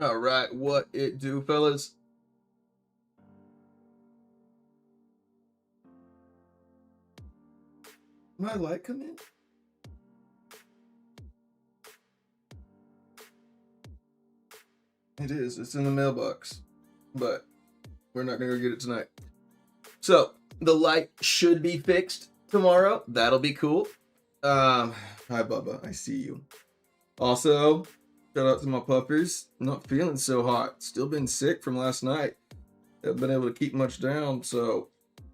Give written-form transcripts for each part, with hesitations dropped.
All right, what it do, fellas? My light come in? It is. It's in the mailbox, but we're not gonna go get it tonight. So the light should be fixed tomorrow. That'll be cool. Hi Bubba, I see you. Also, shout out to my puppers. Not feeling so hot. Still been sick from last night. Haven't been able to keep much down. So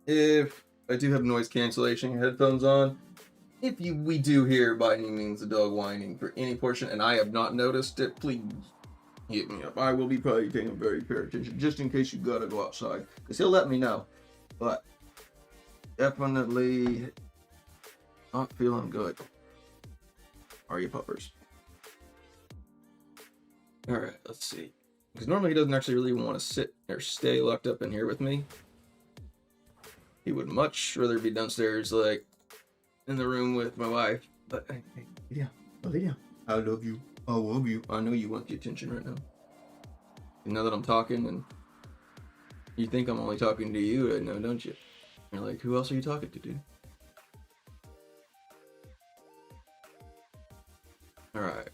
if I do have noise cancellation headphones on, if we do hear by any means the dog whining for any portion, and I have not noticed it, please hit me up. I will be probably paying very fair attention, just in case you gotta go outside, because he'll let me know. But definitely not feeling good. Are you puppers? All right, let's see. Because normally he doesn't actually really want to sit or stay locked up in here with me. He would much rather be downstairs, like in the room with my wife. But hey, yeah, Olivia, I love you. I love you. I know you want the attention right now. And now that I'm talking, and you think I'm only talking to you right now, don't you? You're like, who else are you talking to, dude? All right.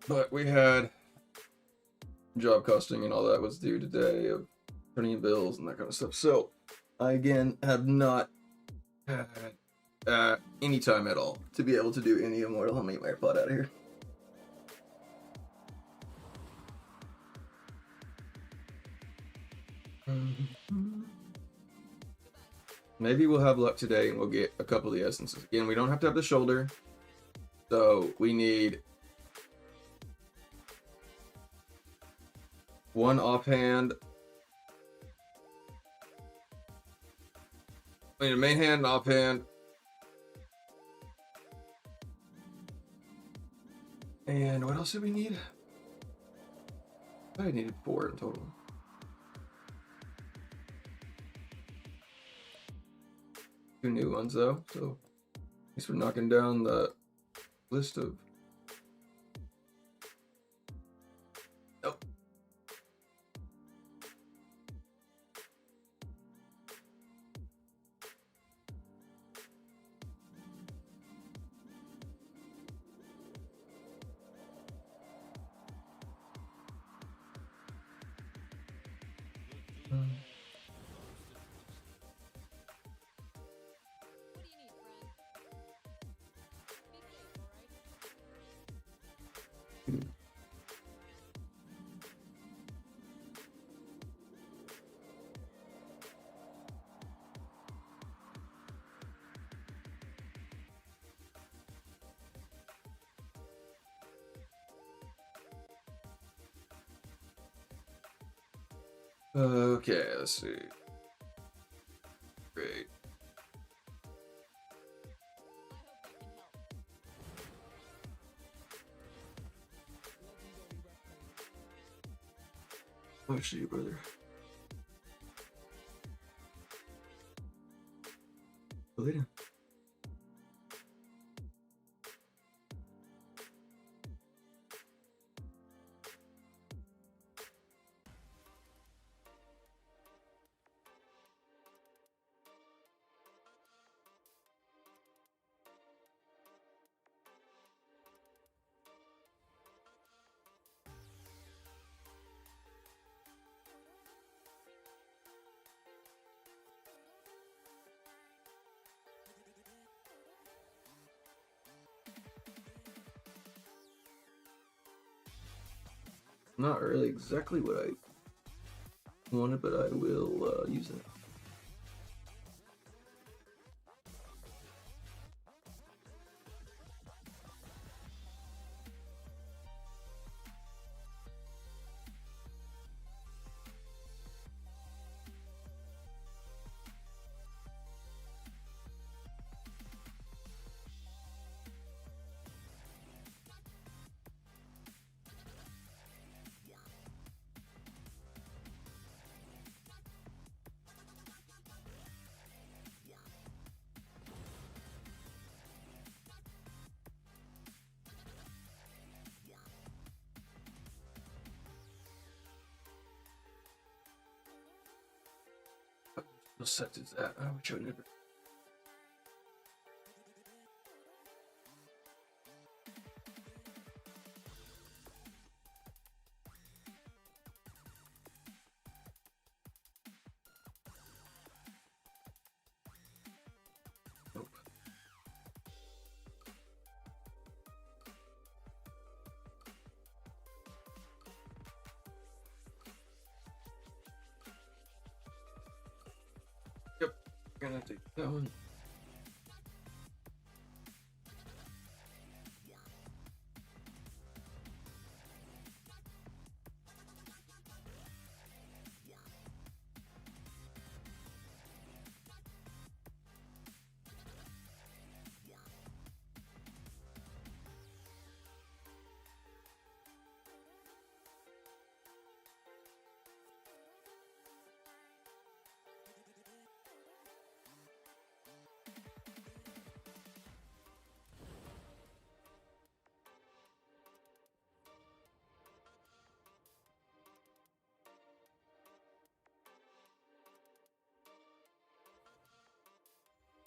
But we had job costing and all that was due today of turning in bills and that kind of stuff. So I again have not had any time at all to be able to do any Immortal. Let me get my AirPod out of here. Maybe we'll have luck today and we'll get a couple of the essences. Again, we don't have to have the shoulder. So we need one offhand. I need a main hand, offhand. And what else did we need? I needed 4 in total. Two new ones though, so at least we're knocking down the list of. Oh. Okay, let's see. Great. How much do you, brother? Oh, they do. Not really exactly what I wanted, but I will use it. What set is that? I wish I would never. Nope. Yep. Gonna take that one.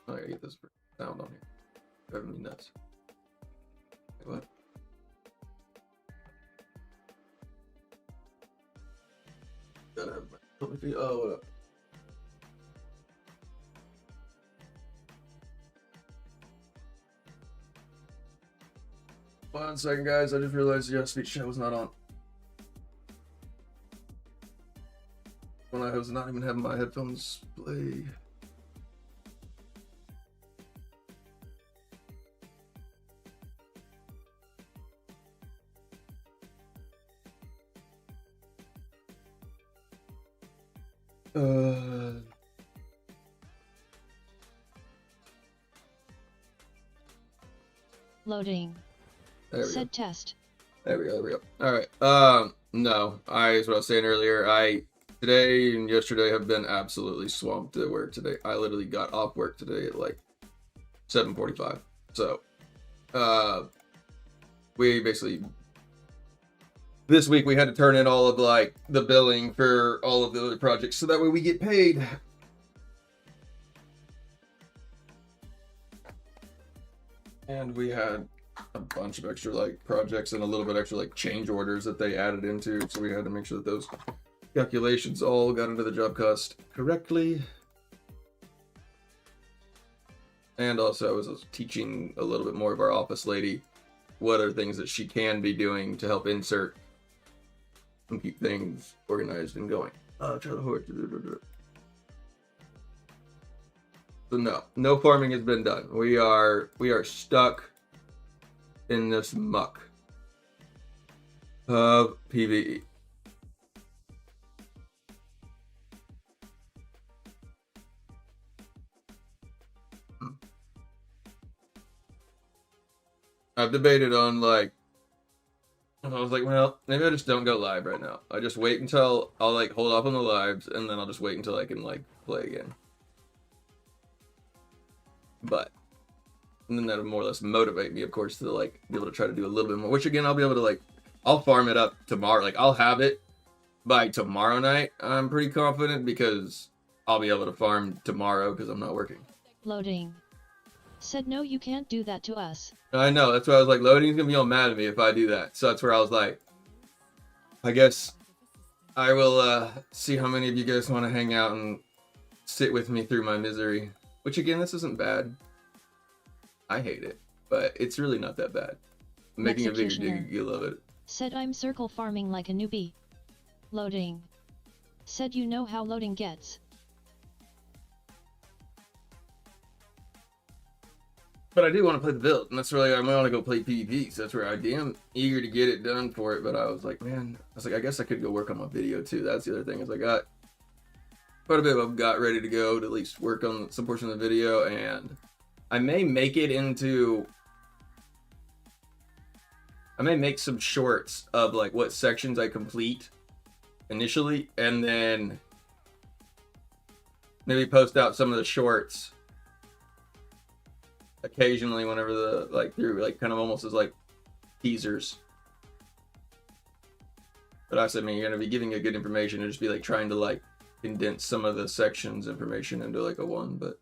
I gotta get this sound on here. Driving me nuts. Wait, what? Gotta have my. Oh, what up? 1 second, guys. I just realized the speech chat was not on. When I was not even having my headphones play. Loading. There we Said go. test. There we go. All right. No, as what I was saying earlier, today and yesterday have been absolutely swamped at work today. I literally got off work today at like 7:45. So, we basically this week we had to turn in all of like the billing for all of the other projects so that way we get paid. And we had a bunch of extra like projects and a little bit extra like change orders that they added into, so we had to make sure that those calculations all got into the job cost correctly. And also I was teaching a little bit more of our office lady what are things that she can be doing to help insert and keep things organized and going. So no farming has been done. We are stuck in this muck of PvE. I've debated on like, I was like, well, maybe I just don't go live right now. I just wait until I'll like hold off on the lives, and then I'll just wait until I can like play again. But and then that'll more or less motivate me, of course, to like be able to try to do a little bit more. Which again, I'll be able to like, I'll farm it up tomorrow. Like I'll have it by tomorrow night. I'm pretty confident because I'll be able to farm tomorrow because I'm not working. Loading. Said no, you can't do that to us. I know, that's why I was like, Loading's gonna be all mad at me if I do that. So that's where I was like, I guess I will see how many of you guys want to hang out and sit with me through my misery. Which again, this isn't bad. I hate it, but it's really not that bad. I'm making a video, you love it. Said I'm circle farming like a newbie. Loading. Said you know how loading gets. But I do want to play the build, and that's really, I want to go play PvP, so that's where I am eager to get it done for it, but I was like, man, I guess I could go work on my video too. That's the other thing, is I got quite a bit of got ready to go to at least work on some portion of the video, and I may make it into, I may make some shorts of like what sections I complete initially, and then maybe post out some of the shorts occasionally whenever the like through like kind of almost as like teasers. But I said, I mean, you're gonna be giving you good information and just be like trying to like condense some of the sections information into like a one, but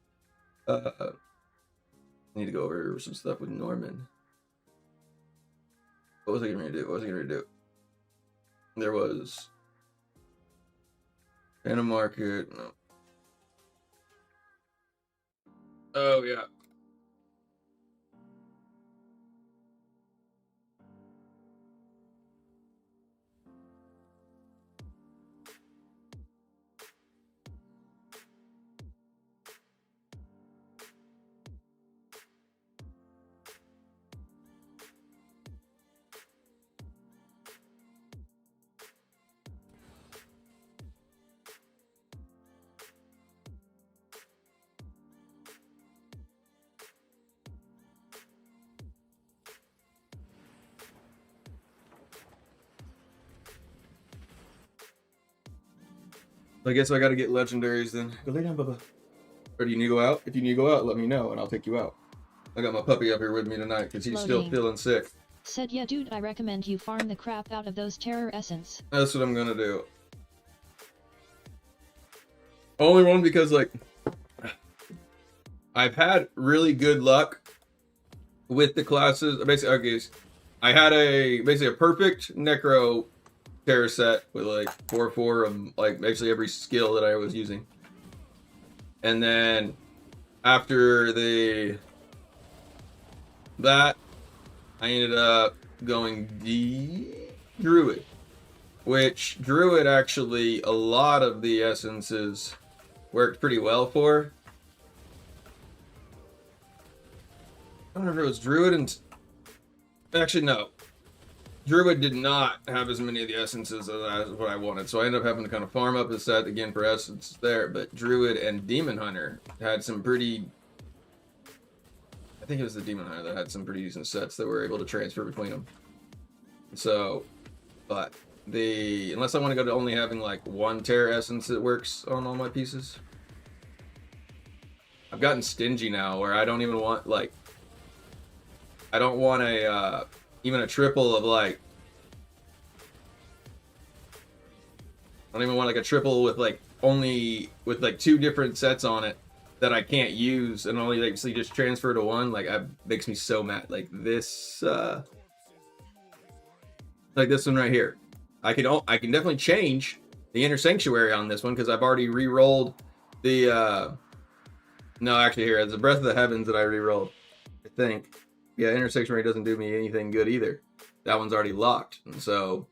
I need to go over some stuff with Norman. What was I going to do? There was Phantom Market. No. Oh yeah. I guess I got to get legendaries then. Go lay down, Bubba. Or do you need to go out? If you need to go out, let me know and I'll take you out. I got my puppy up here with me tonight because he's still feeling sick. Said, yeah, dude, I recommend you farm the crap out of those terror essence. That's what I'm gonna do. Only one because, like, I've had really good luck with the classes. Basically, okay, I had basically a perfect Necro terror set with like 4/4 of like basically every skill that I was using. And then after that, I ended up going Druid, which Druid actually a lot of the essences worked pretty well for. I don't know if it was Druid and actually no. Druid did not have as many of the essences as what I wanted, so I ended up having to kind of farm up a set again for essence there. But Druid and Demon Hunter had some pretty. I think it was the Demon Hunter that had some pretty decent sets that were able to transfer between them. So, but unless I want to go to only having like one Terror Essence that works on all my pieces, I've gotten stingy now where I don't even want like. I don't want even a triple of like. I don't even want like a triple with like only with like 2 different sets on it that I can't use and only like so just transfer to one. Like makes me so mad. Like this one right here. I can definitely change the Inner Sanctuary on this one because I've already re-rolled the. No, actually here it's the Breath of the Heavens that I re-rolled. I think. Yeah, Inner Sanctuary doesn't do me anything good either. That one's already locked. And so,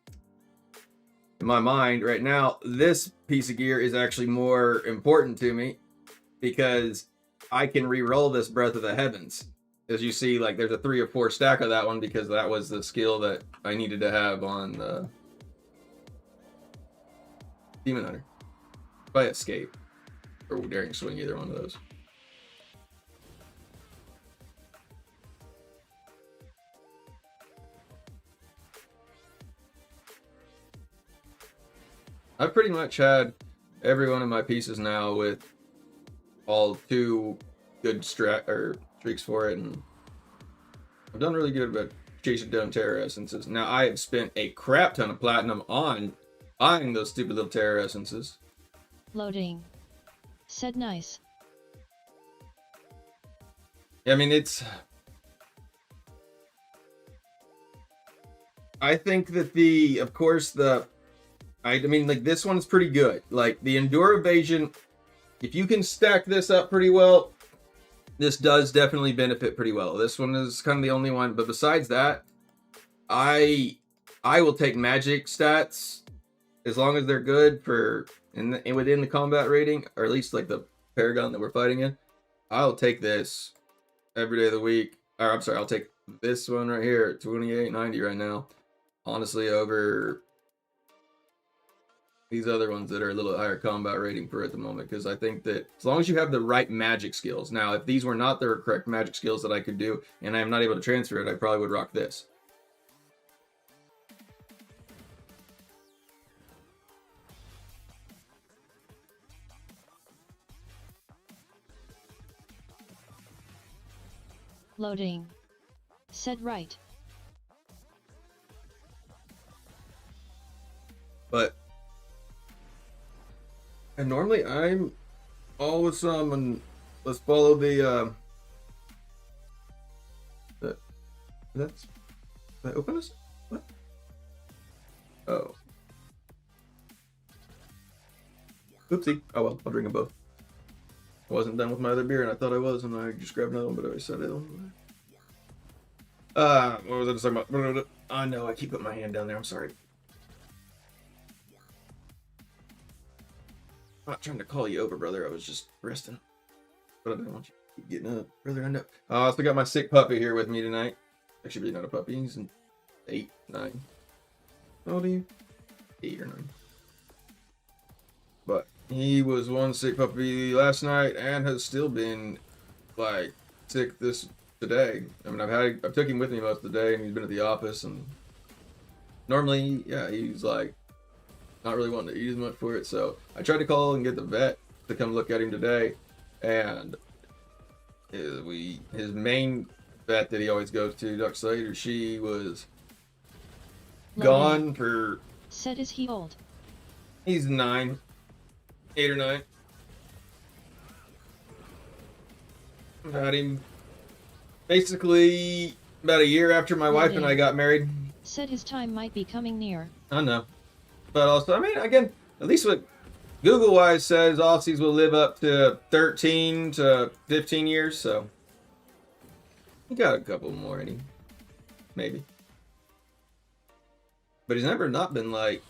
in my mind, right now, this piece of gear is actually more important to me because I can re-roll this Breath of the Heavens. As you see, like, there's a 3 or 4 stack of that one because that was the skill that I needed to have on Demon Hunter. By Escape. Or Daring Swing, either one of those. I've pretty much had every one of my pieces now with all 2 good streaks for it, and I've done really good about chasing down Terror Essences. Now, I have spent a crap ton of platinum on buying those stupid little Terror Essences. Loading. Said nice. I mean, I think that of course, I mean, like, this one's pretty good. Like, the Endure Evasion, if you can stack this up pretty well, this does definitely benefit pretty well. This one is kind of the only one, but besides that, I will take magic stats as long as they're good within the combat rating, or at least, like, the Paragon that we're fighting in. I'll take this every day of the week. Or, I'm sorry, I'll take this one right here at 28.90 right now. Honestly, over these other ones that are a little higher combat rating for at the moment, because I think that as long as you have the right magic skills. Now, if these were not the correct magic skills that I could do, and I am not able to transfer it, I probably would rock this. Loading. Said right. But And normally I'm all with some, and let's follow the that's did I open this? What? Oh. Oopsie. Oh well, I'll drink them both. I wasn't done with my other beer and I thought I was, and I just grabbed another one, but I set it on. What was I just talking about? I know, I keep putting my hand down there, I'm sorry. I'm not trying to call you over, brother. I was just resting. But I didn't want you to keep getting up, brother. I know. I also got my sick puppy here with me tonight. Actually, he's not a puppy. He's an 8, 9. How old are you? 8 or 9. But he was one sick puppy last night and has still been like sick today. I mean, I've took him with me most of the day, and he's been at the office. And normally, yeah, he's like not really wanting to eat as much for it. So I tried to call and get the vet to come look at him today, and his main vet that he always goes to, Dr. Slater, she was gone for. Said, is he old? He's 9, 8 or 9. I've had him basically about a year after my wife and I got married. Said his time might be coming near. I know. But also, I mean, again, at least what Google-wise says, Aussies will live up to 13 to 15 years, so he got a couple more in him. Maybe. But he's never not been like,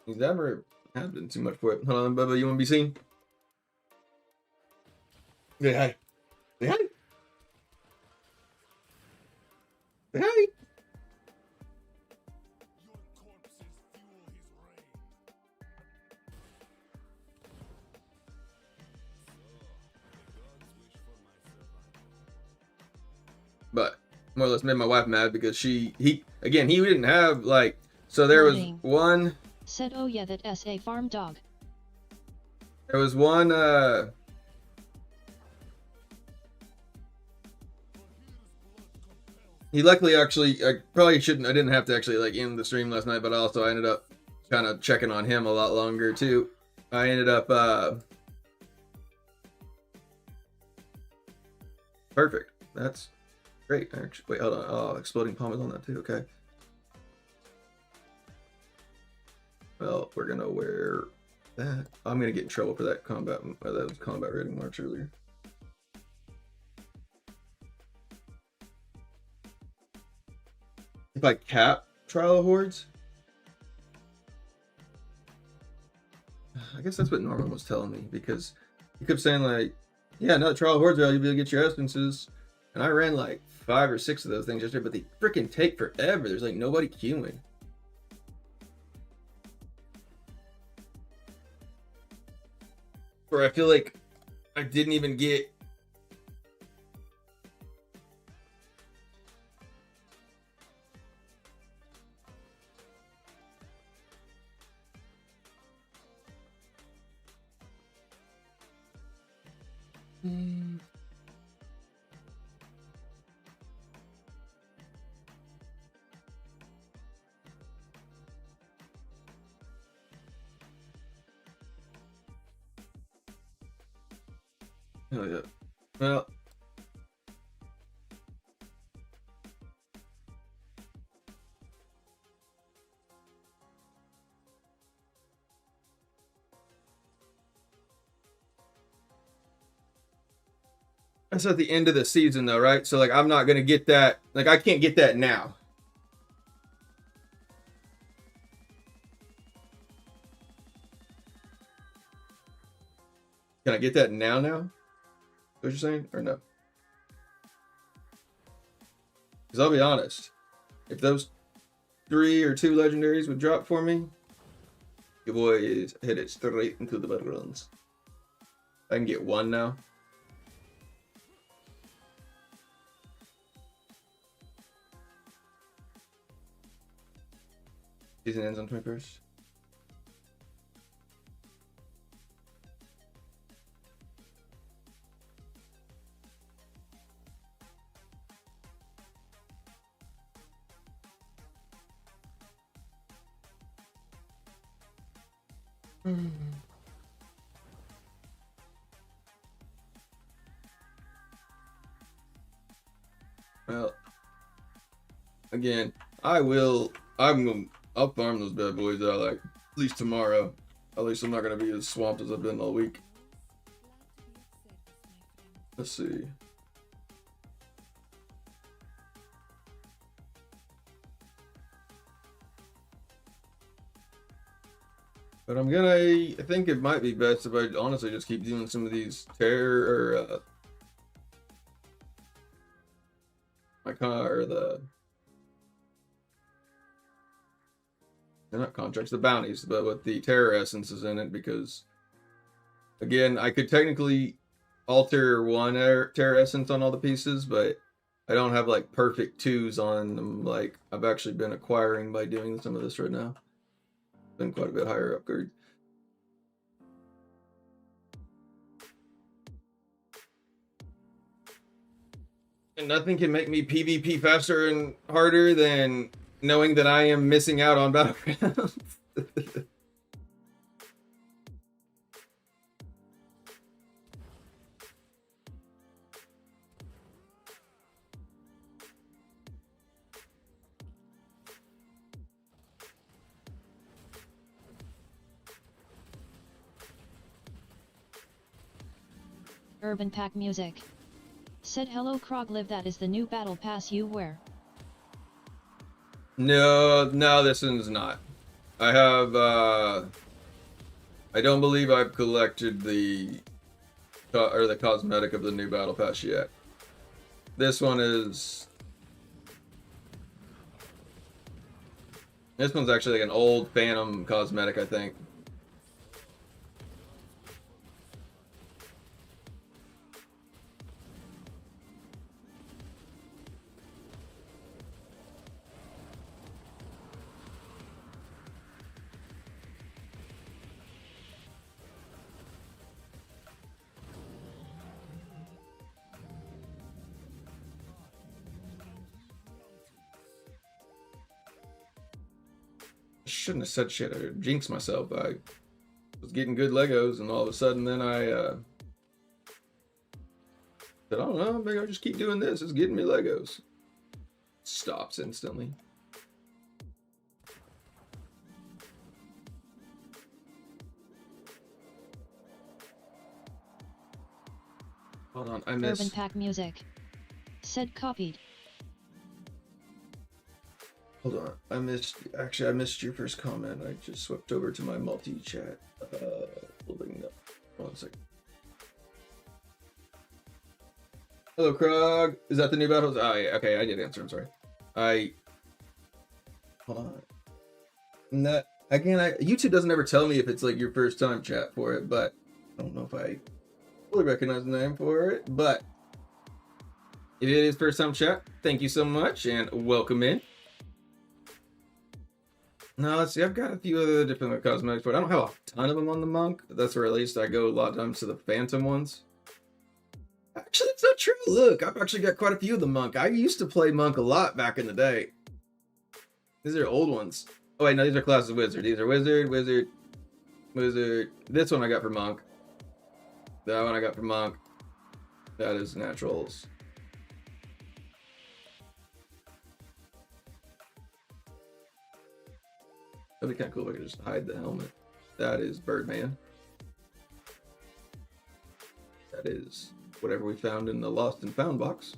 he's never had been too much for it. Hold on, Bubba, you want to be seen? Say hi. Say hi. Say hi. But more or less made my wife mad because he didn't have like, so there was one. Said, oh yeah, that's a farm dog. There was one, he luckily actually, I didn't have to actually like end the stream last night, but also I ended up kind of checking on him a lot longer too. I ended up, perfect. That's great. Actually, wait, hold on. Oh, exploding palm is on that too. Okay. Well, we're gonna wear that. I'm gonna get in trouble for that combat. That was combat rating march earlier. If I cap Trial of Hordes, I guess that's what Norman was telling me, because he kept saying like, yeah, no, Trial of Hordes, you'll be able to get your essences. And I ran like 5 or 6 of those things yesterday, but they freaking take forever. There's like nobody queuing. Or I feel like I didn't even get. Oh yeah. Well. That's at the end of the season though, right? So like I'm not gonna get that, like I can't get that now. Can I get that now? What you're saying? Or no? Because I'll be honest, if those 3 or 2 legendaries would drop for me, your boy is headed straight into the battlegrounds. I can get 1 now. Season ends on 21st. Again, I'll farm those bad boys out like at least tomorrow. At least I'm not gonna be as swamped as I've been all week. Let's see. But I think it might be best if I honestly just keep doing some of these terror or they're not contracts, the bounties, but with the terror essences in it, because again, I could technically alter one terror essence on all the pieces, but I don't have like perfect twos on them like I've actually been acquiring by doing some of this right now. Been quite a bit higher upgrade. And nothing can make me PvP faster and harder than knowing that I am missing out on battlegrounds. Urban Pack Music. Said hello Krog live, that is the new battle pass you wear. No, this one's not. I have I don't believe I've collected the cosmetic of the new battle pass yet. This one's actually like an old Phantom cosmetic, I think. Shouldn't have said shit. I jinxed myself. I was getting good Legos, and all of a sudden, then I said, "I don't know. Maybe I'll just keep doing this. It's getting me Legos." Stops instantly. Hold on, I missed. Urban Pack Music. Said copied. Hold on, I missed your first comment. I just swept over to my multi-chat. Holding up. 1 second. Hello, Krog. Is that the new battles? Oh, yeah. Okay, I did answer. I'm sorry. Hold on. That again, YouTube doesn't ever tell me if it's like your first time chat for it, but I don't know if I fully recognize the name for it. But if it is first time chat, thank you so much and welcome in. No, let's see. I've got a few other different cosmetics, but I don't have a ton of them on the monk. That's where at least I go a lot of times to the phantom ones. Actually, it's not true. Look, I've actually got quite a few of the monk. I used to play monk a lot back in the day. These are old ones. Oh wait, no, these are classes of wizard. These are wizard, wizard, wizard. This one I got for monk. That one I got for monk. That is naturals. That'd be kind of cool if I could just hide the helmet. That is Birdman. That is whatever we found in the Lost and Found box.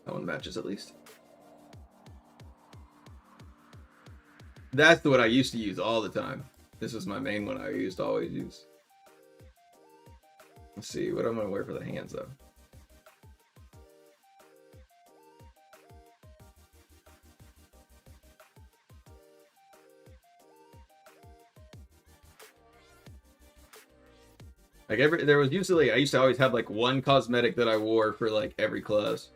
That one matches at least. That's the one I used to use all the time. This is my main one I used to always use. Let's see, what am I gonna wear for the hands though? Like there was usually, I used to always have like one cosmetic that I wore for like every class.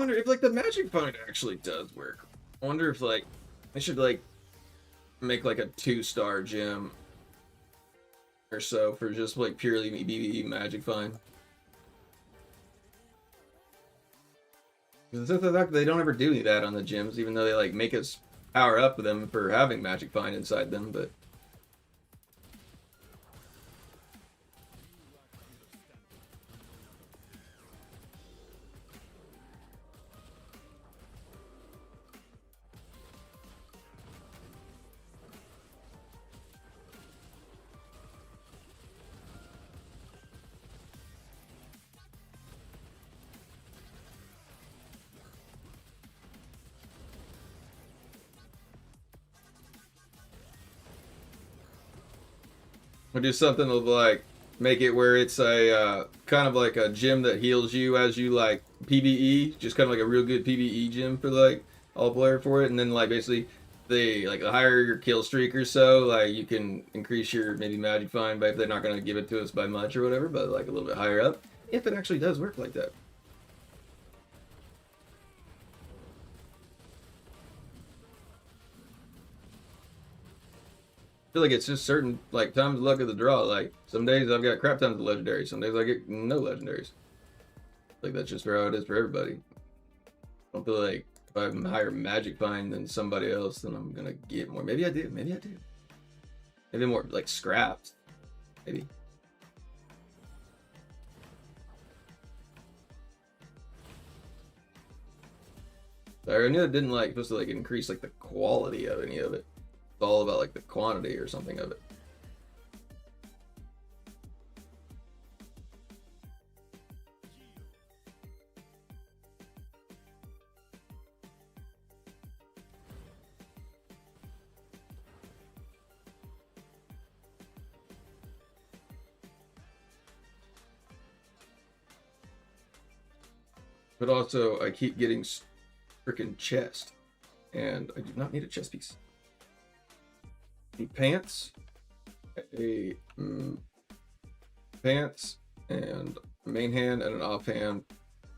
wonder if like the magic find actually does work. I wonder if like I should like make like a 2-star gym or so for just like purely PvE magic find. Because the fact they don't ever do any of that on the gyms, even though they like make us power up with them for having magic find inside them, but we'll do something to like make it where it's a kind of like a gym that heals you as you like PvE, just kind of like a real good PvE gym for like all player for it, and then like basically the higher your kill streak or so, like you can increase your maybe magic find, but if they're not gonna give it to us by much or whatever, but like a little bit higher up, if it actually does work like that. I feel like it's just certain like times of luck of the draw. Like some days I've got crap tons of legendaries, some days I get no legendaries. Like that's just how it is for everybody. I don't feel like if I have a higher magic find than somebody else, then I'm gonna get more. Maybe I do. Maybe I do. Maybe more like scraps. Maybe. I knew it didn't like supposed to like increase like the quality of any of it. It's all about like the quantity or something of it. But also, I keep getting freaking chest, and I do not need a chest piece. I need pants, pants, and a main hand and an offhand,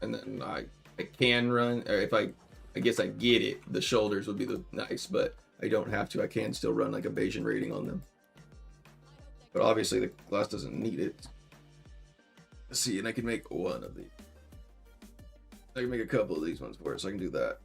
and then I can run. Or if I guess I get it, the shoulders would be the nice, but I don't have to. I can still run like evasion rating on them. But obviously, the class doesn't need it. Let's see, and I can make one of these. I can make a couple of these ones for it, so I can do that.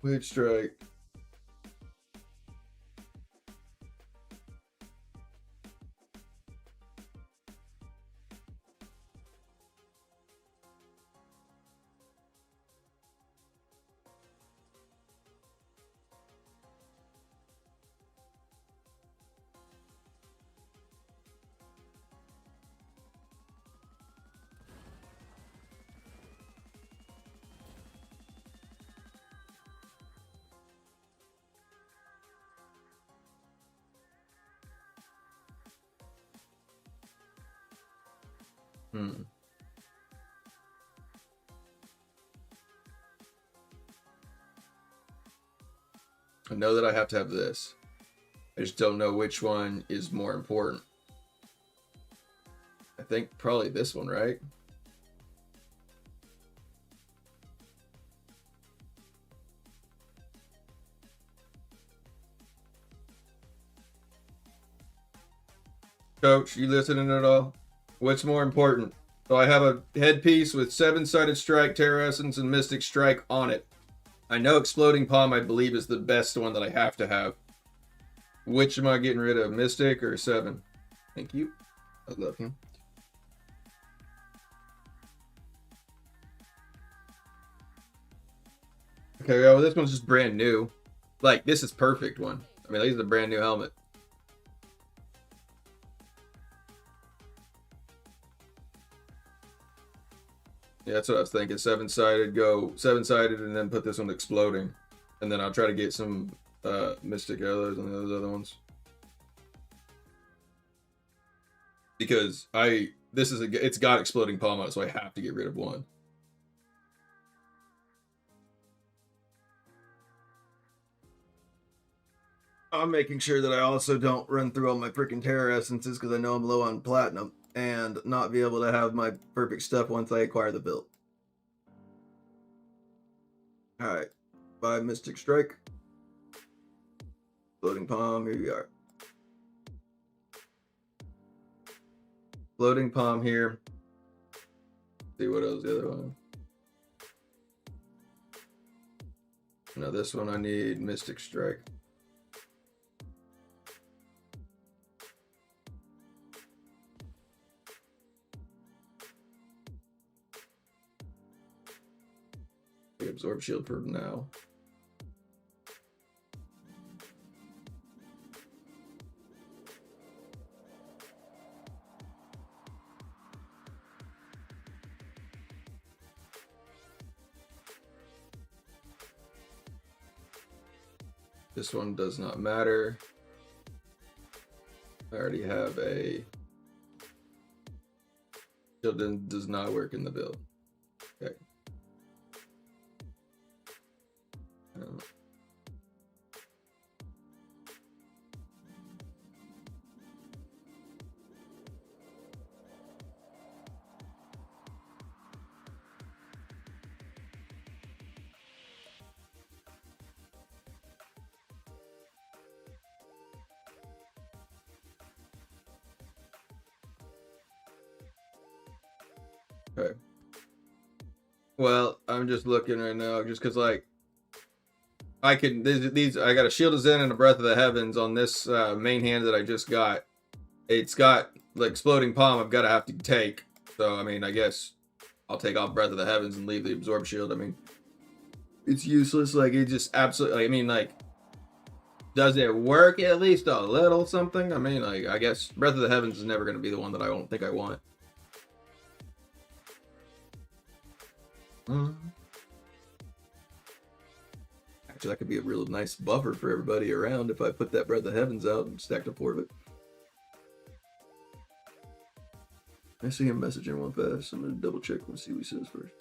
Wait, strike. I know that I have to have this. I just don't know which one is more important. I think probably this one, right? Coach, you listening at all? What's more important? So I have a headpiece with 7-sided strike, Terror Essence, and Mystic Strike on it. I know Exploding Palm, I believe, is the best one that I have to have. Which am I getting rid of, Mystic or 7? Thank you. I love him. Okay, well, this one's just brand new. Like, this is perfect one. I mean, this is a brand new helmet. Yeah, that's what I was thinking. 7-sided, go 7-sided, and then put this one exploding. And then I'll try to get some Mystic Arrows on those other ones. Because it's got exploding palm on it, so I have to get rid of one. I'm making sure that I also don't run through all my freaking Terror Essences because I know I'm low on platinum and not be able to have my perfect stuff once I acquire the build. Alright, buy Mystic Strike. Floating Palm, here we are. Floating Palm here. See what else the other one. Now this one I need Mystic Strike. Absorb shield for now. This one does not matter. I already have a shield does not work in the build. Okay. Okay. Well, I'm just looking right now, just because like I can these I got a Shield of Zen and a Breath of the Heavens on this main hand that I just got. It's got like Exploding Palm. I've got to have to take. So I mean, I guess I'll take off Breath of the Heavens and leave the Absorb Shield. I mean, it's useless. Like it just absolutely. I mean, like, does it work at least a little something? I mean, like I guess Breath of the Heavens is never going to be the one that I don't think I want. Actually, that could be a real nice buffer for everybody around if I put that Breath of Heavens out and stacked up 4 of it. I see him messaging one fast. I'm gonna double check and see what he says first.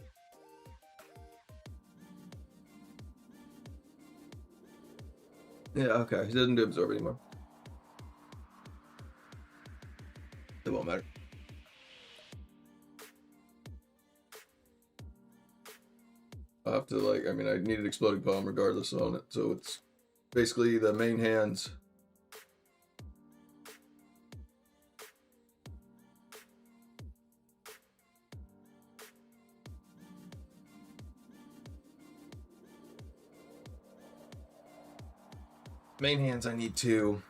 Yeah, okay. He doesn't do absorb anymore. It won't matter. I'll have to like, I mean, I needed Exploding Palm regardless on it, so it's basically the main hands. Main hands I need 2.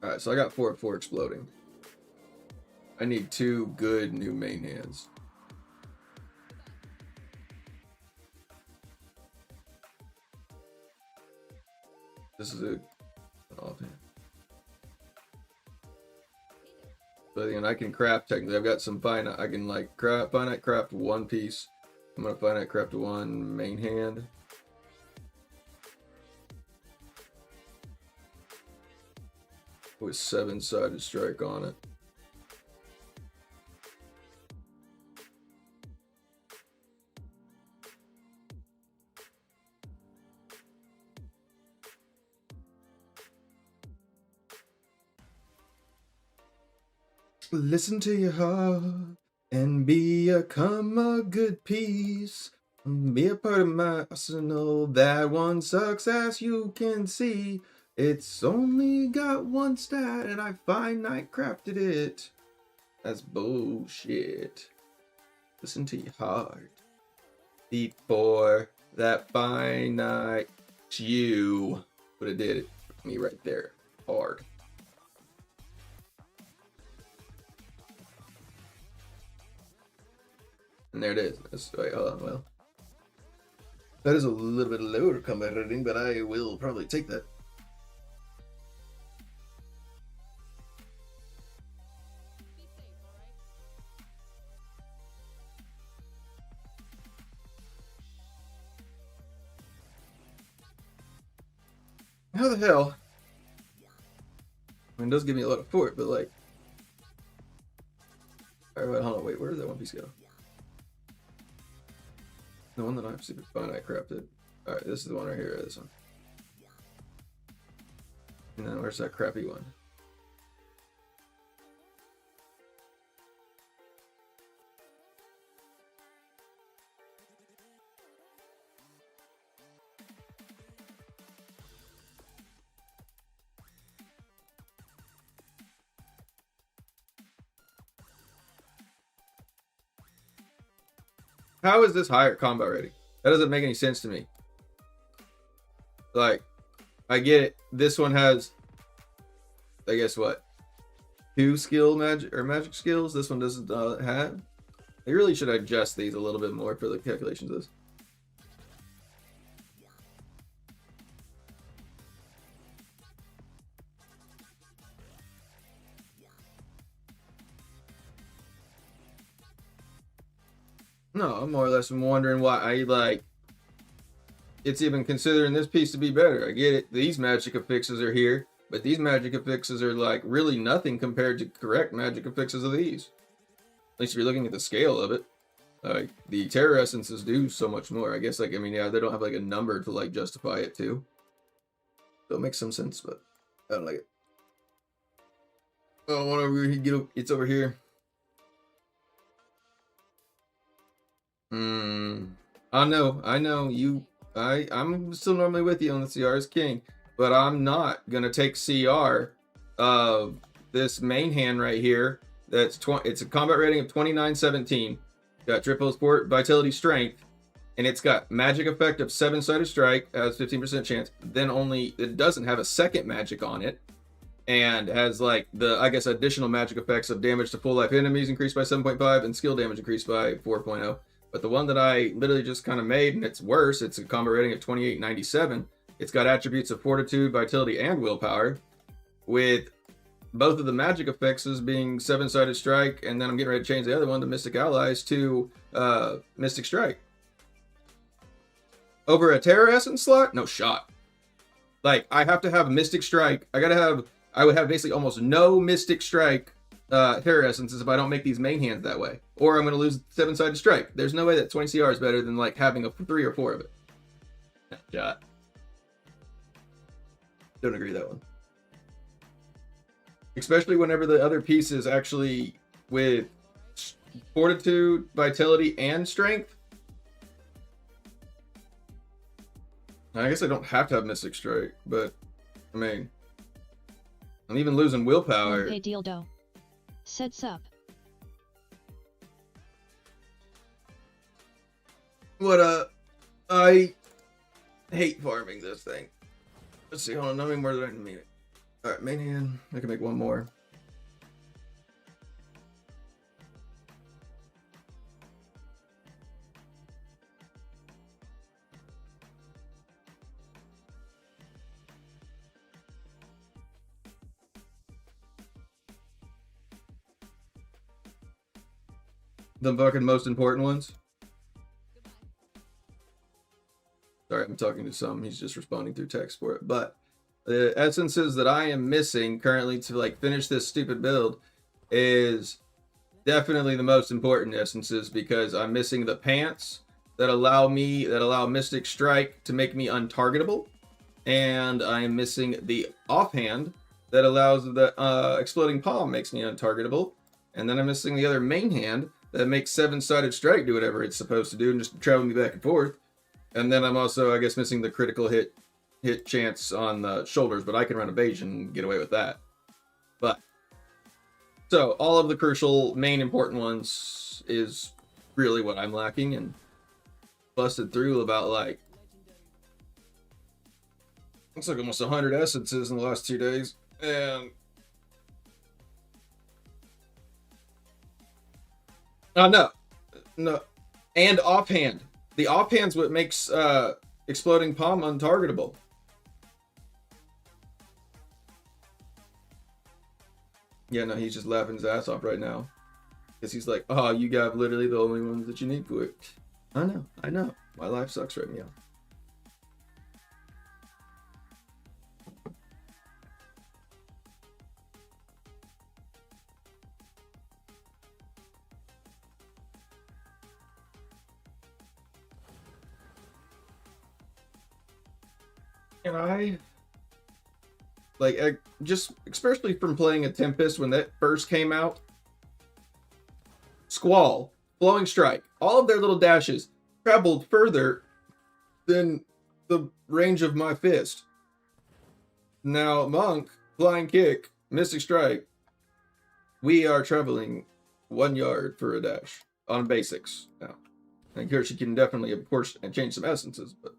Alright, so I got 4 exploding. I need 2 good new main hands. This is an offhand. So again, I can craft technically. I've got some finite. I can like finite craft 1 piece. I'm gonna finite craft 1 main hand. With 7-sided strike on it. Listen to your heart and become a good piece. Be a part of my arsenal. That one sucks, as you can see. It's only got 1 stat and I finite crafted it. That's bullshit. Listen to your heart before that finite you. But it did it. Me right there. Hard. And there it is. That's right. Hold on. Well, that is a little bit lower combat rating, but I will probably take that. How the hell? I mean, it does give me a lot of fort, but like, all right, hold on, wait, where did that one piece go? The one that I'm super finite crafted. All right, this is the one right here. This one. And then where's that crappy one? How is this higher combat rating? That doesn't make any sense to me. Like, I get it. This one has, I guess what, 2 skill magic skills. This one doesn't have. They really should adjust these a little bit more for the calculations of this. No, I'm more or less wondering why I like it's even considering this piece to be better. I get it. These magic affixes are here, but these magic affixes are like really nothing compared to correct magic affixes of these. At least if you're looking at the scale of it. Like the terror essences do so much more. I guess like I mean yeah, they don't have like a number to like justify it too. So it makes some sense, but I don't like it. Oh, whatever he get it's over here. I know you. I'm still normally with you on the CR as king, but I'm not gonna take CR of this main hand right here. That's it's a combat rating of 2917. Got triple sport, vitality, strength, and it's got magic effect of 7-sided strike, has 15% chance. Then only it doesn't have a second magic on it, and has like the I guess additional magic effects of damage to full life enemies increased by 7.5 and skill damage increased by 4.0. But the one that I literally just kind of made, and it's worse, it's a combat rating of 2897. It's got attributes of fortitude, vitality, and willpower, with both of the magic effects as being 7-sided strike, and then I'm getting ready to change the other one, the Mystic Allies, to Mystic Strike. Over a Terror Essence slot? No shot. Like, I have to have Mystic Strike. I would have basically almost no Mystic Strike Terror Essences if I don't make these main hands that way. Or I'm going to lose 7-sided strike. There's no way that 20 CR is better than like having a 3 or 4 of it. Shot. Don't agree with that one. Especially whenever the other piece is actually with fortitude, vitality, and strength. I guess I don't have to have Mystic Strike, but I mean, I'm even losing willpower. Hey Dildo. Sets up. What I hate farming this thing. Let's see, hold on, how many more do I need? Alright, main hand. I can make one more. The fucking most important ones. Sorry, I'm talking to some. He's just responding through text for it. But the essences that I am missing currently to like finish this stupid build is definitely the most important essences, because I'm missing the pants that allow Mystic Strike to make me untargetable, and I'm missing the offhand that allows the exploding palm makes me untargetable, and then I'm missing the other main hand that makes 7-sided strike do whatever it's supposed to do and just travel me back and forth. And then I'm also, I guess, missing the critical hit chance on the shoulders, but I can run evasion and get away with that. But so all of the crucial main important ones is really what I'm lacking, and busted through about like looks like almost 100 essences in the last 2 days, and no, And offhand. The offhand's what makes exploding palm untargetable. Yeah, no, he's just laughing his ass off right now. Because he's like, oh, you got literally the only ones that you need for it. I know. My life sucks right now. And I like just especially from playing a Tempest when that first came out, Squall, Flowing Strike, all of their little dashes traveled further than the range of my fist. Now Monk, Flying Kick, Mystic Strike, we are traveling 1 yard for a dash on basics now. And here she can definitely, of course, change some essences, but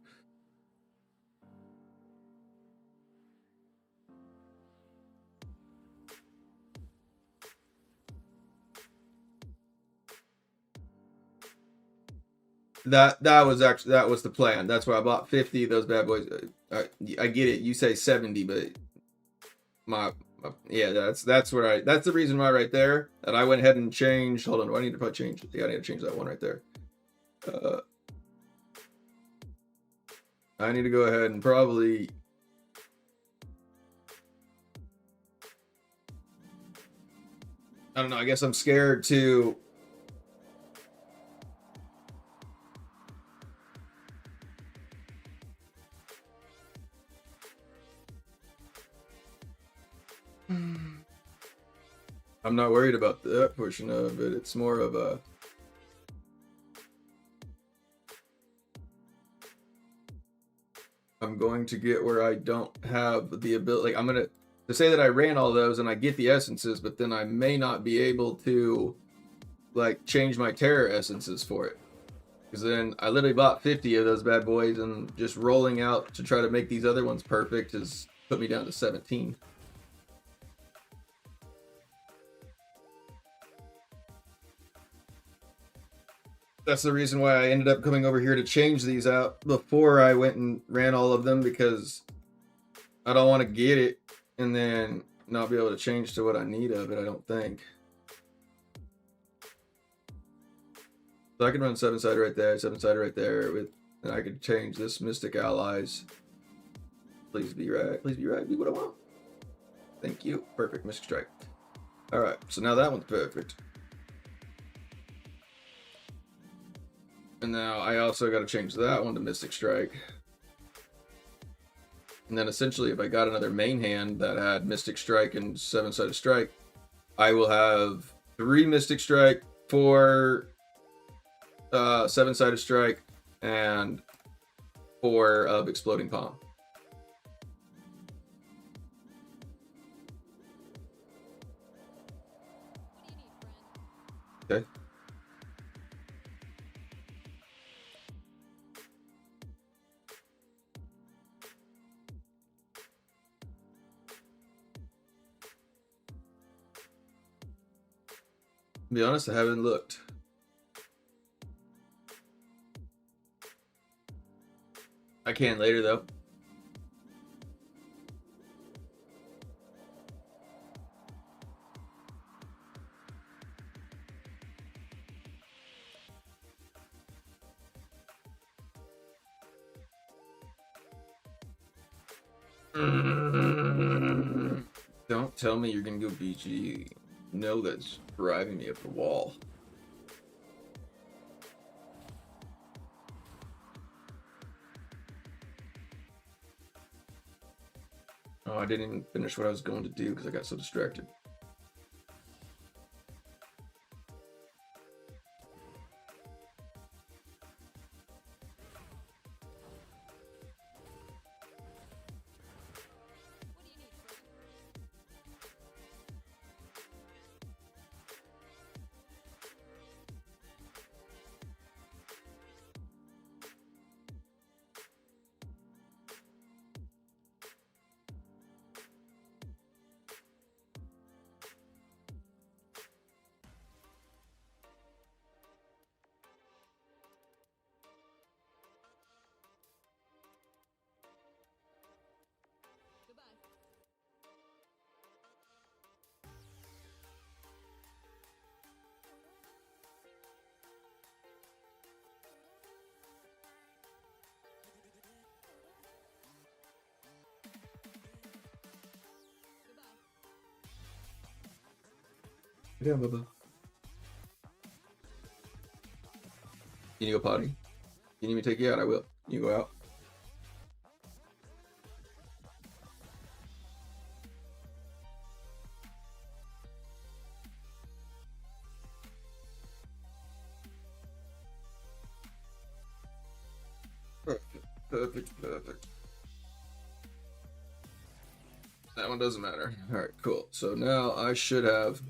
that was the plan. That's why I bought 50 of those bad boys. I get it. You say 70, but my yeah, that's the reason why right there that I went ahead and changed. Hold on, do I need to probably change? Yeah, I need to change that one right there. I need to go ahead and probably. I don't know. I guess I'm scared to. I'm not worried about that portion of it. It's more of a. I'm going to get where I don't have the ability. Like I'm gonna to say that I ran all those and I get the essences, but then I may not be able to like change my terror essences for it. Because then I literally bought 50 of those bad boys, and just rolling out to try to make these other ones perfect has put me down to 17. That's the reason why I ended up coming over here to change these out before I went and ran all of them, because I don't want to get it and then not be able to change to what I need of it, I don't think. So I can run 7-sided right there, 7-sided right there, and I could change this Mystic Allies. Please be right, be what I want. Thank you. Perfect, Mystic Strike. Alright, so now that one's perfect. And now I also got to change that one to Mystic Strike. And then essentially if I got another main hand that had Mystic Strike and 7-sided strike, I will have 3 Mystic Strike, 4 7-sided strike, and 4 of Exploding Palm. Okay. To be honest, I haven't looked. I can later though. Don't tell me you're gonna go BG. No, that's driving me up the wall. Oh, I didn't even finish what I was going to do because I got so distracted. Yeah, Bubba. You need to go potty? You need me to take you out? I will. You go out. Perfect, perfect, perfect. That one doesn't matter. Alright, cool. So now I should have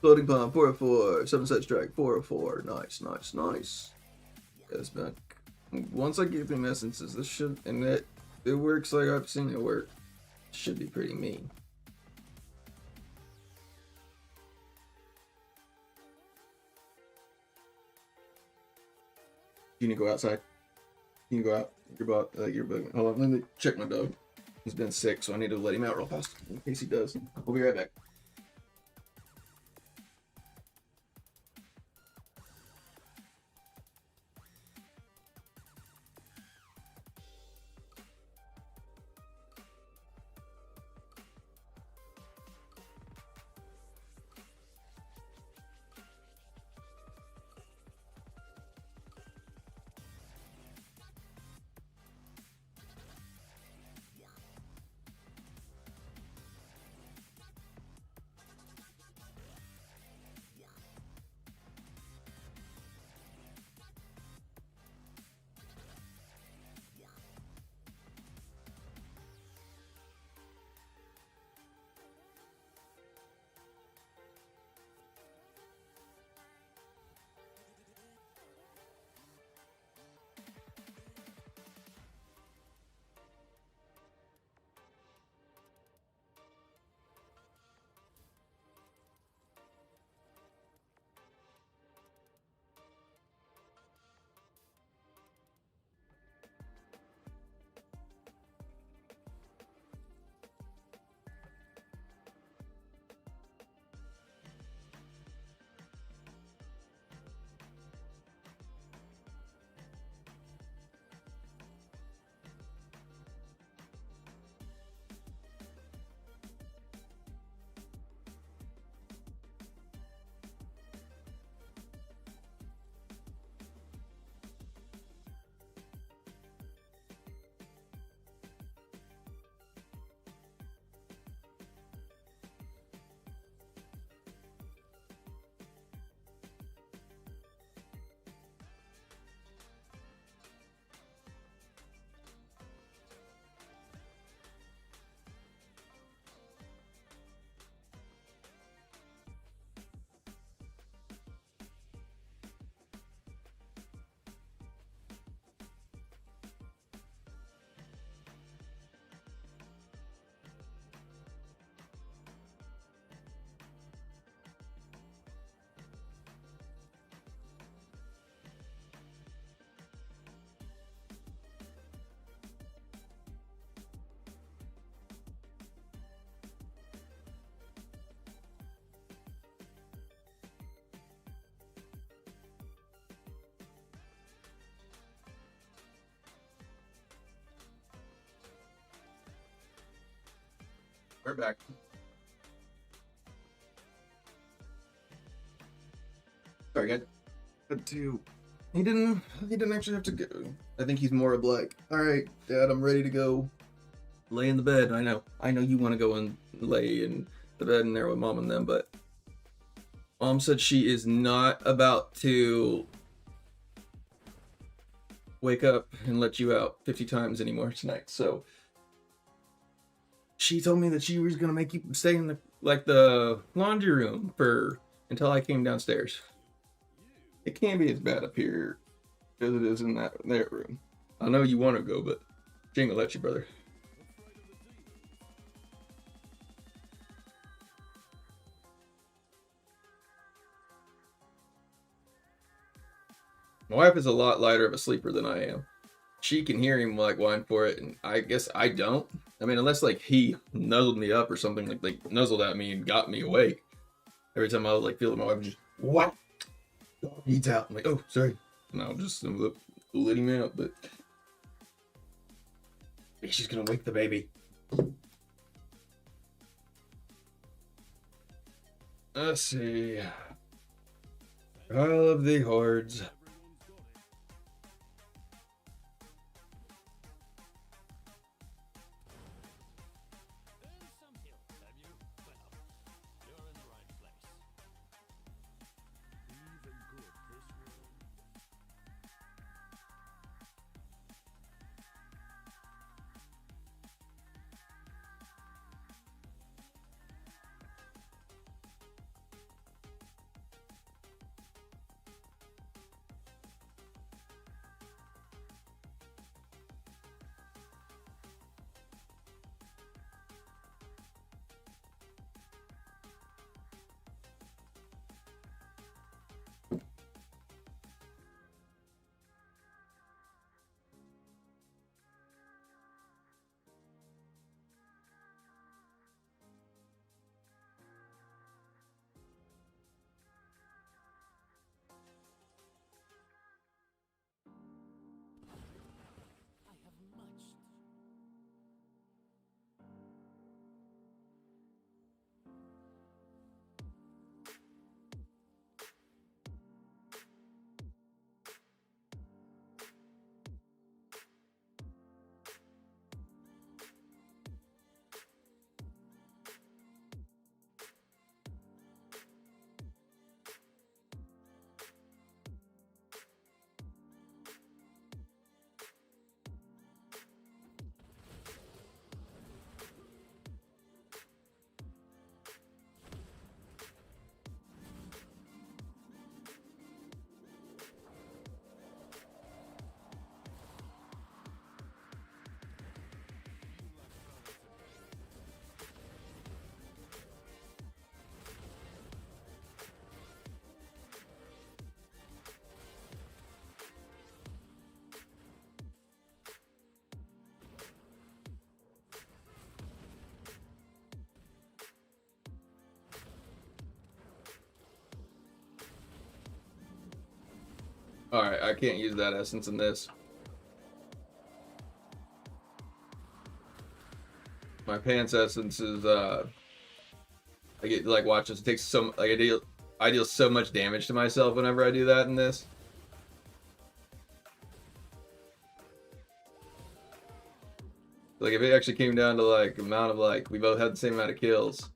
floating bomb 404, 7 set strike 404. Nice, nice, nice. Yes, back. Once I get them essences, this should, and it works like I've seen it work. Should be pretty mean. You need to go outside. You can go out. Hold on, let me check my dog. He's been sick, so I need to let him out real fast in case he does. We'll be right back. We're back. Sorry, guys. Had to. He didn't actually have to go. I think he's more of like, all right, Dad, I'm ready to go. Lay in the bed. I know you want to go and lay in the bed in there with Mom and them, but Mom said she is not about to wake up and let you out 50 times anymore tonight. So she told me that she was gonna make you stay in the laundry room until I came downstairs. It can't be as bad up here as it is in that room. I know you want to go, but she ain't gonna let you, brother. My wife is a lot lighter of a sleeper than I am. She can hear him like whine for it, and I guess I don't. I mean, unless like he nuzzled me up or something, like nuzzled at me and got me awake. Every time I was like feeling my wife just what? He's out. I'm like, oh, sorry. And I'll just let him out, but she's gonna wake the baby. Let's see. All of the hordes. Alright, I can't use that essence in this. My pants essence is I get like watch this, it takes so like I deal so much damage to myself whenever I do that in this. Like if it actually came down to like amount of like we both had the same amount of kills.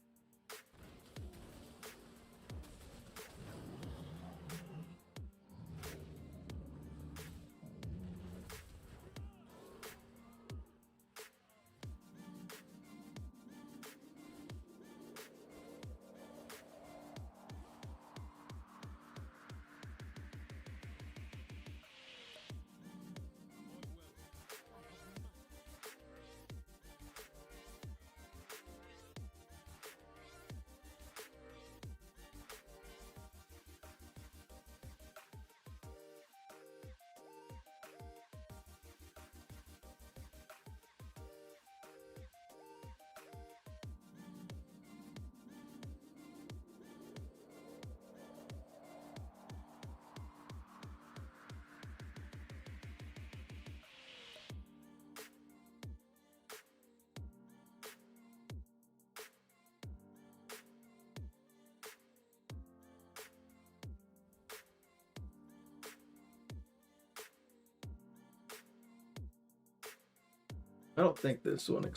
I don't think this one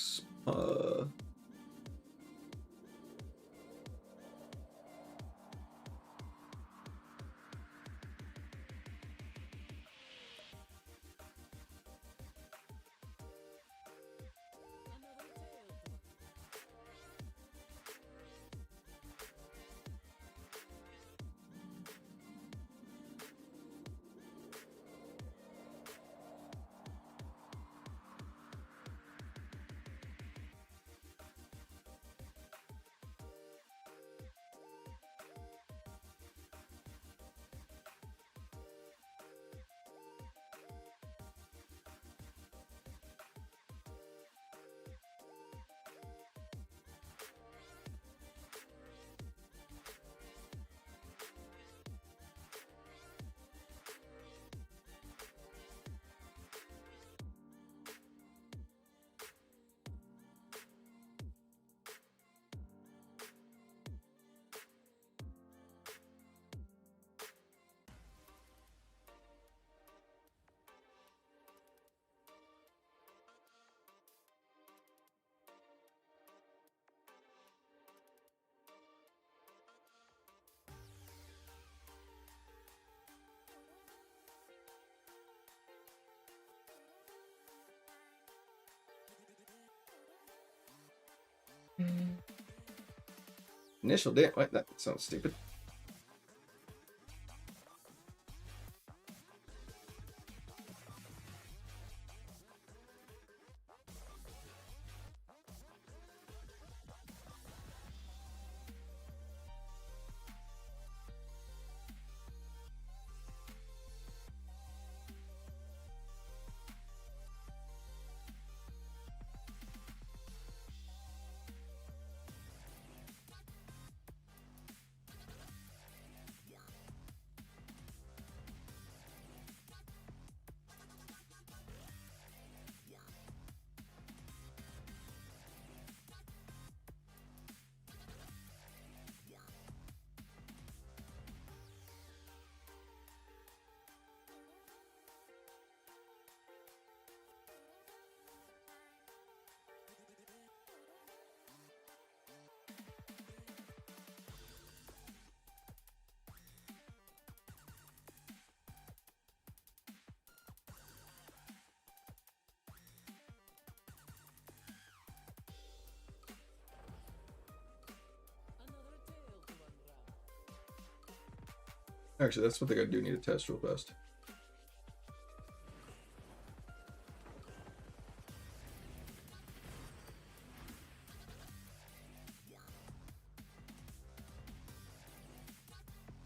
Initial damage. What? That sounds stupid. Actually, that's one thing I do need to test real fast.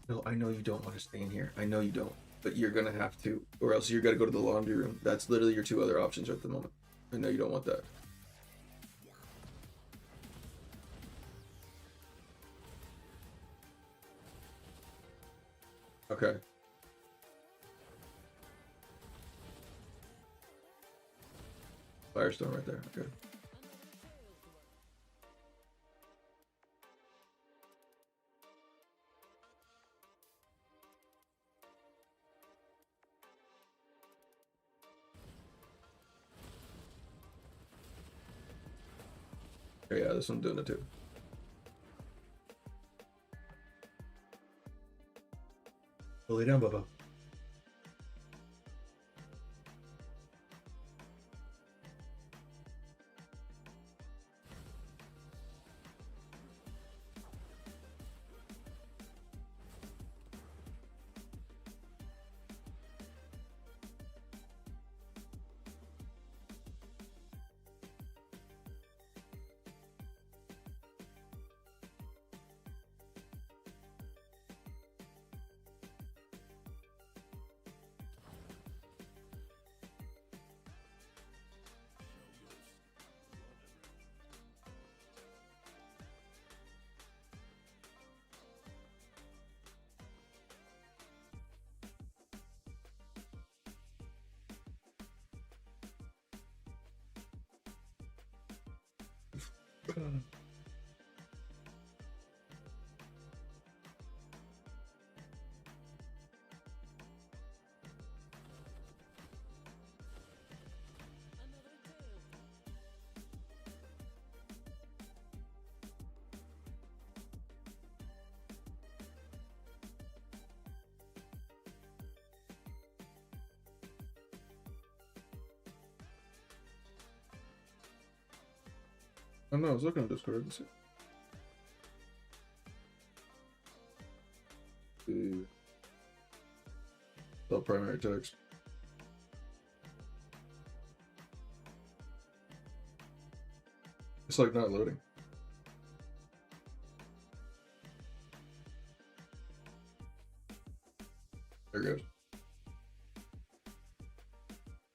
No, I know you don't want to stay in here. I know you don't. But you're going to have to. Or else you're going to go to the laundry room. That's literally your two other options at the moment. I know you don't want that. Okay. Firestone right there. Okay. Oh, yeah, this one's doing it too. Lay down, Bubba. I don't know, I was looking at Discord. Let's see. The primary text. It's like not loading. There it goes.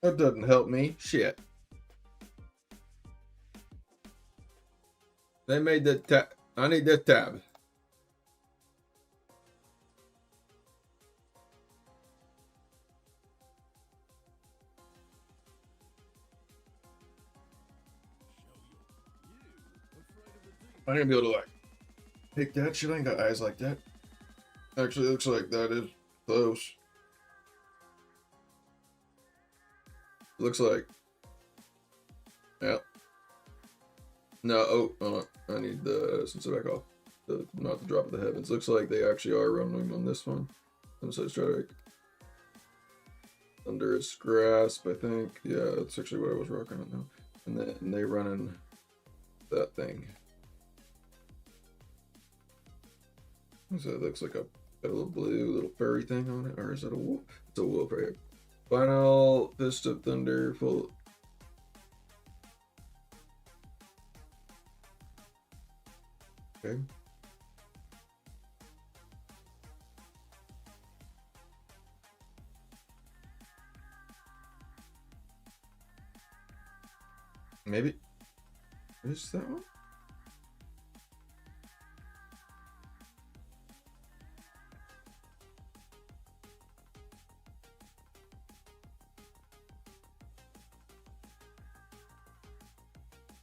That doesn't help me. Shit. They made the tab. I need this tab. I ain't gonna be able to like pick that shit. I ain't got eyes like that. Actually, it looks like that is close. Looks like. Yeah. No, oh, hold on. I need the essence back off. Not the drop of the heavens. Looks like they actually are running on this one. So let's try to under its grasp, I think. Yeah, that's actually what I was rocking on now. And then they running that thing. So it looks like got a little blue, little furry thing on it, or is that a wolf? It's a wolf right here. Final Fist of Thunder full. Okay. Maybe. Is that one?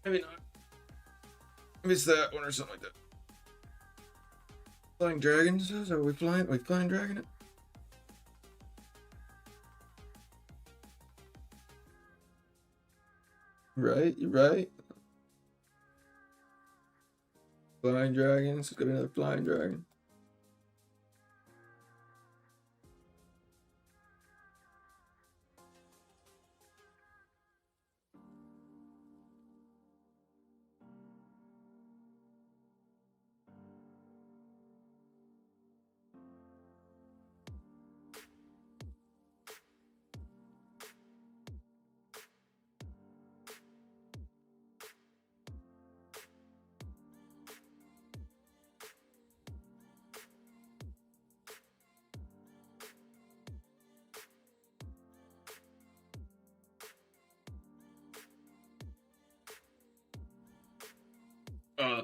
Maybe not. Maybe it's that one or something like that. Flying dragons? Are we flying? Are we flying dragon it? Right, you're right. Flying dragons. It's gonna be another flying dragon.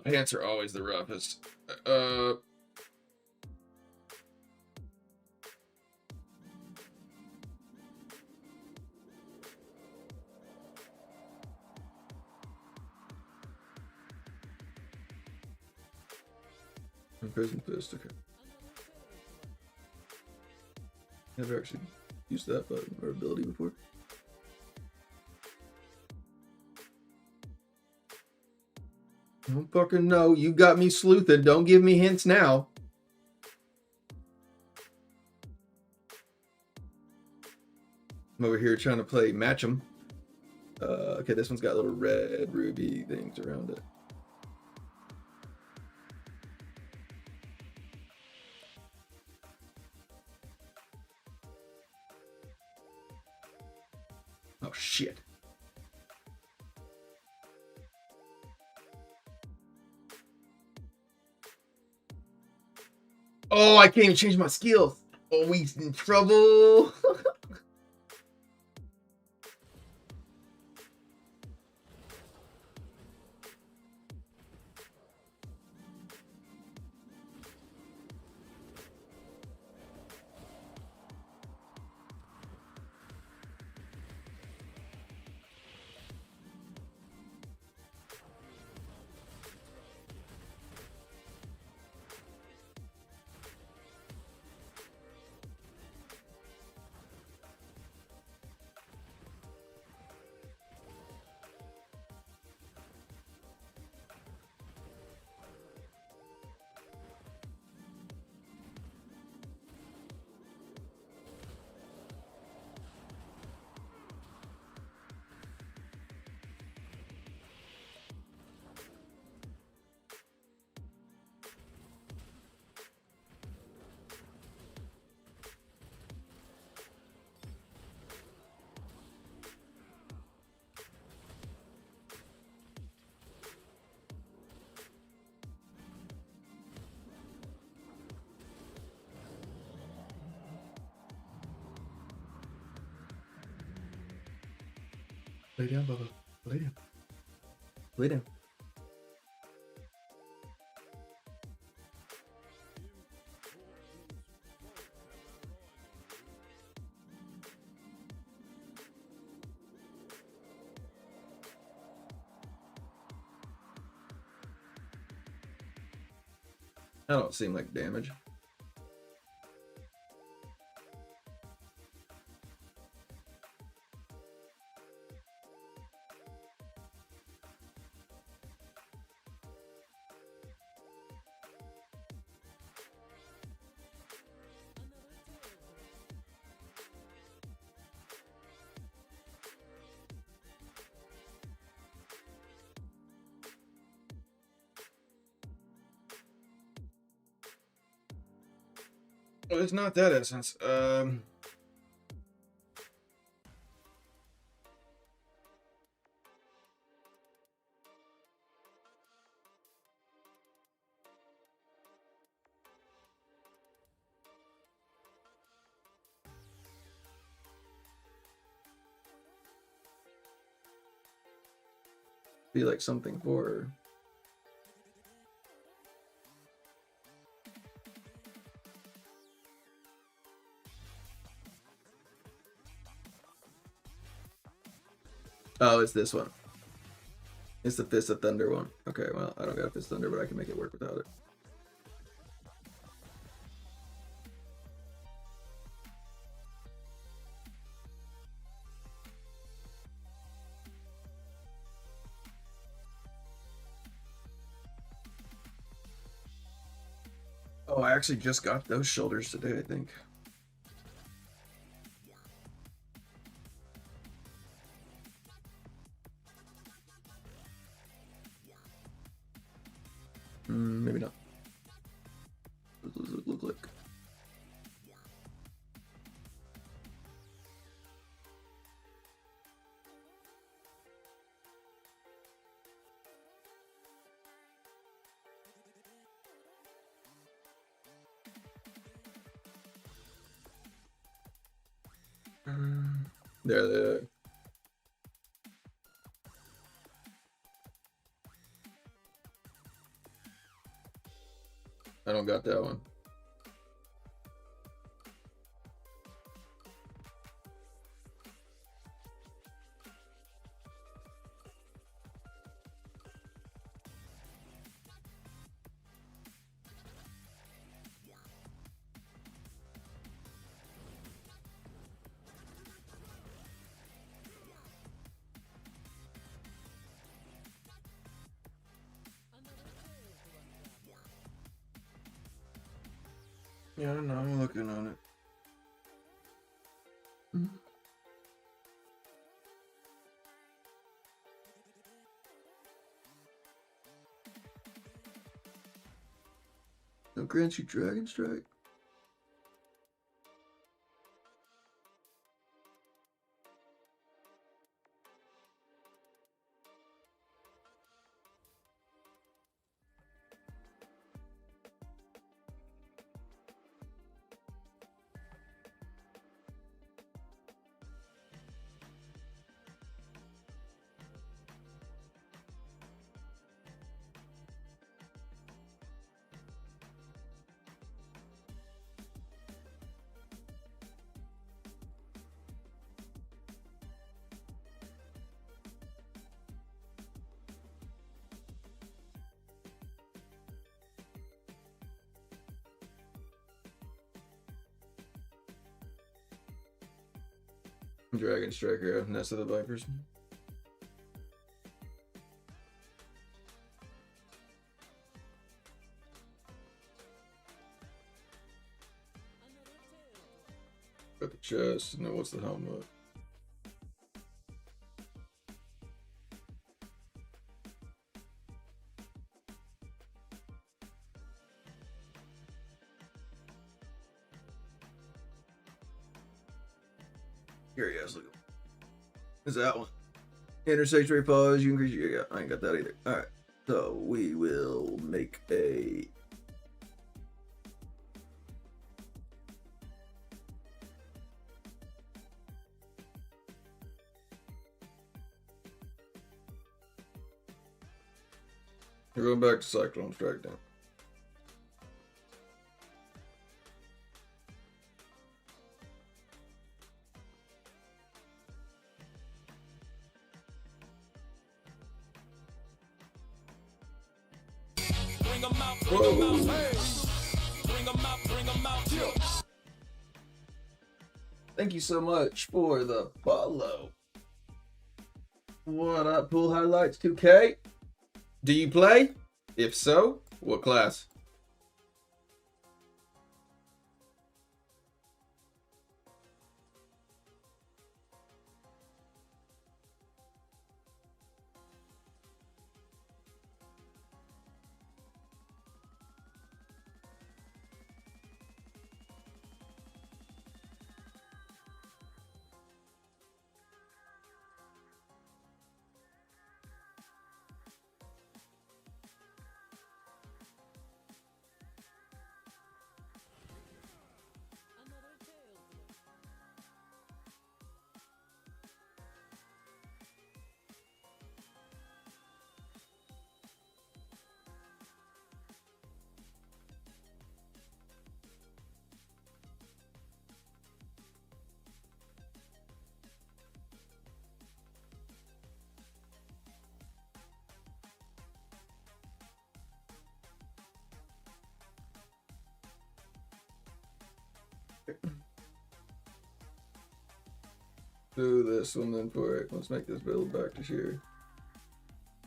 Pants are always the roughest. Prison Fist, okay. Never actually used that button or ability before. I don't fucking know. You got me sleuthing. Don't give me hints now. I'm over here trying to play match 'em. Okay, this one's got little red ruby things around it. Oh shit. Oh, I can't even change my skills. Oh, we in trouble. Lay down, Bubba. Lay down. Lay down. That don't seem like damage. Well, it's not that essence. Be like something for. Oh, it's this one. It's the Fist of Thunder one. Okay, well, I don't got a Fist of Thunder, but I can make it work without it. Oh, I actually just got those shoulders today, I think. Maybe not. What does it look like? There they are. I don't got that one. Yeah, I don't know. I'm looking on it. No grants you Dragon Strike. Dragon Striker, Nest of the Vipers. Got the chest, and then what's the helmet? Here he is, look. Is that one? Intersanctuary pause, you increase your. Yeah, I ain't got that either. Alright. So we will make a. We're going back to Cyclone Strike down. Thank you so much for the follow. What up, Pool Highlights 2K? Do you play? If so, what class? Do this one then for it. Let's make this build back to share.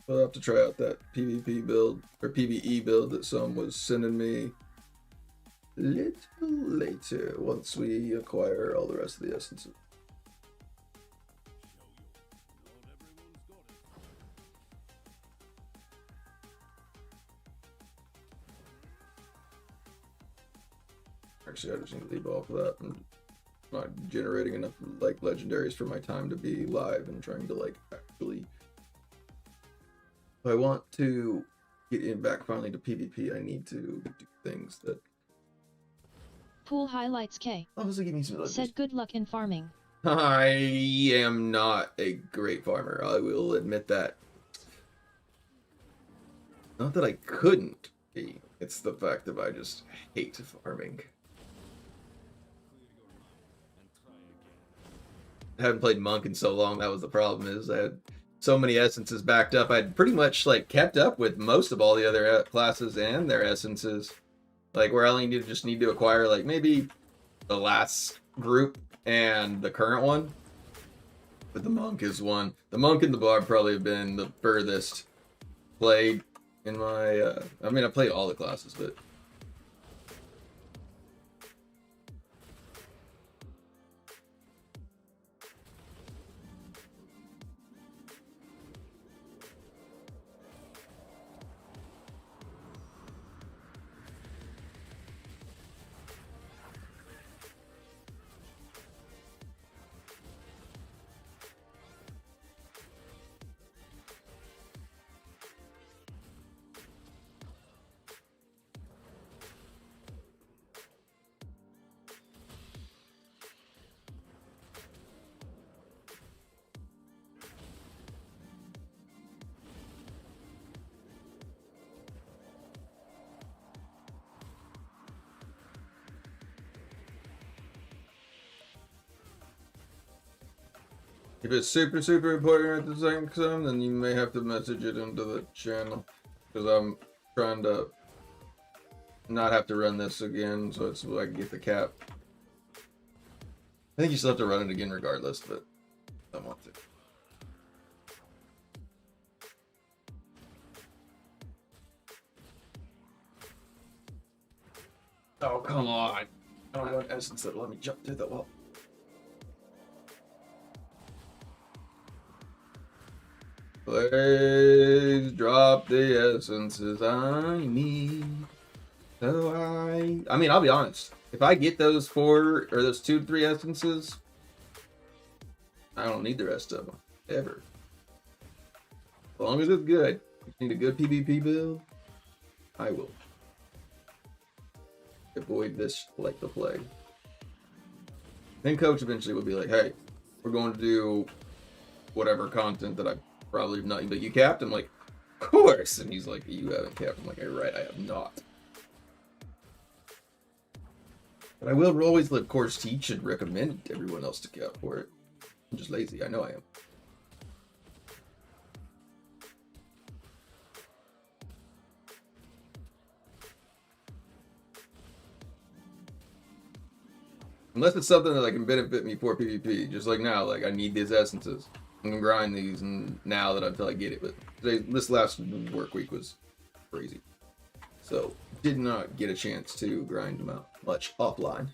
I'll have to try out that PvP build or PvE build that some was sending me a little later once we acquire all the rest of the essences. Actually, I just need to leave off of that. I'm not generating enough like legendaries for my time to be live and trying to like actually. If I want to get in back finally to PvP, I need to do things that. Pool highlights K. Obviously, give me some. Said good luck in farming. I am not a great farmer. I will admit that. Not that I couldn't be. It's the fact that I just hate farming. I haven't played Monk in so long. That was the problem. Is I had so many essences backed up. I'd pretty much like kept up with most of all the other classes and their essences. Like where I only just need to acquire like maybe the last group and the current one. But the Monk is one. The Monk and the Bard probably have been the furthest played in my. I mean, I played all the classes, but. If it's super, super important at the same time, then you may have to message it into the channel. Because I'm trying to not have to run this again, so it's so I can get the cap. I think you still have to run it again regardless, but I want to. Oh, come on. I don't want essence that let me jump through the wall. Please drop the essences I need. So I mean, I'll be honest. If I get those 4 or those 2 to 3 essences, I don't need the rest of them ever. As long as it's good. If you need a good PvP build, I will avoid this like the plague. Then coach eventually will be like, "Hey, we're going to do whatever content that I probably have not." But you capped? I'm like, "Of course." And he's like, "You haven't capped." I'm like, "You're right, I have not." But I will always, of course, teach and recommend everyone else to cap for it. I'm just lazy. I know I am. Unless it's something that can benefit me for PvP. Just like now, like I need these essences. I'm gonna grind these, and now that until I get it. But this last work week was crazy, so did not get a chance to grind them out much offline.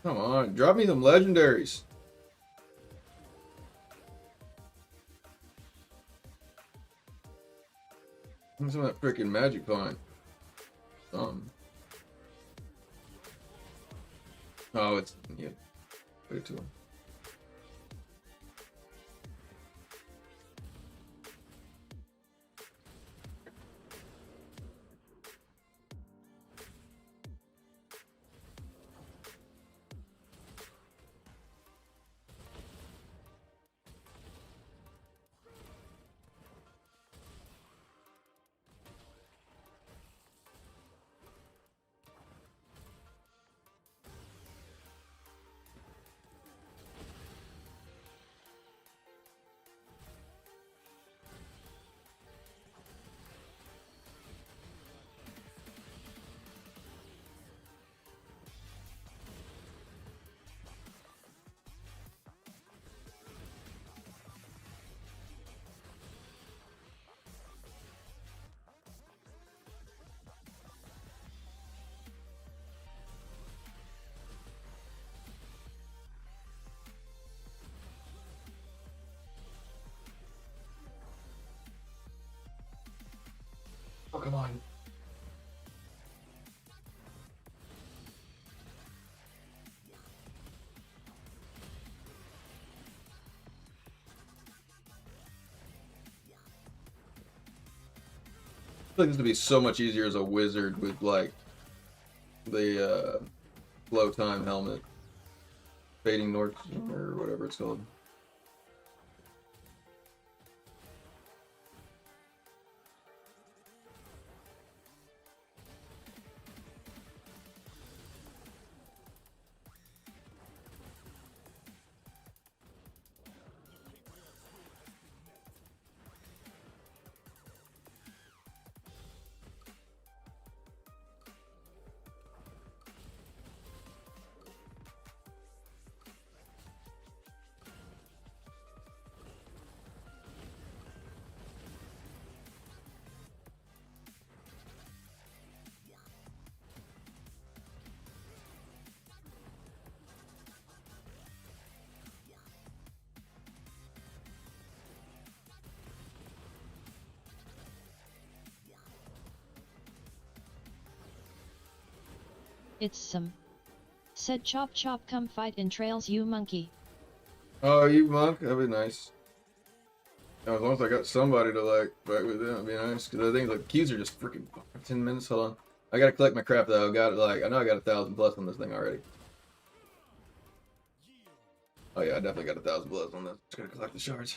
Come on, drop me some legendaries. What's some of that freaking magic pine? Oh, it's yeah. Put it to him. come on. I feel like this would be so much easier as a wizard with like the flow time helmet, fading north or whatever it's called. It's some. Said chop chop come fight in trails you monkey. Oh, you monk? That'd be nice. As long as I got somebody to like fight with them, it'd be nice. Because I think like queues are just freaking 10 minutes. Hold on. I gotta collect my crap though. Got it like I know I got 1,000 plus on this thing already. Oh yeah, I definitely got 1,000 plus on this. Just gotta collect the shards.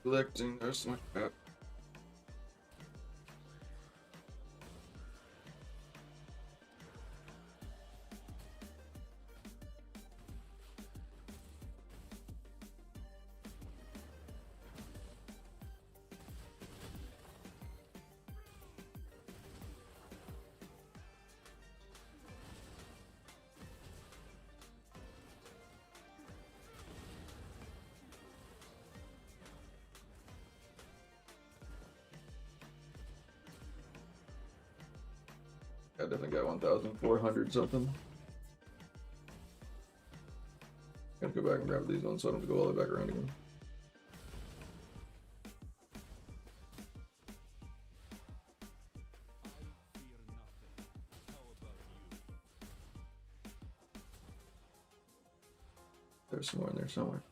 Collecting, there's my crap. I definitely got 1,400 something. Gotta go back and grab these ones so I don't have to go all the way back around again. There's some more in there somewhere.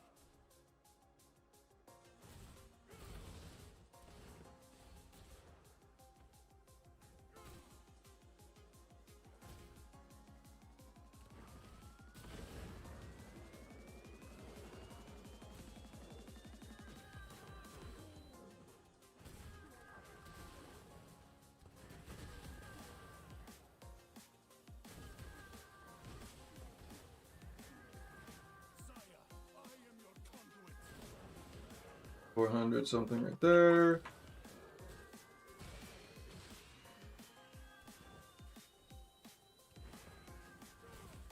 $400 something right there.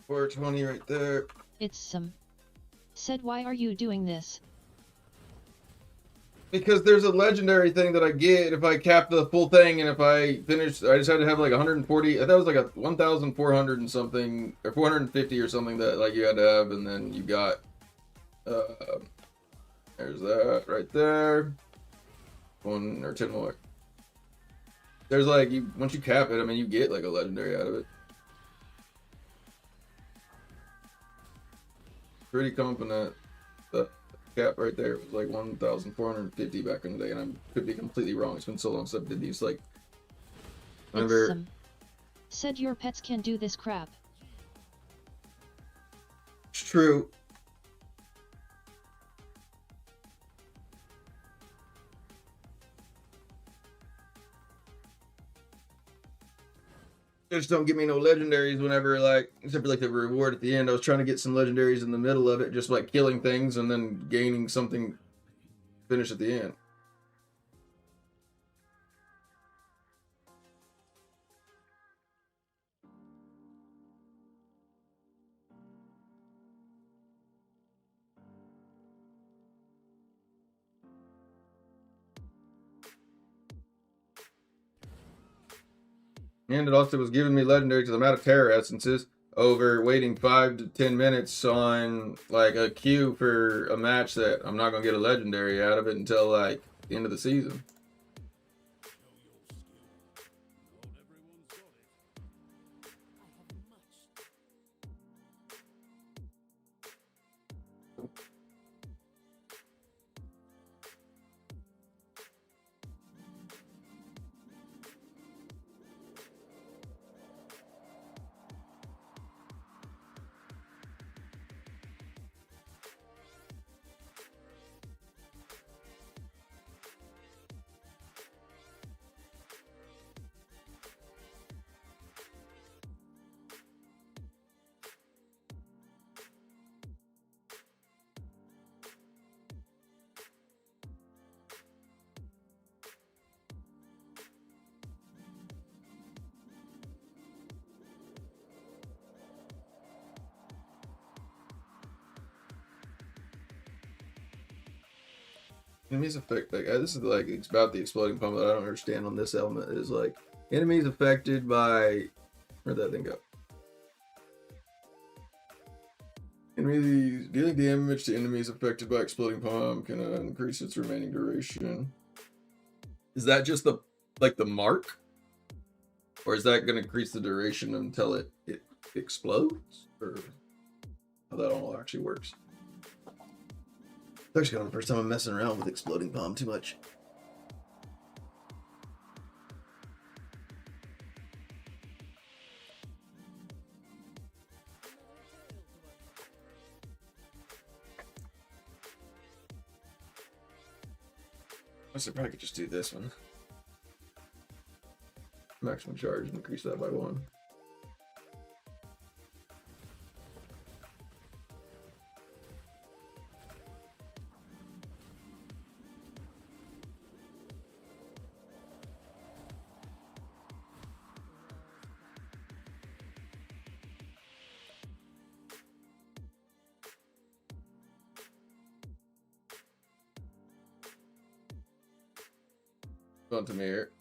$420 right there. It's some. Said why are you doing this? Because there's a legendary thing that I get if I cap the full thing, and if I finish, I just had to have like 140. I thought it was like a 1,400 and something, or 450 or something that like you had to have, and then you got. There's that right there. 1 or 10 more. There's like you once you cap it, I mean you get like a legendary out of it. pretty confident that cap right there was like 1,450 back in the day, and I could be completely wrong. It's been so long since I did these. Like, whenever Said your pets can do this crap. it's true. Just don't give me no legendaries whenever, like, except for like the reward at the end. I was trying to get some legendaries in the middle of it, just like killing things and then gaining something finish at the end. And it also was giving me legendary because I'm out of Terra essences over waiting 5 to 10 minutes on like a queue for a match that I'm not gonna get a legendary out of it until like the end of the season. Enemies affect like this is like it's about the exploding pump that I don't understand on this element is like enemies affected by where'd that thing go? Enemies dealing damage to enemies affected by exploding pump can increase its remaining duration. Is that just the like the mark? Or is that gonna increase the duration until it explodes? Or how that all actually works? It's actually kind of the first time I'm messing around with exploding bomb too much. I should probably could just do this one. Maximum charge and increase that by 1. Onto me here.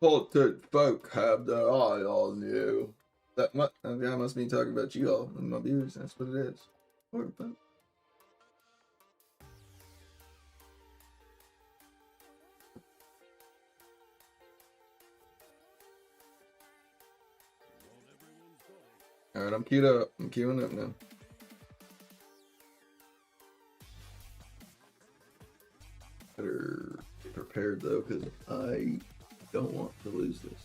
Important folk have their eye on you. That must be talking about you all and my viewers. That's what it is. Important folk. All right, I'm queued up. I'm queuing up now. Better be prepared though, because I don't want to lose this.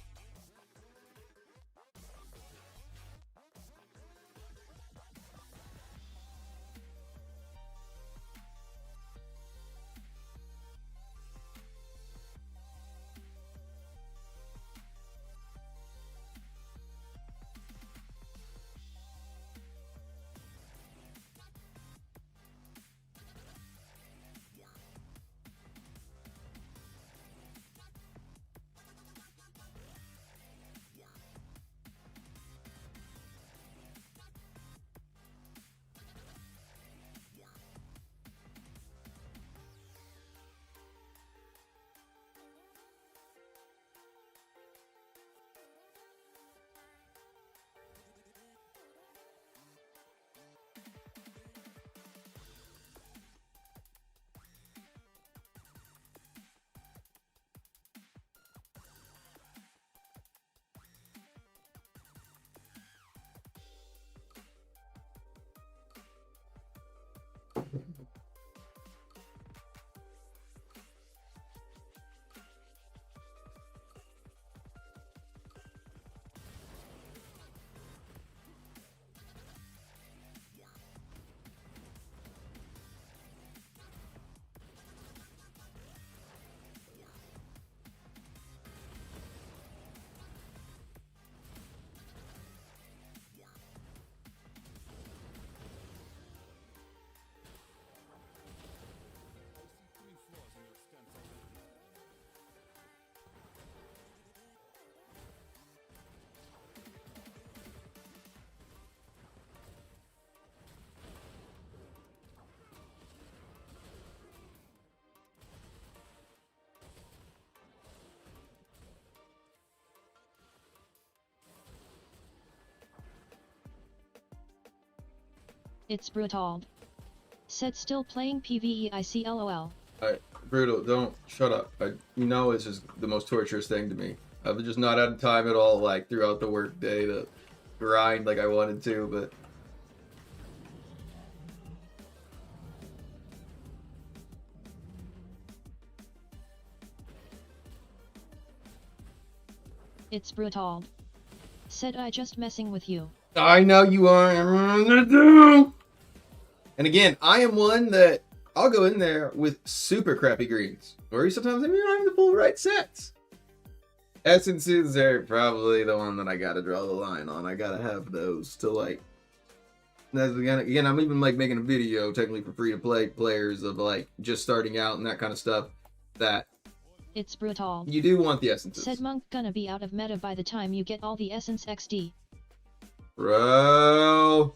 It's brutal. Said still playing PvE IC LOL. Alright, Brutal, don't shut up. You know it's just the most torturous thing to me. I've just not had time at all, like, throughout the work day to grind like I wanted to, but... It's brutal. Said I just messing with you. I know you are. And again, I am one that I'll go in there with super crappy greens. Or sometimes I don't have the full right sets. Essences are probably the one that I gotta draw the line on. I gotta have those to like... Again, I'm even like making a video technically for free to play players of like just starting out and that kind of stuff. That It's brutal. you do want the essences. Said Monk gonna be out of meta by the time you get all the essence XD. Bro.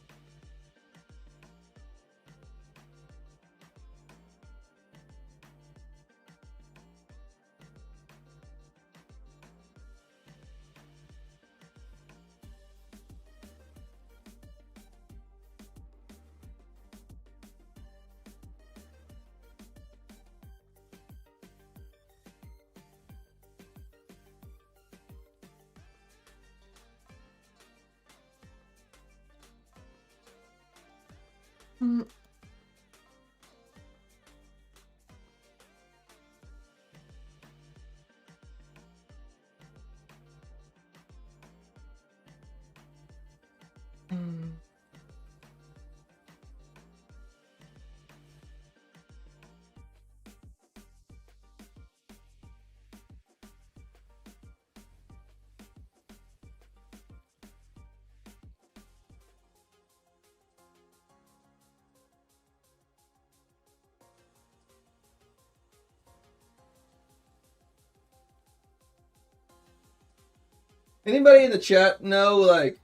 Anybody in the chat know, like,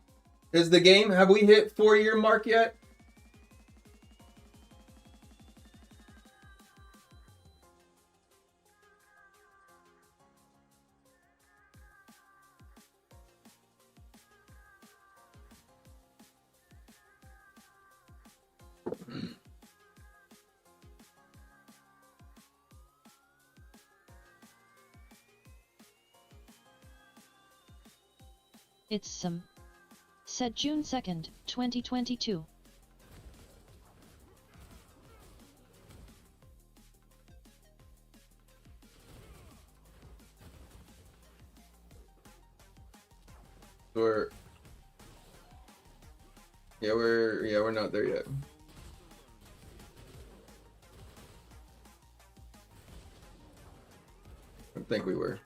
is the game, have we hit 4-year mark yet? It's some. Said June 2nd, 2022. We're not there yet. I think we were.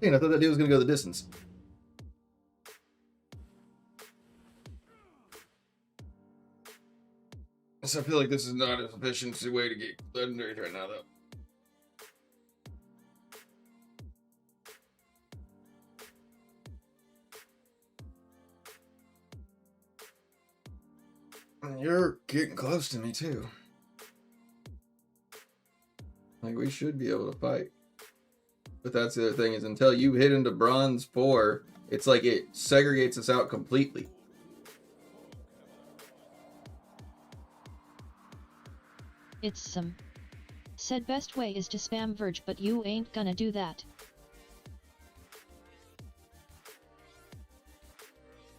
Hey, I thought that dude was gonna go the distance. So I feel like this is not a sufficient way to get legendaries right now, though. You're getting close to me too. Like, we should be able to fight. But that's the other thing, is until you hit into bronze 4, it's like it segregates us out completely. It's some. Said best way is to spam Verge, but you ain't gonna do that.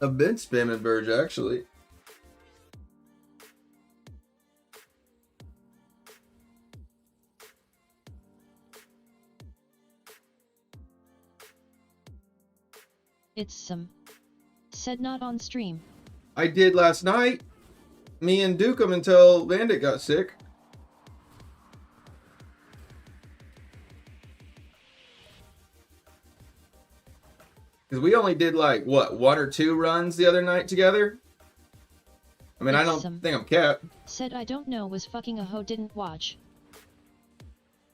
I've been spamming Verge, actually. It's some. Said not on stream. I did last night. Me and Dukem until Bandit got sick. Because we only did like, what, 1 or 2 runs the other night together? I mean, I don't think I'm capped. Said I don't know was fucking a hoe, didn't watch.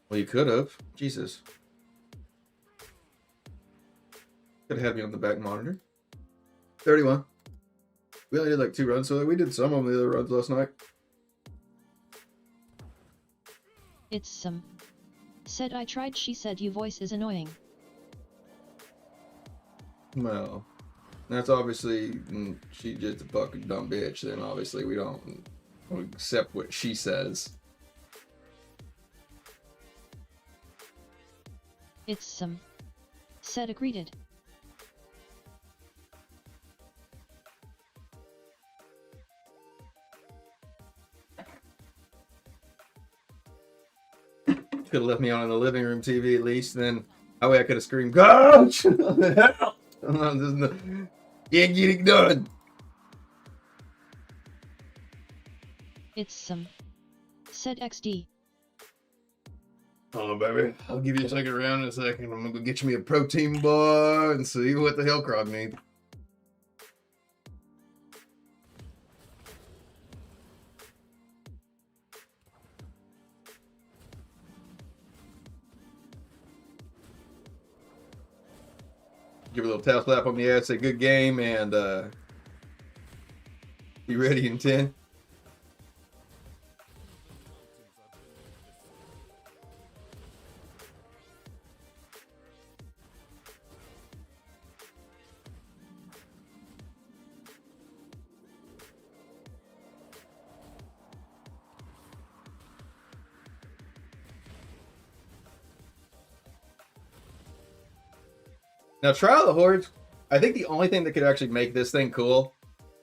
Well, you could have. Jesus. Could have had me on the back monitor. 31. We only did like 2 runs, so we did some of the other runs last night. It's some. Said I tried, she said you voice is annoying. Well, that's obviously, she just a fucking dumb bitch, then obviously we don't accept what she says. It's some. Said agreed. Could have left me on in the living room TV at least, then that way I could have screamed, "Coach! What the hell? Can't get it done." It's some. Said XD. Oh, baby. I'll give you a second round in a second. I'm gonna go get you me a protein bar and see what the hell Krog needs. Give her a little tail slap on the ass, say good game, and be ready in 10. Now, Trial of the Hordes, I think the only thing that could actually make this thing cool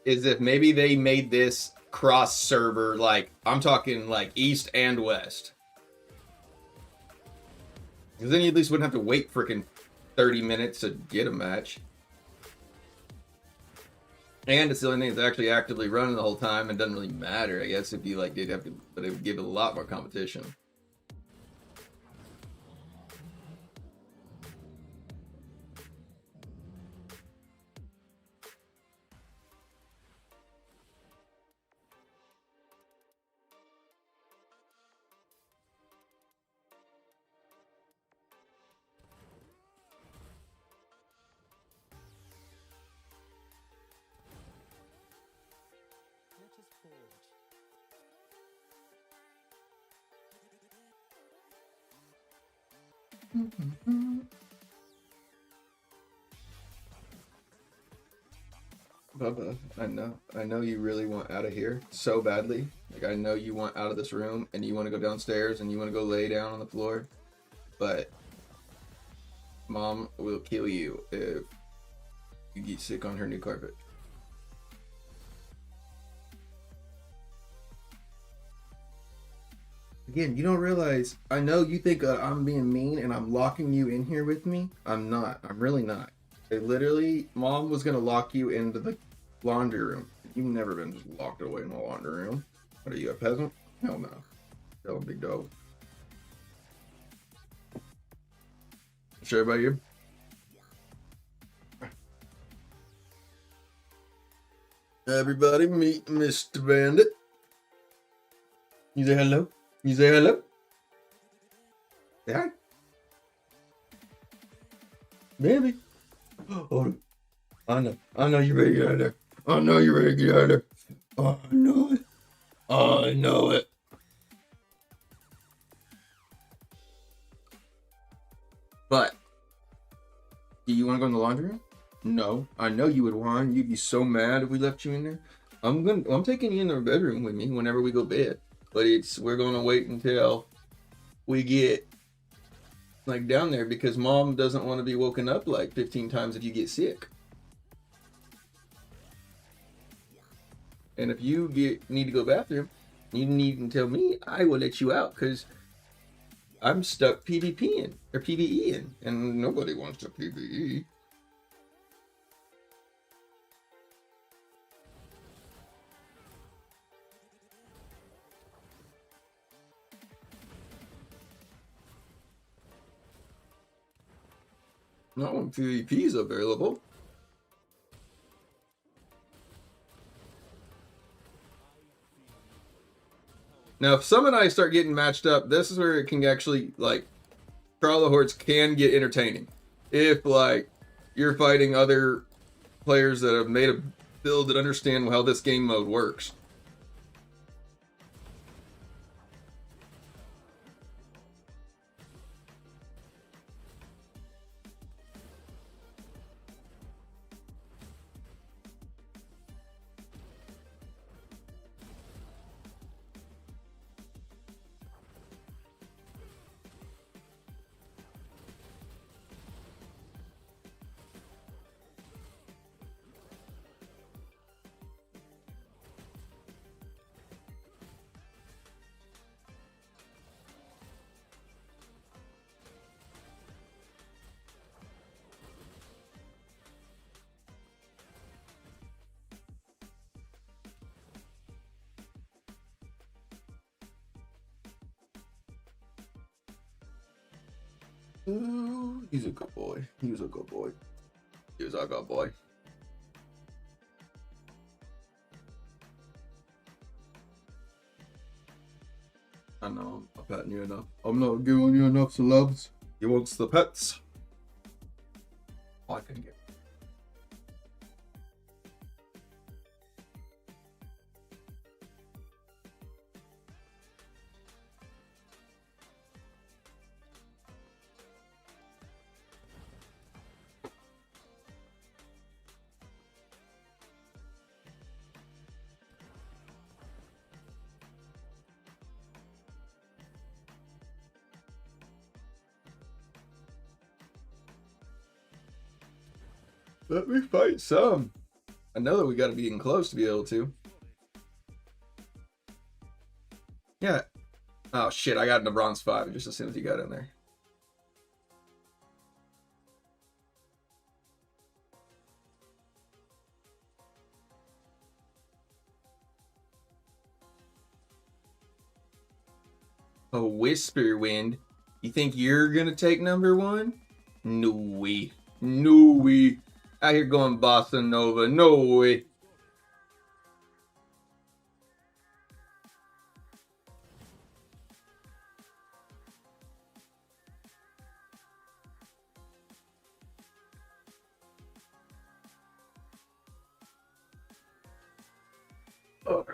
is if maybe they made this cross-server, like, I'm talking, like, East and West. Because then you at least wouldn't have to wait freaking 30 minutes to get a match. And it's the only thing that's actually actively running the whole time and doesn't really matter, I guess, if you like did have to, but it would give it a lot more competition. Bubba, I know you really want out of here so badly. Like, I know you want out of this room and you want to go downstairs and you want to go lay down on the floor. But Mom will kill you if you get sick on her new carpet. Again, you don't realize, I know you think I'm being mean and I'm locking you in here with me. I'm not. I'm really not. Mom was going to lock you into the laundry room. You've never been just locked away in the laundry room. What are you, a peasant? Hell no. Tell a big dog. Sure about you? Everybody meet Mr. Bandit. You say hello? You say hello? Say hi. Baby. Oh, I know you're ready to get out of there. I know you're ready to get out of there. I know it. I know it. But, do you want to go in the laundry room? No. I know you would want. You'd be so mad if we left you in there. I'm taking you in the bedroom with me whenever we go to bed. But we're gonna wait until we get like down there because Mom doesn't want to be woken up like 15 times if you get sick. And if you need to go to the bathroom, you need to tell me. I will let you out because I'm stuck PvPing or PvEing, and nobody wants to PvE. Not when PvP is available. Now, if Sum and I start getting matched up, this is where it can actually, like, Trial of Hordes can get entertaining. If, like, you're fighting other players that have made a build that understand how this game mode works. Ooh, he's a good boy. He was a good boy. He was a good boy. I know, I'm patting you enough. I'm not giving you enough loves. He wants the pets. Oh, I couldn't get. Let me fight some. I know that we got to be getting close to be able to. Yeah. Oh shit! I got into bronze 5 just as soon as you got in there. A whisper wind. You think you're gonna take number one? No way. No way. Out here going bossa nova. No way. Oh.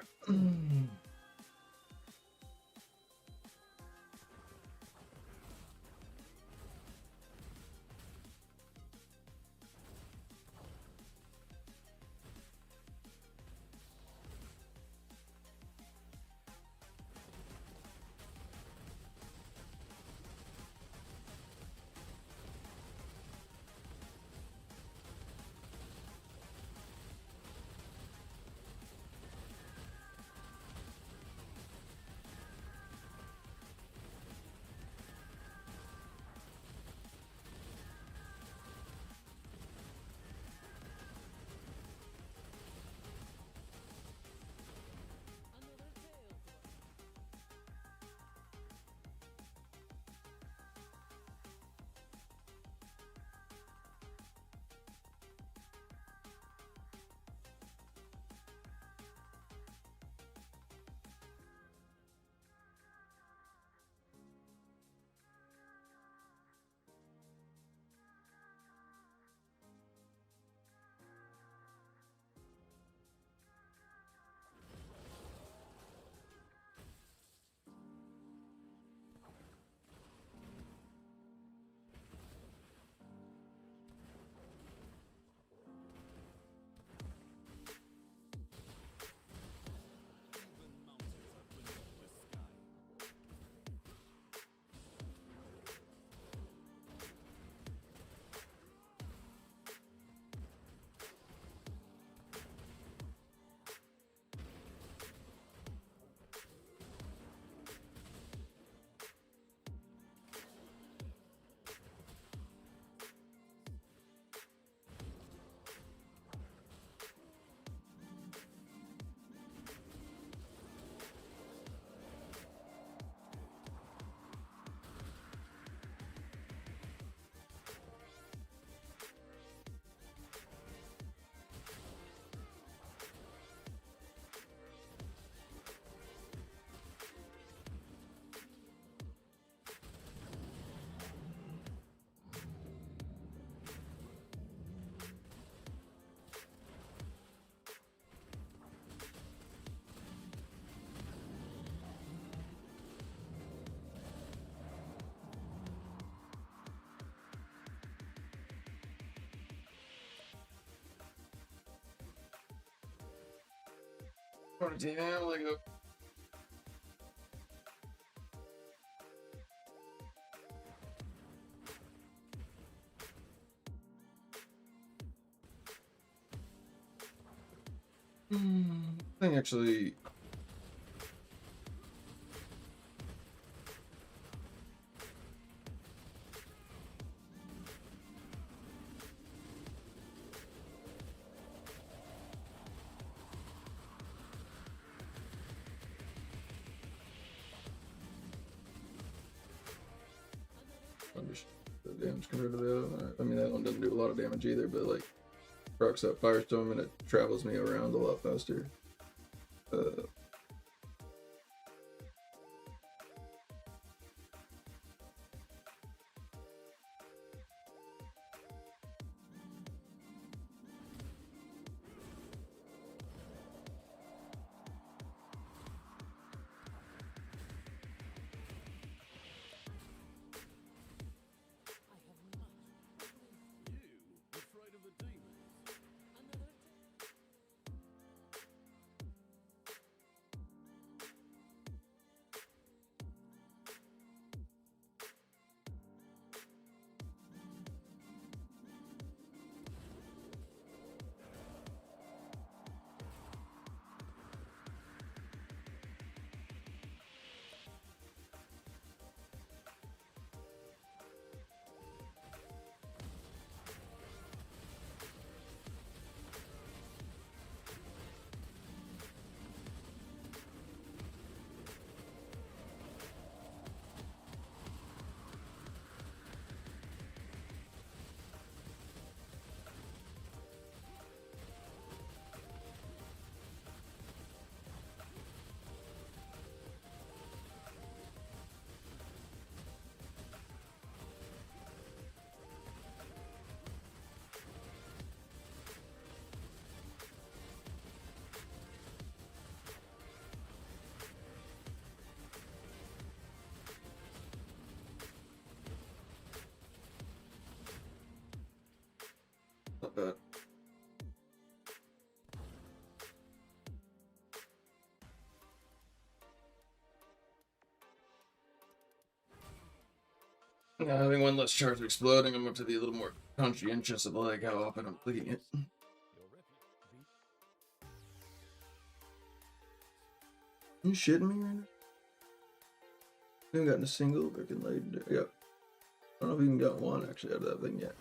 Damn, like a thing actually. The damage compared to the other one. I mean, that one doesn't do a lot of damage either, but like, procs that Firestorm and it travels me around a lot faster. Having one less chance of exploding, I'm up to be a little more conscientious of like how often I'm clicking it. You shitting me right now? I haven't gotten a single freaking legendary. Yep. I don't know if we even got one actually out of that thing yet.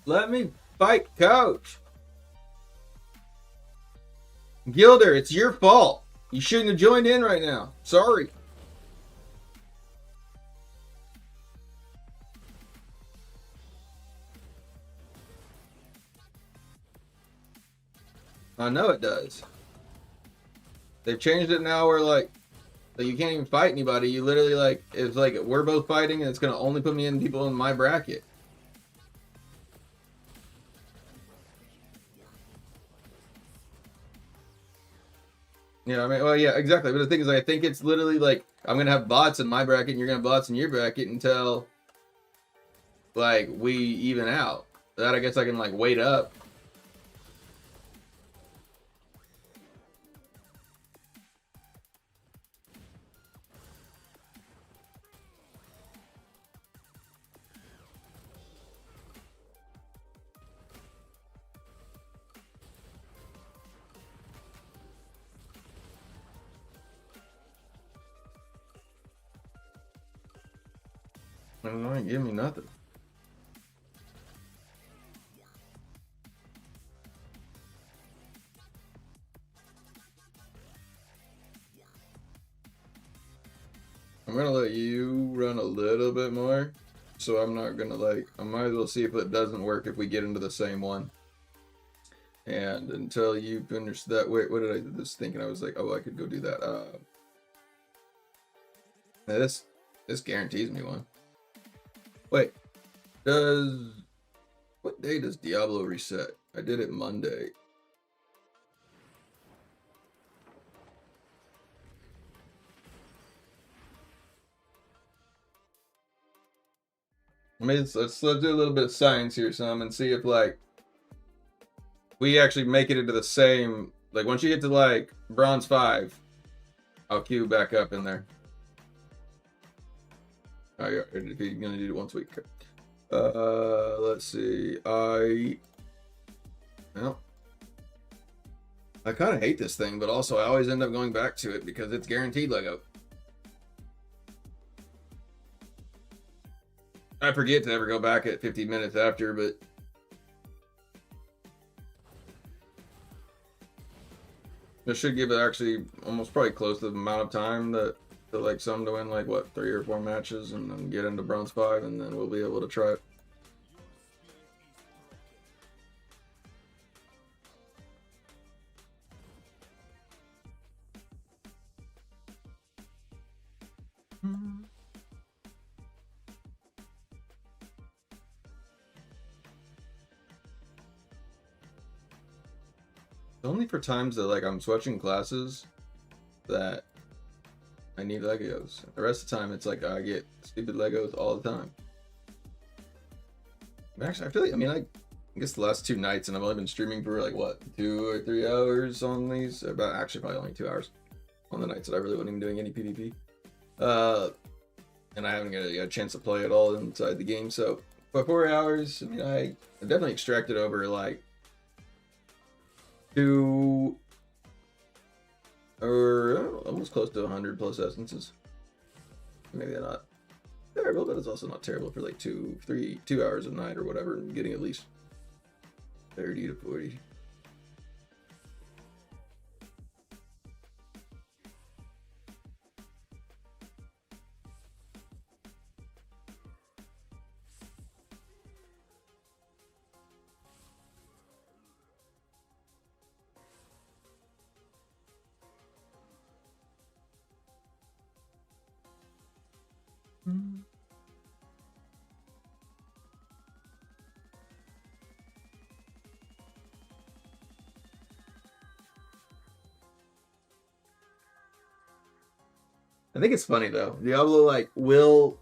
Let me fight, coach. Gilder, it's your fault. You shouldn't have joined in right now. Sorry. I know it does. They've changed it now where like you can't even fight anybody. You literally like it's like we're both fighting and it's gonna only put me in people in my bracket. Yeah, I mean, well, yeah, exactly. But the thing is, I think it's literally like I'm gonna have bots in my bracket, and you're gonna have bots in your bracket until like we even out. That I guess I can like wait up. I don't know, ain't give me nothing. I'm gonna let you run a little bit more, so I'm not gonna like. I might as well see if it doesn't work if we get into the same one. And until you finish that, wait, what did I was thinking? I was like, oh, I could go do that. This guarantees me one. Wait, what day does Diablo reset? I did it Monday. I mean, let's do a little bit of science here, some, and see if like we actually make it into the same. Like once you get to like bronze 5, I'll queue back up in there. Oh, yeah, if you're gonna do it once a week. Let's see. Well, I kind of hate this thing, but also I always end up going back to it because it's guaranteed Lego. I forget to ever go back at 15 minutes after, but this should give it actually almost probably close to the amount of time that like some to win like what 3 or 4 matches and then get into bronze 5 and then we'll be able to try it. Only for times that like I'm switching classes that I need Legos. The rest of the time it's like I get stupid Legos all the time. Actually, I feel like I guess the last 2 nights and I've only been streaming for like what 2 or 3 hours on these. About actually probably only 2 hours on the nights that I really wasn't even doing any PvP. And I haven't got a chance to play at all inside the game. So by 4 hours, I mean I definitely extracted over like 2 or almost close to 100 plus essences. Maybe they're not terrible, but it's also not terrible for like 2 hours a night or whatever, and getting at least 30 to 40. I think it's funny though. Diablo like will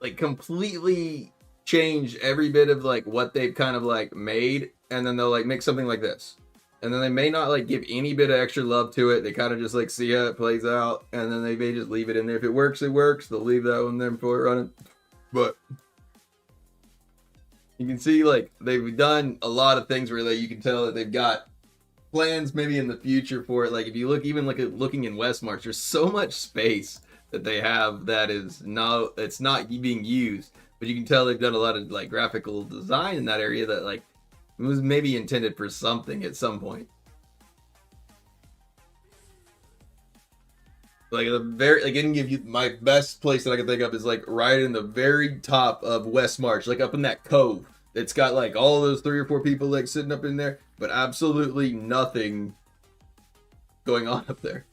like completely change every bit of like what they've kind of like made, and then they'll like make something like this, and then they may not like give any bit of extra love to it. They kind of just like see how it plays out, and then they may just leave it in there. If it works, it works. They'll leave that one there before it running. But you can see like they've done a lot of things where like you can tell that they've got plans maybe in the future for it. Like if you look even like at looking in Westmarch, there's so much space that they have that is it's not being used, but you can tell they've done a lot of like graphical design in that area that like it was maybe intended for something at some point. Like the very like I can give you my best place that I can think of is like right in the very top of Westmarch, like up in that cove. It's got like all those 3 or 4 people like sitting up in there, but absolutely nothing going on up there.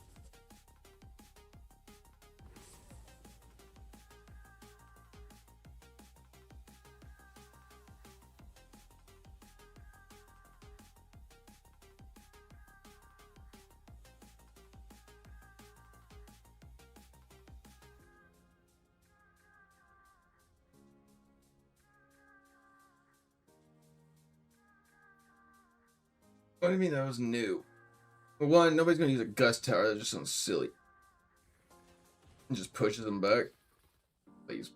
What do you mean that was new? One, nobody's gonna use a gust tower. That just sounds silly. It just pushes them back. Please.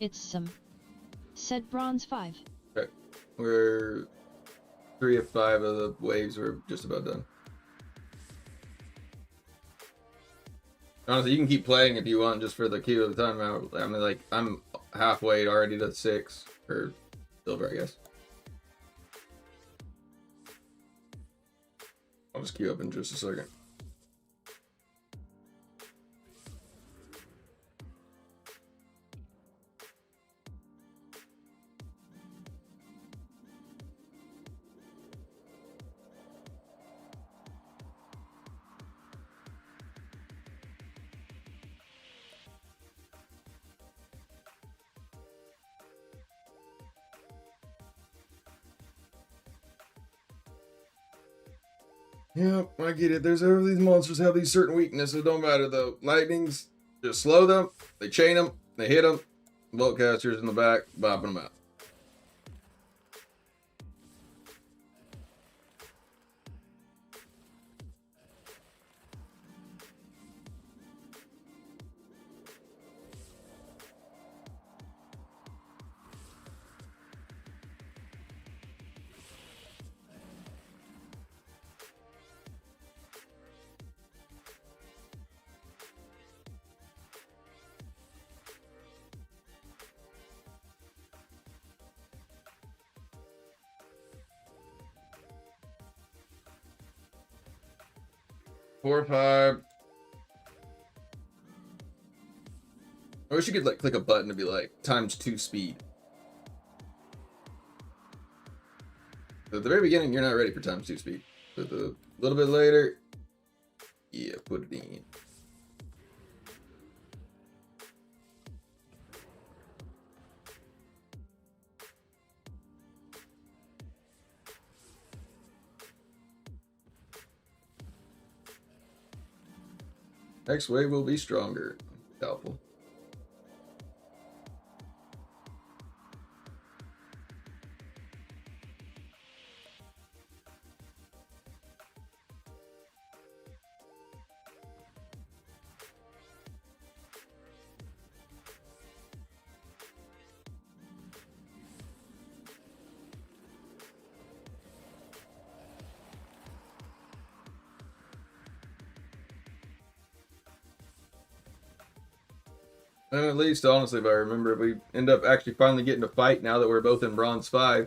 It's some. Said bronze 5. Okay. We're 3 of 5 of the waves are just about done. Honestly, you can keep playing if you want just for the queue of the timeout. I mean, like, I'm halfway already to 6, or silver, I guess. I'll just queue up in just a second. Yep, I get it. There's all these monsters have these certain weaknesses. It don't matter though. Lightnings just slow them. They chain them. They hit them. Bolt casters in the back, bopping them out. Four, 5. I wish you could like click a button to be like ×2 speed. But at the very beginning, you're not ready for ×2 speed. But a little bit later, yeah, put it in. Next wave will be stronger. Doubtful. And at least, honestly, if I remember, if we end up actually finally getting a fight now that we're both in bronze 5,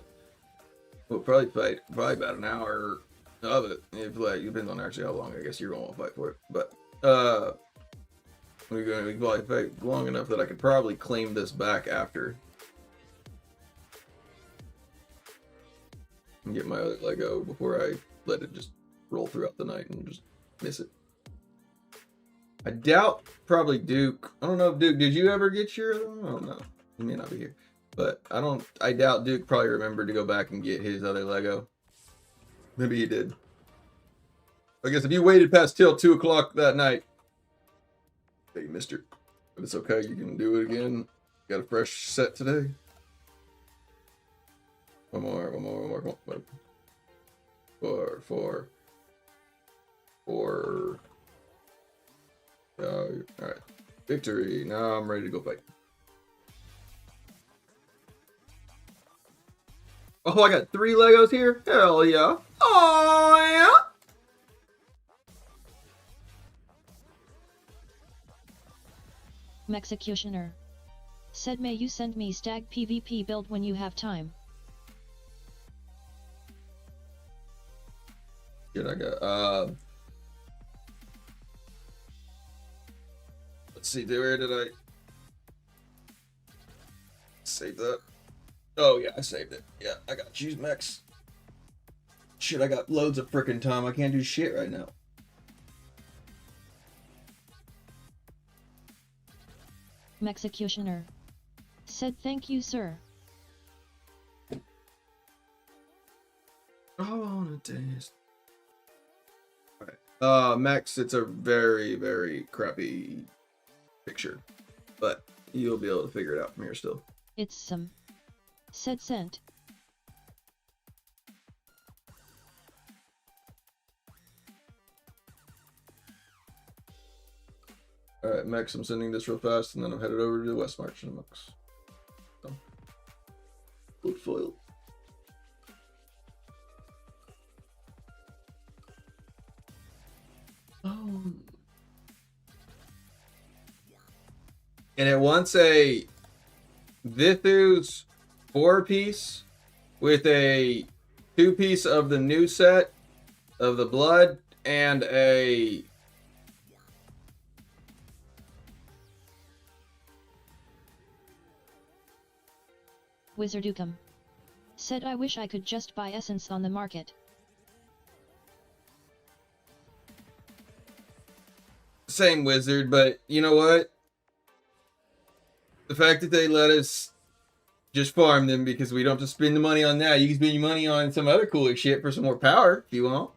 We'll probably fight about an hour of it. If like depends on actually how long I guess you're gonna want to fight for it. But we can probably fight long enough that I could probably claim this back after. And get my other Lego before I let it just roll throughout the night and just miss it. I doubt probably Duke. I don't know if Duke, did you ever get your other one? I don't know. He may not be here. But I doubt Duke probably remembered to go back and get his other Lego. Maybe he did. I guess if you waited past till 2 o'clock that night, you missed it. But it's okay, you can do it again. Got a fresh set today. One more. Come on. 4. Alright. Victory. Now I'm ready to go fight. Oh, I got 3 Legos here? Hell yeah. Oh, yeah. Executioner said, may you send me stag PvP build when you have time. Shit, I got, let's see, where did I save that? Oh, yeah, I saved it. Yeah, I got you, Max. Shit, I got loads of frickin' time. I can't do shit right now. Executioner said, thank you, sir. Oh, on a taste. Alright. Max, it's a very, very crappy picture. But you'll be able to figure it out from here still. It's some. Said sent. Alright, Max, I'm sending this real fast, and then I'm headed over to West March and Max. Good foil. Oh. And it wants a Vithu's 4-piece with a 2-piece of the new set of the blood and a Wizardukum said, I wish I could just buy essence on the market. Same wizard, but you know what? The fact that they let us just farm them because we don't have to spend the money on that. You can spend your money on some other cooler shit for some more power if you want.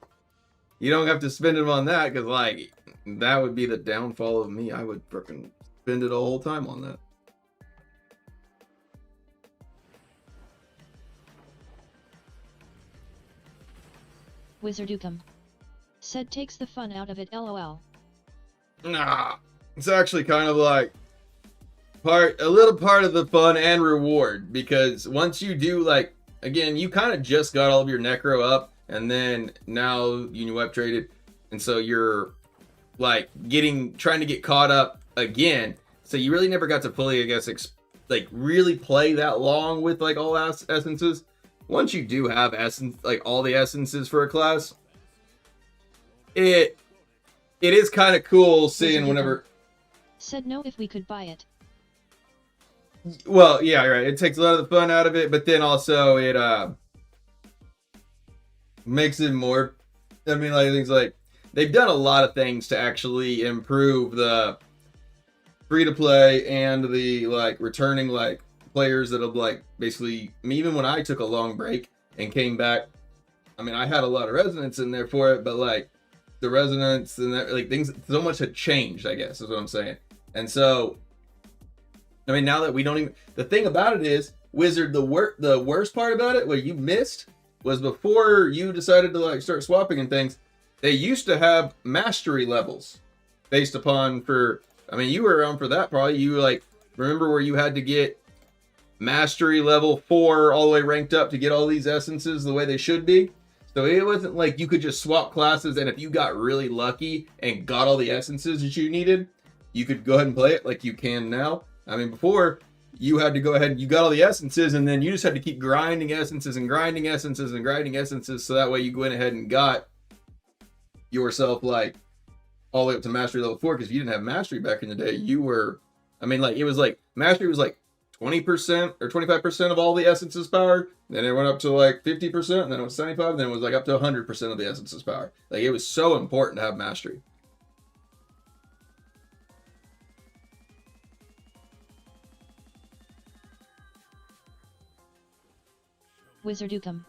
You don't have to spend them on that because, like, that would be the downfall of me. I would freaking spend it a whole time on that. Wizardukum said, takes the fun out of it, lol. Nah, it's actually kind of like a little part of the fun and reward, because once you do, like, again, you kind of just got all of your necro up, and then now you web traded, and so you're like trying to get caught up again. So you really never got to fully, I guess, like really play that long with like all essences. Once you do have like all the essences for a class, it is kind of cool seeing whenever. Said no if we could buy it. Well, yeah, right. It takes a lot of the fun out of it, but then also it makes it more. I mean, like things like they've done a lot of things to actually improve the free to play and the like returning like players that have like basically. I mean, even when I took a long break and came back, I mean, I had a lot of resonance in there for it, but like the resonance and that, like things, so much had changed, I guess is what I'm saying. And so, I mean, now that we don't even, the thing about it is, Wizard, the worst part about it, what you missed, was before you decided to like start swapping and things, they used to have mastery levels based upon I mean, you were around for that probably. You like, remember where you had to get mastery level 4 all the way ranked up to get all these essences the way they should be? So it wasn't like you could just swap classes, and if you got really lucky and got all the essences that you needed, you could go ahead and play it like you can now. I mean, before, you had to go ahead and you got all the essences, and then you just had to keep grinding essences and grinding essences and grinding essences, so that way you went ahead and got yourself like all the way up to mastery level 4. Because if you didn't have mastery back in the day, you were, I mean, like, it was like mastery was like 20% or 25% of all the essences powered. Then it went up to like 50%, and then it was 75%, and then it was like up to 100% of the essences powered. Like, it was so important to have mastery. Wizardukum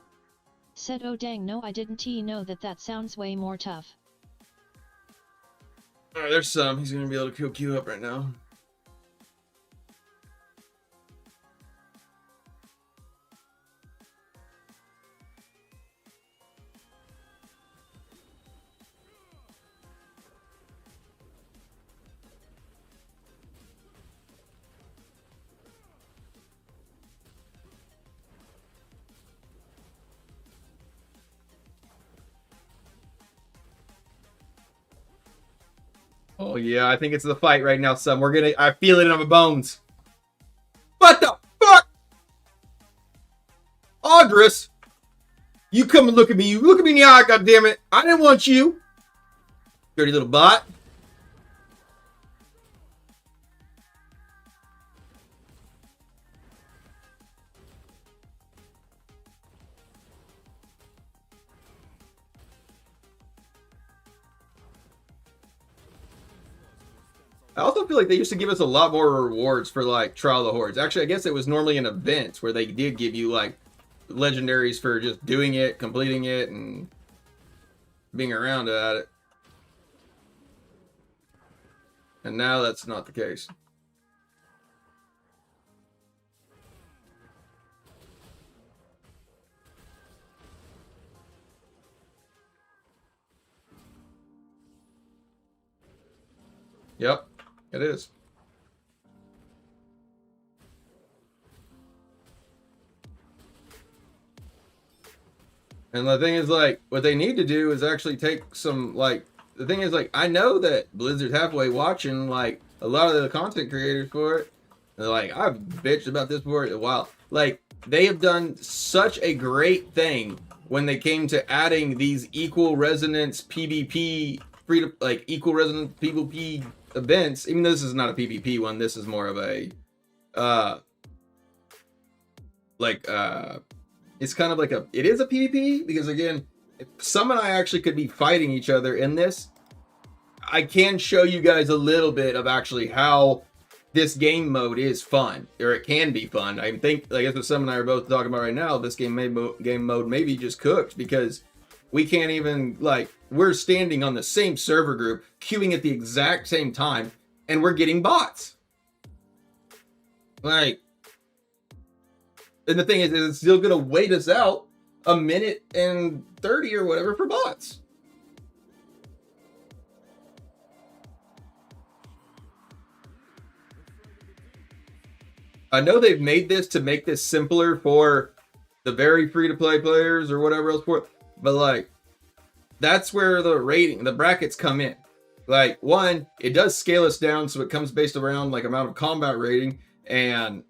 said, "Oh dang, no, I didn't know that. That sounds way more tough." All right, there's some. He's gonna be able to kill Q up right now. Oh yeah, I think it's the fight right now, son. I feel it in my bones. What the fuck? Audris! You come and look at me. You look at me in the eye, goddammit. I didn't want you. Dirty little bot. I also feel like they used to give us a lot more rewards for like Trial of the Hordes. Actually, I guess it was normally in events where they did give you like legendaries for just doing it, completing it, and being around at it. And now that's not the case. Yep, it is. And the thing is, like, what they need to do is actually take some, like, the thing is, like, I know that Blizzard's halfway watching, like, a lot of the content creators for it. They're like, I've bitched about this for a while. Like, they have done such a great thing when they came to adding these equal resonance PvP, equal resonance PvP events. Even though this is not a PvP one, this is more of a, it's kind of like it is a PvP, because again, if Sam and I actually could be fighting each other in this, I can show you guys a little bit of actually how this game mode is fun, or it can be fun. I think, like, that's what Sam and I are both talking about right now. This game mode maybe just cooked, because we can't even, like, we're standing on the same server group, queuing at the exact same time, and we're getting bots. Like, and the thing is, it's still going to wait us out a minute and 30 or whatever for bots. I know they've made this to make this simpler for the very free-to-play players or whatever else for it, but, like, that's where the brackets come in. Like, one, it does scale us down, so it comes based around, like, amount of combat rating, and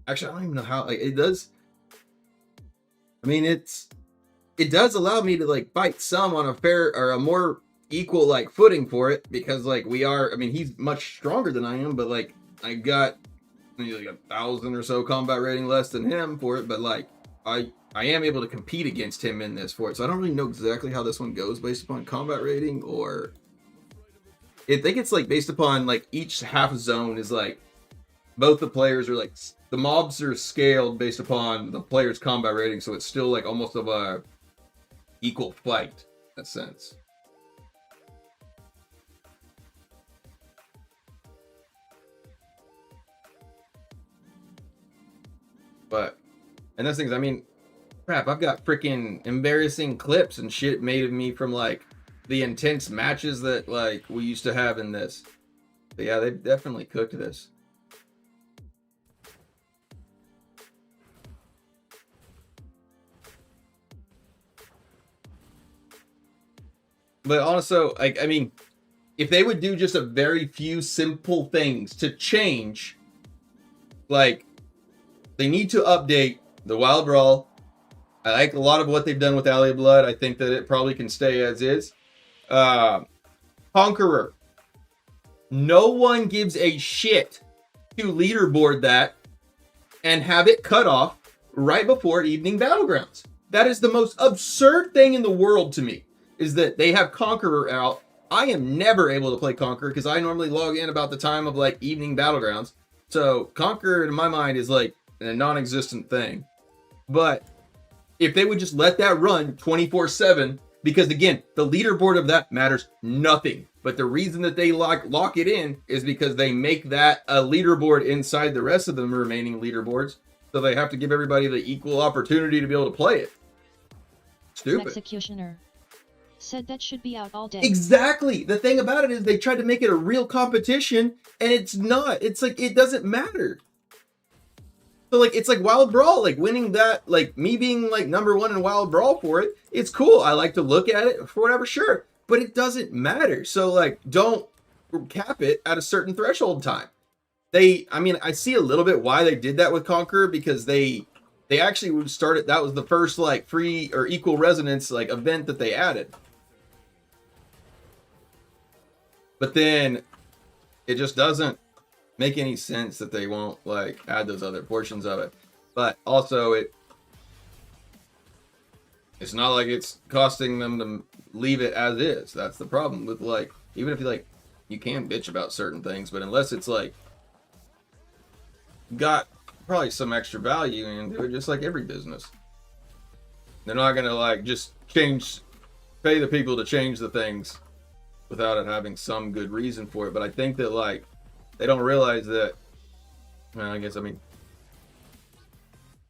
actually, I don't even know how, like, it does. I mean, it does allow me to, like, fight some on a fair or a more equal, like, footing for it, because, like, I mean, he's much stronger than I am, but, like, I got like 1,000 or so combat rating less than him for it, but, like, I am able to compete against him in this for it. So I don't really know exactly how this one goes based upon combat rating, or I think it's like based upon, like, each half zone is like both the players are, like, the mobs are scaled based upon the player's combat rating, so it's still like almost of a equal fight in a sense. But, and those things, I mean, crap, I've got freaking embarrassing clips and shit made of me from, like, the intense matches that, like, we used to have in this. But yeah, they've definitely cooked this. But also, like, I mean, if they would do just a very few simple things to change, like, They need to update the Wild Brawl. I like a lot of what they've done with Alley of Blood. I think that it probably can stay as is. Conqueror. No one gives a shit to leaderboard that and have it cut off right before Evening Battlegrounds. That is the most absurd thing in the world to me, is that they have Conqueror out. I am never able to play Conqueror because I normally log in about the time of like Evening Battlegrounds. So Conqueror in my mind is like a non-existent thing. But if they would just let that run 24/7, because again, the leaderboard of that matters nothing. But the reason that they lock it in is because they make that a leaderboard inside the rest of the remaining leaderboards. So they have to give everybody the equal opportunity to be able to play it. Stupid. Executioner said that should be out all day. Exactly. The thing about it is they tried to make it a real competition, and it's not. It's like, it doesn't matter. So like, it's like Wild Brawl, like winning that, like me being like #1 in Wild Brawl for it. It's cool. I like to look at it for whatever, sure. But it doesn't matter. So like, don't cap it at a certain threshold time. I see a little bit why they did that with Conqueror, because they actually started, that was the first like free or equal resonance like event that they added. But then it just doesn't make any sense that they won't like add those other portions of it. But also it's not like it's costing them to leave it as is. That's the problem with like, even if you can bitch about certain things, but unless it's like got probably some extra value into it, just like every business, they're not gonna like just pay the people to change the things without it having some good reason for it. But I think that like they don't realize that, well,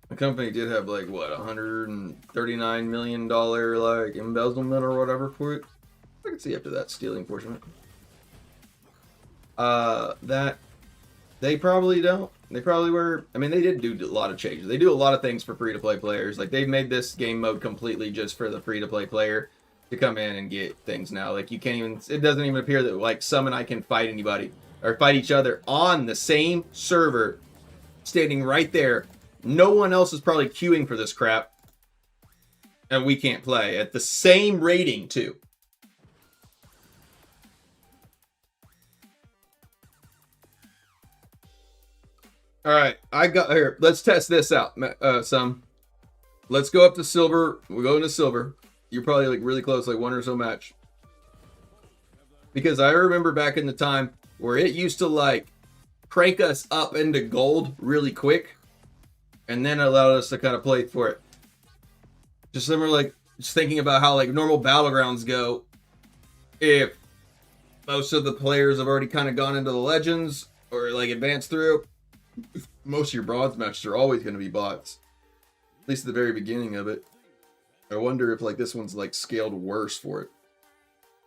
the company did have like what, $139 million like embezzlement or whatever for it. I can see after that stealing portion of it. That they probably don't. They probably were. I mean, they did do a lot of changes. They do a lot of things for free-to-play players. Like, they've made this game mode completely just for the free-to-play player to come in and get things now. Like, you can't even, it doesn't even appear that, like, Some and I can fight anybody or fight each other on the same server, standing right there. No one else is probably queuing for this crap, and we can't play at the same rating, too. All right, I got here. Let's test this out. Some. Let's go up to silver. We'll go into silver. You're probably like really close, like one or so match. Because I remember back in the time where it used to like crank us up into gold really quick, and then allowed us to kind of play for it. Just remember, like, just thinking about how like normal battlegrounds go. If most of the players have already kind of gone into the legends or like advanced through, most of your bronze matches are always going to be bots, at least at the very beginning of it. I wonder if like this one's like scaled worse for it.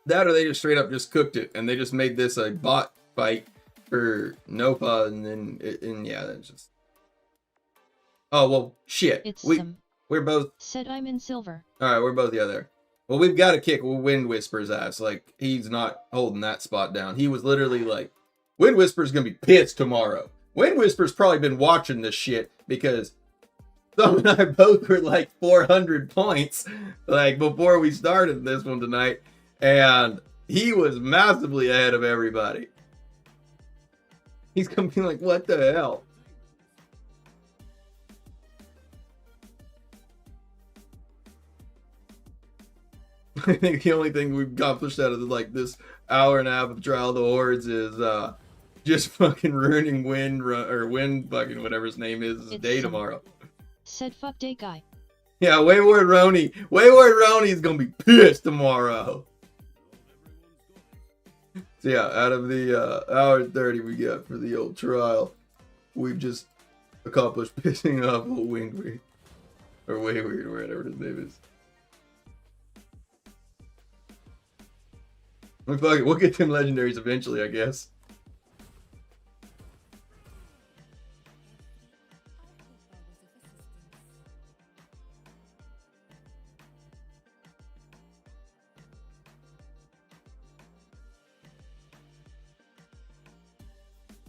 That, or they just straight up just cooked it and they just made this a bot fight for Nopa, and then yeah, that's just. Oh well, shit. We're both. Said I'm in silver. All right, we're both there. Well, we've got to kick Wind Whisper's ass. Like, he's not holding that spot down. He was literally like, Wind Whisper's gonna be pissed tomorrow. Wind Whisper's probably been watching this shit because Thumb and I both were like 400 points like before we started this one tonight, and he was massively ahead of everybody. He's gonna be like, what the hell? I think the only thing we've accomplished out of like this hour and a half of Trial of the Hordes is just fucking ruining Wind fucking whatever his name is day tomorrow. Said fuck day guy. Yeah, Wayward Roni's gonna be pissed tomorrow. So yeah, out of the hour 30 we got for the old trial, we've just accomplished pissing off old Windweed. Or Wayward, or whatever his name is. We'll get them legendaries eventually, I guess.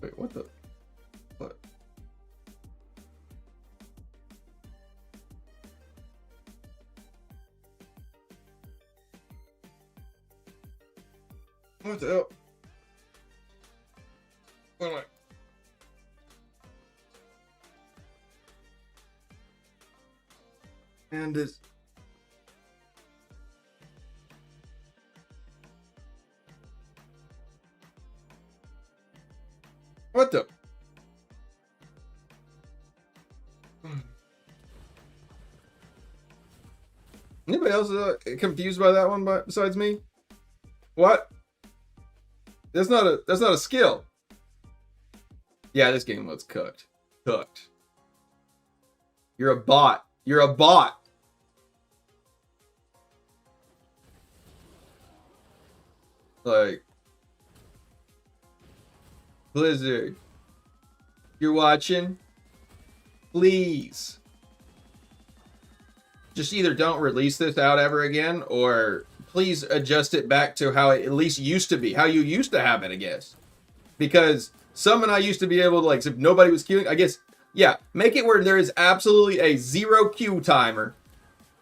Wait, what the? What? What the hell? What am I? And this. What the? Anybody else confused by that one besides me? What? That's not a skill. Yeah, this game was cooked. Cooked. You're a bot. You're a bot. Like, Blizzard, you're watching? Please. Just either don't release this out ever again, or please adjust it back to how it at least used to be, how you used to have it, I guess. Because Some and I used to be able to, like, if nobody was queuing, I guess, yeah, make it where there is absolutely a 0 queue timer.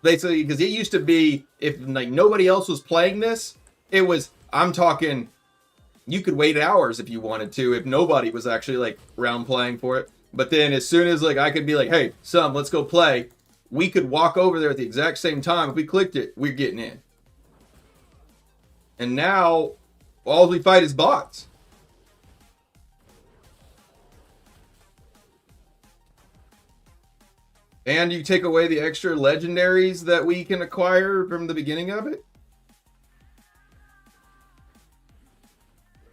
Basically, because it used to be, if like nobody else was playing this, it was, I'm talking, you could wait hours if you wanted to, if nobody was actually like round playing for it. But then as soon as like I could be like, hey, let's go play, we could walk over there at the exact same time. If we clicked it, we're getting in. And now, all we fight is bots. And you take away the extra legendaries that we can acquire from the beginning of it.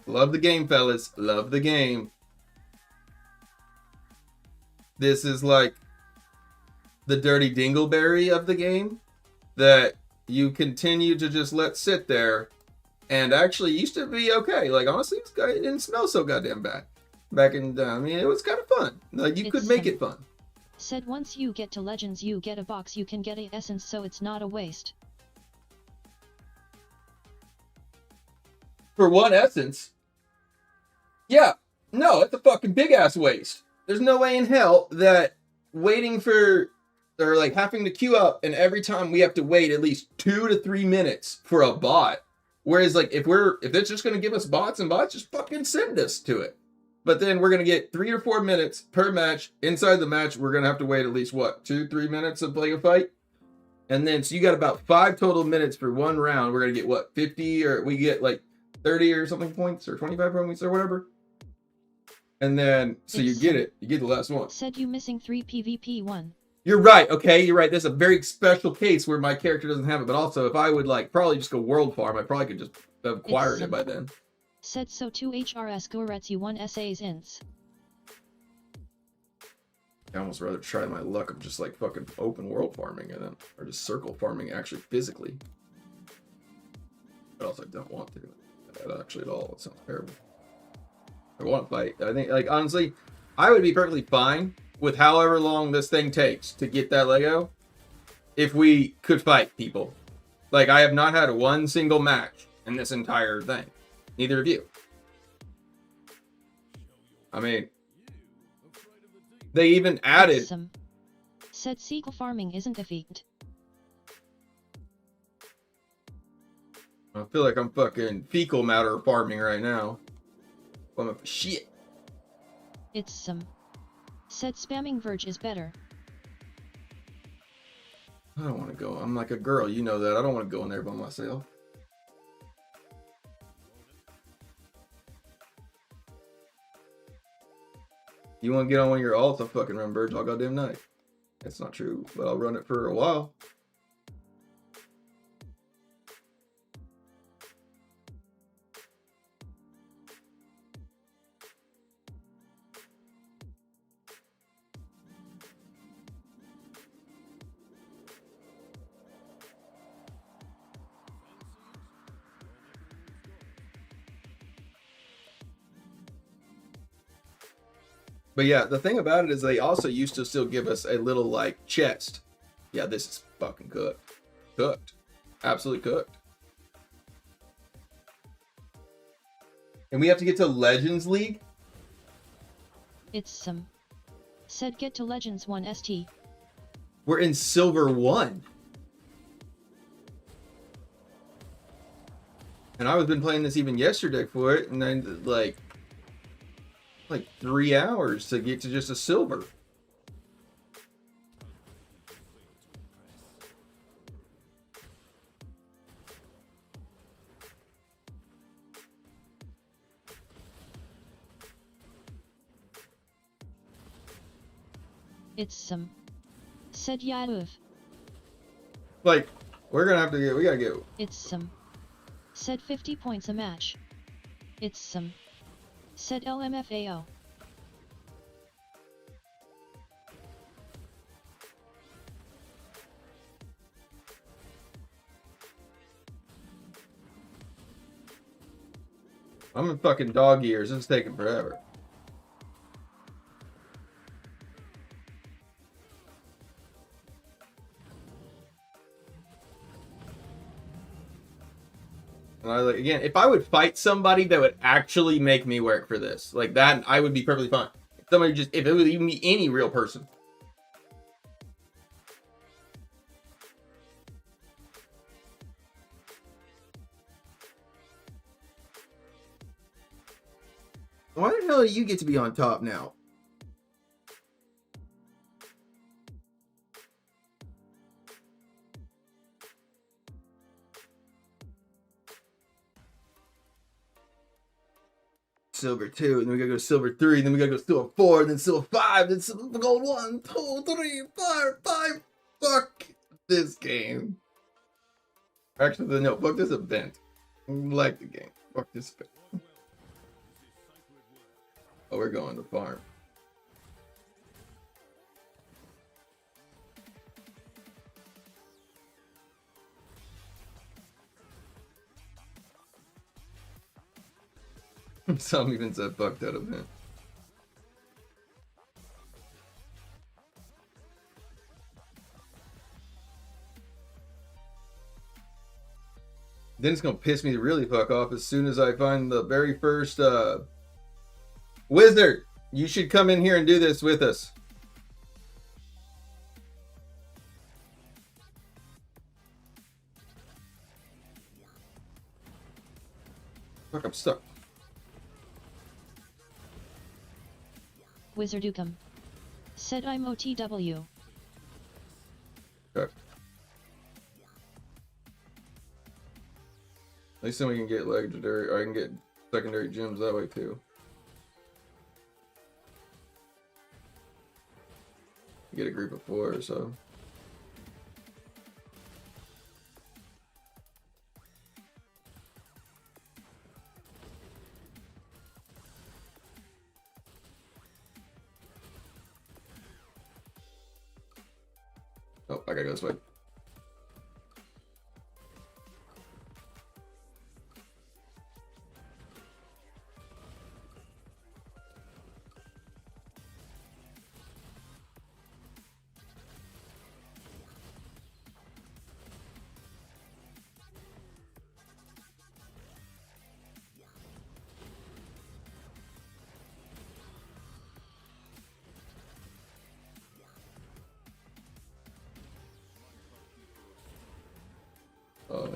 Love the game, fellas. Love the game. This is like the dirty dingleberry of the game that you continue to just let sit there, and actually used to be okay. Like, honestly, it didn't smell so goddamn bad back in, I mean, it was kind of fun. Like, you could make it fun. Said once you get to Legends you get a box, you can get a essence, so it's not a waste. For one essence? Yeah. No, it's a fucking big ass waste. There's no way in hell that waiting for, or like having to queue up, and every time we have to wait at least 2 to 3 minutes for a bot. Whereas like if it's just gonna give us bots and bots, just fucking send us to it. But then we're going to get 3 or 4 minutes per match. Inside the match, we're going to have to wait at least, what, 2-3 minutes to play a fight? And then, so you got about 5 total minutes for one round. We're going to get, what, 50, or we get like 30 or something points, or 25 points, or whatever. And then, so you get it. You get the last one. Said you missing 3 PvP 1. You're right, okay, you're right. There's a very special case where my character doesn't have it. But also, if I would, like, probably just go world farm, I probably could just have acquired it by then. Said so 2 HRS Gorets you 1 SAs ints. I almost rather try my luck of just like fucking open world farming and then, or just circle farming actually physically. But also I don't want to do that actually at all. It sounds terrible. I want to fight. I think, like, honestly, I would be perfectly fine with however long this thing takes to get that Lego if we could fight people. Like, I have not had one single match in this entire thing. Neither of you. I mean, they even added. Awesome. Said sequel farming isn't a feat. I feel like I'm fucking fecal matter farming right now. I'm a shit. It's some. Said spamming Verge is better. I don't want to go. I'm like a girl, you know that. I don't want to go in there by myself. You want to get on one of your alts, I'll fucking run Verge all goddamn night. That's not true, but I'll run it for a while. But yeah, the thing about it is they also used to still give us a little, like, chest. Yeah, this is fucking cooked. Cooked. Absolutely cooked. And we have to get to Legends League? It's some. Said get to Legends 1 ST. We're in Silver 1. And I was been playing this even yesterday for it, and then like 3 hours to get to just a silver. It's some. Said Yaduv. Like, we're gonna have to get, we gotta get. It's some. Said 50 points a match. It's some. Said LMFAO. I'm in fucking dog years. This is taking forever. And I like, again, if I would fight somebody that would actually make me work for this, like that, I would be perfectly fine. Somebody just, if it would even be any real person. Why the hell do you get to be on top now? Silver 2, and then we gotta go silver 3, then we gotta go silver 4, then silver 5, then silver gold 1, 2, 3, 4, 5. Fuck this game. Actually, no, fuck this event. I like the game. Fuck this event. Oh, we're going to farm. Some even said fuck that event. Then it's gonna piss me to really fuck off as soon as I find the very first wizard. You should come in here and do this with us. Fuck, I'm stuck. Wizardukum. Said I'm OTW. Okay. At least then we can get legendary, or I can get secondary gems that way too. Get a group of 4 or so. Oh, I gotta go this way.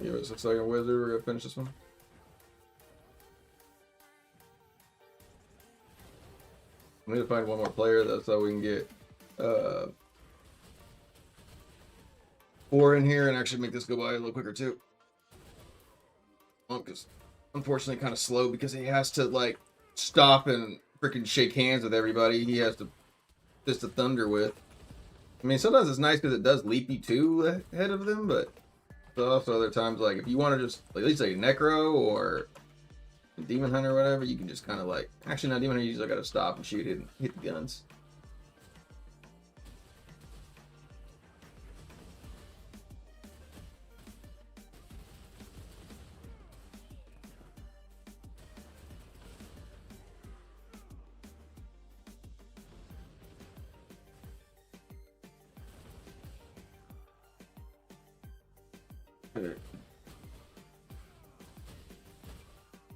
Give us a second, wizard. We're gonna finish this one. We need to find one more player. That's how we can get 4 in here and actually make this go by a little quicker too. Monk is unfortunately kind of slow because he has to like stop and freaking shake hands with everybody. He has to just to thunder with. I mean, sometimes it's nice because it does leap you to ahead of them, but also other times, like if you want to just like, at least like Necro or Demon Hunter or whatever, you can just kind of like, actually not Demon Hunter, you just gotta stop and shoot it and hit the guns.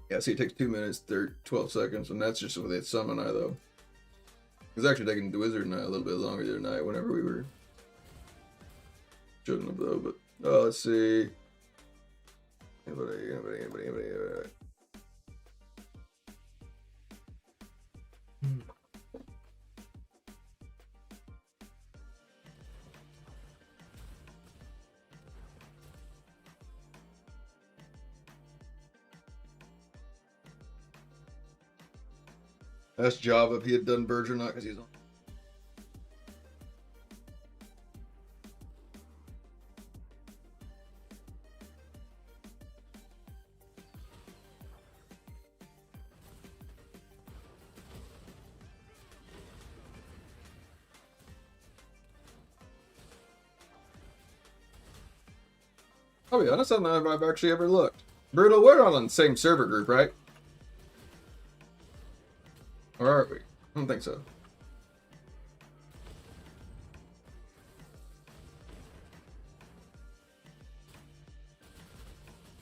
Yeah, see, it takes 2 minutes, 12 seconds, and that's just with the summon eye, though. It was actually taking the wizard and I a little bit longer the other night whenever we were. Shouldn't have, though, but let's see. Anybody. That's Java if he had done Verge or not, because he's on. I'll be honest, I don't know if I've actually ever looked. Brutal, we're not on the same server group, right? Or are we? I don't think so.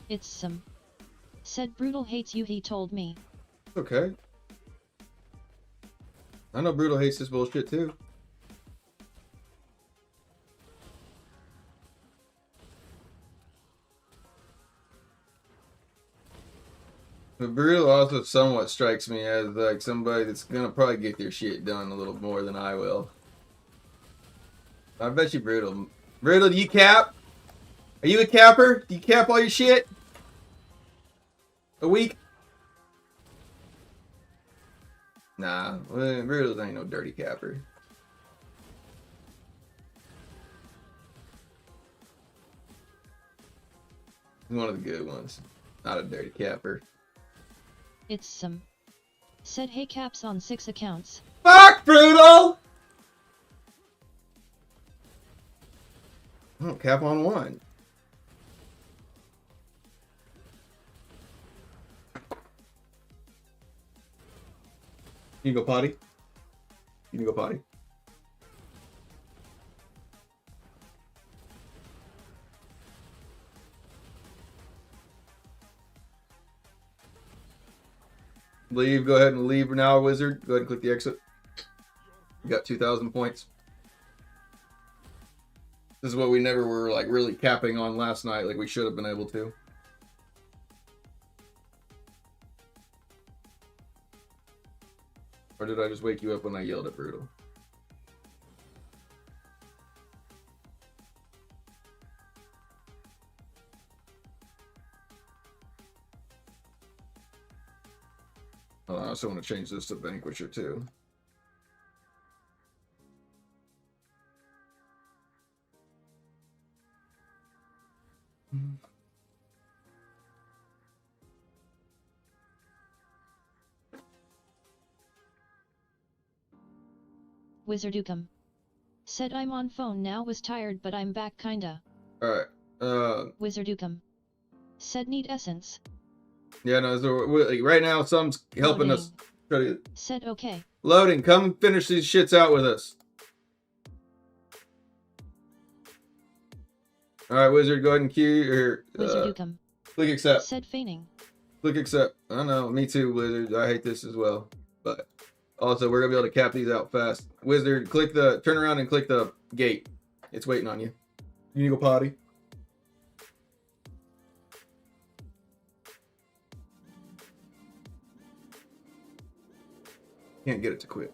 It's some. Said Brutal hates you, he told me. Okay. I know Brutal hates this bullshit too. But Brutal also somewhat strikes me as like somebody that's gonna probably get their shit done a little more than I will. I bet you Brutal. Brutal, do you cap? Are you a capper? Do you cap all your shit? A week? Nah, Brutal ain't no dirty capper. He's one of the good ones. Not a dirty capper. It's some. Said hey caps on 6 accounts. Fuck, Brutal! I don't cap on 1. You can go potty. You can go potty. Leave. Go ahead and leave now, Wizard. Go ahead and click the exit. You got 2,000 points. This is what we never were like really capping on last night, like we should have been able to. Or did I just wake you up when I yelled at Brutal? Oh, I also want to change this to Vanquisher too. Wizardukum. Said I'm on phone now, was tired but I'm back kinda. Alright. Wizardukum. Said need essence. Yeah, no, so like, right now some's helping us. Said okay. Loading, come finish these shits out with us. Alright, Wizard, go ahead and queue or Wizardukum. Click accept. Said feigning. Click accept. I know, me too, Wizard. I hate this as well. But also, we're gonna be able to cap these out fast. Wizard, turn around and click the gate. It's waiting on you. You need to go potty. Can't get it to quit.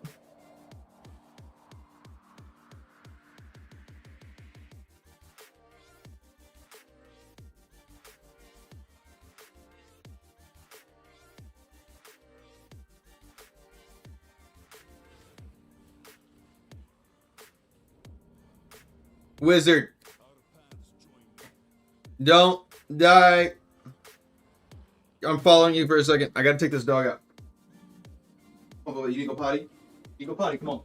Wizard, don't die. I'm following you for a second. I gotta take this dog out. Oh, you need to go potty? You go potty, come on.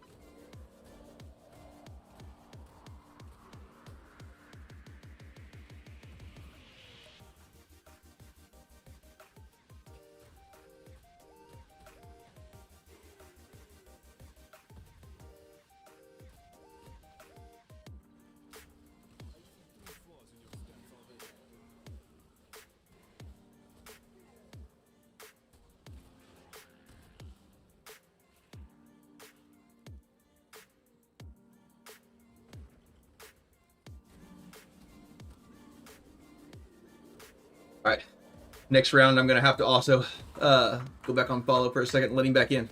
All right. Next round, I'm gonna have to also go back on follow for a second and let him back in.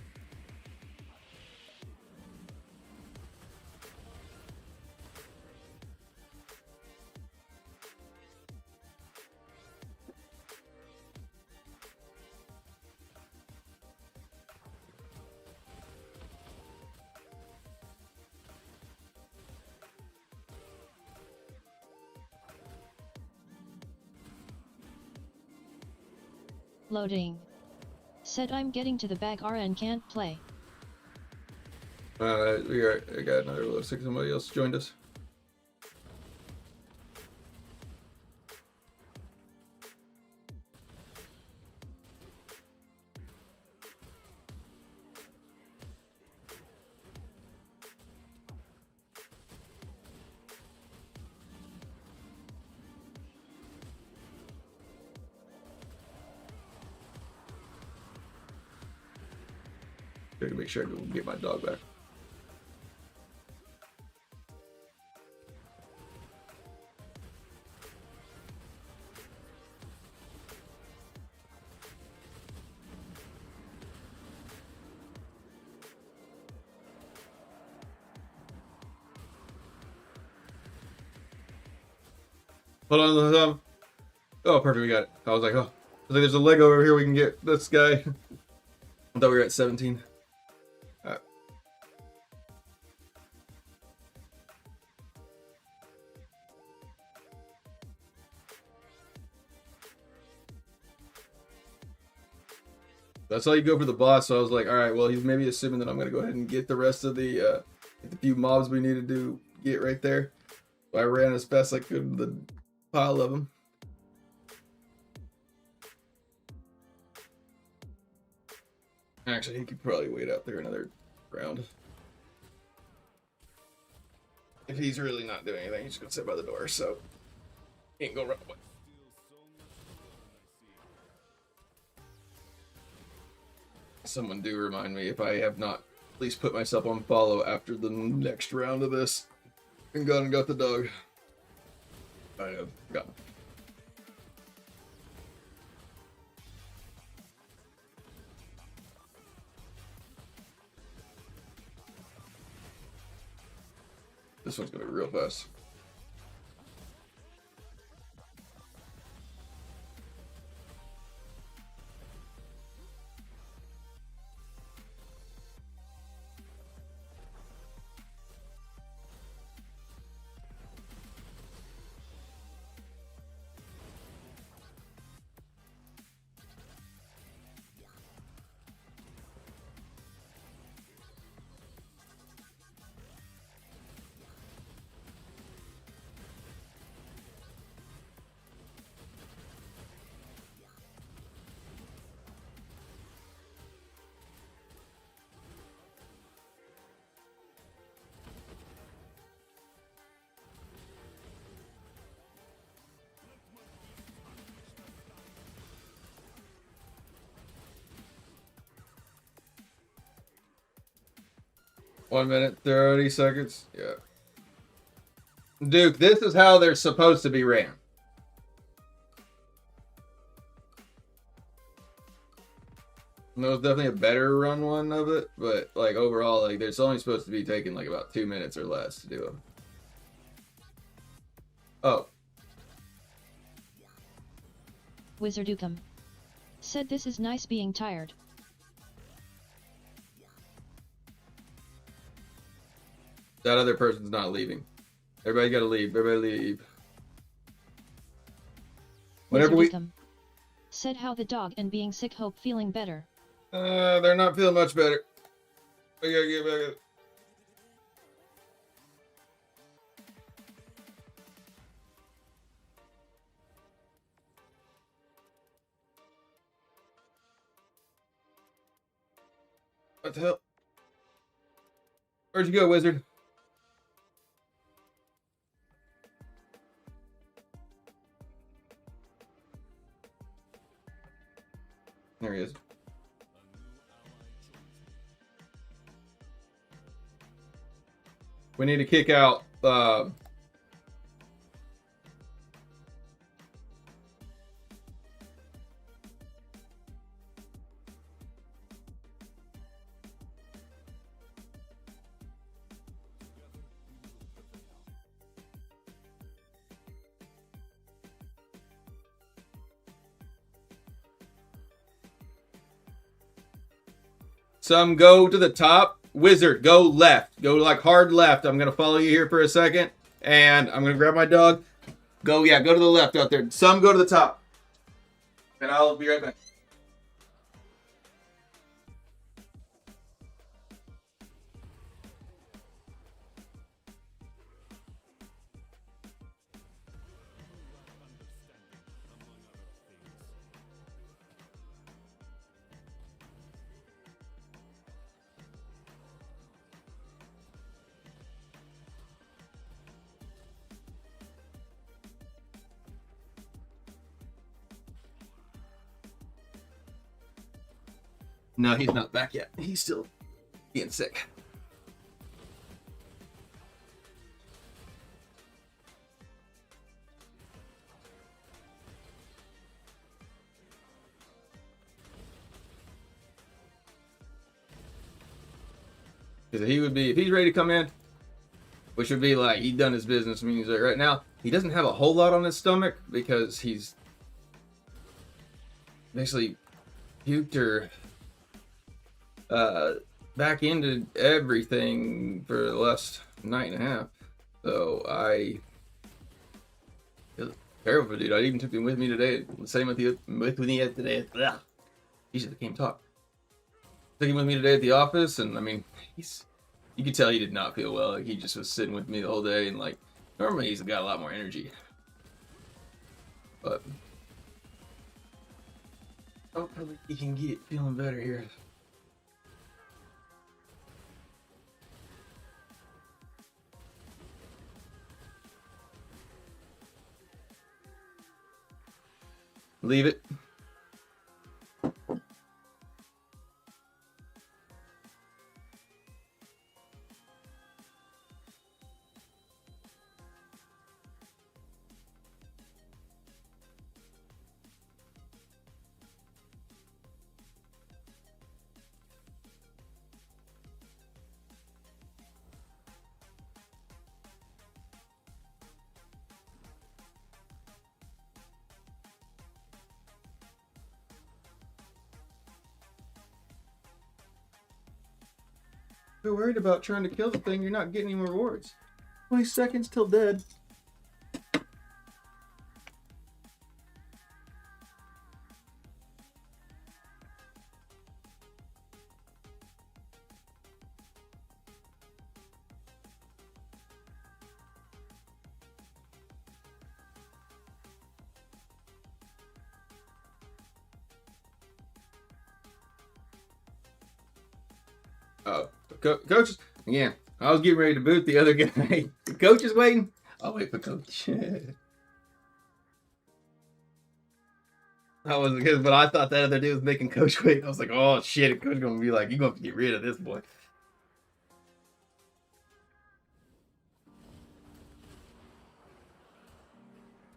Loading. Said I'm getting to the back R and can't play. I got another low six. Somebody else joined us. To make sure I can get my dog back. Hold on. Oh, perfect. We got it. I was like, oh, there's a leg over here. We can get this guy. I thought we were at 17. All right. That's how you go for the boss. So I was like, all right, well, he's maybe assuming that I'm going to go ahead and get the rest of the few mobs we needed to get right there. So I ran as fast as I could the pile of them. Actually, he could probably wait out there another round. If he's really not doing anything, he's just going to sit by the door, so he ain't going to run away. Someone do remind me if I have not at least put myself on follow after the next round of this and gone and got the dog. I have got him. This one's gonna be real fast. One minute, 30 seconds. Yeah. Duke, this is how they're supposed to be ran. No, it's definitely a better run one of it, but like overall, like there's only supposed to be taking like about 2 minutes or less to do them. Oh. Wizardukum. Said this is nice being tired. That other person's not leaving. Everybody gotta leave. Everybody leave. Whenever Wizardukum. Said how the dog and being sick hope feeling better. They're not feeling much better. We gotta get back. What the hell? Where'd you go, wizard? There he is. We need to kick out Some go to the top. Wizard, go left. Go like hard left. I'm gonna follow you here for a second, and I'm gonna grab my dog. Go, yeah, go to the left out there. Some go to the top, and I'll be right back. No, he's not back yet. He's still being sick. Because he would be, if he's ready to come in, which would be like, he'd done his business. I mean, he's like, right now, he doesn't have a whole lot on his stomach because he's basically puked or back into everything for the last night and a half. So I feel terrible, dude. I even took him with me today. Same with you, with me today. Ugh. Jesus, I can't talk. Took him with me today at the office, and I mean, you could tell he did not feel well. Like, he just was sitting with me the whole day, and like, normally he's got a lot more energy. But hopefully he can get feeling better here. Leave it. You're worried about trying to kill the thing, you're not getting any rewards. 20 seconds till dead. Coach, yeah, I was getting ready to boot the other guy. The coach is waiting. I'll wait for coach. That wasn't good, but I thought that other dude was making coach wait. I was like, oh shit, coach gonna be like, you're gonna have to get rid of this boy.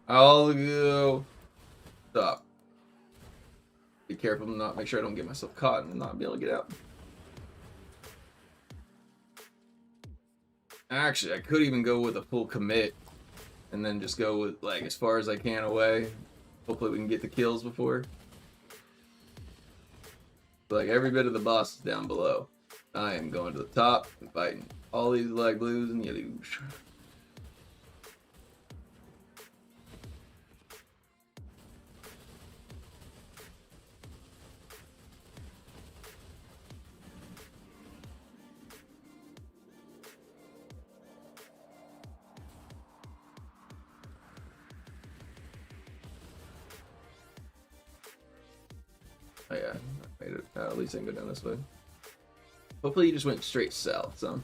I'll go. Stop. Be careful to not make sure I don't get myself caught and not be able to get out. Actually, I could even go with a full commit and then just go with like as far as I can away. Hopefully we can get the kills before. Like every bit of the boss is down below. I am going to the top and fighting all these leg blues and yellows. Oh yeah, I made it. At least I can go down this way. Hopefully you just went straight south, so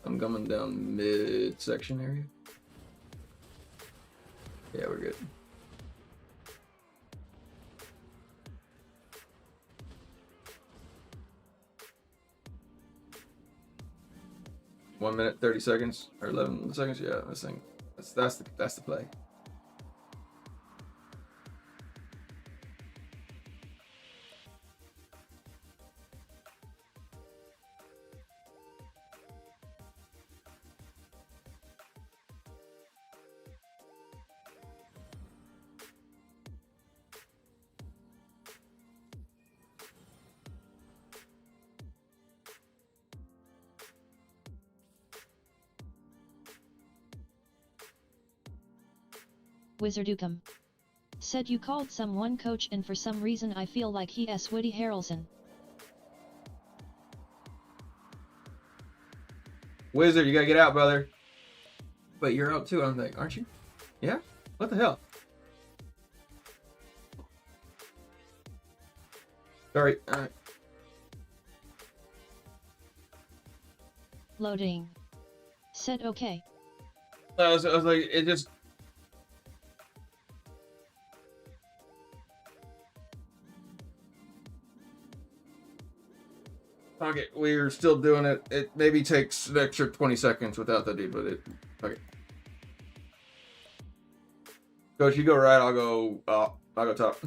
I'm coming down mid-section area. Yeah, we're good. One minute, 30 seconds, or 11 seconds. Yeah, this thing. That's the play. Wizardukum. Said you called someone coach and for some reason I feel like he is Woody Harrelson. Wizard, you gotta get out, brother. Wait, you're out too, I'm like, aren't you? Yeah? What the hell? Sorry. Alright. Loading. Said okay. I was like, it just... Okay, we're still doing it. It maybe takes an extra 20 seconds without the D, but it... Okay. Coach, you go right, I'll go top.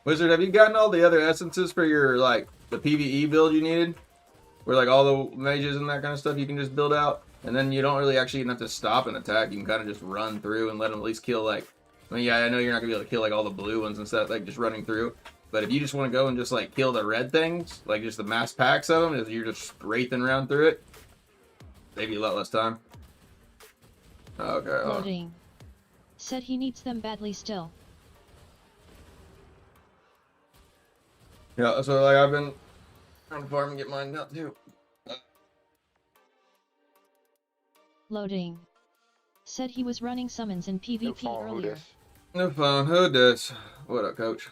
Wizard, have you gotten all the other essences for your, like, the PvE build you needed? Where, like, all the mages and that kind of stuff you can just build out? And then you don't really actually even have to stop and attack. You can kind of just run through and let them at least kill, like... I mean, yeah, I know you're not going to be able to kill, like, all the blue ones and stuff, like, just running through. But if you just want to go and just, like, kill the red things, like, just the mass packs of them, you're just wraithing around through it, save you a lot less time. Okay. Loading. Said he needs them badly still. Yeah, so like I've been trying to farm and get mine out too. Loading. Said he was running summons in PvP earlier. No phone, who dis? What up, coach?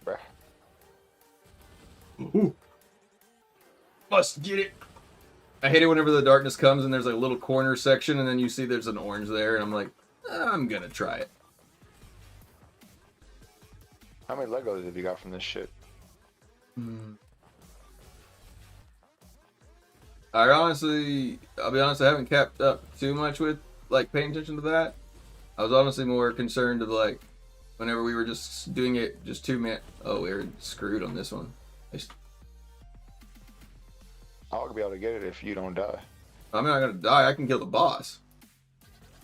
Bruh. Ooh. Must get it. I hate it whenever the darkness comes and there's like a little corner section and then you see there's an orange there and I'm like, I'm gonna try it. How many Legos have you got from this shit? I'll be honest, I haven't kept up too much with like paying attention to that. I was honestly more concerned of like whenever we were just doing it just 2 minutes. Oh, we were screwed on this one. I'll be able to get it if you don't die. I'm not gonna die. I can kill the boss,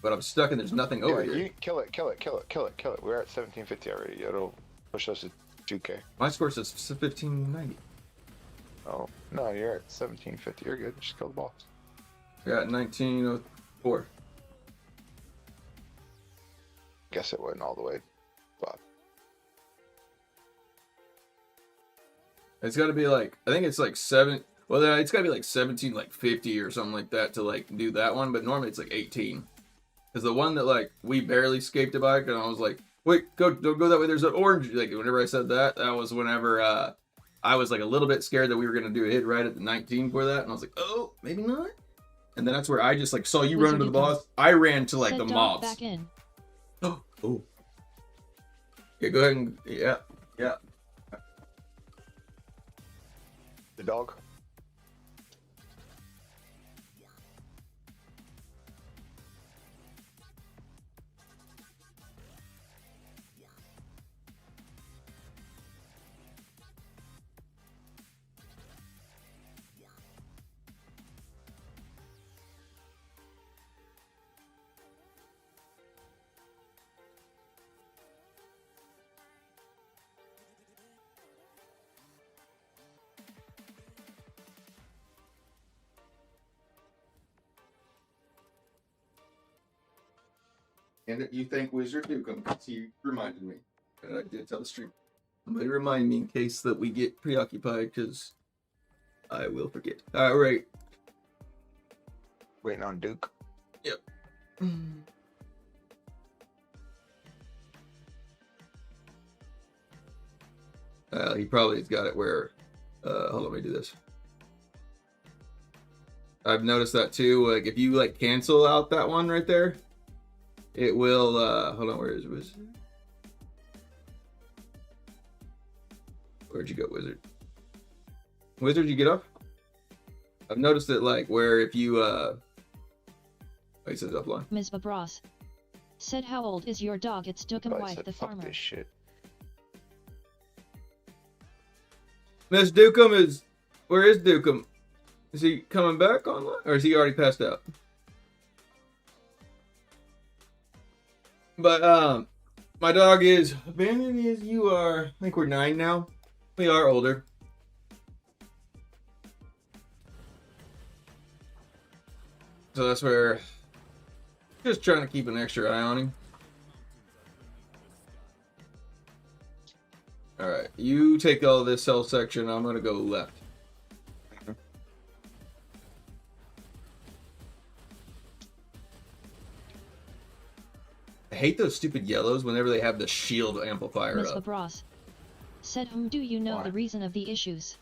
but I'm stuck and there's nothing over here. You kill it. We're at 1750 already. It'll push us to 2K. My score says 1590. Oh no, you're at 1750. You're good. Just kill the boss. I got 1904. Guess it wasn't all the way, but It's got to be like, I think it's like 7. Well, it's got to be like 17, like 50 or something like that to like do that one. But normally it's like 18. Because the one that like we barely escaped a bike, and I was like, wait, don't go that way. There's an orange. Like whenever I said that, that was whenever I was like a little bit scared that we were gonna do a hit right at the 19 for that, and I was like, oh, maybe not. And then that's where I just like saw you run into the boss. I ran to like the mobs. Back in. Oh. Yeah, go ahead and yeah. the dog. And you thank Wizard Dukem because he reminded me. And I did tell the stream. Somebody remind me in case that we get preoccupied because I will forget. All right. Waiting on Duke. Yep. Well, he probably has got it where Hold on, let me do this. I've noticed that too. Like if you like cancel out that one right there, it will. Hold on, where'd you go, Wizard? Wizard, you get up? I've noticed it like where if you oh, he says offline. Ms. Babros said, how old is your dog? It's Dookum I Wife said, the fuck farmer. this shit. Miss Dookum is. Where is Dookum? Is he coming back online, or is he already passed out? But my dog is abandoned. As you are, I think we're 9 now. We are older. So that's where just trying to keep an extra eye on him. All right, you take all this cell section. I'm gonna go left. I hate those stupid yellows whenever they have the shield amplifier Ms. up. Babros said, do you know Why? the reason of the issues?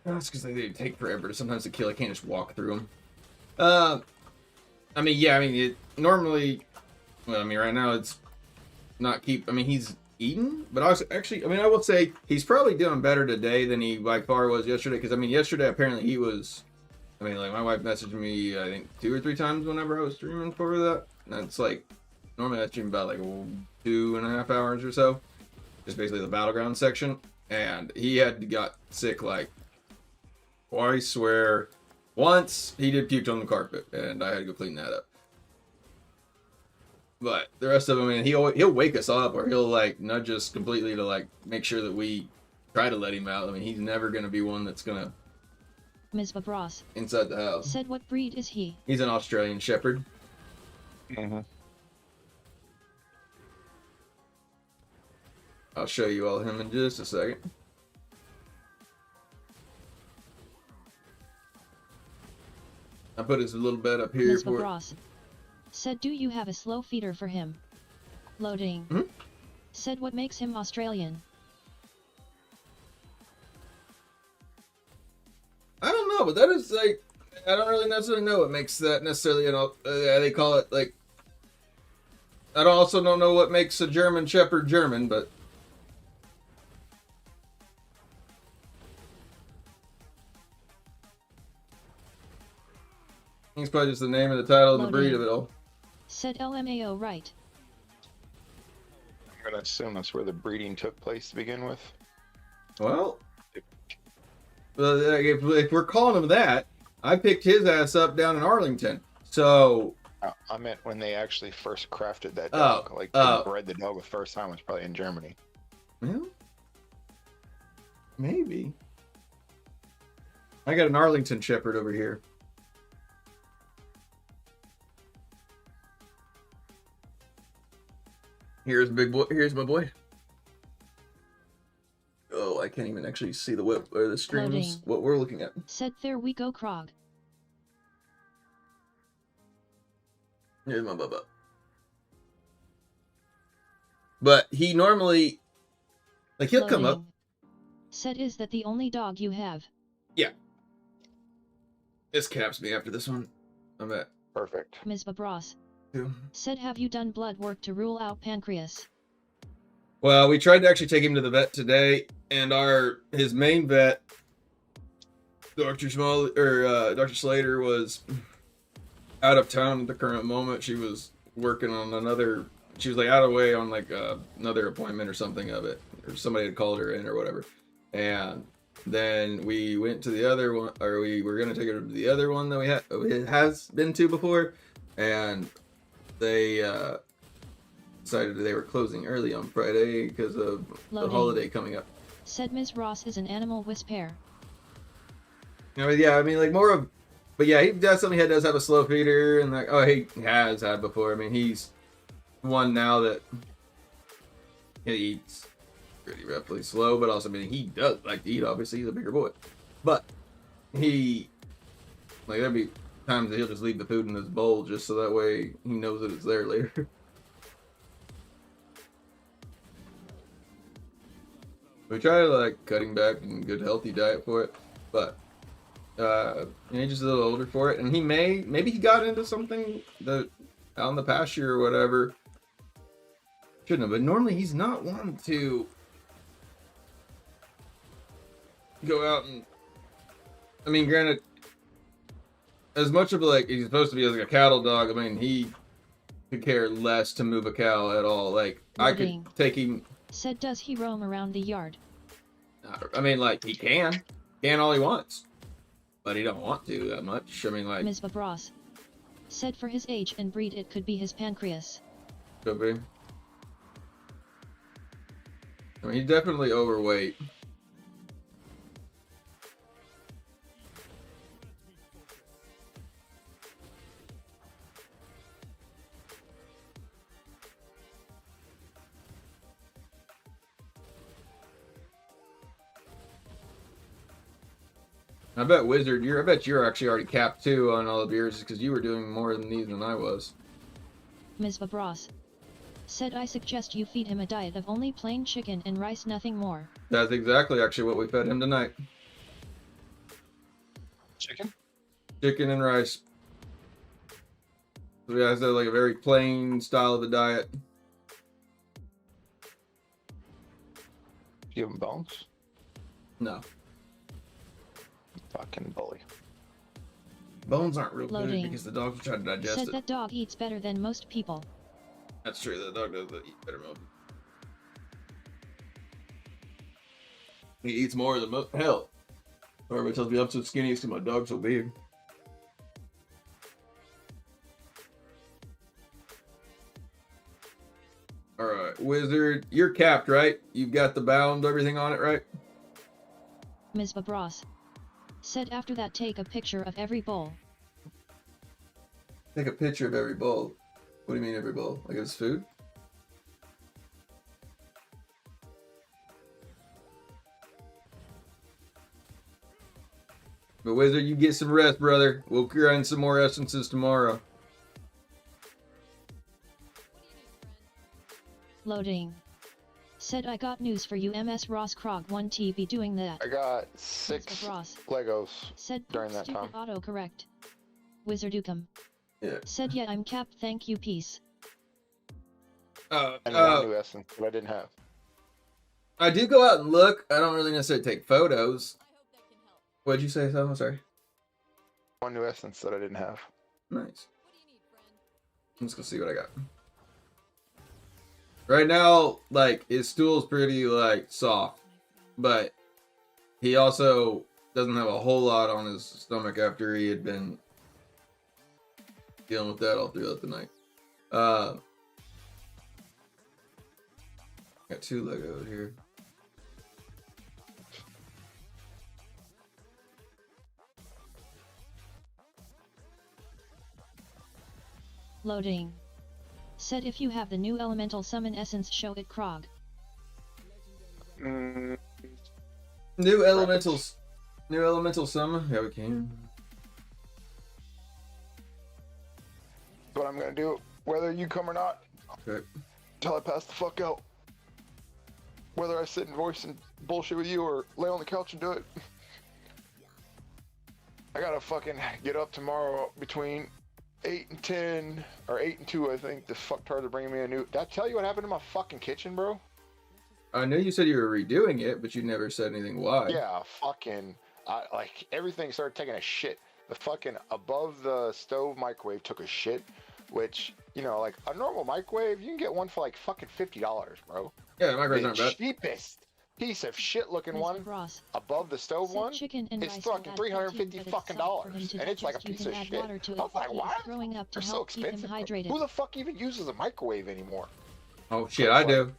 That's because they take forever. Sometimes to kill, I can't just walk through them. I mean, yeah, I mean, it normally, well, I mean, right now it's not keep, I mean, he's eating, but I was actually, I mean, I will say he's probably doing better today than he by far was yesterday, because, I mean, yesterday apparently he was, I mean, like, my wife messaged me, I think, 2 or 3 times whenever I was streaming for that, and it's like, normally I stream about, like, 2.5 hours or so, just basically the battleground section, and he got sick, like, twice, where once he did puke on the carpet, and I had to go clean that up. But the rest of them, I mean, he'll wake us up, or he'll like nudge us completely to like make sure that we try to let him out. I mean, he's never gonna be one that's gonna Ms. Babros inside the house. said, what breed is he? He's an Australian Shepherd. Mm-hmm. I'll show you all him in just a second. I put his little bed up here Ms. for. Babros said, do you have a slow feeder for him? Loading. Hmm? Said, what makes him Australian? I don't know, but that is like, I don't really necessarily know what makes that necessarily, you know, they call it like, I also don't know what makes a German Shepherd German, but. It's probably just the name and the title and the breed of it all. Said LMAO right. I'm gonna assume that's where the breeding took place to begin with. Well, if we're calling him that, I picked his ass up down in Arlington. So. I meant when they actually first crafted that Oh, dog. Like, they bred the dog the first time was probably in Germany. Well, maybe. I got an Arlington Shepherd over here. Here's big boy. Here's my boy. Oh, I can't even actually see the whip or the screens. Loading. What we're looking at. Said, there we go, Krog. Here's my bubba. But he normally, like, he'll come up. Loading. Said, is that the only dog you have? Yeah. This caps me after this one. I'm at Perfect. Ms. Babros 2. said, have you done blood work to rule out pancreas? Well, we tried to actually take him to the vet today, and his main vet, Dr. Slater, was out of town at the current moment. She was working on she was like out of way on like another appointment or something of it, or somebody had called her in or whatever. And then we went to the other one, or we were going to take her to the other one that it has been to before, and they decided they were closing early on Friday because of the holiday coming up. Said Ms. Ross is an animal whisperer. Yeah, I mean, like more of, but yeah, he definitely does have a slow feeder, and like, he has had before. I mean, he's one now that he eats pretty roughly slow, but also, I mean, he does like to eat. Obviously, he's a bigger boy, but there'd be times that he'll just leave the food in his bowl just so that way he knows that it's there later. We try to like cutting back and good healthy diet for it, but he's just a little older for it, and maybe he got into something that out in the pasture or whatever. Shouldn't have, but normally he's not one to go out and. I mean, granted, as much of like he's supposed to be as like a cattle dog. I mean, he could care less to move a cow at all. Like I could take him. Said, does he roam around the yard? I mean, like he can all he wants, but he don't want to that much. I mean, like Ms. Babros said for his age and breed it could be his pancreas. Could be. I mean, he's definitely overweight. I bet Wizard, I bet you're actually already capped too on all the beers because you were doing more than these than I was. Ms. Babros said, I suggest you feed him a diet of only plain chicken and rice, nothing more. That's exactly actually what we fed him tonight. Chicken? Chicken and rice. So yeah, it's like a very plain style of a diet. Give him bones? No. Fucking bully. Bones aren't real Loading. good because the dogs are trying to digest Said it. that dog eats better than most people. That's true, the dog does eat better milk. He eats more than most. Hell. Everybody tells me I'm so skinny because my dog's so big. Alright, Wizard, you're capped, right? You've got the bound, everything on it, right? Ms. Babros said after that, take a picture of every bowl. Take a picture of every bowl. What do you mean every bowl? Like it's food? But Wizard, you get some rest, brother. We'll grind some more essences tomorrow. Loading. Said, I got news for you, Ms. Ross Krog 1T be doing that. I got 6 Ross Legos said, during that stupid time. autocorrect. Wizardukum Yeah. said, yeah, I'm capped, thank you, peace. And one new essence that I didn't have. I do go out and look. I don't really necessarily take photos. What'd you say, Sam? I'm sorry. One new essence that I didn't have. Nice. Let's go see what I got. Right now, like, his stool's pretty, like, soft. But he also doesn't have a whole lot on his stomach after he had been dealing with that all throughout the night. Got 2 Legos here. Loading. Said, if you have the new elemental summon essence, show it, Krog. New elementals. New elemental summon? Yeah, we can. That's what I'm gonna do, whether you come or not. Okay. Until I pass the fuck out. Whether I sit and voice and bullshit with you or lay on the couch and do it. I gotta fucking get up tomorrow between 8 and 10, or 8 and 2, I think. The fucktard are bringing me a new... Did I tell you what happened to my fucking kitchen, bro? I know you said you were redoing it, but you never said anything why. Yeah, fucking... like, everything started taking a shit. The fucking above the stove microwave took a shit, which, you know, like, a normal microwave, you can get one for, like, fucking $50, bro. Yeah, the microwaves aren't The bad. cheapest piece of shit looking Mr. one Ross above the stove said one, chicken and it's rice fucking will add protein, $350 but it's fucking soft for him dollars, to and it's like a digest. You piece can of add shit. water to I it, was like, but he why? is throwing up to They're so help keep him expensive. hydrated. Who the fuck even uses a microwave anymore? Oh shit, I do.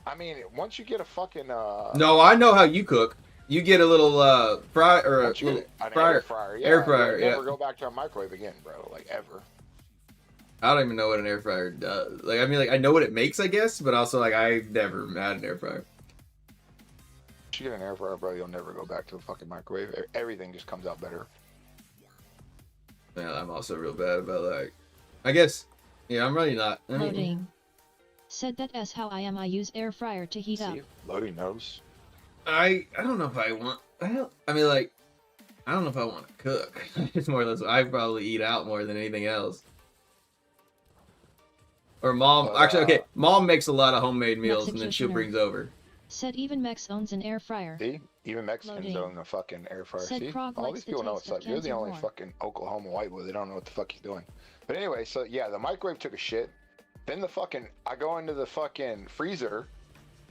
I mean, once you get a fucking No, I know how you cook. You get a little fry or a once you little get an fryer. air fryer, yeah, Air fryer, you'll never yeah. go back to a microwave again, bro. Like ever. I don't even know what an air fryer does. Like, I mean, like I know what it makes, I guess, but also like I've never had an air fryer. Once you get an air fryer, bro, you'll never go back to a fucking microwave. Everything just comes out better. Yeah, I'm also real bad about like. I guess. Yeah, I'm really not. I mean, Loading. Said that's how I am. I use air fryer to heat up. See, Lodi knows. I don't know if I want. I mean, like, I don't know if I want to cook. It's more or less I probably eat out more than anything else. Or mom, But, actually, okay, mom makes a lot of homemade meals and then she Executioner. brings over. Said even Mex owns an air fryer. See, even Mexicans Loading. own a fucking air fryer. Said See, Krog all likes these the people know taste what's of up. You're the cans only more. fucking Oklahoma white boy. They don't know what the fuck he's doing. But anyway, so yeah, the microwave took a shit. Then I go into the fucking freezer.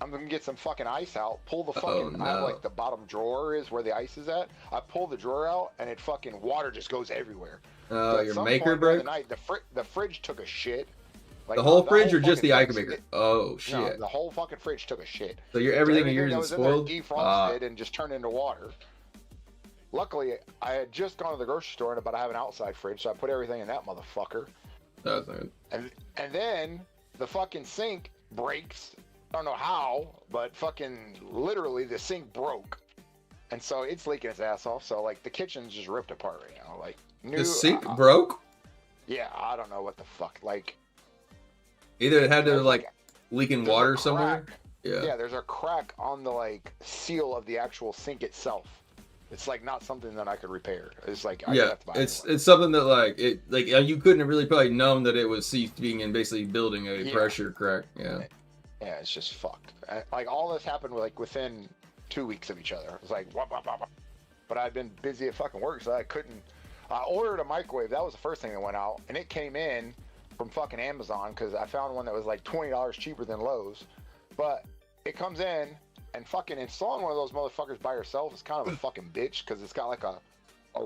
I'm gonna get some fucking ice out. Pull the fucking, no. I have like the bottom drawer is where the ice is at. I pull the drawer out and it fucking water just goes everywhere. So at Your some maker point during the broke? night, the fridge took a shit. Like, The whole not fridge or just fucking the ice fridge. maker? Oh No, shit! the whole fucking fridge took a shit. So everything in yours that is was in there spoiled. defrosted and just turned into water. Luckily, I had just gone to the grocery store, but I have an outside fridge, so I put everything in that motherfucker. That's not good. And then the fucking sink breaks. I don't know how, but fucking literally the sink broke, and so it's leaking its ass off. So like the kitchen's just ripped apart right now. Like The sink broke. Yeah, I don't know what the fuck. Like Either it had to there's like leaking there's a water crack. somewhere. Yeah, there's a crack on the like seal of the actual sink itself. It's like not something that I could repair. It's like I Yeah, have to buy it's something that like you couldn't have really probably known that it was seeping and basically building a pressure crack. Yeah. Yeah, it's just fucked. Like all this happened like within 2 weeks of each other. It was like wah, wah, wah, wah. But I'd been busy at fucking work, so I couldn't. I ordered a microwave. That was the first thing that went out, and it came in from fucking Amazon because I found one that was like $20 cheaper than Lowe's. But it comes in, and fucking installing one of those motherfuckers by yourself is kind of a fucking bitch because it's got like a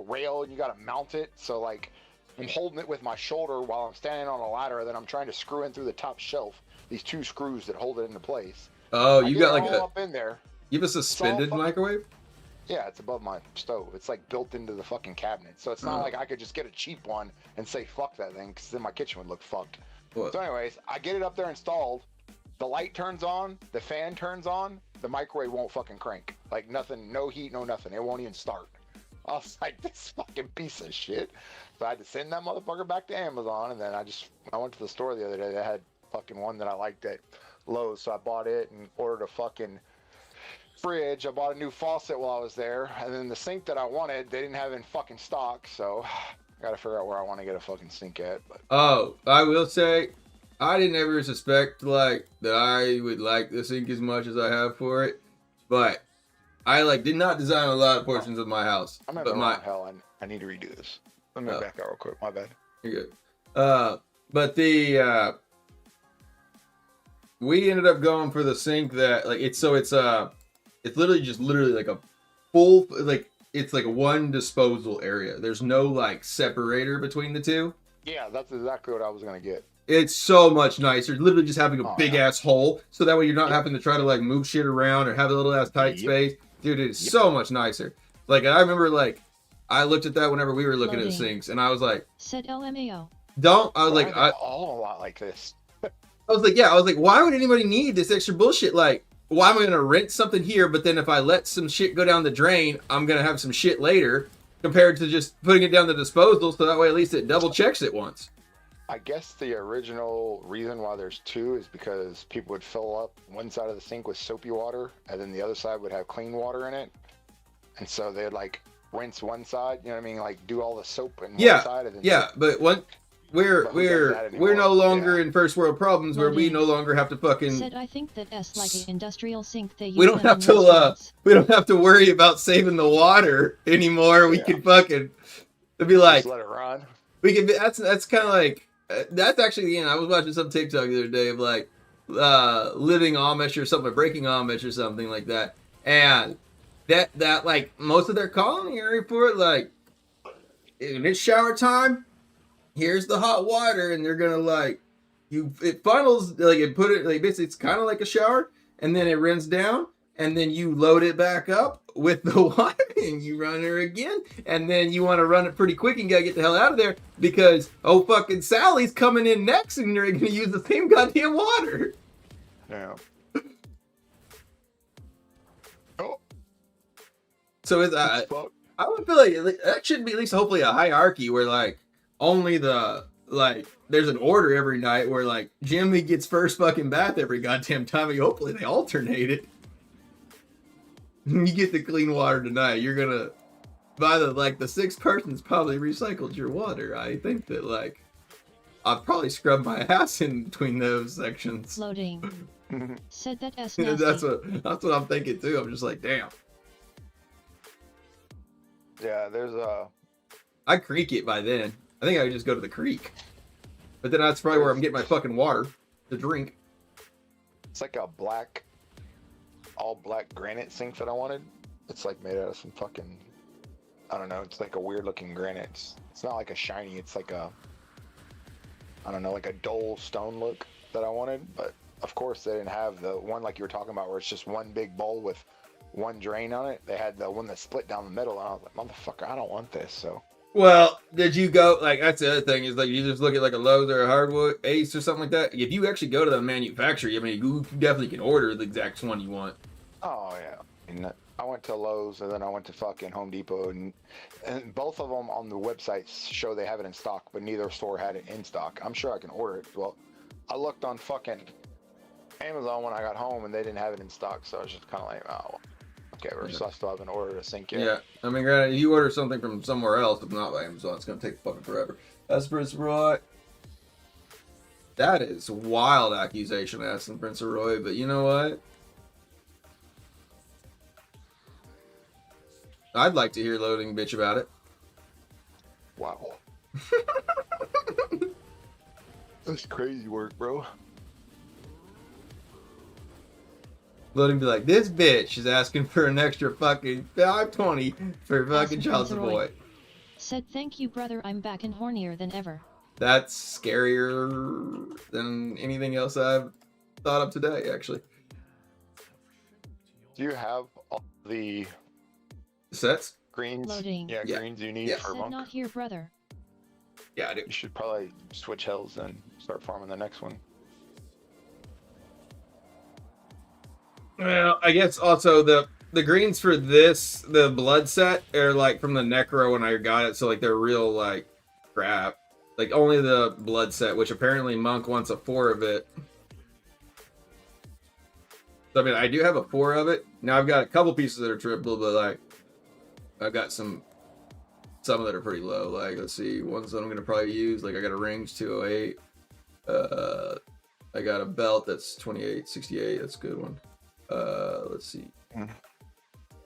rail and you gotta mount it. So like I'm holding it with my shoulder while I'm standing on a ladder, then I'm trying to screw in through the top shelf these two screws that hold it into place. Oh, you got like all up in there. You have a suspended microwave? Yeah, it's above my stove. It's like built into the fucking cabinet. So it's not like I could just get a cheap one and say fuck that thing, because then my kitchen would look fucked. What? So anyways, I get it up there installed. The light turns on, the fan turns on, the microwave won't fucking crank. Like nothing, no heat, no nothing. It won't even start. I was like, this fucking piece of shit. So I had to send that motherfucker back to Amazon, and then I went to the store the other day. They had fucking one that I liked at Lowe's, so I bought it and ordered a fucking fridge. I bought a new faucet while I was there, and then the sink that I wanted, they didn't have in fucking stock, so I gotta figure out where I want to get a fucking sink at. But Oh, I will say, I didn't ever suspect like that I would like the sink as much as I have for it, but I like did not design a lot of portions of my house. I'm in but the wrong hell, I need to redo this. Let me back out real quick. My bad. You're good. But we ended up going for the sink that like it's literally like a full like it's like one disposal area. There's no like separator between the two. Yeah, that's exactly what I was gonna get. It's so much nicer. Literally just having a big yeah. ass hole, so that way you're not having to try to like move shit around or have a little ass tight space. Dude, it's so much nicer. Like I remember like I looked at that whenever we were looking at sinks, and I was like, Said LMAO. All a lot like this. I was like, why would anybody need this extra bullshit? Like, why am I gonna rent something here, but then if I let some shit go down the drain, I'm gonna have some shit later, compared to just putting it down the disposal, so that way at least it double checks it once. I guess the original reason why there's two is because people would fill up one side of the sink with soapy water, and then the other side would have clean water in it, and so they'd like rinse one side, you know what I mean, like do all the soap in one side. And then but we're no longer in first world problems where we no longer have to fucking. Said I think that like an industrial sink they use. We don't have to we don't have to worry about saving the water anymore. We can fucking it'd be like just let it run. We can. That's kind of like that's actually I was watching some TikTok the other day of like living Amish or something, breaking Amish or something like that, and that like most of their culinary for it, like when it's shower time, here's the hot water, and they're gonna like it funnels like it put it like basically it's kind of like a shower, and then it rinses down, and then you load it back up with the water and you run her again, and then you want to run it pretty quick and gotta get the hell out of there because fucking Sally's coming in next and you're gonna use the same goddamn water. Yeah. So it's I would feel like that should be at least hopefully a hierarchy where like only the like there's an order every night where like Jimmy gets first fucking bath every goddamn time. Hopefully they alternate it. You get the clean water tonight. You're gonna by the sixth person's probably recycled your water. I think that like I'll probably scrub my ass in between those sections. Loading. Said that S nasty. that's what I'm thinking too. I'm just like, damn. Yeah, there's a. I creek it by then. I think I would just go to the creek. But then that's probably where I'm getting my fucking water to drink. It's like a all black granite sink that I wanted. It's like made out of some fucking, I don't know. It's like a weird looking granite. It's not like a shiny. It's like a, I don't know, like a dull stone look that I wanted. But of course they didn't have the one like you were talking about where it's just one big bowl with one drain on it. They had the one that split down the middle, and I was like, motherfucker, I don't want this. So. Well, did you go, like, that's the other thing, is, like, you just look at, like, a Lowe's or a Hardwood Ace or something like that. If you actually go to the manufacturer, I mean, you definitely can order the exact one you want. Oh, yeah. And I went to Lowe's, and then I went to fucking Home Depot, and both of them on the websites show they have it in stock, but neither store had it in stock. I'm sure I can order it. Well, I looked on fucking Amazon when I got home, and they didn't have it in stock, so I was just kind of like, oh, okay, so I still haven't ordered a sink yet. Yeah, I mean, granted, if you order something from somewhere else, if not by Amazon, it's going to take fucking forever. That's Prince Roy. That is wild accusation asking Prince Roy, but you know what? I'd like to hear Loading bitch about it. Wow. That's crazy work, bro. Loading be like, this bitch is asking for an extra fucking $5.20 for fucking child support. Said thank you, brother. I'm back and hornier than ever. That's scarier than anything else I've thought of today, actually. Do you have all the sets? Greens? Loading. Yeah, greens you need Said for monk? not here, brother. Yeah, I do. You should probably switch hells and start farming the next one. Well, I guess also the greens for this, the blood set, are like from the Necro when I got it, so like they're real like crap. Like only the blood set, which apparently Monk wants a 4 of it. So I mean, I do have a 4 of it. Now I've got a couple pieces that are triple, but like I've got some that are pretty low. Like let's see, ones that I'm gonna probably use. Like I got a rings 208. I got a belt that's 2868. That's a good one. Let's see.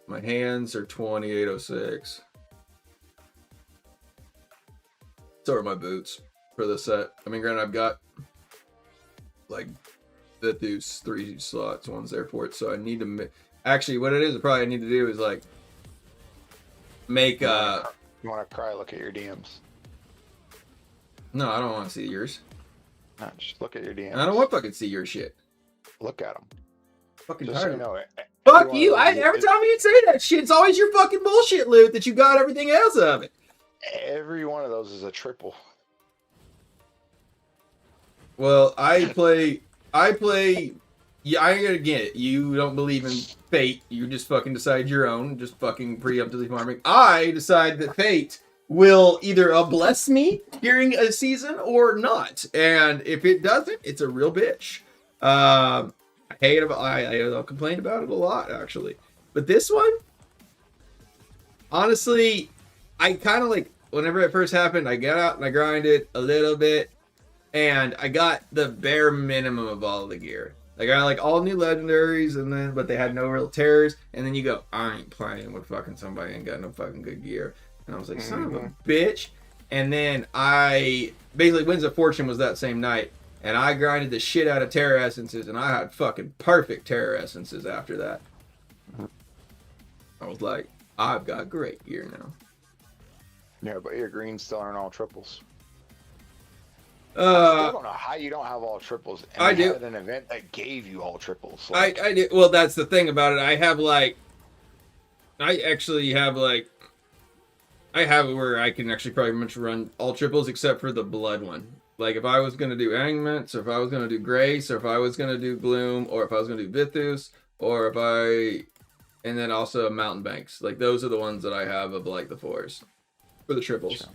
My hands are 2806. So are my boots for the set. I mean, granted, I've got like the deuce 3 slots. One's there for it. So I need to actually, what it is, probably I need to do is like make You want to cry? Look at your DMs. No, I don't want to see yours. No, just look at your DMs. I don't want to fucking see your shit. Look at them. Fucking Just so tired. you know, Fuck you! Every time you say that shit, it's always your fucking bullshit loot that you got everything else of it. Every one of those is a triple. Well, I play. Yeah, I ain't gonna get it. You don't believe in fate. You just fucking decide your own. Just fucking preemptively farming. I decide that fate will either bless me during a season or not. And if it doesn't, it's a real bitch. I hate it. I'll complain about it a lot, actually. But this one, honestly, I kind of like, whenever it first happened, I got out and I grinded a little bit. And I got the bare minimum of all the gear. I got like all new legendaries, but they had no real terrors. And then you go, I ain't playing with fucking somebody ain't got no fucking good gear. And I was like, son of a bitch. And then I basically Winds of Fortune was that same night. And I grinded the shit out of Terror Essences, and I had fucking perfect Terror Essences after that. I was like, I've got great gear now. Yeah, but your greens still aren't all triples. I still don't know how you don't have all triples. And I you do. had an event that gave you all triples. Like, I do. Well, that's the thing about it. I have where I can actually pretty much run all triples except for the blood one. Like, if I was going to do Angments, or if I was going to do Grace, or if I was going to do Gloom, or if I was going to do Vithus, and then also Mountain Banks. Like, those are the ones that I have of, like, the 4s. For the triples.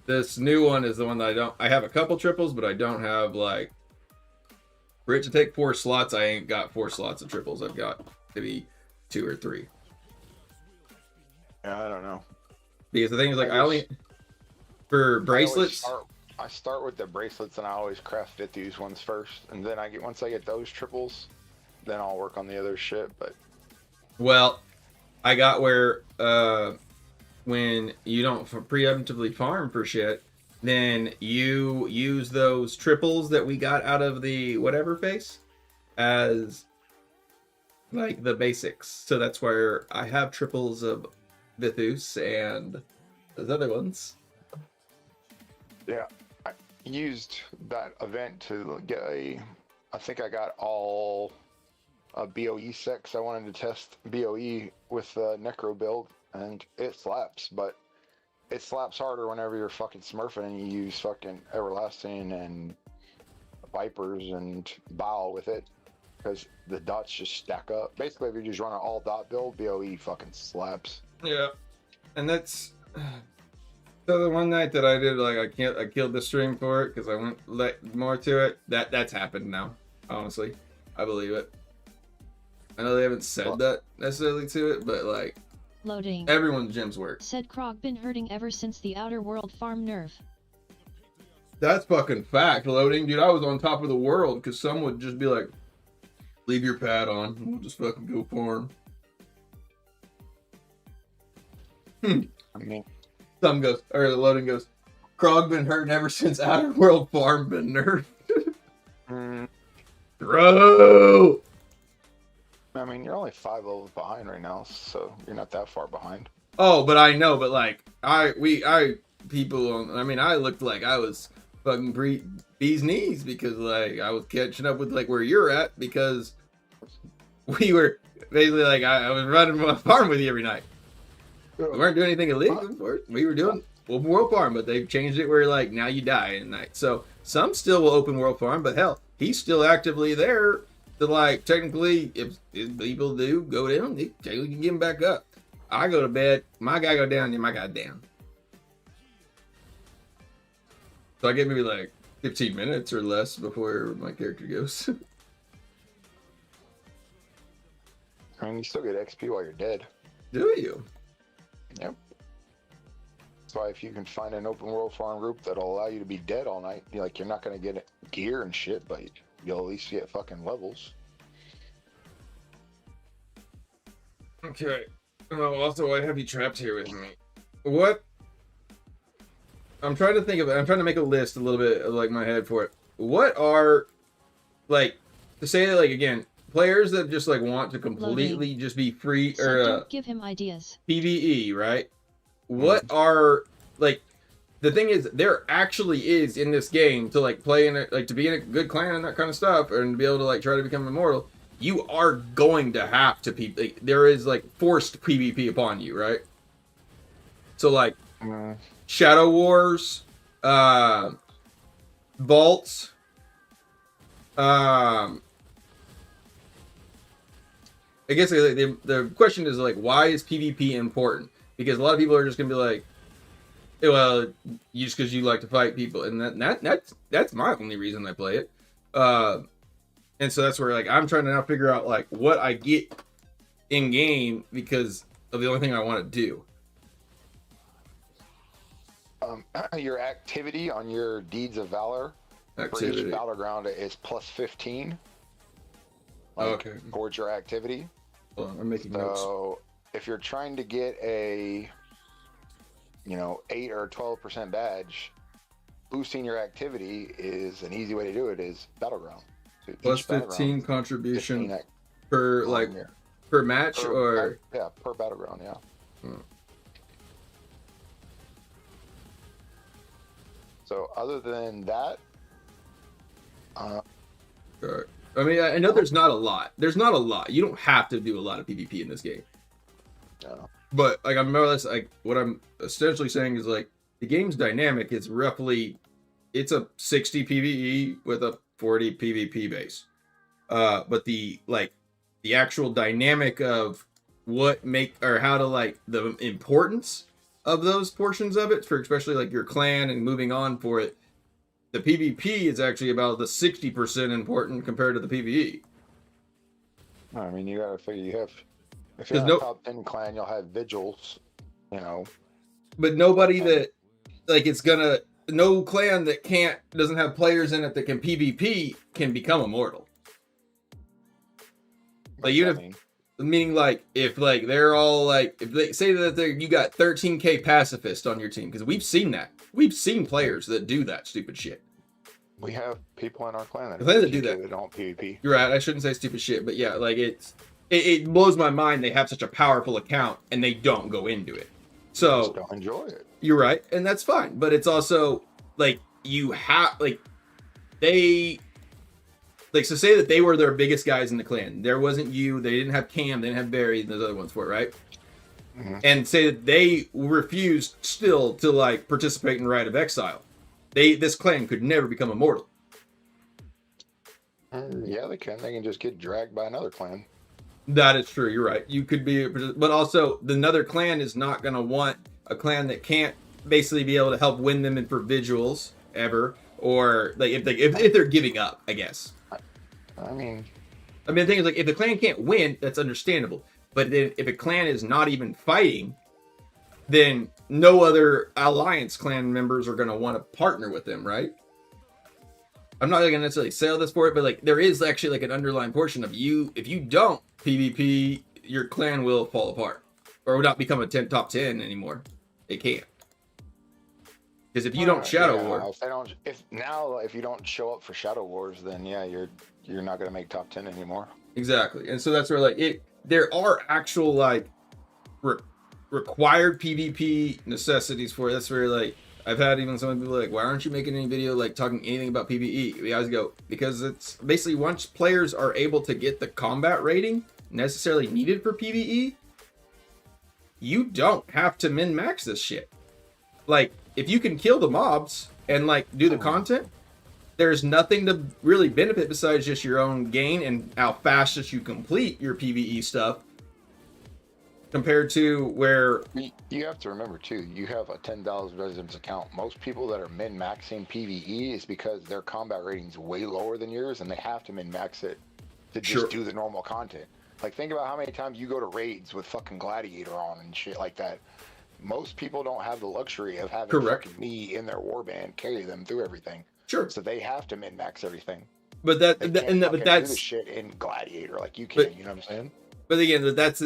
This new one is the one that I don't. I have a couple triples, but I don't have like for it to take 4 slots. I ain't got 4 slots of triples. I've got maybe 2 or 3. Yeah, I don't know. Because the thing is, like, I only for bracelets. I start with the bracelets, and I always craft fit these ones first, and then once I get those triples, then I'll work on the other shit. But Well, I got where when you don't preemptively farm for shit, then you use those triples that we got out of the whatever face as like the basics. So that's where I have triples of Vithus and those other ones. yeah, I used that event to get I think I got all BOE sets. I wanted to test BOE with the Necro build, and it slaps, but it slaps harder whenever you're fucking smurfing and you use fucking Everlasting and Vipers and Bow with it, because the dots just stack up. Basically, if you just run an all dot build, BOE fucking slaps. Yeah, and that's so the one night that I did like I killed the stream for it because I went let more to it. That's happened now. Honestly, I believe it. I know they haven't said that necessarily to it, but like Loading. everyone's gems work. Said Krog been hurting ever since the Outer World farm nerf. That's fucking fact. Loading, dude. I was on top of the world because some would just be like, "Leave your pad on. We'll just fucking go farm." I mean, Some goes, or the loading goes, Krog been hurting ever since Outer World farm been nerfed. Bro! I mean, you're only 5 levels behind right now, so you're not that far behind. Oh, but I know, but like, I looked like I was fucking bee's knees because like I was catching up with like where you're at because we were basically like, I was running my farm with you every night. We weren't doing anything illegal, of course. We were doing open world farm, but they've changed it where like now you die at night. So some still will open world farm, but hell, he's still actively there to like technically if people do go down, they technically can get him back up. I go to bed, my guy go down, then my guy down. So I get maybe like 15 minutes or less before my character goes. I mean, you still get XP while you're dead. Do you? Yep. That's why if you can find an open world farm group that'll allow you to be dead all night, you're not going to get gear and shit, but you'll at least get fucking levels. Okay. Oh, also, why have you trapped here with me? What? I'm trying to think of it. I'm trying to make a list a little bit of like my head for it. What are, like, to say that, like, again, players that just like want to completely just be free So or don't give him ideas. PvE, right? What are like the thing is there actually is in this game to like play in it, like to be in a good clan and that kind of stuff, and to be able to like try to become immortal. You are going to have to like, there is like forced PvP upon you, right? So like Shadow Wars, vaults, I guess like, the question is like, why is PvP important? Because a lot of people are just gonna be like, well, just because you like to fight people, and that's my only reason I play it. And so that's where like I'm trying to now figure out like what I get in game because of the only thing I want to do. Your activity on your deeds of valor for each battleground is plus 15. Okay. Towards your activity. Hold on, I'm making notes. So if you're trying to get a 8 or 12% badge, boosting your activity is an easy way to do it. Is battleground. So plus 15 contribution 15 per like per match or per battleground. Yeah. So other than that, sure. I mean, I know there's not a lot. There's not a lot. You don't have to do a lot of PvP in this game. No. But like I'm more or less like what I'm essentially saying is like the game's dynamic is roughly it's a 60 PvE with a 40 PvP base. But the actual dynamic of what make or how to like the importance of those portions of it, for especially like your clan and moving on for it. The PvP is actually about the 60% important compared to the PvE. I mean, you gotta figure you have. If There's you're in no- a top 10 clan, you'll have vigils. You know. But nobody that like it's gonna no clan that doesn't have players in it that can PvP can become immortal. Like you have, meaning like if like they're all like if they say that you got 13k pacifist on your team, because we've seen that. We've seen players that do that stupid shit. We have people in our clan that do that. That don't PvP. You're right. I shouldn't say stupid shit, but yeah, like it blows my mind they have such a powerful account and they don't go into it. So Just don't enjoy it. You're right, and that's fine. But it's also like you have like they like so say that they were their biggest guys in the clan. There wasn't you. They didn't have Cam. They didn't have Barry. And those other ones for it, right? Mm-hmm. And say that they refused still to like participate in Rite of Exile. This clan could never become immortal. Yeah, they can. They can just get dragged by another clan. That is true. You're right. You could be, but also another clan is not going to want a clan that can't basically be able to help win them in for vigils ever, or like if they're giving up, I guess. I mean, the thing is like if the clan can't win, that's understandable. But then if a clan is not even fighting, then no other alliance clan members are going to want to partner with them, right? I'm not going to necessarily sell this for it, but like there is actually like an underlying portion of you. If you don't PvP, your clan will fall apart or not become a top 10 anymore. It can't. Because if you don't Shadow War, if you don't show up for Shadow Wars, then yeah, you're not going to make top 10 anymore. Exactly, and so that's where like there are actual like required PvP necessities for it. That's where like I've had even some people like, why aren't you making any video like talking anything about PvE? We always go, because it's basically once players are able to get the combat rating necessarily needed for PvE, you don't have to min-max this shit. Like, if you can kill the mobs and like do the content, there's nothing to really benefit besides just your own gain and how fast that you complete your PvE stuff. Compared to where you have to remember too, you have a 10,000 residents account. Most people that are min-maxing PvE is because their combat rating's way lower than yours, and they have to min-max it to just do the normal content. Like think about how many times you go to raids with fucking Gladiator on and shit like that. Most people don't have the luxury of having fucking me in their warband carry them through everything. Sure. So they have to min-max everything. But that's do the shit in Gladiator like you can. You know what I'm saying? But again, that's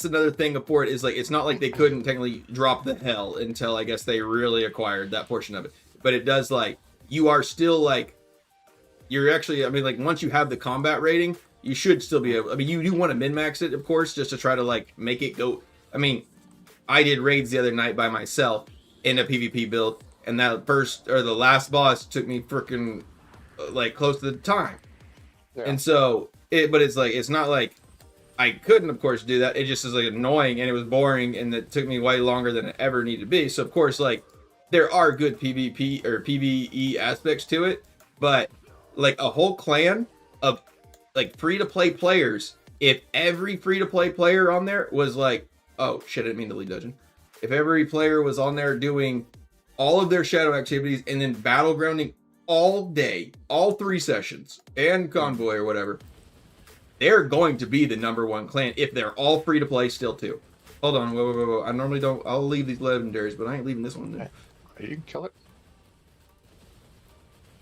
another thing for it is like it's not like they couldn't technically drop the hell until I guess they really acquired that portion of it. But it does like you are still like you're actually like once you have the combat rating, you should still be able. You do want to min max it, of course, just to try to like make it go. I did raids the other night by myself in a PvP build, and that the last boss took me freaking like close to the time. Yeah. And so it's like it's not like I couldn't, of course, do that. It just is like annoying and it was boring and it took me way longer than it ever needed to be. So of course, like there are good PvP or PvE aspects to it, but like a whole clan of like free-to-play players, if every free-to-play player on there was like, oh shit, I didn't mean to leave dungeon. If every player was on there doing all of their shadow activities and then battlegrounding all day, all 3 sessions and convoy or whatever, they're going to be the #1 clan if they're all free to play still too. Hold on, whoa. I normally don't. I'll leave these legendaries, but I ain't leaving this one there. You can kill it.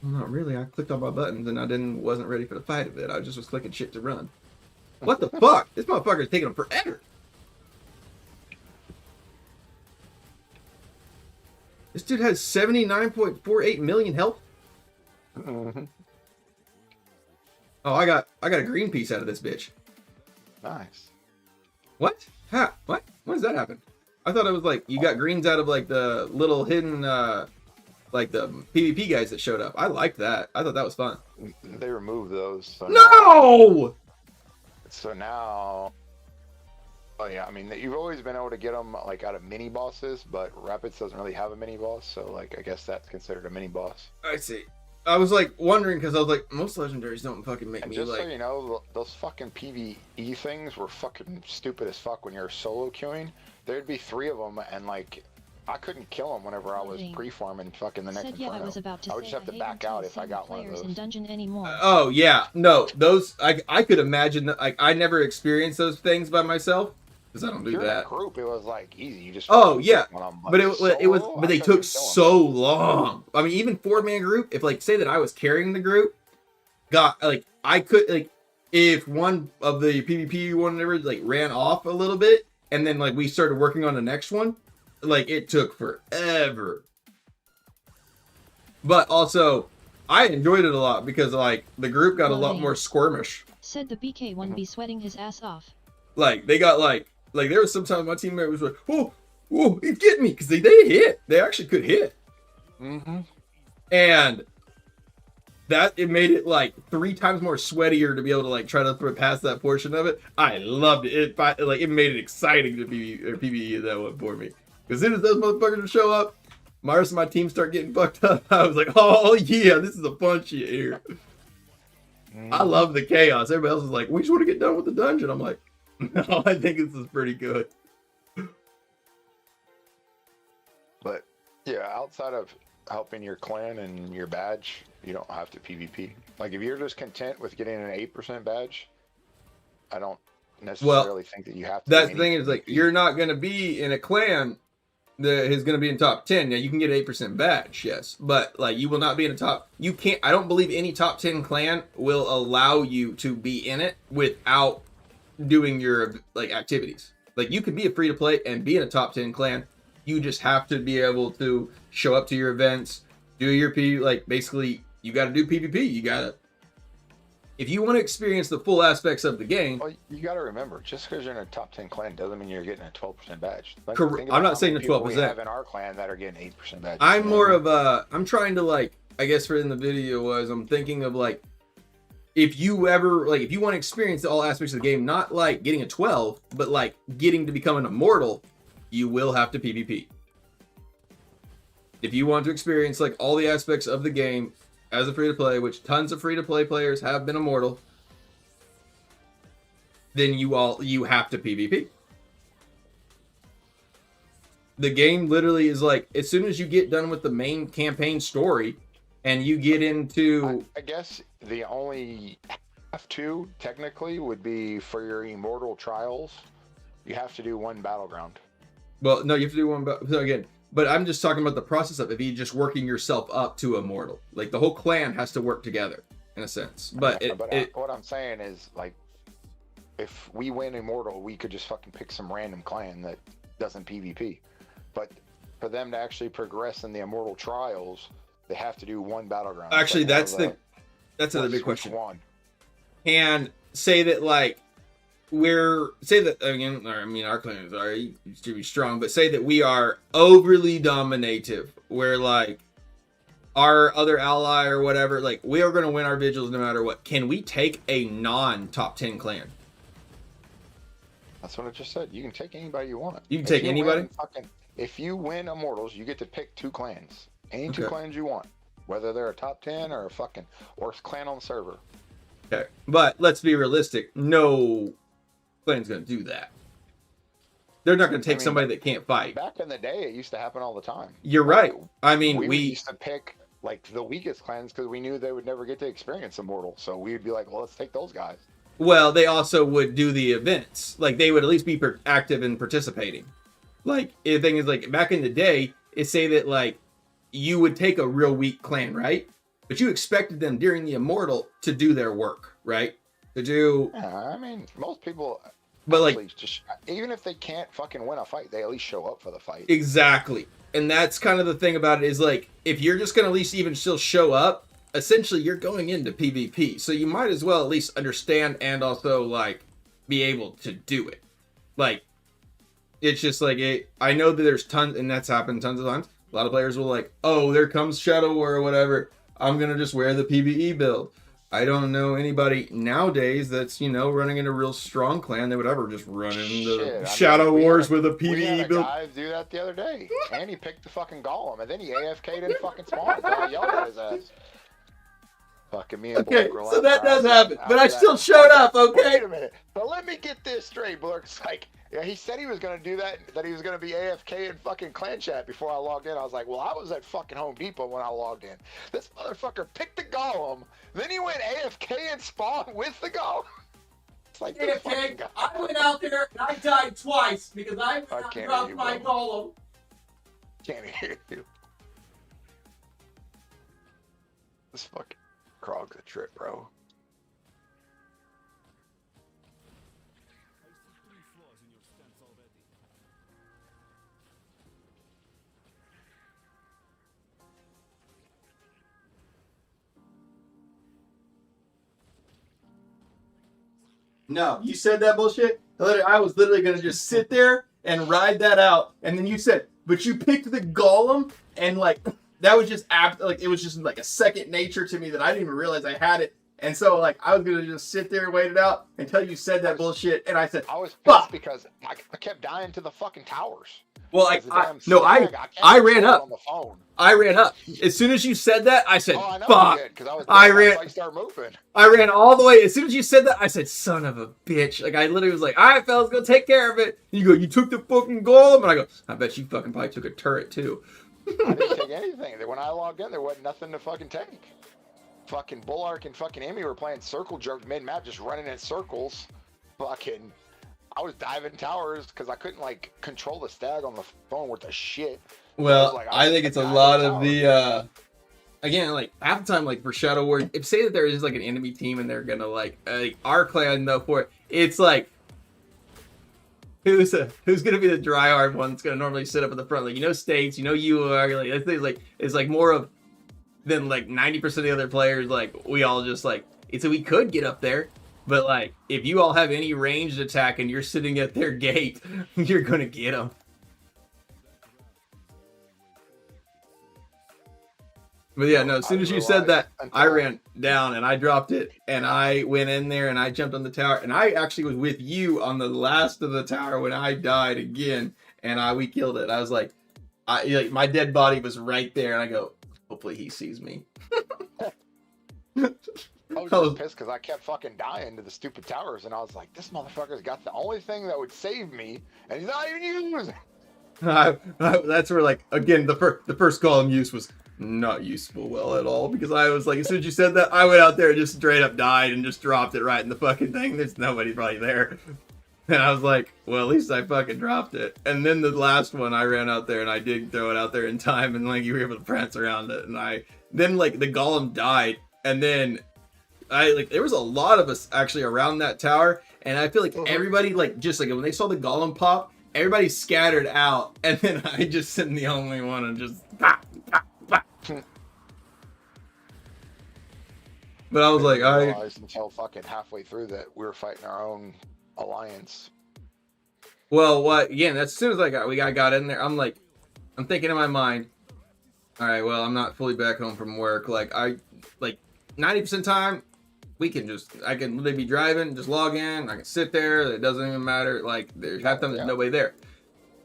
Well, not really. I clicked on my buttons and wasn't ready for the fight of it. I just was clicking shit to run. What the fuck? This motherfucker's taking them forever. This dude has 79.48 million health. Mm-hmm. Oh, I got a green piece out of this bitch. Nice. What? Ha? What? When does that happen? I thought it was like you got greens out of like the little hidden like the PvP guys that showed up. I liked that. I thought that was fun. They removed those. So no! Now oh yeah, you've always been able to get them like out of mini bosses, but Rapids doesn't really have a mini boss, so like I guess that's considered a mini boss. I see. I was like wondering because I was like, most legendaries don't fucking make and me just like. So you know, those fucking PvE things were fucking stupid as fuck when you're solo queuing. There'd be 3 of them, and like I couldn't kill him whenever I was Loading. pre-farming fucking the next Said yeah, I Inferno. was about to I would say just have to I hate back until out if I seeing got one of players those. in dungeon anymore. Oh yeah, no, those I could imagine that. Like I never experienced those things by myself because I don't do If you're in a that. group, it was like easy. You just Oh fucking yeah, click on them. but it was Solo, but I they couldn't took even kill 'em. so long. I mean, even 4-man group. If like say that I was carrying the group, got like I could like if one of the PvP one ever like ran off a little bit, and then like we started working on the next one, like it took forever. But also, I enjoyed it a lot because like the group got a lot Loading. more squirmish. Said the BK1 be sweating his ass off. Like they got like there was sometimes my teammate was like, oh, he's getting me because they hit. They actually could hit. Mm-hmm. And that it made it like 3 times more sweatier to be able to like try to throw past that portion of it. I loved it. It made it exciting to be PvE that one for me. As soon as those motherfuckers would show up, my rest of my team start getting fucked up. I was like, oh yeah, this is a fun shit here. I love the chaos. Everybody else is like, we just want to get done with the dungeon. I'm like, no, I think this is pretty good. But yeah, outside of helping your clan and your badge, you don't have to PvP. Like if you're just content with getting an 8% badge, I don't necessarily think that you have to. That's the thing is like you're not gonna be in a clan that is gonna be in top 10. Now you can get an 8% badge, yes, but like you will not be in a top. You can't. I don't believe any top 10 clan will allow you to be in it without doing your like activities. Like you could be a free to play and be in a top 10 clan. You just have to be able to show up to your events, do your like basically you got to do PvP. You got to, if you want to experience the full aspects of the game. Well, you got to remember, just because you're in a top 10 clan doesn't mean you're getting a 12% badge. Like, Correct. I'm not saying the 12%. We have in our clan that are getting 8% badges. I'm more of a, I'm trying to like, I guess for in the video was, I'm thinking of like, if you ever, like, if you want to experience all aspects of the game, not like getting a 12, but like getting to become an immortal, you will have to PvP. If you want to experience like all the aspects of the game as a free-to-play, which tons of free-to-play players have been immortal, then you have to PvP. The game literally is like, as soon as you get done with the main campaign story and you get into... I guess the only have to technically would be for your immortal trials, you have to do one battleground. Well, no, you have to do one, so again, but I'm just talking about the process of it, you just working yourself up to immortal. Like the whole clan has to work together in a sense. But what I'm saying is like, if we win immortal, we could just fucking pick some random clan that doesn't PvP. But for them to actually progress in the immortal trials, they have to do one battleground. Actually, that's another big question. One. And say that like say that again, I mean our clan is already extremely strong, but say that we are overly dominative, where like our other ally or whatever, like we are going to win our vigils no matter what. Can we take a non-top 10 clan? That's what I just said. You can take anybody you want. You can take anybody? If you win Immortals, you get to pick 2 clans. Any 2 clans you want. Whether they're a top 10 or a worst clan on the server. Okay. But let's be realistic. No clan's going to do that. They're not going to take somebody that can't fight. Back in the day, it used to happen all the time. You're right. I mean, we used to pick like the weakest clans because we knew they would never get to experience Immortal. So we'd be like, well, let's take those guys. Well, they also would do the events. Like, they would at least be active and participating. Like, the thing is, like, back in the day, it's say that, like, you would take a real weak clan, right? But you expected them during the Immortal to do their work, right? To do... Yeah, I mean, most people... But, like... Just, even if they can't fucking win a fight, they at least show up for the fight. Exactly. And that's kind of the thing about it is, like, if you're just going to at least even still show up, essentially you're going into PvP, so you might as well at least understand and also like be able to do it. Like, it's just like I know that there's tons, and that's happened tons of times. A lot of players will like, oh, there comes Shadow War or whatever, I'm gonna just wear the PvE build. I don't know anybody nowadays that's, you know, running in a real strong clan that would ever just run into Shadow Wars with a PvE build. I do that the other day, and he picked the fucking golem, and then he AFK'd in fucking spawn. I yelled at his ass. Fucking me and okay, so that does happen, but I still showed up, okay? Wait a minute. But let me get this straight, Blurk. It's like, Yeah, he said he was gonna do that. That he was gonna be AFK in fucking clan chat before I logged in. I was like, well, I was at fucking Home Depot when I logged in. This motherfucker picked the golem, then he went AFK and spawned with the golem. It's like this fucking AFK, guy. I went out there and I died twice because I I can't hear dropped you, my bro. golem. Can't hear you. This fucking Krog's a trip, bro. No, you said that bullshit. I was literally gonna just sit there and ride that out, and then you said, but you picked the golem, and like that was just like it was just like a second nature to me that I didn't even realize I had it, and so like I was gonna just sit there and wait it out until you said that bullshit, and I said, I was pissed fuck. because I kept dying to the fucking towers. Well, I ran up. On the phone. I ran up. As soon as you said that, I said, Oh, I know fuck. you did, because I was I dead, ran. so I started moving. I ran all the way. As soon as you said that, I said, son of a bitch. Like, I literally was like, all right, fellas, go take care of it. And you go, you took the fucking golem? And I go, I bet you fucking probably took a turret, too. I didn't take anything. When I logged in, there wasn't nothing to fucking take. Fucking Bullark and fucking Emmy were playing circle jerk mid-map, just running in circles. Fucking, I was diving towers because I couldn't, like, control the stag on the phone with the shit. Well, Like, I think it's a lot of the, again, like, half the time, like, for Shadow War, if say that there is, like, an enemy team and they're gonna, like our clan, though, for it, it's like, who's gonna be the dry hard one that's gonna normally sit up at the front? Like, you know, States, you know, you are, like, I think, like, it's, like, more of, than, like, 90% of the other players, like, we all just, like, so we could get up there, but, like, if you all have any ranged attack and you're sitting at their gate, you're gonna get them. But yeah, no, as soon as you said that, I ran down and I dropped it and I went in there and I jumped on the tower and I actually was with you on the last of the tower when I died again and we killed it. I was like, my dead body was right there and I go, hopefully he sees me. I was just pissed because I kept fucking dying to the stupid towers and I was like, this motherfucker's got the only thing that would save me and he's not even using it. That's where, like, again, the first golem use was not useful well at all because I was like, as soon as you said that, I went out there and just straight up died and just dropped it right in the fucking thing. There's nobody probably there. And I was like, well, at least I fucking dropped it. And then the last one, I ran out there and I did throw it out there in time and, like, you were able to prance around it. And then, like, the golem died and then there was a lot of us actually around that tower. And I feel like everybody, like, just like when they saw the golem pop, everybody scattered out. And then I just am the only one and just But I was like, I realized until fucking halfway through that we were fighting our own alliance. Well, what again? As soon as I got in there, I'm thinking in my mind, all right, well, I'm not fully back home from work. Like 90% time, I can literally be driving, just log in, I can sit there. It doesn't even matter. Like there's half the time there's nobody there.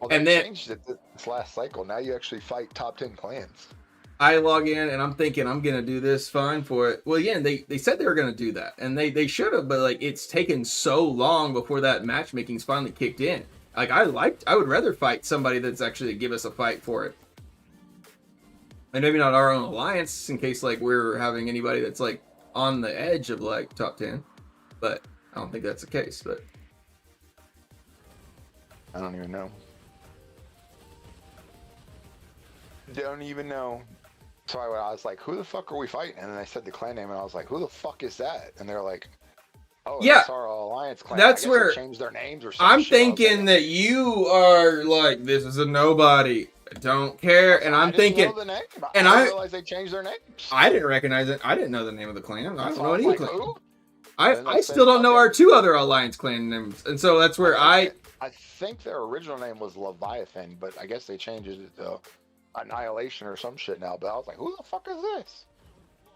Well, and they then changed it this last cycle. Now you actually fight top 10 clans. I log in and I'm thinking I'm gonna do this fine for it. Well, yeah, they said they were gonna do that, and they should have, but like it's taken so long before that matchmaking's finally kicked in. Like I would rather fight somebody that's actually give us a fight for it, and maybe not our own alliance in case like we're having anybody that's like on the edge of like top 10, but I don't think that's the case. But I don't even know. Don't even know. So I was like, who the fuck are we fighting? And then I said the clan name and I was like, who the fuck is that? And they're like, oh, yeah, that's our alliance clan. That's where they changed their names or something. I'm thinking that you are like, this is a nobody. I don't care. And I'm thinking, know the name. And I realized they changed their names. I didn't recognize it. I didn't know the name of the clan. I don't know any clan. Who? I still don't know our two other alliance clan names. And so that's where I think their original name was Leviathan, but I guess they changed it to Annihilation or some shit now. But I was like, who the fuck is this?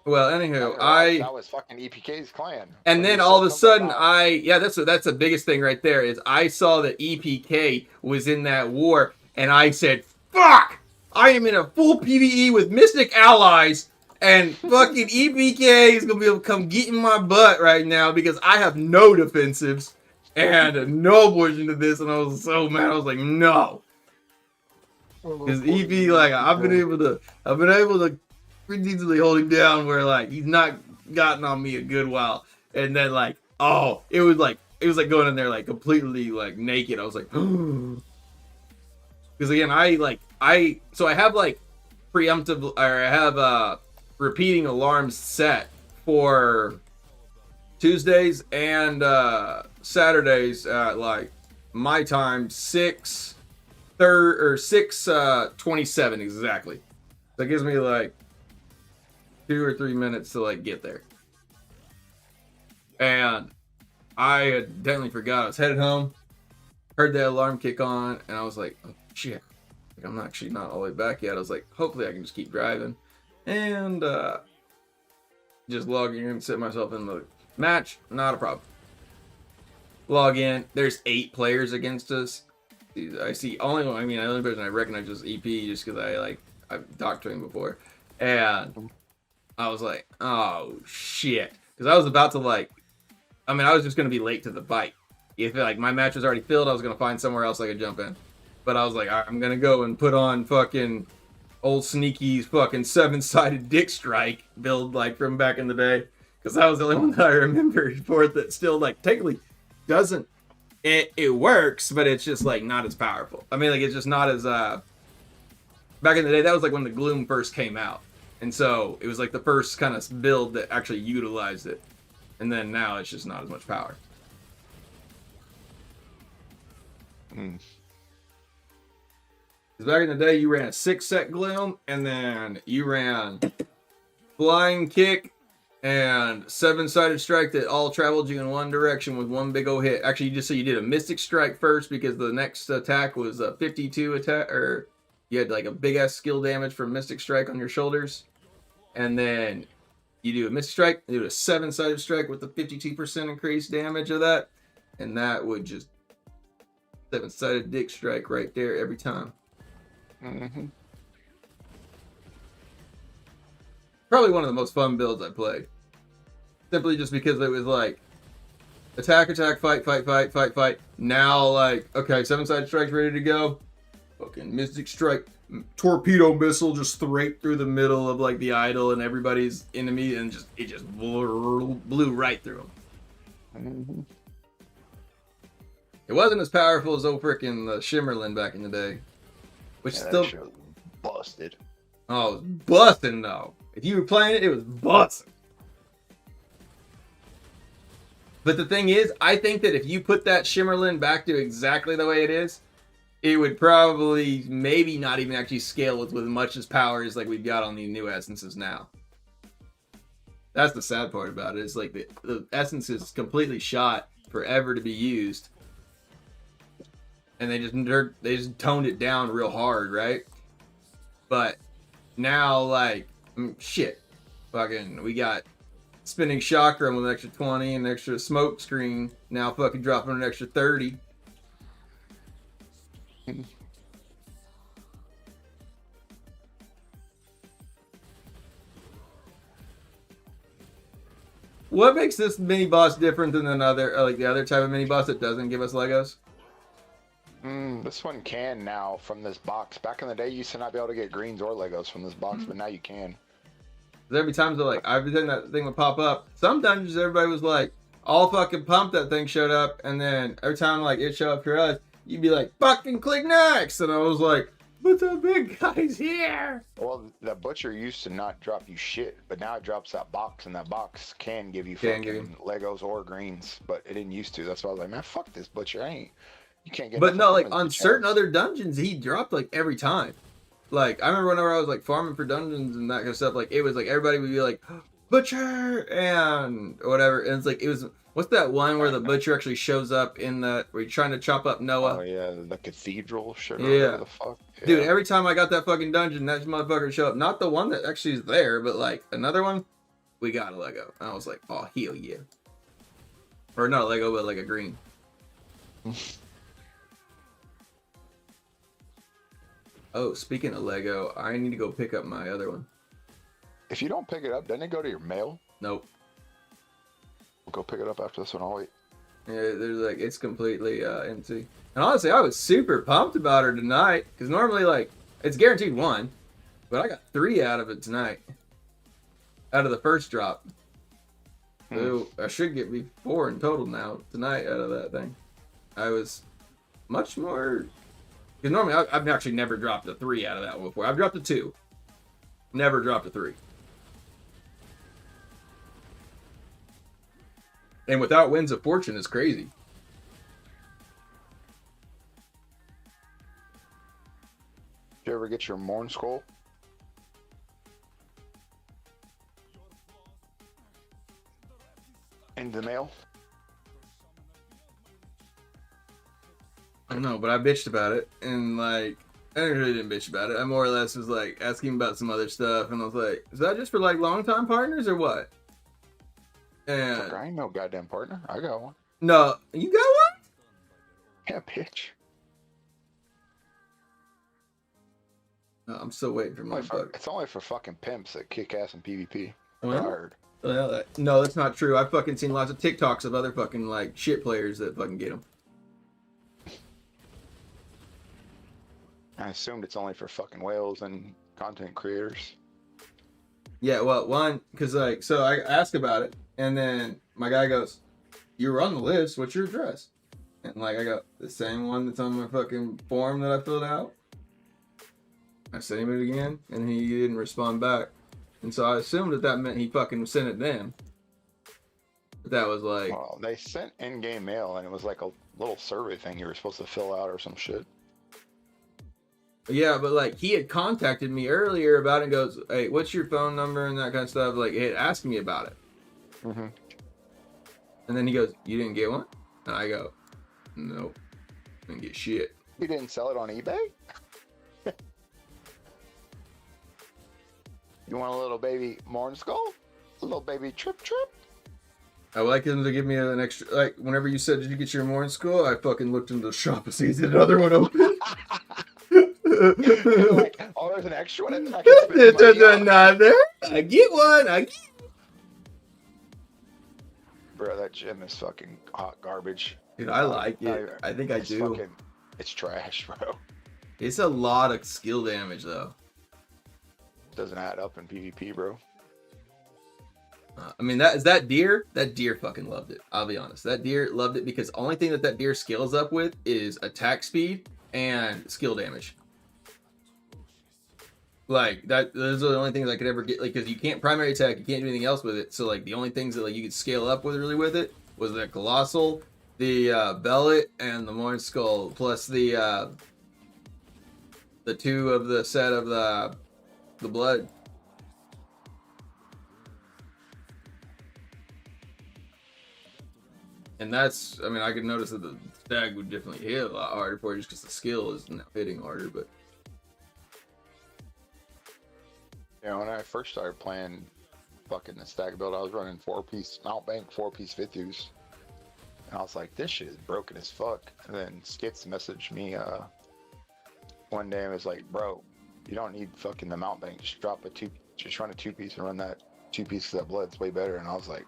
Well, anywho, that was fucking EPK's clan. And then all of a sudden, that's the biggest thing right there is I saw that EPK was in that war, and I said, fuck! I am in a full PvE with Mystic allies, and fucking EPK is gonna be able to come get in my butt right now because I have no defensives. and no portion of this, and I was so mad. I was like, no. Because EP, like, I've been able to pretty easily hold him down where, like, he's not gotten on me a good while. And then, like, oh, it was like going in there, like, completely, like, naked. I was like, because again, I have, like, preemptive, or I have, repeating alarms set for Tuesdays and, Saturdays at, like, my time, 6:27 exactly. That gives me like 2 or 3 minutes to like get there. And I had definitely forgot. I was headed home, heard the alarm kick on, and I was like, oh, shit. Like, I'm actually not all the way back yet. I was like, hopefully I can just keep driving. And just logging in and set myself in the match, not a problem. Log in. There's 8 players against us. I see the only person I recognize is EP just because I've talked to him before. And I was like, oh shit. Because I was about to I was just going to be late to the fight. If like my match was already filled, I was going to find somewhere else I could jump in. But I was like, I'm going to go and put on fucking old Sneaky's fucking 7-sided dick strike build like from back in the day. Because that was the only one that I remember for it that still like technically doesn't. It works, but it's just like not as powerful. I mean, like it's just not as back in the day. That was like when the Gloom first came out, and so it was like the first kind of build that actually utilized it. And then now it's just not as much power. Because back in the day, you ran a 6-set Gloom, and then you ran Flying Kick and 7-sided strike that all traveled you in one direction with one big old hit. Actually, you did a Mystic Strike first because the next attack was a 52 attack, or you had like a big ass skill damage from Mystic Strike on your shoulders. And then you do a Mystic Strike, you do a 7-sided strike with the 52% increased damage of that. And that would just 7-sided dick strike right there every time. Mm-hmm. Probably one of the most fun builds I played. Simply just because it was like attack, fight. Now like, okay, 7-sided strike's ready to go. Fucking Mystic Strike, torpedo missile just straight through the middle of like the idol and everybody's enemy, and it just blew right through them. Mm-hmm. It wasn't as powerful as old frickin' Shimmerlin back in the day, which still busted. Oh, it was busting though. If you were playing it, it was busting. But the thing is, I think that if you put that Shimmerlin back to exactly the way it is, it would probably maybe not even actually scale with much as power as like we've got on the new essences now. That's the sad part about it. It's like the essence is completely shot forever to be used. And they just toned it down real hard, right? But now, like, shit. Fucking, we got spinning chakra with an extra 20 and an extra smoke screen. Now fucking dropping an extra 30. What makes this mini boss different than the other type of mini boss that doesn't give us Legos? This one can now from this box. Back in the day, you used to not be able to get greens or Legos from this box, but now you can. Every time every time that thing would pop up, some dungeons everybody was like all fucking pumped that thing showed up, and then every time like it showed up for us, you'd be like fucking click next, and I was like, but the big guy's here. Well, the butcher used to not drop you shit, but now it drops that box, and that box can give you fucking Legos or greens, but it didn't used to. That's why I was like, man, fuck this butcher. You can't get. But no, like on certain other dungeons, he dropped like every time. Like I remember whenever I was like farming for dungeons and that kind of stuff, like it was like everybody would be like butcher and whatever, and it's like it was what's that one where the butcher actually shows up in that where you're trying to chop up Noah? Oh yeah, the cathedral shit. Yeah. The fuck. Yeah. Dude, every time I got that fucking dungeon, that motherfucker show up. Not the one that actually is there, but like another one, we got a Lego. And I was like, oh hell yeah. Or not a Lego, but like a green. Oh, speaking of Lego, I need to go pick up my other one. If you don't pick it up, doesn't it go to your mail? Nope. We'll go pick it up after this one. I'll wait. Yeah, there's like it's completely empty. And honestly, I was super pumped about her tonight because normally like it's guaranteed 1, but I got 3 out of it tonight. Out of the first drop. So I should get me 4 in total now tonight out of that thing. I was much more because normally I've actually never dropped a 3 out of that one before. I've dropped a 2. Never dropped a 3. And without Winds of Fortune is crazy. Did you ever get your Morn Scroll? In the mail? I don't know, but I bitched about it, and like I really didn't bitch about it. I more or less was like asking about some other stuff, and I was like, "Is that just for like longtime partners or what?" And Fuck, I ain't no goddamn partner. I got one. no, you got one? Yeah, bitch. No, I'm still waiting for my bug. It's only for fucking pimps that kick ass in PvP. Well, I heard. Well, no, that's not true. I've fucking seen lots of TikToks of other fucking like shit players that fucking get them. I assumed it's only for fucking whales and content creators. Yeah, well, one, because like, so I asked about it, and then my guy goes, "You were on the list. What's your address?" And like, I go, "The same one that's on my fucking form that I filled out." I sent him it again, and he didn't respond back. And so I assumed that that meant he fucking sent it then. But that was like... Well, they sent in-game mail, and it was like a little survey thing you were supposed to fill out or some shit. Yeah, but like, he had contacted me earlier about it and goes, "Hey, what's your phone number?" and that kind of stuff. Like, he had asked me about it. Mm-hmm. And then he goes, "You didn't get one?" And I go, "Nope. Didn't get shit." You didn't sell it on eBay? You want a little baby Morn Skull? A little baby Trip Trip? I would like him to give me an extra, like, whenever you said, "Did you get your morning school?" I fucking looked into the shop and see another one open. Like, oh, there's an extra one in there? I can spend money on. Another. I get one. Bro, that gym is fucking hot garbage. Dude, I like Not it. even- I think I it's do. fucking- it's trash, bro. It's a lot of skill damage, though. Doesn't add up in PvP, bro. I mean, that deer. That deer fucking loved it. I'll be honest. That deer loved it because the only thing that deer scales up with is attack speed and skill damage. Like that. Those are the only things I could ever get. Like, because you can't primary attack, you can't do anything else with it. So like the only things that like you could scale up with really with it was the colossal, the bellet, and the Morn Skull, plus the 2 of the set of the blood. And that's, I mean, I could notice that the stag would definitely hit a lot harder for you just because the skill is now hitting harder, but... Yeah, when I first started playing fucking the stag build, I was running 4-piece mount bank, 4-piece 50s. And I was like, this shit is broken as fuck. And then Skits messaged me one day and was like, bro, you don't need fucking the mount bank. Just drop just run a 2-piece and run that 2 pieces of that blood. It's way better. And I was like...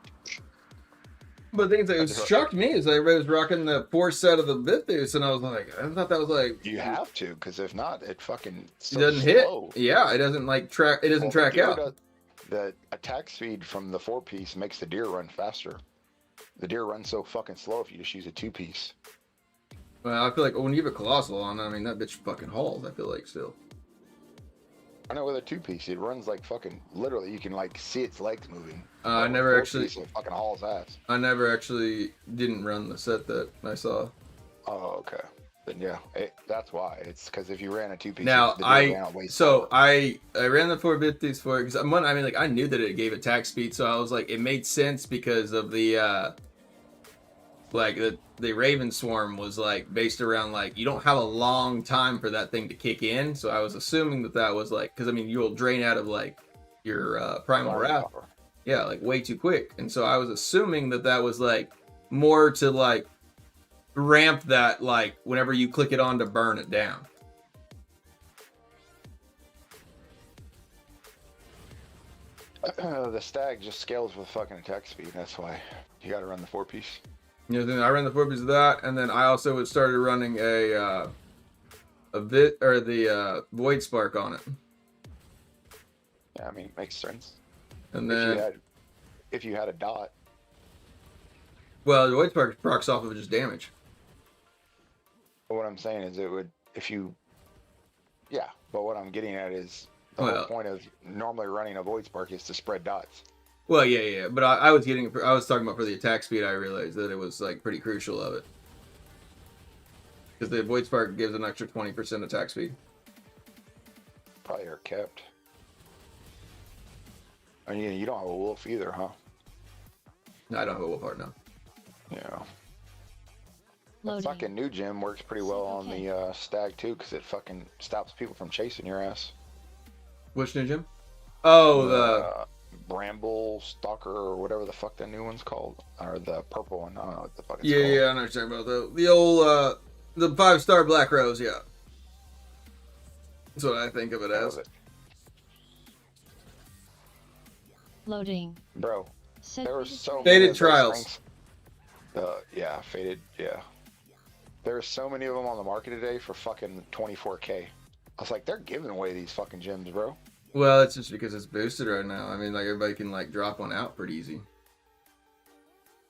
But the thing that shocked me is everybody was rocking the 4 set of the Bithus, and I was like, I thought that was like... You have to, because if not, it fucking... It doesn't hit. Yeah, it doesn't like track, it doesn't track out. The attack speed from the 4-piece makes the deer run faster. The deer runs so fucking slow if you just use a 2-piece. Well, I feel like when you have a Colossal on, I mean, that bitch fucking hauls, I feel like, still. I know with a 2-piece, it runs like fucking, literally, you can like see its legs moving. I never actually... It fucking hauls ass. I never actually didn't run the set that I saw. Oh, okay. Then yeah, that's why. It's because if you ran a 2-piece, now I ran the 4 Bithus for it because I mean, like, I knew that it gave attack speed, so I was like, it made sense because of the like the Raven Swarm was like based around like you don't have a long time for that thing to kick in, so I was assuming that was like, because I mean you'll drain out of like your primal wrath, yeah, like way too quick, and so I was assuming that was like more to like ramp that, like whenever you click it on to burn it down. The stag just scales with fucking attack speed. That's why you got to run the 4-piece. You know, then I ran the 4 pieces of that, and then I also started running the Void Spark on it. Yeah, I mean, makes sense. And then If you had a dot. Well, the Void Spark procs off of just damage. But what I'm saying is it would, yeah, but what I'm getting at is the whole point of normally running a Void Spark is to spread dots. Well, yeah. But I was talking about for the attack speed, I realized that it was like pretty crucial of it. Because the Void Spark gives an extra 20% attack speed. Probably are kept. I mean, you don't have a wolf either, huh? No, I don't have a wolf heart now. Yeah. Loading. The fucking new gym works pretty well on the stag too, because it fucking stops people from chasing your ass. Which new gym? Oh, the Bramble Stalker or whatever the fuck that new one's called, or the purple one. I don't know what the fuck it's yeah, called. yeah. I know what you're talking about the old the 5-star Black Rose. Yeah, that's what I think of it as. Loading. Bro, there were so Faded many of Trials. Yeah, Faded. Yeah, there were so many of them on the market today for fucking 24K. I was like, they're giving away these fucking gems, bro. Well, it's just because it's boosted right now. I mean, like everybody can like drop one out pretty easy.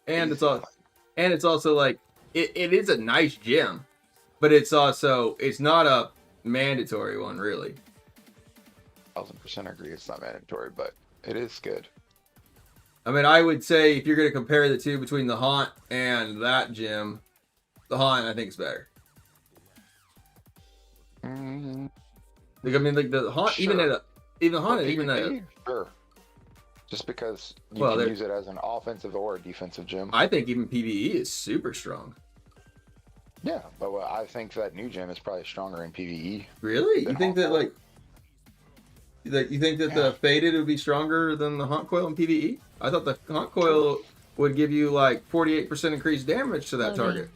And it's also like it is a nice gem, but it's not a mandatory one really. 1000% agree, it's not mandatory, but it is good. I mean, I would say if you're going to compare the two between the Haunt and that gem, the Haunt I think is better. Mm-hmm. Like, I mean, like the Haunt, Sure. Sure. Just because you can use it as an offensive or a defensive gem. I think even PvE is super strong. Yeah, but I think that new gem is probably stronger in PvE. Really? You think that the Faded would be stronger than the Haunt Coil in PvE? I thought the Haunt Coil would give you like 48% increased damage to that target.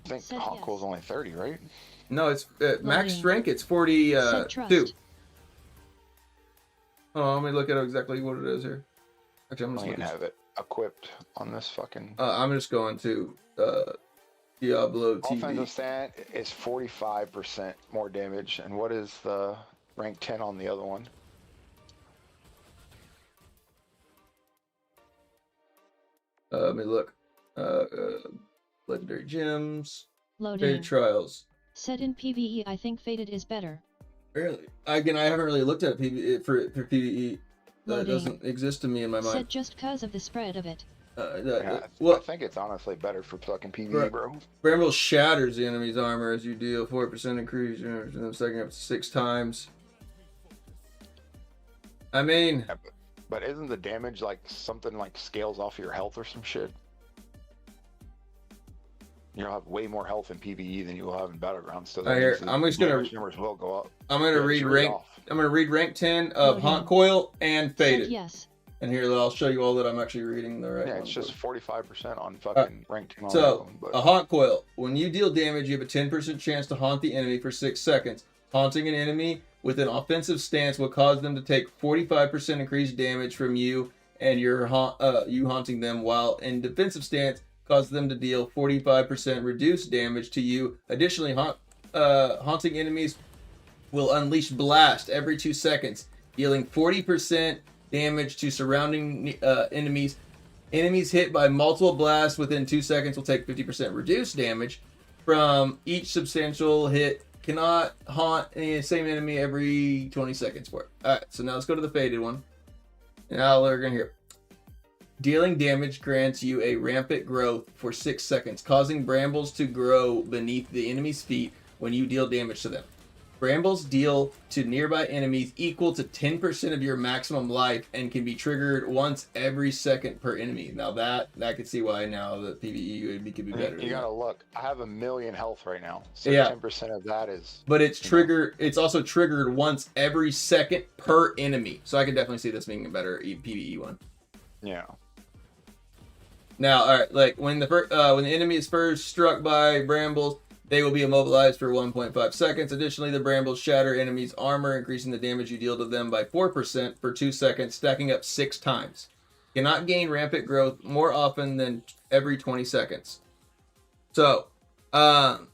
I think Haunt Coil's only 30, right? No, it's max strength. It's 42. Oh, let me look at exactly what it is here. Actually, I'm just going to have it equipped on this fucking. I'm just going to Diablo TV. Offensive stat is 45% more damage, and what is the rank 10 on the other one? Let me look. Legendary gems. Loading. Faded Trials. Set in PvE, I think Faded is better. Really? Again, I haven't really looked at PvE for PvE. That Loading. Doesn't exist to me in my mind. Set just cause of the spread of it. I think it's honestly better for fucking PvE, bro. Bramble shatters the enemy's armor as you deal 4% increase in the second up to 6 times. I mean... Yeah, but isn't the damage like something like scales off your health or some shit? You'll have way more health in PvE than you will have in Battlegrounds. So I'm just gonna numbers will go up. I'm gonna read rank 10 of Haunt Coil and Faded. Said yes. And here I'll show you all that I'm actually reading the right. Yeah, it's just 45% on fucking rank 10. So a Haunt Coil. When you deal damage, you have a 10% chance to haunt the enemy for 6 seconds. Haunting an enemy with an offensive stance will cause them to take 45% increased damage from you and you haunting them, while in defensive stance cause them to deal 45% reduced damage to you. Additionally, haunting enemies will unleash blast every 2 seconds, dealing 40% damage to surrounding enemies. Enemies hit by multiple blasts within 2 seconds will take 50% reduced damage from each substantial hit. Cannot haunt the same enemy every 20 seconds for it. Alright, so now let's go to the Faded one. Now we're going to hear. Dealing damage grants you a rampant growth for 6 seconds, causing brambles to grow beneath the enemy's feet when you deal damage to them. Brambles deal to nearby enemies equal to 10% of your maximum life and can be triggered once every second per enemy. Now that could see why now the PvE could be better. You gotta look. I have 1,000,000 health right now. So yeah. 10% of that is. But it's triggered. It's also triggered once every second per enemy. So I could definitely see this being a better PvE one. Yeah. Now, all right, like when the enemy is first struck by brambles, they will be immobilized for 1.5 seconds. Additionally, the brambles shatter enemies' armor, increasing the damage you deal to them by 4% for 2 seconds, stacking up 6 times. Cannot gain rampant growth more often than every 20 seconds. So, Another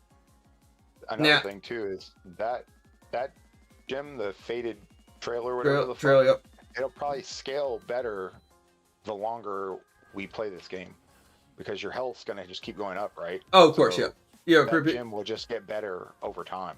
now- thing too is that gem, the faded trail or whatever the fuck, trail, yep. it'll probably scale better the longer we play this game, because your health's gonna just keep going up, right? Oh, of course, So yeah. Yeah, that gem will just get better over time.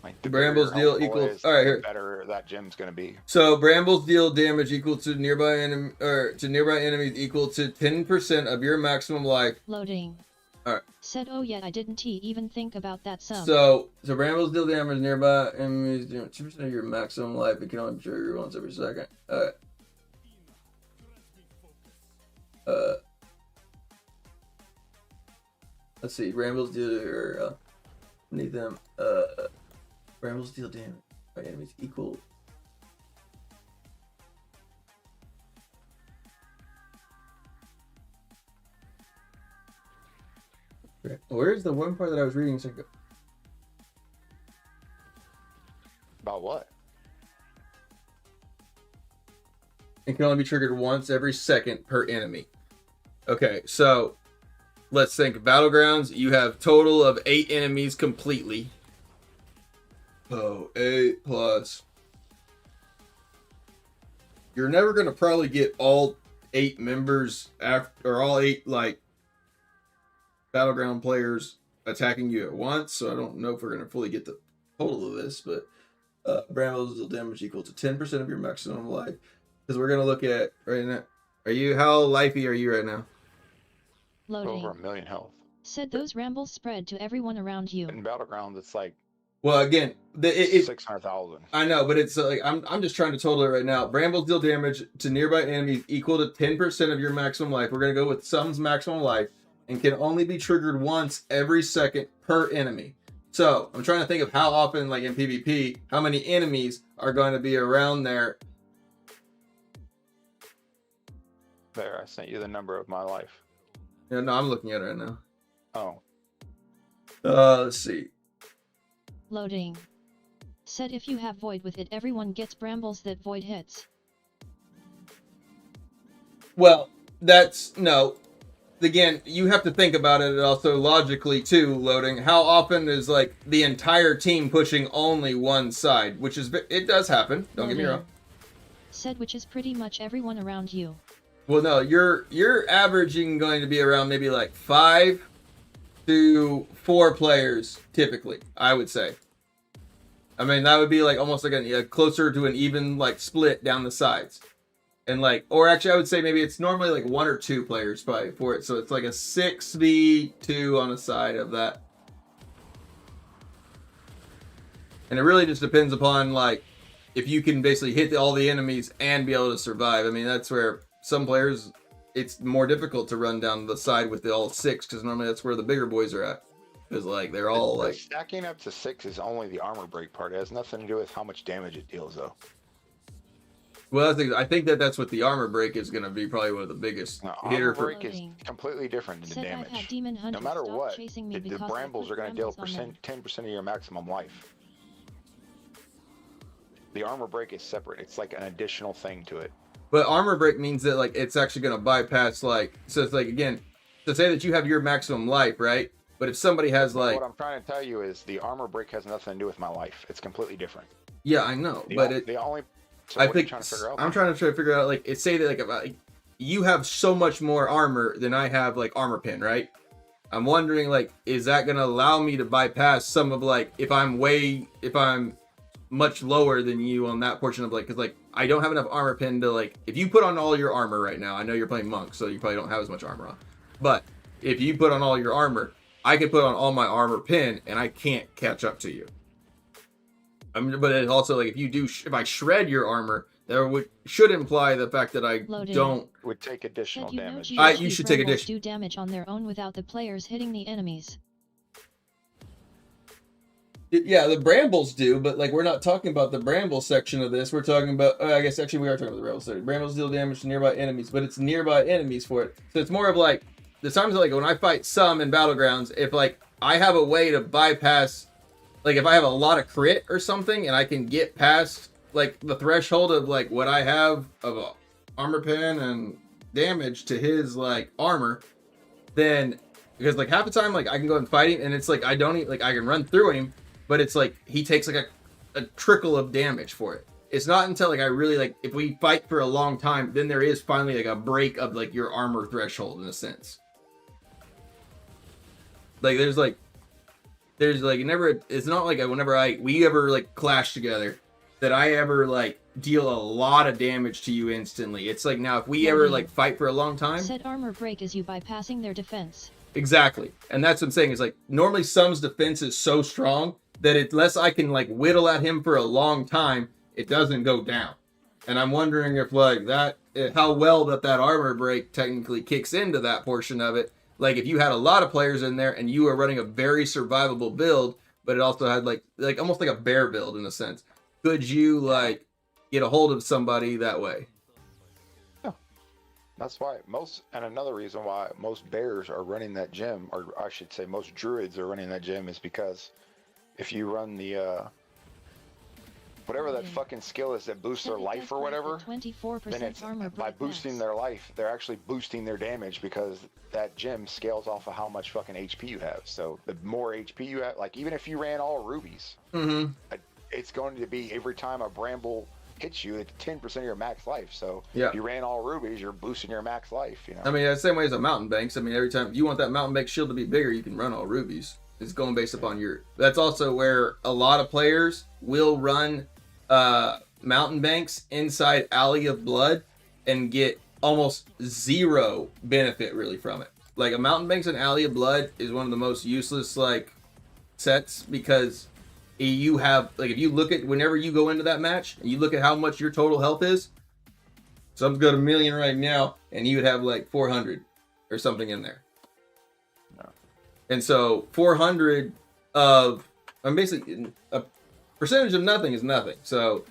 Like the Brambles bigger your deal health pool equals- is, all right, the here. better that gem's gonna be. So brambles deal damage equal to nearby enemies equal to 10% of your maximum life. Loading. Alright. Said, oh yeah, I didn't even think about that sum. So brambles deal damage nearby enemies 2% of your maximum life. It can only be triggered once every second. Alright. Let's see. Brambles deal need them. Brambles deal damage by enemies equal. Where's the one part that I was reading a second ago? About what? It can only be triggered once every second per enemy. Okay, so let's think. Battlegrounds, you have total of 8 enemies completely. Oh, 8 plus. You're never going to probably get all 8 members after, or all 8 like Battleground players attacking you at once, so I don't know if we're going to fully get the total of this, but Brambles deal damage equal to 10% of your maximum life. Because we're going to look at right now. How lifey are you right now? Loading. Over 1 million health. Said those rambles spread to everyone around you. In Battlegrounds, it's like Well, again, it's 600,000. I know, but it's like I'm just trying to total it right now. Brambles deal damage to nearby enemies equal to 10% of your maximum life. We're going to go with Sum's maximum life, and can only be triggered once every second per enemy. So I'm trying to think of how often, like in PvP, how many enemies are going to be around there. There, I sent you the number of my life. Yeah, no, I'm looking at it right now. Oh, Let's see. Loading. Said if you have void with it, everyone gets brambles that void hits. Well, that's no. Again, you have to think about it also logically too, Loading. How often is like the entire team pushing only one side, which is, it does happen, don't get me wrong. Said which is pretty much everyone around you. Well, no, you're averaging going to be around maybe like 5 to 4 players typically, I would say. I mean, that would be like almost like a closer to an even like split down the sides. And like, or actually I would say maybe it's normally like 1 or 2 players probably for it. So it's like a 6v2 on the side of that. And it really just depends upon like, if you can basically hit all the enemies and be able to survive. I mean, that's where some players, it's more difficult to run down the side with the all 6, because normally that's where the bigger boys are at. Because like they're all like stacking up to 6 is only the armor break part. It has nothing to do with how much damage it deals, though. Well, I think that's what the armor break is going to be probably one of the biggest hitter Armor for. break is completely different than the Said I've had damage. demon hunters No matter stop what, chasing me the because I brambles put are going to deal brambles on them. 10% of your maximum life. The armor break is separate. It's like an additional thing to it. But armor break means that like it's actually going to bypass like, so it's like again, to say that you have your maximum life, right? But if somebody has like, what I'm trying to tell you is the armor break has nothing to do with my life. It's completely different. yeah, I know, but the only. So I what are you think trying to figure out? I'm trying to figure out like, it's say that like about you have so much more armor than I have like armor pin, right? I'm wondering like, is that going to allow me to bypass some of like if I'm much lower than you on that portion of like, because like I don't have enough armor pin to like, if you put on all your armor right now, I know you're playing monk, so you probably don't have as much armor on, but if you put on all your armor, I can put on all my armor pin and I can't catch up to you. I mean, but it also like if I shred your armor, should imply the fact that I Loading. don't Would take additional Said you know damage. GOG you should take brambles addition. do damage on their own without the players hitting the enemies. Yeah, the brambles do, but like we're not talking about the brambles section of this. We're talking about I guess actually we are talking about the brambles section. Brambles deal damage to nearby enemies, but it's nearby enemies for it. So it's more of like the times like when I fight some in battlegrounds, if like I have a way to bypass, like if I have a lot of crit or something and I can get past like the threshold of like what I have of a armor pin and damage to his like armor, then because like half the time like I can go and fight him and it's like I don't like I can run through him, but it's like he takes like a trickle of damage for it. It's not until like I really like if we fight for a long time, then there is finally like a break of like your armor threshold in a sense. Like there's like never, it's not like whenever we ever like clash together that I ever like deal a lot of damage to you instantly. It's like now if we ever like fight for a long time, Said armor break is you bypassing their defense. exactly. And that's what I'm saying is like normally Sum's defense is so strong that unless I can like whittle at him for a long time, it doesn't go down. And I'm wondering if like that, how well that armor break technically kicks into that portion of it. Like if you had a lot of players in there and you were running a very survivable build, but it also had like almost like a bear build in a sense, could you like get a hold of somebody that way? Yeah. That's why and another reason why most bears are running that gym, or I should say most druids are running that gym, is because if you run the whatever that fucking skill is that boosts their life or whatever, then it's by boosting their life, they're actually boosting their damage because that gem scales off of how much fucking HP you have. So the more HP you have, like even if you ran all rubies, it's going to be every time a bramble hits you, it's 10% of your max life. So if you ran all rubies, you're boosting your max life. You know. I mean, the same way as a mountain banks. I mean, every time you want that mountain bank shield to be bigger, you can run all rubies. It's going based upon your. That's also where a lot of players will run mountain banks inside Alley of Blood and get almost zero benefit really from it. Like a mountain banks and Alley of Blood is one of the most useless like sets because you have like if you look at whenever you go into that match and you look at how much your total health is, some's got 1 million right now and you would have like 400 or something in there. No. And so 400 of I'm basically a percentage of nothing is nothing. So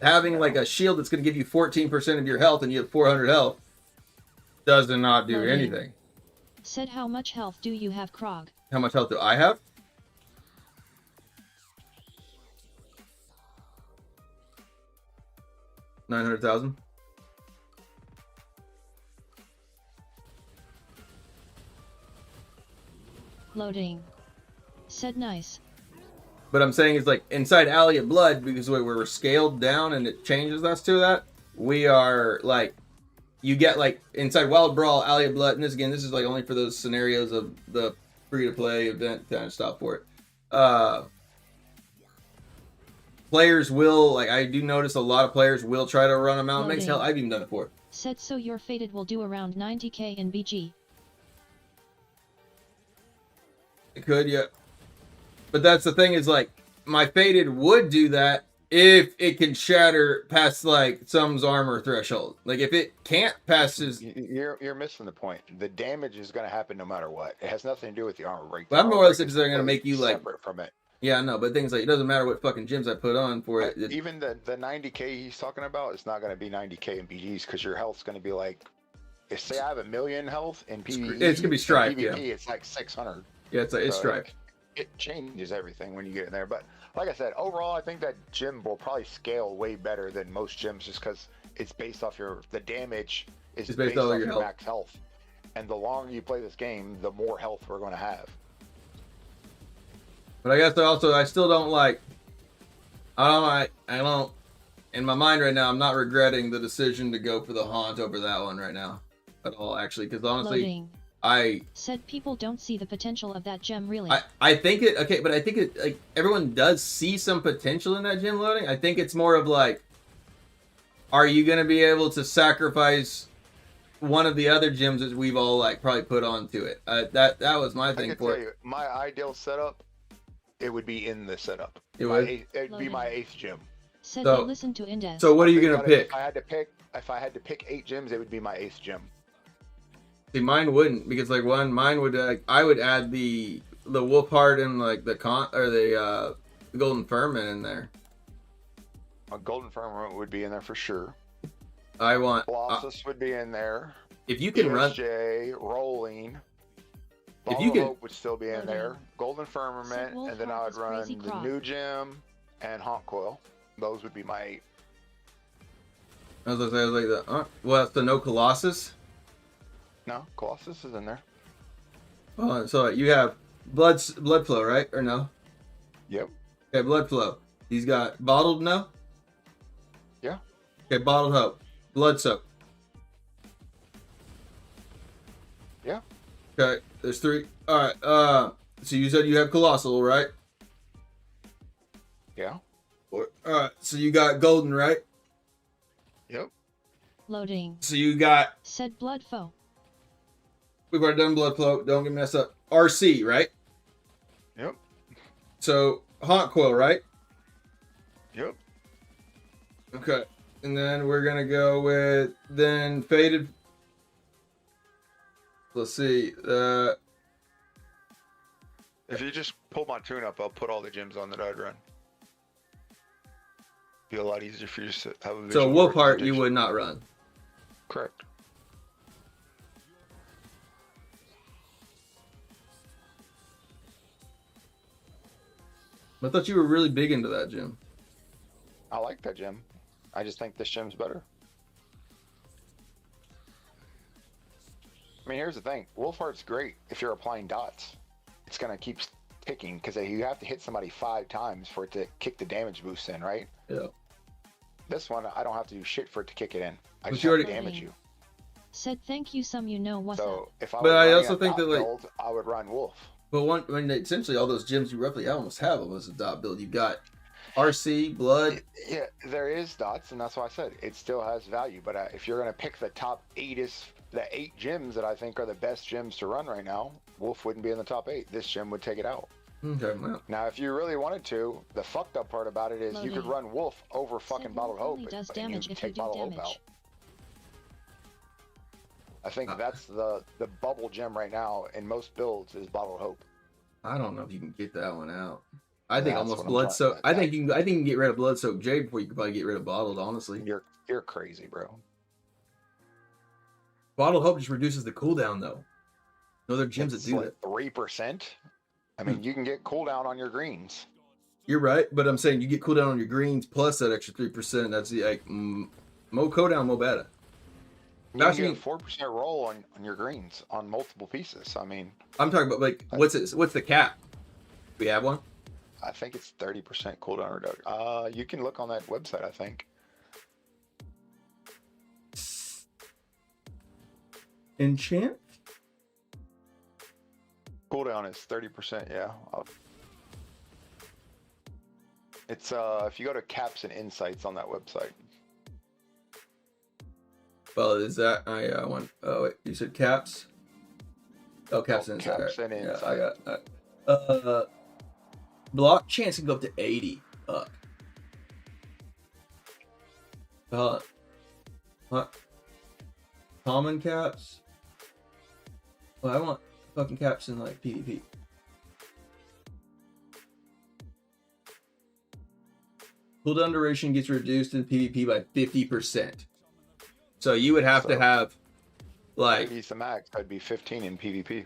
having like a shield that's going to give you 14% of your health and you have 400 health does not do anything. Said how much health do you have, Krog? How much health do I have? $900,000. Loading. Said nice. But I'm saying it's like inside Alley of Blood, because we're scaled down and it changes us to that. We are like, you get like inside Wild Brawl, Alley of Blood, and this is like only for those scenarios of the free-to-play event kind of stuff for it. Players will, like I do notice a lot of players will try to run a mountain banks. Hell, I've even done it for it. Said so your Fated will do around 90k in BG. It could, yeah. But that's the thing is like my Fated would do that if it can shatter past like some's armor threshold. Like if it can't pass his, you're missing the point. The damage is going to happen no matter what. It has nothing to do with the armor break. But I'm more or less they're going to make you like separate from it. Yeah, no, but things like it doesn't matter what fucking gyms I put on for it. Even the 90k he's talking about, it's not going to be 90k in BGs because your health's going to be like, if say I have 1 million health in PvE, it's gonna be stripe. PvP, it's like 600. Yeah, it's stripe. It changes everything when you get in there. But like I said, overall, I think that gym will probably scale way better than most gyms just because it's based off the damage is based off your max health. And the longer you play this game, the more health we're going to have. But I guess I still don't like, I don't, in my mind right now, I'm not regretting the decision to go for the Haunt over that one right now at all, actually, because honestly, Loading. I said people don't see the potential of that gem really. I think it okay, but I think it like everyone does see some potential in that gem loading. I think it's more of like, are you gonna be able to sacrifice one of the other gems that we've all like probably put onto it? That was my thing for it. My ideal setup, it would be in the setup. It'd be my 8th gem. Said so, listen to Index. So what are you gonna pick? If I had to pick 8 gems, it would be my 8th gem. See, mine wouldn't, because like mine would I would add the wolf heart and like the golden firmament in there. A golden firmament would be in there for sure. I want Colossus would be in there. If you can ESJ, rolling. If you can, Hope would still be in there. Golden firmament, and then I would run the new gem and Haunt Coil. Those would be my 8. I was like well, that's the no Colossus. No, Colossus is in there. So you have blood flow, right? Or no? Yep. Okay, blood flow. He's got bottled, no? Yeah. Okay, bottled hope. Blood soak. Yeah. Okay, there's 3. All right. So you said you have colossal, right? Yeah. All right. So you got golden, right? Yep. Loading. So you got. Said blood foe. We've already done blood flow. Don't get messed up. RC, right? Yep. So haunt coil, right? Yep. Okay. And then we're gonna go with then faded. Let's see. If you just pull my tune up, I'll put all the gyms on that I'd run. Be a lot easier for you to have a visual. So Wolf Heart you representation. would not run. Correct. I thought you were really big into that gym. I like that gym. I just think this gym's better. I mean, here's the thing. Wolfheart's great if you're applying dots. It's going to keep ticking because you have to hit somebody 5 times for it to kick the damage boost in, right? Yeah. This one, I don't have to do shit for it to kick it in. I But just you have to already- damage you. Said thank you some you know what's up. So if I But was I running also a think dot that, like- build, I would run Wolf. But essentially all those gyms you roughly almost have almost a dot build. You got RC, blood. Yeah, there is dots, and that's why I said it still has value. But if you're going to pick the top 8 the 8 gyms that I think are the best gyms to run right now, Wolf wouldn't be in the top 8. This gym would take it out. Okay, well. Now, if you really wanted to, the fucked up part about it is you could Loading. run Wolf over fucking Said Bottled Wolf Hope, only does and you damage if you take do Bottled Hope damage. out. I think that's the bubble gem right now in most builds is Bottled Hope. I don't know if you can get that one out. I think That's almost what I'm blood trying- soak. I think you can get rid of blood soaked jade before you can probably get rid of bottled. Honestly, You're crazy, bro. bottled hope just reduces the cooldown though. No other gyms that It's do like that. 3%. I mean, you can get cooldown on your greens. You're right, but I'm saying you get cooldown on your greens plus that extra 3%. That's the like mo cooldown, mo better. You can Actually, get a 4% roll on your greens on multiple pieces. I mean, I'm talking about like what's the cap? We have one. I think it's 30% cooldown reduction. You can look on that website, I think. Enchant. Cooldown is 30%, yeah. It's if you go to caps and insights on that website. Well, is that I want? Oh wait, you said caps. Oh, caps and insight. Caps and Yeah, insight. I got. Block chance can go up to 80 up. Common caps. Well, I want fucking caps in like PvP. Cooldown duration gets reduced in PvP by 50%. So you would have to have like Maybe the max. I'd be 15 in PvP.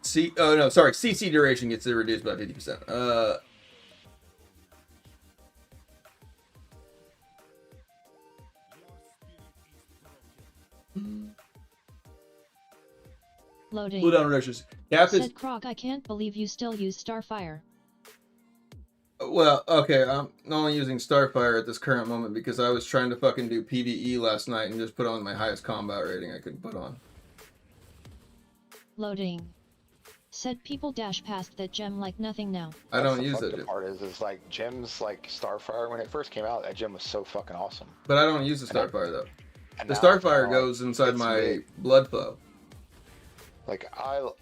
CC duration gets reduced by 50%. Loading. Cooldown reductions. Cap is Said Croc, I can't believe you still use Starfire. well, okay. I'm only using Starfire at this current moment because I was trying to fucking do PvE last night and just put on my highest combat rating I could put on. Loading. Said people dash past that gem like nothing now. I don't That's the use fucked it, up part is like gems like Starfire. When it first came out, that gem was so fucking awesome. but I don't use the Starfire though. And The now it's Starfire kinda goes like, inside it's my mid. blood flow. Like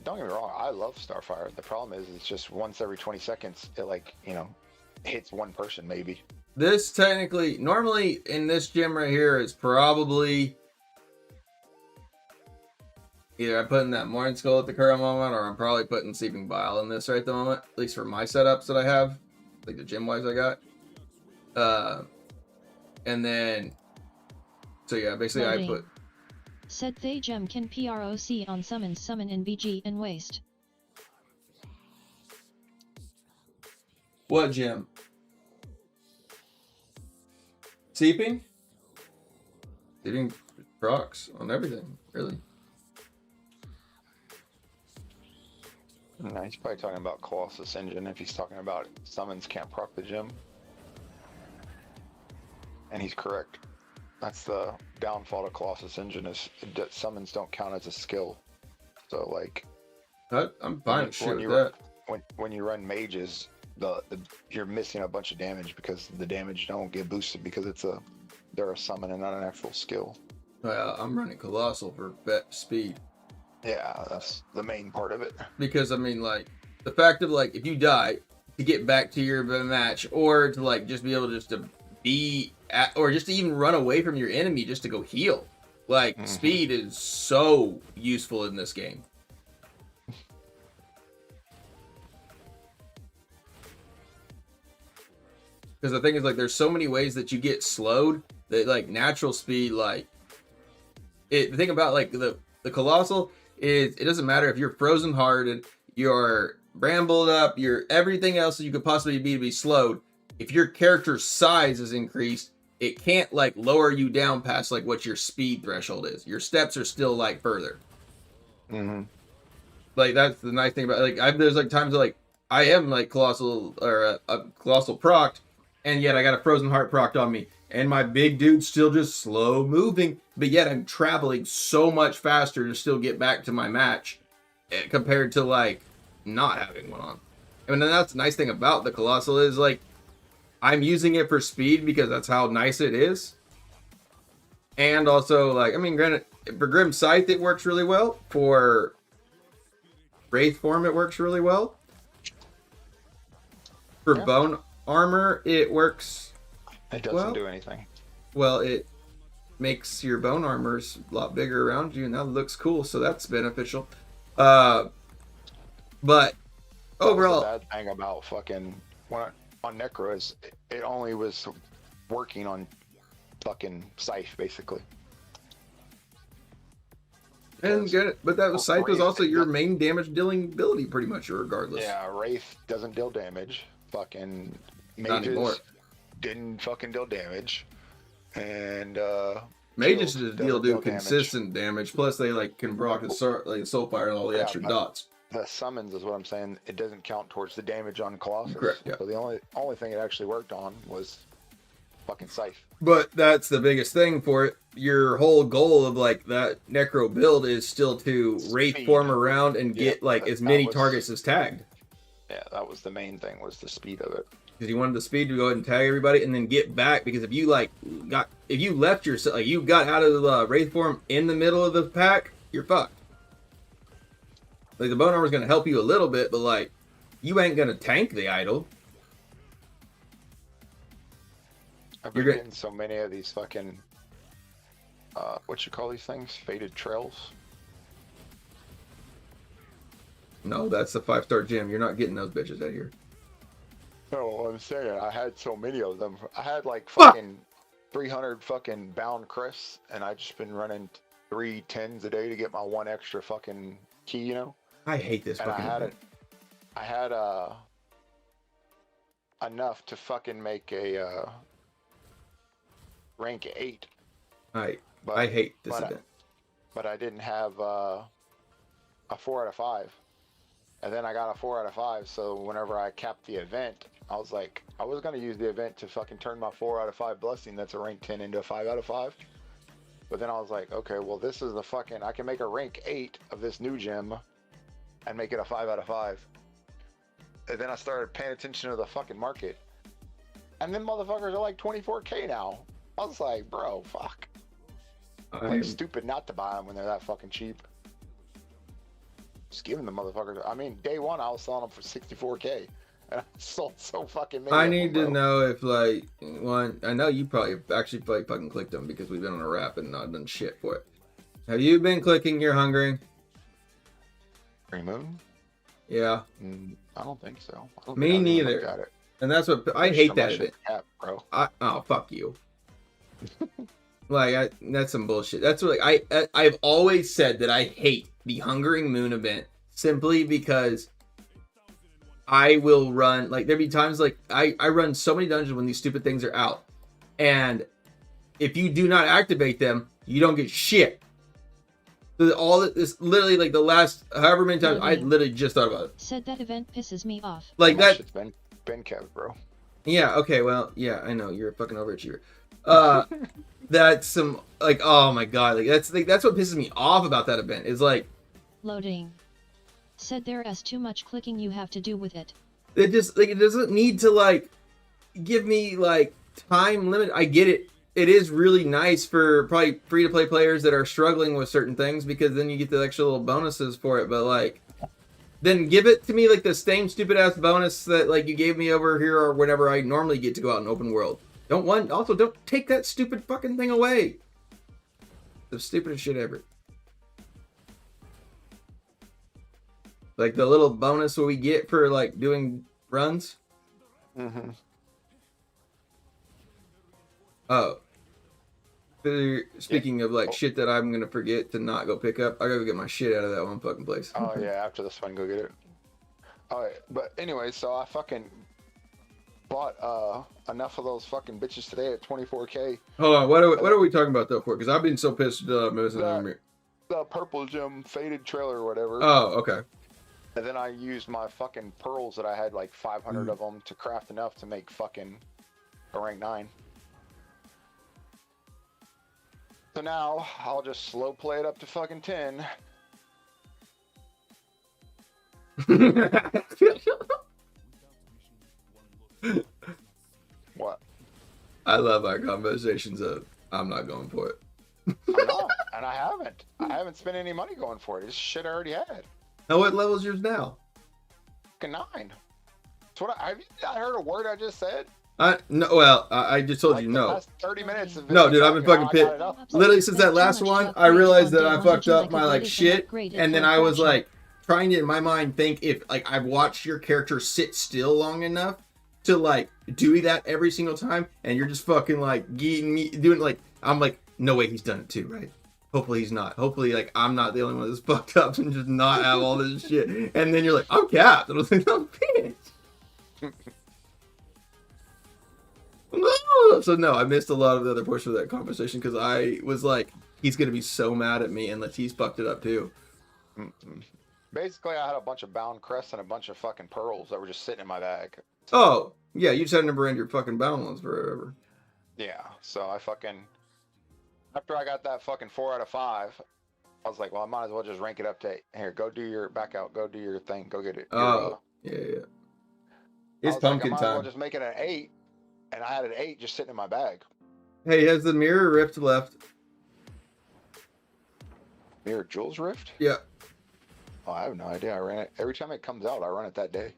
don't get me wrong, I love Starfire. The problem is it's just once every 20 seconds it hits one person maybe. This technically, normally in this gym right here is probably either I'm putting that Morning Skull at the current moment or I'm probably putting Sleeping Bile in this right at the moment. At least for my setups that I have, like the gym wise I got. And then, so yeah, basically Loading. I put, Said they gem can PROC on summon in BG and waste. what gym? Seeping? Getting procs on everything, really. No, he's probably talking about Colossus Engine if he's talking about summons can't proc the gym. And he's correct. That's the downfall of Colossus Engine is summons don't count as a skill. So like, I'm fine with shit with you, that. When you run mages, you're missing a bunch of damage because the damage don't get boosted because they're a summon and not an actual skill. I'm running Colossal for speed. Yeah, that's the main part of it. Because I mean, like, the fact of like, if you die, to get back to your match, or to like just be able just to be at, or just to even run away from your enemy just to go heal. Like, speed is so useful in this game. Because the thing is, like, there's so many ways that you get slowed that, like, natural speed, like, the thing about, like, the Colossal is it doesn't matter if you're frozen hardened, you're brambled up, you're everything else that you could possibly be to be slowed. If your character's size is increased, it can't, like, lower you down past, like, what your speed threshold is. Your steps are still, like, further. Like, that's the nice thing about it. Like, there's, like, times, like, I am, like, Colossal, or a Colossal procced, and yet I got a Frozen Heart procced on me. And my big dude's still just slow moving, but yet I'm traveling so much faster to still get back to my match compared to, like, not having one on. I mean, and that's the nice thing about the Colossal is, like, I'm using it for speed because that's how nice it is. And also, like, I mean, granted, for Grim Scythe, it works really well. For Wraith Form, it works really well. For Bone Armor, it works. It doesn't do anything. Well, it makes your bone armors a lot bigger around you, and that looks cool, so that's beneficial. But overall, the bad thing about fucking on Necro is it only was working on fucking Scythe basically. And get it, but that was Scythe was also your main damage dealing ability, pretty much, regardless. Yeah, Wraith doesn't deal damage. Fucking Not anymore. mages didn't fucking deal damage, and Mages shield do consistent damage. Plus, they like can proc the Soulfire and all the extra dots. The summons is what I'm saying. It doesn't count towards the damage on Colossus. Correct. Yeah. So the only thing it actually worked on was fucking Scythe. But that's the biggest thing for it. Your whole goal of like that Necro build is still to Wraith form around and get like as many targets as tagged. Yeah, that was the main thing, was the speed of it. Because you wanted the speed to go ahead and tag everybody and then get back. Because if you left yourself, like you got out of the Wraith form in the middle of the pack, you're fucked. Like the bone armor is going to help you a little bit, but like you ain't going to tank the idol. I've been getting so many of these fucking what you call these things? Faded trails. No, that's the 5-star gym. You're not getting those bitches out here. No, I'm saying I had so many of them. I had like fucking 300 fucking bound crests, and I just been running 3 10s a day to get my one extra fucking key, you know. I hate this. And I had enough to fucking make a rank 8. I hate this event. But I didn't have a 4 out of 5. And then I got a 4 out of 5, so whenever I capped the event, I was like, I was going to use the event to fucking turn my 4 out of 5 blessing that's a rank 10 into a 5 out of 5. But then I was like, okay, well, this is the fucking, I can make a rank 8 of this new gem and make it a 5 out of 5. And then I started paying attention to the fucking market. And then motherfuckers are like 24k now. I was like, bro, fuck. Like, stupid not to buy them when they're that fucking cheap. Just giving the motherfuckers. I mean, day one I was selling them for 64k, and I sold so fucking many. I need to know if like one. I know you probably actually fucking clicked them because we've been on a wrap and not done shit for it. Have you been clicking your hungering? Green Moon? Yeah. I don't think so. Me neither. And that's what I hate that event, bro. Oh fuck you. Like that's some bullshit. That's what I've always said that I hate the Hungering Moon event simply because I will run like there'd be times like I run so many dungeons when these stupid things are out, and if you do not activate them, You don't get shit. So all this literally like the last however many times I literally just thought about it. Said that event pisses me off. Like that. Shit's been kept, bro. Yeah. Okay. Well. Yeah. I know you're a fucking overachiever. That's some like oh my god like that's what pisses me off about that event is like Loading. Said there's too much clicking you have to do with it. it just like it doesn't need to like give me like time limit. I get it. It is really nice for probably free to play players that are struggling with certain things because then you get the extra little bonuses for it. But like, then give it to me like the same stupid ass bonus that like you gave me over here or whenever I normally get to go out in open world. Don't take that stupid fucking thing away. The stupidest shit ever. Like the little bonus we get for like doing runs. Mm-hmm. Oh. Speaking of like shit that I'm gonna forget to not go pick up, I gotta go get my shit out of that one fucking place. Oh yeah, after this one, go get it. Alright, but anyway, so I fucking bought enough of those fucking bitches today at 24K. Hold on, what are we talking about though for? Because I've been so pissed missing the purple gem faded trailer or whatever. Oh, okay. And then I used my fucking pearls that I had like 500 of them to craft enough to make fucking a rank 9. So now I'll just slow play it up to fucking 10. What? I love our conversations of I'm not going for it. I'm not, and I haven't. I haven't spent any money going for it. It's shit I already had. Now what level is yours now? Fucking 9. That's what I heard a word I just said. No, well, I just told Like you the no. last 30 minutes of No, dude, I've been fucking pissed. pissed. Literally since that last one, I realized that I fucked up my like shit, and then I was like trying to in my mind think if like I've watched your character sit still long enough to like do that every single time, and you're just fucking like doing like I'm like no way he's done it too, right? Hopefully he's not. Hopefully like I'm not the only one that's fucked up and just not have all this shit. And then you're like I'm capped, and I was like I'm pissed. So no, I missed a lot of the other portion of that conversation because I was like, he's gonna be so mad at me, and Latisse fucked it up too. Basically, I had a bunch of bound crests and a bunch of fucking pearls that were just sitting in my bag. Oh yeah, you just had never end your fucking bound ones forever. Yeah, so I fucking after I got that fucking 4 out of 5, I was like, well, I might as well just rank it up to here. Go do your back out. Go do your thing. Go get it. Oh yeah. It's pumpkin I might as time. well just make it an 8. And I had an 8 just sitting in my bag. Hey, has the mirror rift left? Mirror Jules Rift? Yeah. Oh, I have no idea. I ran it every time it comes out. I run it that day.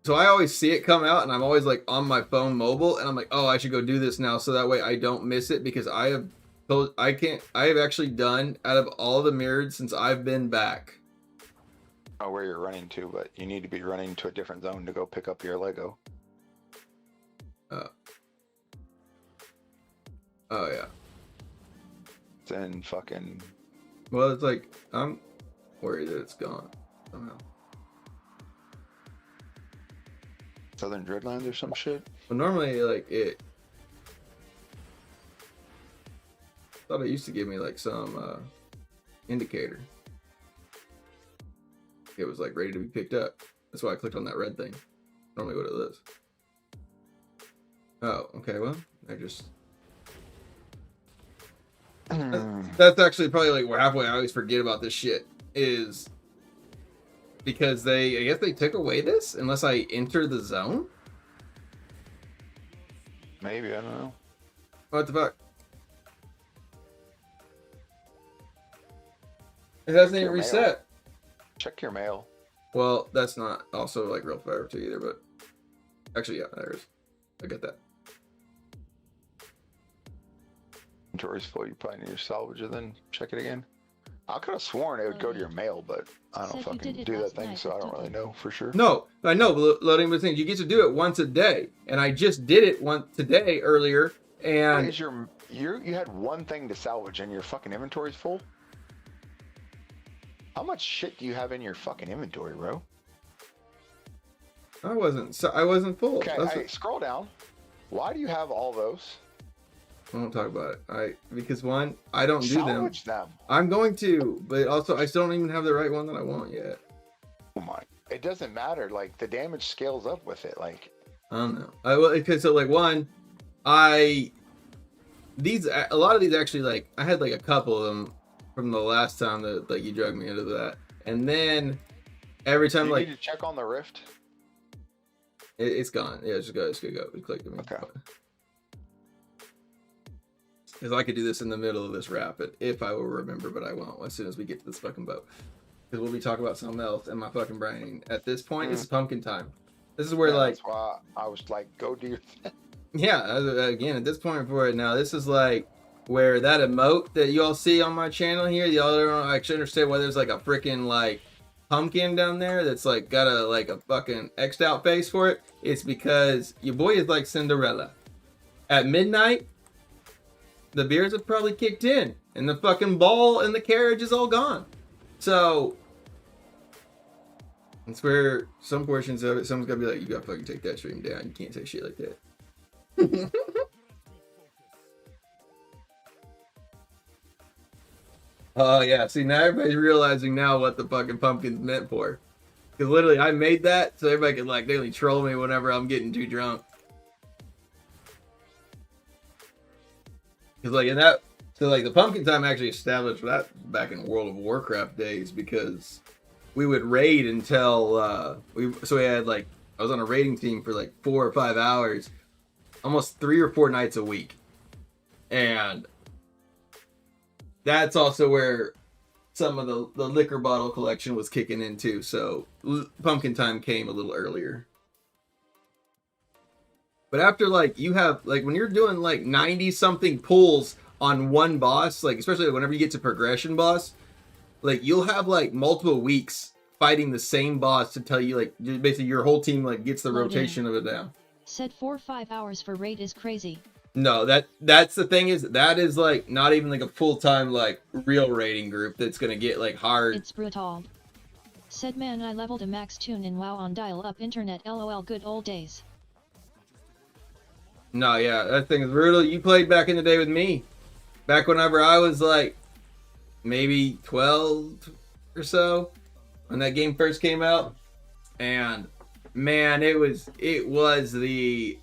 So I always see it come out, and I'm always like on my phone mobile, and I'm like, oh, I should go do this now, so that way I don't miss it because I have actually done out of all the mirrors since I've been back. I don't know where you're running to, but you need to be running to a different zone to go pick up your Lego. Oh yeah. It's in fucking. Well, it's like I'm worried that it's gone somehow. Southern Dreadlands or some shit. But normally, like it. I thought it used to give me like some indicator. It was like ready to be picked up. That's why I clicked on that red thing. Normally, what it is. Oh, okay. Well, I just. That's actually probably like halfway. I always forget about this shit is because I guess they took away this unless I enter the zone. Maybe, I don't know. What the fuck? It hasn't even reset. Check your mail. Well, that's not also like real fair to either, but actually, yeah, there is. I get that. Inventory's full. You probably need to salvage it, then check it again. I could have sworn it would go to your mail, but I don't fucking do that thing, so I don't really know for sure. No, I know, but loading the thing, you get to do it once a day, and I just did it once today earlier, and Is you had one thing to salvage, and your fucking inventory's full? How much shit do you have in your fucking inventory, bro? I wasn't full. Okay, hey, scroll down. Why do you have all those? I won't talk about it. Because one, I don't do them. Salvage them. I'm going to, but also I still don't even have the right one that I want yet. Oh my! It doesn't matter. Like the damage scales up with it. Like I don't know. Okay, so like one, a lot of these actually, like I had like a couple of them from the last time that like you dragged me into that, and then every time you like need to check on the rift. it's gone. Yeah, just go. Just click. Okay. Because I could do this in the middle of this rapid if I will remember, but I won't as soon as we get to this fucking boat. Because we'll be talking about something else in my fucking brain. At this point, This is pumpkin time. This is where like that's why I was like, go do your thing. Yeah, again, at this point for it now, this is like where that emote that you all see on my channel here, y'all don't actually understand why there's like a freaking like pumpkin down there that's like got a fucking X'd out face for it. It's because your boy is like Cinderella. At midnight, the beers have probably kicked in, and the fucking ball and the carriage is all gone. So it's where some portions of it, someone's gonna be like, you gotta fucking take that stream down. You can't say shit like that. Oh yeah, see now everybody's realizing now what the fucking pumpkin's meant for. Because literally I made that so everybody can like daily troll me whenever I'm getting too drunk. Because like in that, so like the pumpkin time actually established that back in World of Warcraft days, because we would raid until we had like, I was on a raiding team for like 4 or 5 hours, almost 3 or 4 nights a week. And that's also where some of the liquor bottle collection was kicking in too. So pumpkin time came a little earlier. But after like you have like when you're doing like 90 something pulls on one boss, like especially whenever you get to progression boss, like you'll have like multiple weeks fighting the same boss to tell you like basically your whole team like gets the rotation of it down. Said 4 or 5 hours for raid is crazy. No, that's the thing, is that is like not even like a full-time like real raiding group that's gonna get like hard. It's brutal. Said man, I leveled a max tune in WoW on dial-up internet, lol, good old days. No, yeah, that thing is brutal. You played back in the day with me. Back whenever I was like maybe 12 or so when that game first came out. And man, it was the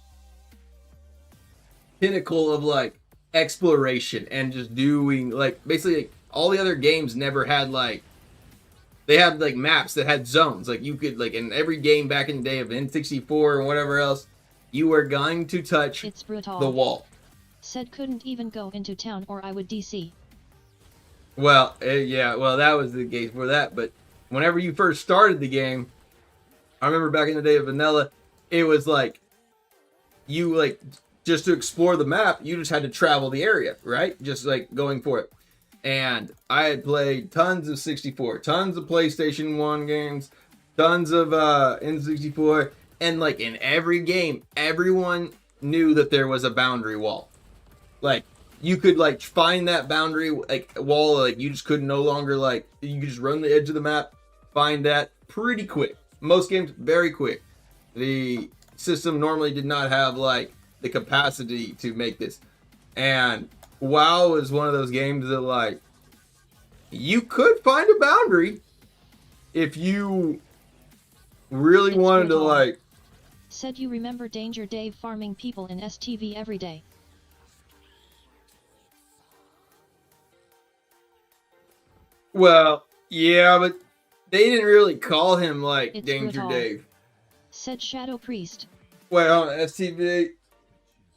pinnacle of like exploration and just doing like basically like, all the other games never had like, they had like maps that had zones. Like you could like in every game back in the day of N64 and whatever else, you were going to touch it's brutal. The wall. Said couldn't even go into town or I would DC. Well, yeah, well that was the case for that. But whenever you first started the game, I remember back in the day of vanilla, it was like you like just to explore the map, you just had to travel the area, right? Just like going for it. And I had played tons of 64, tons of PlayStation 1 games, tons of N64, and like in every game, everyone knew that there was a boundary wall. Like you could like find that boundary like wall, like you just could no longer like, you could just run the edge of the map, find that pretty quick. Most games very quick. The system normally did not have like the capacity to make this. And WoW is one of those games that like you could find a boundary if you really wanted to like. Said you remember Danger Dave farming people in STV every day. Well, yeah, but they didn't really call him like It's Danger brutal. Dave. Said Shadow Priest. Wait, on STV,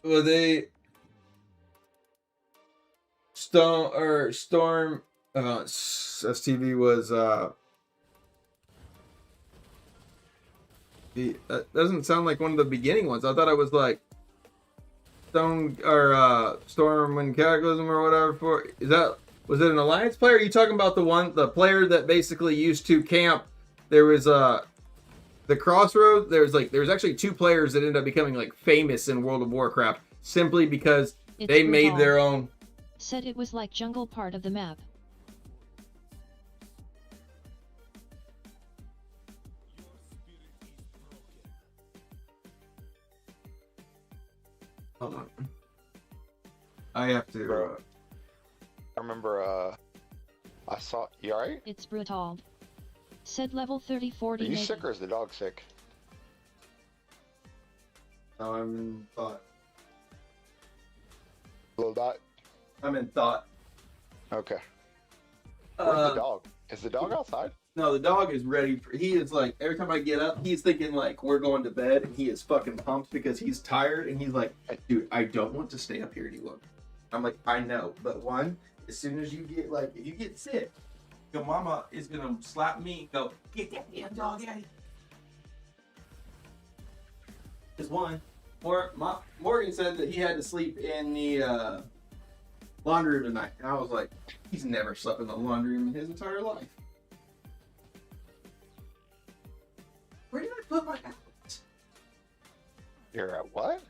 were they Storm STV was that doesn't sound like one of the beginning ones. I thought it was like Storm and Cataclysm or whatever. Was it an Alliance player? Are you talking about the player that basically used to camp? There was the Crossroads. There's actually 2 players that ended up becoming like famous in World of Warcraft simply because they made their own. Said it was like jungle part of the map. Hold on. I have to. Bro. I remember. I saw. You alright? It's brutal. Said level 30 Are 40 you maybe. sick or is the dog sick? I'm in thought. Little dot. I'm in thought. Okay. Where's the dog? Is the dog outside? No, the dog is ready. He is like, every time I get up, he's thinking like, we're going to bed, and he is fucking pumped because he's tired, and he's like, dude, I don't want to stay up here any longer. I'm like, I know, but one, as soon as you get like, if you get sick, your mama is gonna slap me and go, get that damn dog out of here. Just one. Morgan said that he had to sleep in the laundry room tonight, and I was like, he's never slept in the laundry room in his entire life. Where did I put my outfit? You're at what?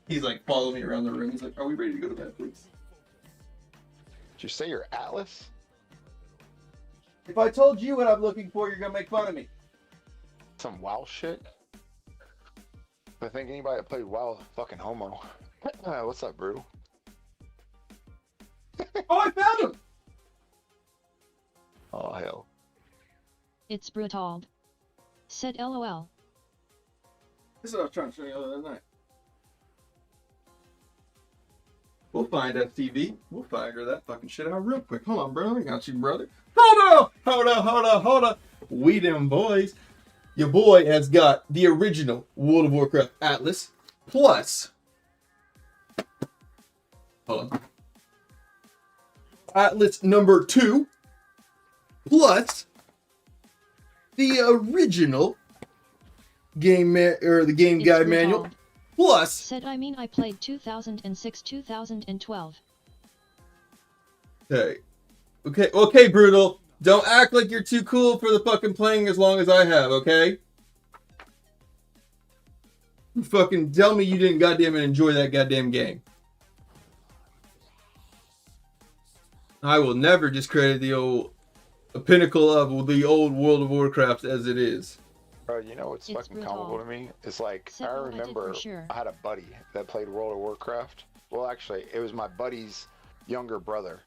He's like, follow me around the room. He's like, are we ready to go to bed, please? Did you say you're Atlas? If I told you what I'm looking for, you're gonna make fun of me. Some WoW shit? I think anybody that played WoW is a fucking homo. What's up, Brew? Oh, I found him! Oh, hell. It's brutal. Said LOL. This is what I was trying to show you the other night. We'll find FTV. We'll figure that fucking shit out real quick. Hold on, brother. I got you, brother. Hold up. We them boys. Your boy has got the original World of Warcraft Atlas plus. Hold on. Atlas number 2 plus the original game the game It's guide manual brutal. plus. Said I mean I played 2006 2012. Okay, Brutal. Don't act like you're too cool for the fucking playing as long as I have, okay? Fucking tell me you didn't goddamn enjoy that goddamn game. I will never discredit the pinnacle of the old World of Warcraft as it is. Bro, you know what's It's fucking brutal. comical to me? It's like, Said I what I did remember for sure. I had a buddy that played World of Warcraft. Well, actually, it was my buddy's younger brother.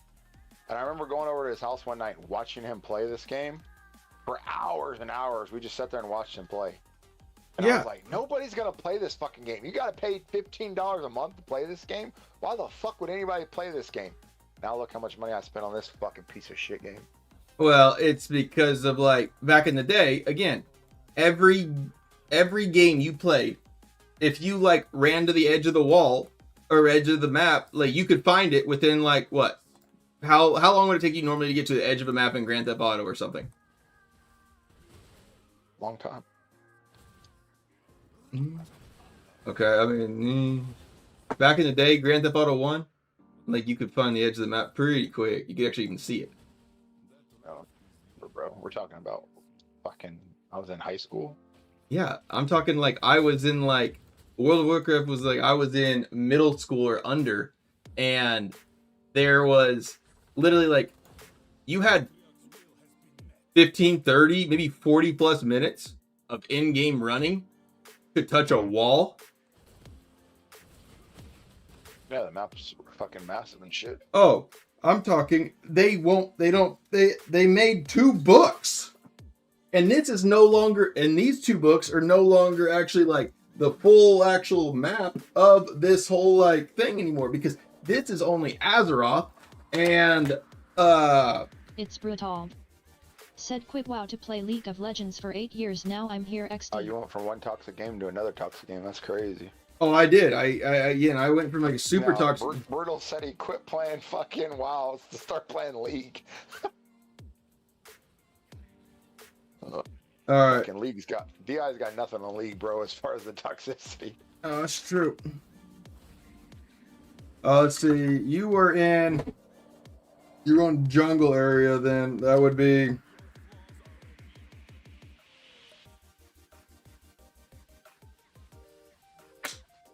And I remember going over to his house one night and watching him play this game for hours and hours. We just sat there and watched him play. And I was like, nobody's going to play this fucking game. You got to pay $15 a month to play this game? Why the fuck would anybody play this game? Now look how much money I spent on this fucking piece of shit game. Well, it's because of like back in the day, again, every game you played, if you like ran to the edge of the wall or edge of the map, like you could find it within like what? How long would it take you normally to get to the edge of a map in Grand Theft Auto or something? Long time. Okay, I mean, back in the day, Grand Theft Auto 1, like you could find the edge of the map pretty quick. You could actually even see it. No, bro, we're talking about fucking, I was in high school. Yeah, I'm talking like I was in like World of Warcraft was like I was in middle school or under, and there was literally like you had 15, 30, maybe 40 plus minutes of in-game running to touch a wall. Yeah, the map's fucking massive and shit. Oh, I'm talking they made 2 books. And this is no longer, and these 2 books are no longer actually like the full actual map of this whole like thing anymore, because this is only Azeroth and It's brutal. Said quit WoW to play League of Legends for 8 years now. I'm here XD. Oh, you went from one toxic game to another toxic game. That's crazy. oh, I did. I went from like a super No, toxic. Brutal said he quit playing fucking WoW to start playing League. All right. Fucking League's got, DI's got nothing on League, bro, as far as the toxicity. Oh, that's true. Let's see. You're on jungle area, then that would be.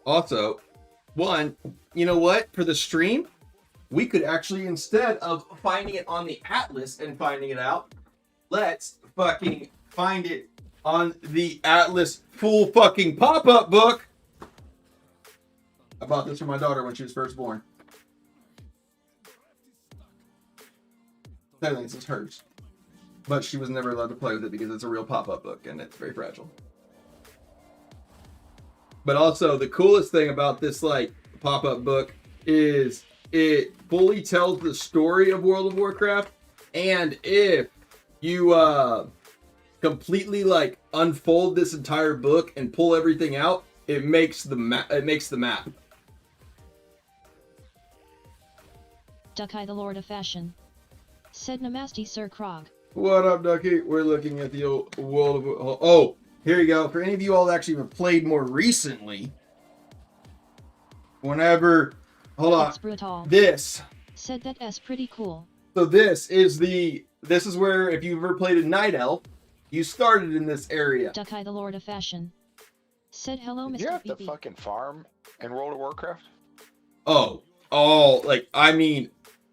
Also, one, you know what? For the stream, we could actually, instead of finding it on the Atlas and finding it out, let's fucking find it on the Atlas full fucking pop-up book. I bought this for my daughter when she was first born. Technically, this is hers. But she was never allowed to play with it because it's a real pop-up book and it's very fragile. But also, the coolest thing about this like pop-up book is it fully tells the story of World of Warcraft, and if you completely like unfold this entire book and pull everything out, it makes the map. Ducky the Lord of Fashion. Said Namaste Sir Krog. What up, Ducky? We're looking at the old World of... Oh, here you go. For any of you all that actually have played more recently, whenever... Hold on. It's brutal. This. Said that S pretty cool. So this is where, if you've ever played a Night Elf, you started in this area. Ducky the Lord of Fashion. Said hello, Did Mr. you have to BB. fucking farm in World of Warcraft? Oh, like, I mean,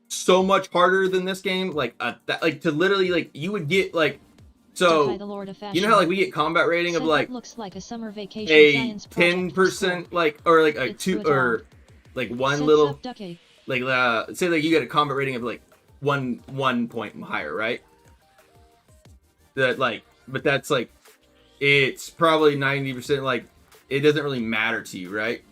so much harder than this game. Like, to literally, like, you would get, like, so, Ducky the Lord of Fashion. you know how, like, we get combat rating of, Said like, that looks like a summer vacation a science project for school. 10%, like, or, like, a It's 2, brutal. or, like, one Said little, Sup Ducky. like, say, like, you get a combat rating of, like, one point higher, right? That, like, but that's, like, it's probably 90%, like, it doesn't really matter to you, right?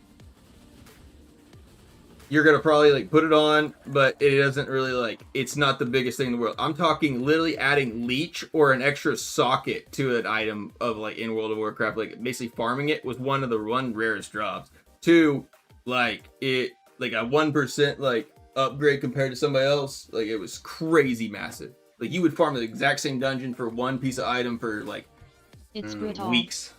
You're gonna probably, like, put it on, but it doesn't really, like, it's not the biggest thing in the world. I'm talking literally adding leech or an extra socket to an item of, like, in World of Warcraft, like, basically farming it was one of the rarest drops. 2, like, it, like, a 1%, like, upgrade compared to somebody else, like, it was crazy massive. Like, you would farm the exact same dungeon for one piece of item for, like, It's brutal. weeks.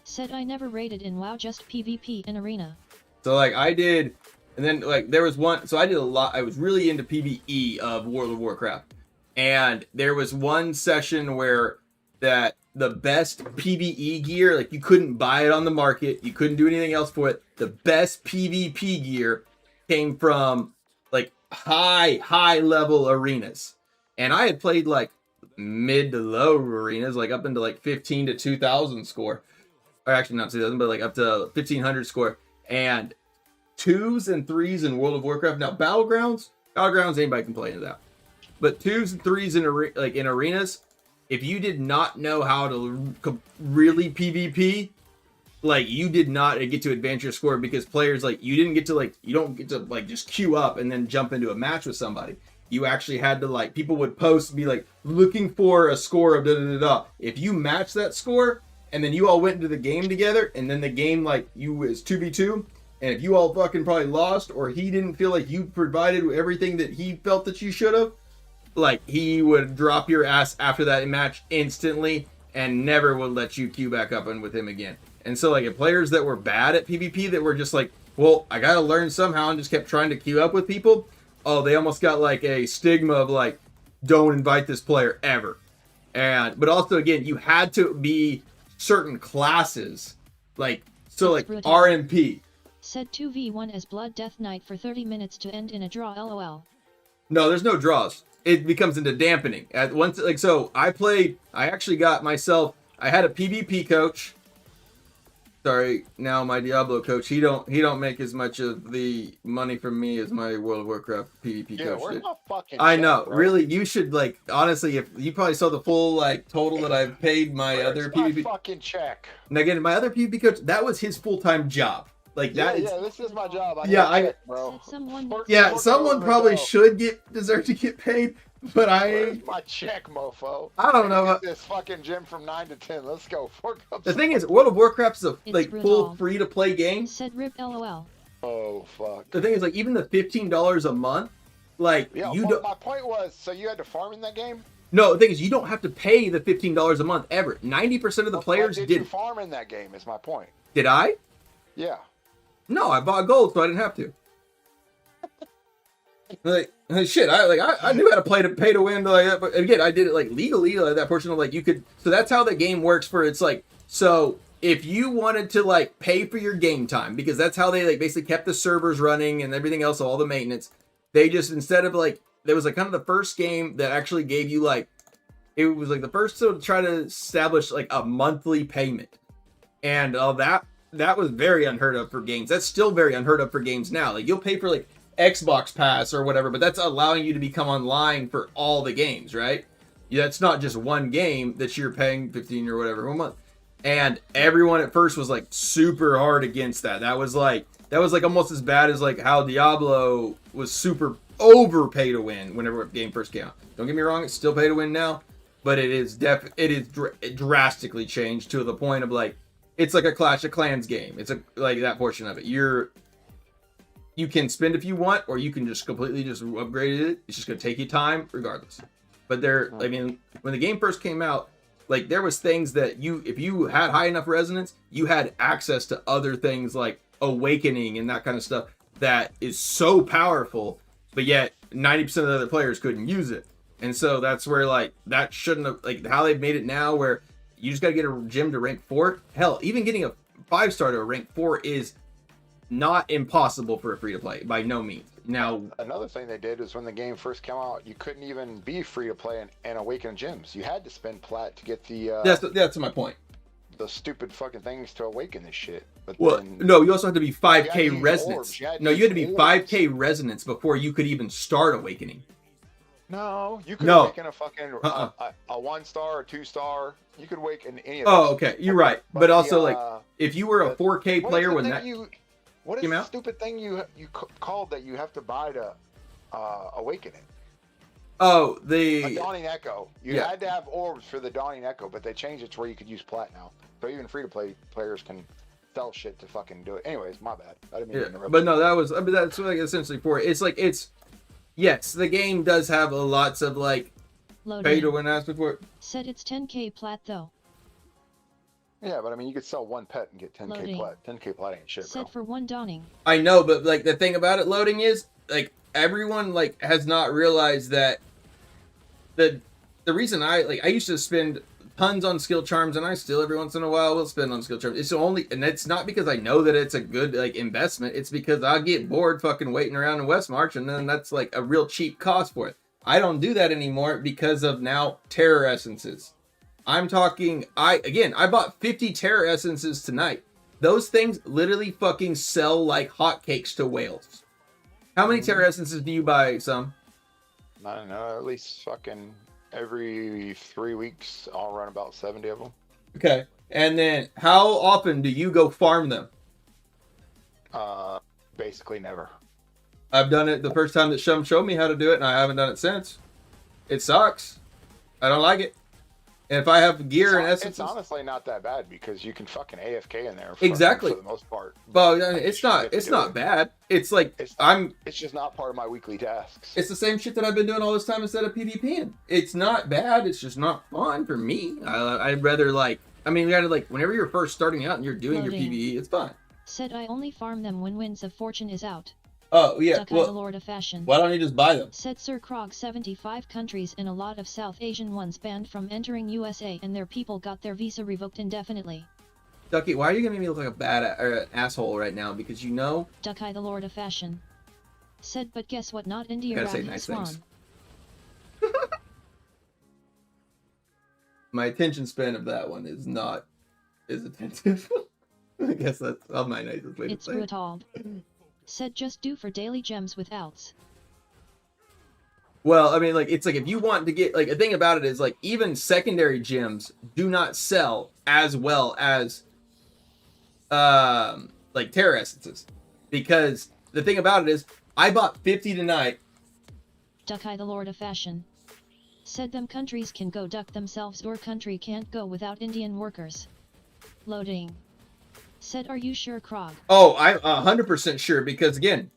Said I never raided in WoW, just PvP in arena. So, like, I did, and then, like, there was one, so I did a lot, I was really into PvE of World of Warcraft, and there was one session where that the best PvE gear, like, you couldn't buy it on the market, you couldn't do anything else for it, the best PvP gear came from, like, high level arenas. And I had played, like, mid to low arenas, like, up into, like, 15 to 2,000 score. Or actually not 2,000, but, like, up to 1,500 score. And 2s and 3s in World of Warcraft. Now, Battlegrounds, anybody can play into that. But 2s and 3s in arenas, if you did not know how to really PvP, like, you did not get to advance your score, because players, like, you don't get to, like, just queue up and then jump into a match with somebody. You actually had to, like, people would post, be like, looking for a score of da-da-da-da. If you match that score, and then you all went into the game together, and then the game, like, you was 2v2, and if you all fucking probably lost, or he didn't feel like you provided everything that he felt that you should have, like, he would drop your ass after that match instantly, and never would let you queue back up and with him again. And so, like, if players that were bad at PvP that were just like, well, I gotta learn somehow, and just kept trying to queue up with people, oh, they almost got, like, a stigma of, like, don't invite this player ever. But also, again, you had to be certain classes, like, so, like, brutal. RMP. Said 2v1 as Blood Death Knight for 30 minutes to end in a draw, lol. No, there's no draws. It becomes into dampening. At once, like, so I actually got myself, I had a PvP coach. Sorry, now my Diablo coach, he don't make as much of the money from me as my World of Warcraft PvP Yeah, coach where's did. my fucking I check, know, bro? really, you should, like, honestly, if you probably saw the full, like, total that I've paid my Where's other my PvP. fucking check? And again, my other PvP coach, that was his full-time job. Like, Yeah, that is, this is my job. I Yeah, need a check, bro. Said someone Work- yeah, work someone over probably though. deserve to get paid, but Where's my check, mofo? I don't know. Get this fucking gym from 9 to 10. Let's go. The thing is, World of Warcraft is a, It's like, brutal. full free-to-play game. said rip lol. Oh, fuck. The thing is, like, even the $15 a month, like, Yeah, you well, don't. my point was, so you had to farm in that game? No, the thing is, you don't have to pay the $15 a month ever. 90% of the players Did did. you farm in that game, is my point. Did I? Yeah. No, I bought gold, so I didn't have to. Like, shit, I knew how to pay to win, like that, but again, I did it, like, legally, like, that portion of, like, you could, so that's how the game works for, it's like, so if you wanted to, like, pay for your game time, because that's how they, like, basically kept the servers running and everything else, all the maintenance, they just, instead of, like, there was, like, kind of the first game that actually gave you, like, it was like the first to try to establish like a monthly payment, and that was very unheard of for games. That's still very unheard of for games now. Like you'll pay for like Xbox Pass or whatever, but that's allowing you to become online for all the games, right? Yeah, that's not just one game that you're paying 15 or whatever a month. And everyone at first was like super hard against that. That was like almost as bad as like how Diablo was super over pay to win whenever the game first came out. Don't get me wrong, it's still pay to win now, but it is drastically changed to the point of like it's like a Clash of Clans game. It's like that portion of it. You can spend if you want, or you can just completely just upgrade it. It's just gonna take you time regardless. But I mean, when the game first came out, like there was things that if you had high enough resonance, you had access to other things like Awakening and that kind of stuff that is so powerful, but yet 90% of the other players couldn't use it. And so that's where like that shouldn't have, like how they've made it now where you just got to get a gym to rank 4. Hell, even getting a 5-star to a rank 4 is not impossible for a free to play by no means. Now, another thing they did is when the game first came out, you couldn't even be free to play and awaken gyms. You had to spend plat to get the that's my point. The stupid fucking things to awaken this shit. But no, you also have to be 5k you resonance. You had to be orbs. 5k resonance before you could even start awakening. No, you could awaken a fucking a 1-star or 2-star. You could awaken any of those. Oh, okay, you're right. But also, like, if you were a 4K player when that what is the stupid thing you called that you have to buy to awaken it? Oh, a Dawning Echo. You had to have orbs for the Dawning Echo, but they changed it to where you could use plat now. So even free-to-play players can sell shit to fucking do it. Anyways, my bad. I didn't mean to interrupt. But no, that's like essentially for it. It's like yes, the game does have lots of like pay to win aspect for it. Said it's 10k plat though. Yeah, but I mean, you could sell one pet and get 10k plat. 10k plat ain't shit, bro. Said for one Dawning. I know, but like the thing about it loading is like everyone like has not realized that the reason I used to spend tons on skill charms, and I still every once in a while will spend on skill charms. And it's not because I know that it's a good like investment. It's because I get bored fucking waiting around in Westmarch, and then that's like a real cheap cost for it. I don't do that anymore because of now terror essences. I'm talking, I bought 50 terror essences tonight. Those things literally fucking sell like hotcakes to whales. How many terror essences do you buy, Sam? I don't know, at least fucking every 3 weeks, I'll run about 70 of them. Okay. And then how often do you go farm them? Basically never. I've done it the first time that Shum showed me how to do it, and I haven't done it since. It sucks. I don't like it. And if I have gear and essences... It's honestly not that bad because you can fucking AFK in there exactly for the most part. Well, it's not bad. It's like it's just not part of my weekly tasks. It's the same shit that I've been doing all this time instead of PvPing. It's not bad. It's just not fun for me. I'd rather like... I mean, you gotta like... Whenever you're first starting out and you're doing your PvE, it's fine. Said I only farm them when Winds of Fortune is out. Oh, yeah. Well, the Lord of Fashion. Why don't you just buy them? Said Sir Krog 75 countries and a lot of South Asian ones banned from entering USA and their people got their visa revoked indefinitely. Ducky, why are you gonna make me look like a bad asshole right now? Because you know... Ducky the Lord of Fashion. Said, but guess what? Not India say Rabbit nice Swan. things. My attention span of that one is not as attentive. I guess that's my nicest way to say it. It's brutal. Said just do for daily gems with outs. Well, I mean, like, it's like if you want to get, like, the thing about it is, like, even secondary gems do not sell as well as, like, terror essences. Because the thing about it is, I bought 50 tonight. Ducky the Lord of Fashion. Said them countries can go duck themselves or country can't go without Indian workers. Loading. Said, are you sure, Krog? Oh, I'm 100% sure, because again,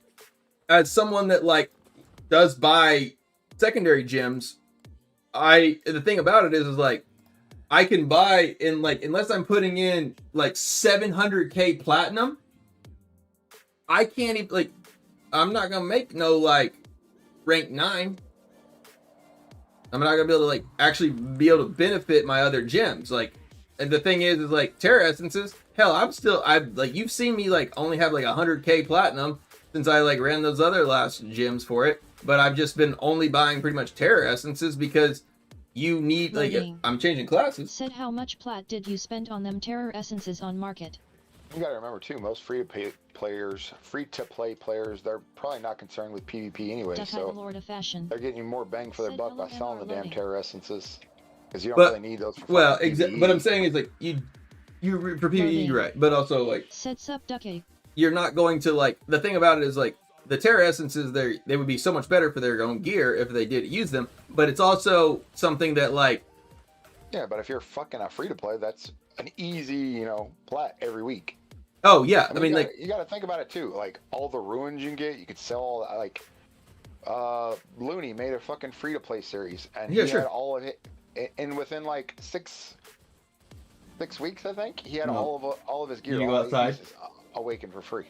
as someone that like does buy secondary gems, the thing about it is like I can buy in like, unless I'm putting in like 700k platinum, I can't even like, I'm not gonna make no like rank 9. I'm not gonna be able to like actually be able to benefit my other gems. Like, and the thing is like terror essences. Hell, I've like, you've seen me like only have like 100k platinum since I like ran those other last gems for it. But I've just been only buying pretty much terror essences because you need, like, Loading. I'm changing classes. Said how much plat did you spend on them terror essences on market? You gotta remember too, most free-to-play players, they're probably not concerned with PvP anyway, Duck the so Lord of Fashion. they're getting you more bang for their Said buck by hello, selling the MR damn loading. terror essences. Because you don't But- really need those for Well, fucking PvE. what I'm saying is, like, for PvE, Loading. you're right. But also, like, Said sup ducky. you're not going to, like, the thing about it is, like, the terror essences, they would be so much better for their own gear if they did use them. But it's also something that, like, Yeah, but if you're fucking a free-to-play, that's an easy, you know, plat every week. oh yeah, I mean, you gotta think about it too. Like all the ruins you can get, you could sell all that. Like, Looney made a fucking free-to-play series, and he had all of it, and within like six weeks, I think, he had all of his gear. You go outside, awakened for free.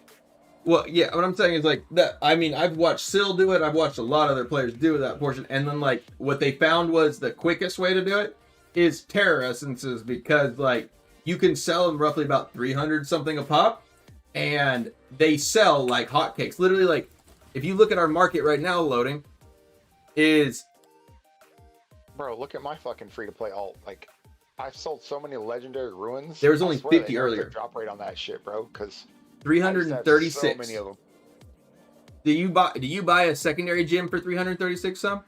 Well, yeah, what I'm saying is, like, that, I mean, I've watched Syl do it, I've watched a lot of other players do that portion, and then, like, what they found was the quickest way to do it is terror essences, because, like, you can sell them roughly about 300 something a pop, and they sell like hotcakes. Literally, like, if you look at our market right now, loading is... Bro, look at my fucking free-to-play alt. Like, I've sold so many legendary ruins. There was only 50 they earlier. Drop rate on that shit, bro, because 336. So many of them. Do you buy a secondary gym for 336 some?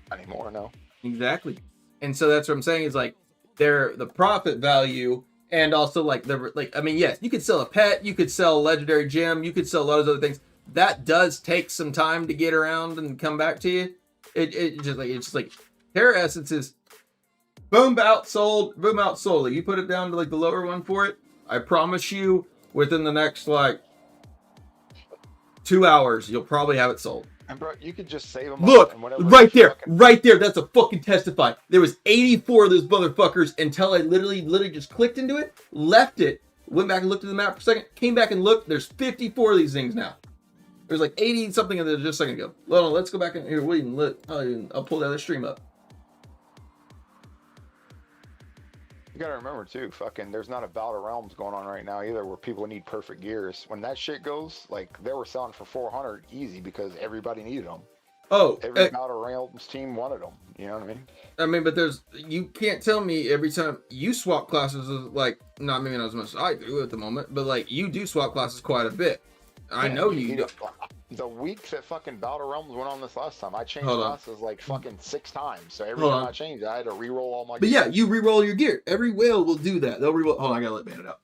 Not anymore, no. Exactly. And so that's what I'm saying is, like, the profit value, and also, like, I mean, yes, you could sell a pet, you could sell a legendary gem, you could sell a lot of other things. That does take some time to get around and come back to you. It's just like terror essences, boom out sold. Like, you put it down to, like, the lower one for it, I promise you, within the next, like, 2 hours, you'll probably have it sold. And bro, you could just save them. Look, right there. That's a fucking testify. There was 84 of those motherfuckers until I literally just clicked into it, left it, went back and looked at the map for a second, came back and looked. There's 54 of these things now. There's like 80 something of them just a second ago. Well, let's go back in here. I'll pull the other stream up. You gotta remember too, fucking, there's not a Battle Realms going on right now either where people need perfect gears. When that shit goes, like, they were selling for 400 easy because everybody needed them. Oh, every Battle Realms team wanted them. You know what I mean? I mean, but you can't tell me every time you swap classes is like, not maybe not as much as I do at the moment, but like you do swap classes quite a bit. I know you do. The week that fucking Battle Realms went on this last time, I changed classes like fucking 6 times. So every time I changed, I had to re-roll all my gear. But yeah, you re-roll your gear. Every whale will do that. They'll re-roll. Hold on, I gotta let Bandit out.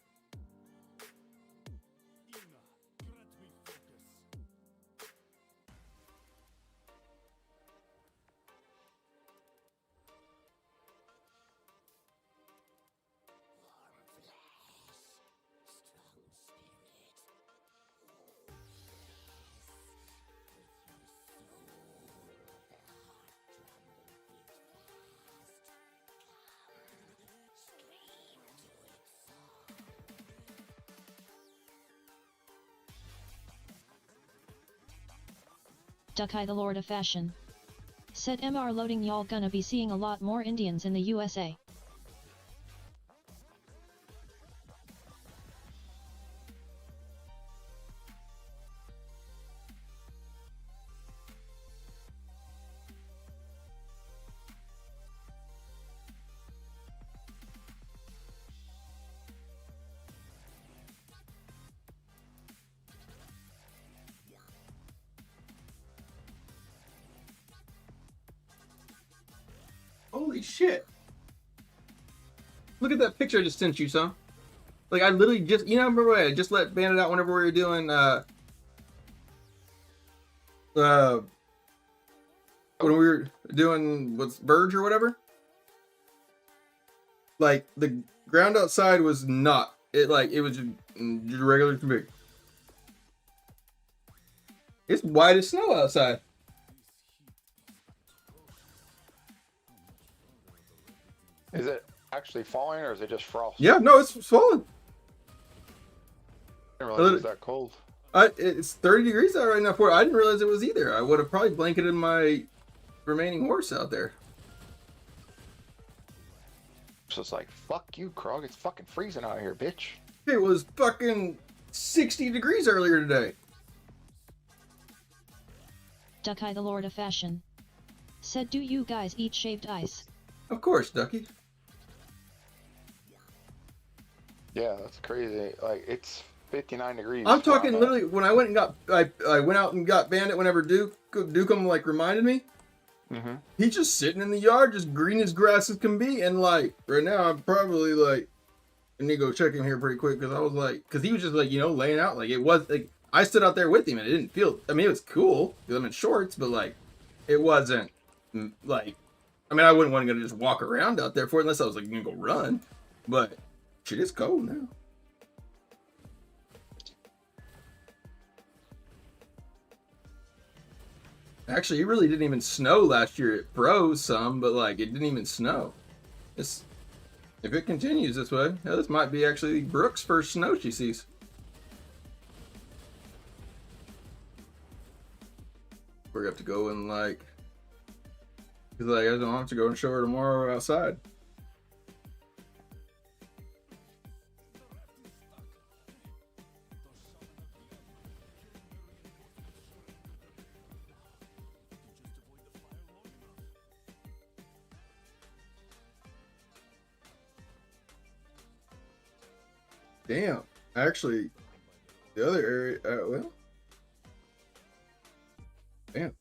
Duckeye the Lord of Fashion. Said MR loading, y'all gonna be seeing a lot more Indians in the USA. Holy shit. Look at that picture I just sent you, son. Like, I literally just, remember when I just let Bandit out whenever we were doing, when we were doing, Verge or whatever? Like, the ground outside was not, it was just regular to me. It's white as snow outside. Is it actually falling or is it just frost? Yeah, no, it's falling. I didn't realize it was that cold. It's 30 degrees out right now for it. I didn't realize it was either. I would have probably blanketed my remaining horse out there. So it's like, fuck you, Krog. It's fucking freezing out here, bitch. It was fucking 60 degrees earlier today. Duckeye the Lord of Fashion. Said, do you guys eat shaved ice? Of course, Ducky. Yeah, that's crazy. Like, it's 59 degrees. I'm talking where literally when I went and got I went out and got Bandit whenever Dukem like reminded me. Mm-hmm. He's just sitting in the yard, just green as grass as can be, and like right now I'm probably like I need to go check him here pretty quick because I was like, because he was just like laying out like it was like I stood out there with him and it didn't feel. I mean it was cool because I'm in shorts, but like it wasn't like I mean I wouldn't want to just walk around out there for it unless I was like gonna go run, but shit is cold now. Actually, it really didn't even snow last year. It froze some, but like it didn't even snow. If it continues this way, this might be actually Brooke's first snow she sees. We're gonna have to go and like, cause like I don't have to go and show her tomorrow outside. Damn, actually, the other area, well, damn.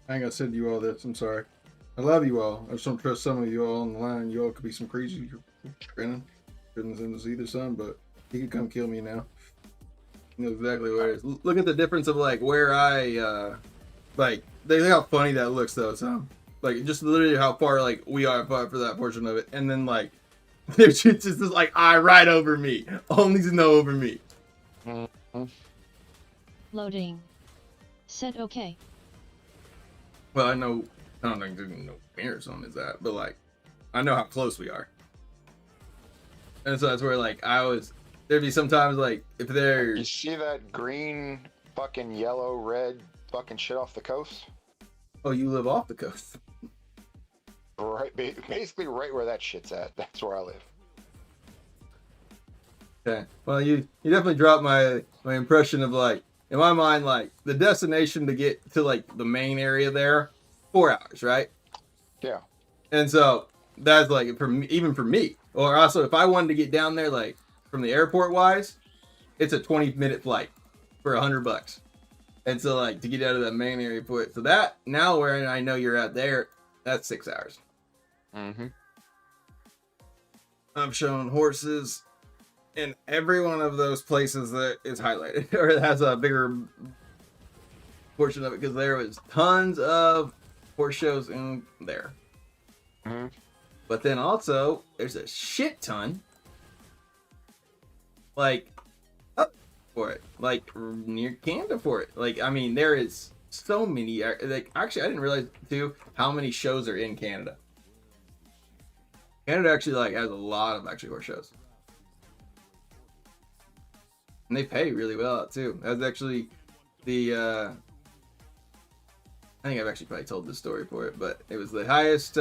I ain't gonna send you all this, I'm sorry. I love you all. I just don't trust some of you all on the line. You all could be some crazy. Brennan shouldn't send this either, son, but he could come kill me now. You know exactly where it is. Look at the difference of like where I like look how funny that looks though, so like just literally how far like we are for that portion of it, and then like there's just this like eye right over me, only snow over me. Loading. Said okay. Well, I don't think there's no mirrors on is that, but like I know how close we are, and so that's where like there'd be sometimes like if You see that green, fucking yellow, red, fucking shit off the coast? Oh, you live off the coast. Right, basically right where that shit's at. That's where I live. Okay. Well, you definitely dropped my impression of like in my mind like the destination to get to like the main area there, 4 hours, right? Yeah. And so that's like even for me, or also if I wanted to get down there like from the airport wise, it's a 20-minute flight for $100. And so like to get out of that main area point, so that now where I know you're at there, that's 6 hours. Mm-hmm. I'm showing horses in every one of those places that is highlighted or it has a bigger portion of it because there was tons of horse shows in there. Mm-hmm. But then also there's a shit ton like up for it, like near Canada for it. Like I mean, there is so many. Like actually, I didn't realize too how many shows are in Canada. Canada actually like has a lot of actually horse shows, and they pay really well too. That's actually the. I think I've actually probably told this story for it, but it was the highest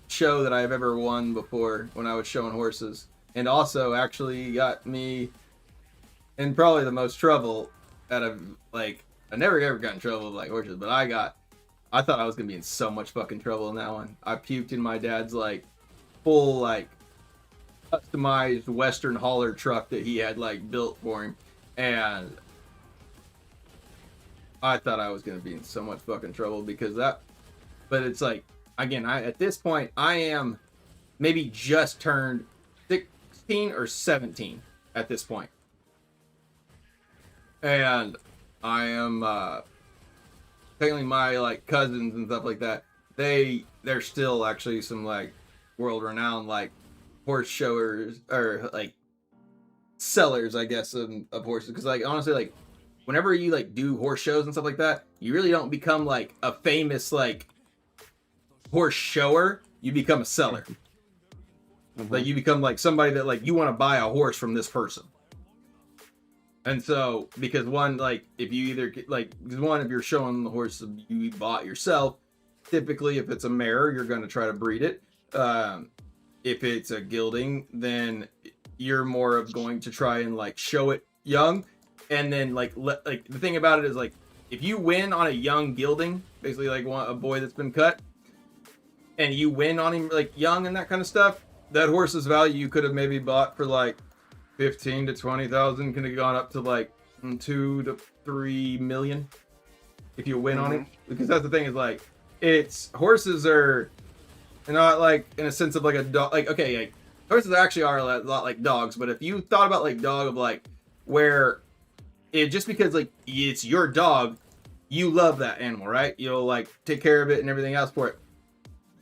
show that I've ever won before when I was showing horses. And also actually got me in probably the most trouble out of like I never ever got in trouble with like horses, but I thought I was gonna be in so much fucking trouble in that one. I puked in my dad's like full like customized Western hauler truck that he had like built for him, and I thought I was gonna be in so much fucking trouble because that. But it's like again, at this point I am maybe just turned 16 or 17 at this point. And I am apparently my like cousins and stuff like that, they're still actually some like world renowned like horse showers or like sellers, I guess, of horses. Because like honestly, like whenever you like do horse shows and stuff like that, you really don't become like a famous like horse shower. You become a seller. Mm-hmm. Like you become like somebody that like you want to buy a horse from this person. And so because one like if you either like one if you're showing the horse you bought yourself, typically if it's a mare, you're going to try to breed it. If it's a gelding, then you're more of going to try and like show it young, and then like the thing about it is like if you win on a young gelding, basically like a boy that's been cut, and you win on him like young and that kind of stuff, that horse's value you could have maybe bought for like 15 to 20,000 could have gone up to like 2 to 3 million if you win on it. Because that's the thing is like horses are not like in a sense of like a dog. Like okay, like horses actually are a lot like dogs, but if you thought about like dog of like where it just because like it's your dog, you love that animal, right? You'll like take care of it and everything else for it.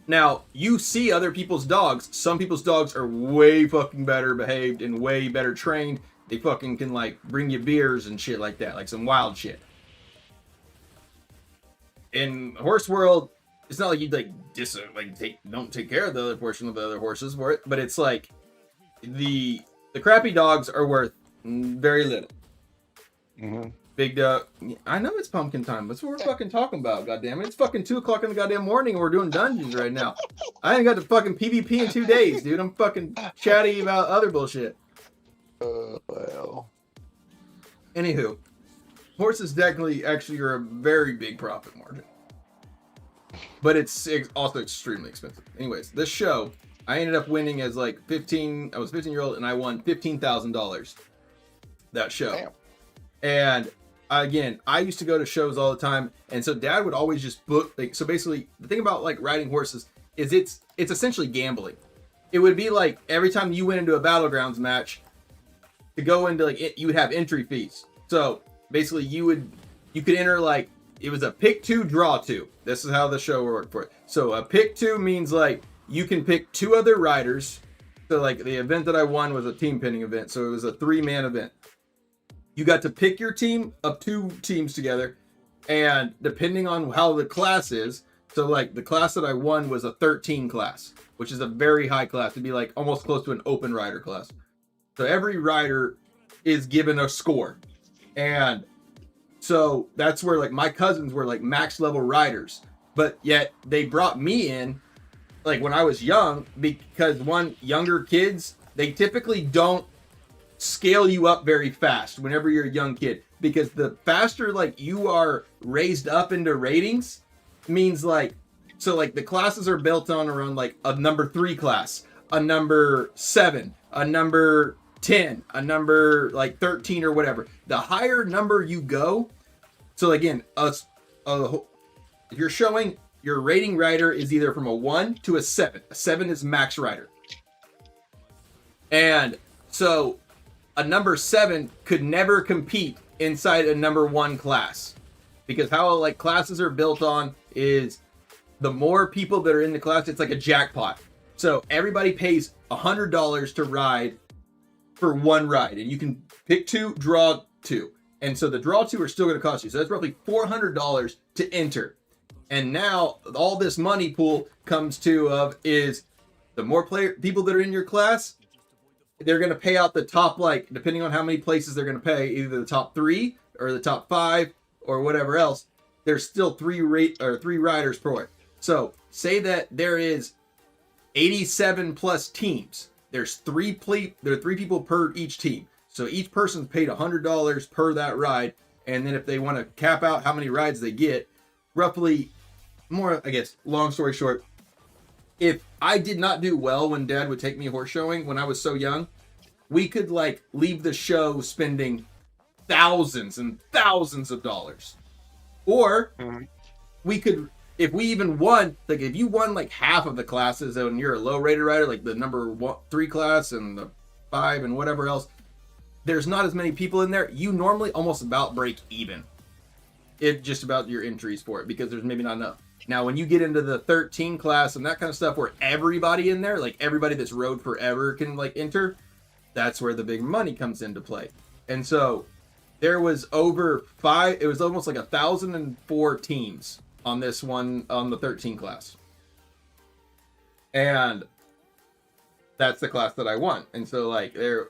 Now, you see other people's dogs. Some people's dogs are way fucking better behaved and way better trained. They fucking can like bring you beers and shit like that, like some wild shit. In horse world, it's not like you'd like don't take care of the other portion of the other horses for it, but it's like the crappy dogs are worth very little. Big dog. I know it's pumpkin time. That's what we're fucking talking about. Goddamn it! It's fucking 2:00 in the goddamn morning, and we're doing dungeons right now. I ain't got the fucking PvP in 2 days, dude. I'm fucking chatty about other bullshit. Well. Anywho, horses definitely actually are a very big profit margin, but it's also extremely expensive. Anyways, this show, I ended up winning as like 15. I was 15-year-old, and I won $15,000. That show. Damn. And again, I used to go to shows all the time, and so Dad would always just book. Like, so basically, the thing about like riding horses is it's essentially gambling. It would be like every time you went into a battlegrounds match, to go into like you would have entry fees. So basically, you could enter like it was a pick 2, draw 2. This is how the show worked for it. So a pick 2 means like you can pick 2 other riders. So like the event that I won was a team pinning event, so it was a 3-man event. You got to pick your team of 2 teams together, and depending on how the class is, so like the class that I won was a 13 class, which is a very high class. It'd be like almost close to an open rider class. So every rider is given a score. And so that's where like my cousins were like max level riders, but yet they brought me in like when I was young because younger kids, they typically don't scale you up very fast whenever you're a young kid, because the faster like you are raised up into ratings means like, so like the classes are built on around like a number 3 class, a number 7, a number 10, a number like 13 or whatever. The higher number you go, so again, if you're showing your rating rider is either from a 1 to a 7. A 7 is max rider. And so a number 7 could never compete inside a number 1 class, because how like classes are built on is the more people that are in the class, it's like a jackpot. So everybody pays $100 to ride for 1 ride, and you can pick 2, draw 2, and so the draw 2 are still going to cost you. So that's roughly $400 to enter. And now all this money pool comes to is the more people that are in your class, they're going to pay out the top, like, depending on how many places they're going to pay, either the top 3 or the top 5 or whatever else. There's still 3 riders per way. So say that there is 87 plus teams. There's 3 people per each team. So each person's paid $100 per that ride. And then if they want to cap out how many rides they get, roughly more, I guess, long story short, if I did not do well when Dad would take me horse showing when I was so young, we could like leave the show spending thousands and thousands of dollars. Or we could, if we even won, like if you won like half of the classes and you're a low rated rider, like the number 3 class and the 5 and whatever else, there's not as many people in there. You normally almost about break even. It just about your entries for it, because there's maybe not enough. Now, when you get into the 13 class and that kind of stuff where everybody in there, like everybody that's rode forever can like enter, that's where the big money comes into play. And so there was it was almost like 1,004 teams on this one, on the 13 class. And that's the class that I won. And so like there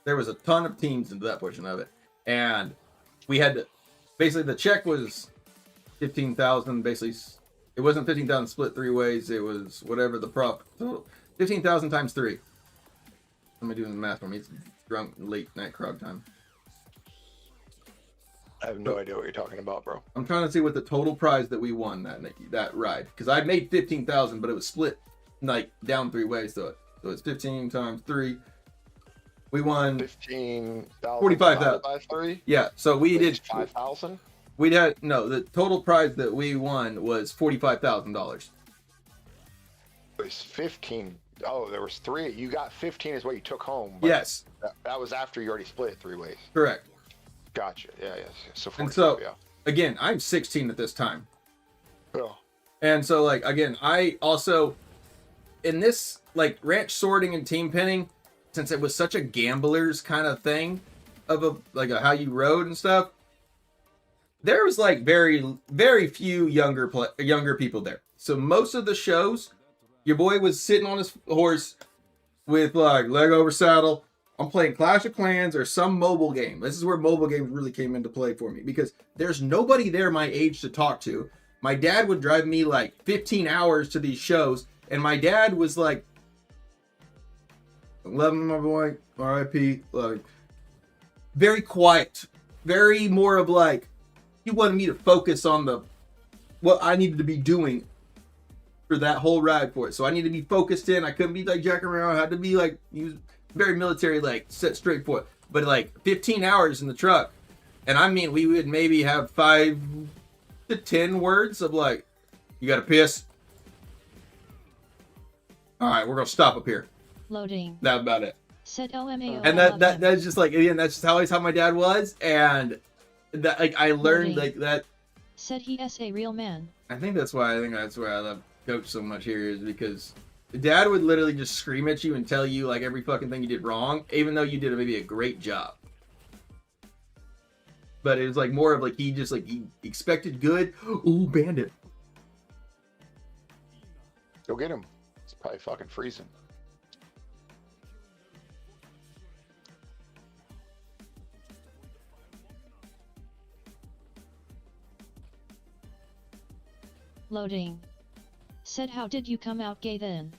was a ton of teams into that portion of it. And we had to, basically the check was 15,000, basically It wasn't 15,000 split 3 ways. It was whatever the prop. 15,000 times 3. Let me do the math for me. It's drunk late night crowd time. I have no idea what you're talking about, bro. I'm trying to see what the total prize that we won that ride, because I made 15,000, but it was split like down 3 ways. So it's 15 times 3. We won 15,000. 45,000 by 3. Yeah, so we did 5,000. The total prize that we won was $45,000. It was 15. Oh, there was 3. You got 15 is what you took home. But Yes, that was after you already split it 3 ways. correct. Gotcha. Yeah, yeah. So 45, And so yeah. again, I'm 16 at this time. Yeah. And so, like, again, I also, in this, like, ranch sorting and team pinning, since it was such a gambler's kind of thing of a how you rode and stuff, there was, like, very, very few younger people there. So most of the shows, your boy was sitting on his horse with, like, leg over saddle. I'm playing Clash of Clans or some mobile game. This is where mobile games really came into play for me, because there's nobody there my age to talk to. My dad would drive me like 15 hours to these shows, and my dad was like, "Love my boy, R.I.P. Love you." Very quiet, very more of like, he wanted me to focus on what I needed to be doing for that whole ride for it. So I needed to be focused in. I couldn't be like jacking around. I had to be like, he was very military, like set straight for it. But like 15 hours in the truck, and I mean, we would maybe have 5 to 10 words of like, "You gotta piss. All right, we're gonna stop up here." Loading. That about it. Said LMAO. And that's just like, again, that's just always how my dad was, and that, like, I learned like that. Said he is a real man. I think that's why I love Coach so much here, is because Dad would literally just scream at you and tell you like every fucking thing you did wrong, even though you did maybe a great job. But it was like more of like he expected good. Ooh, bandit. Go get him. It's probably fucking freezing. Loading. Said how did you come out gay then?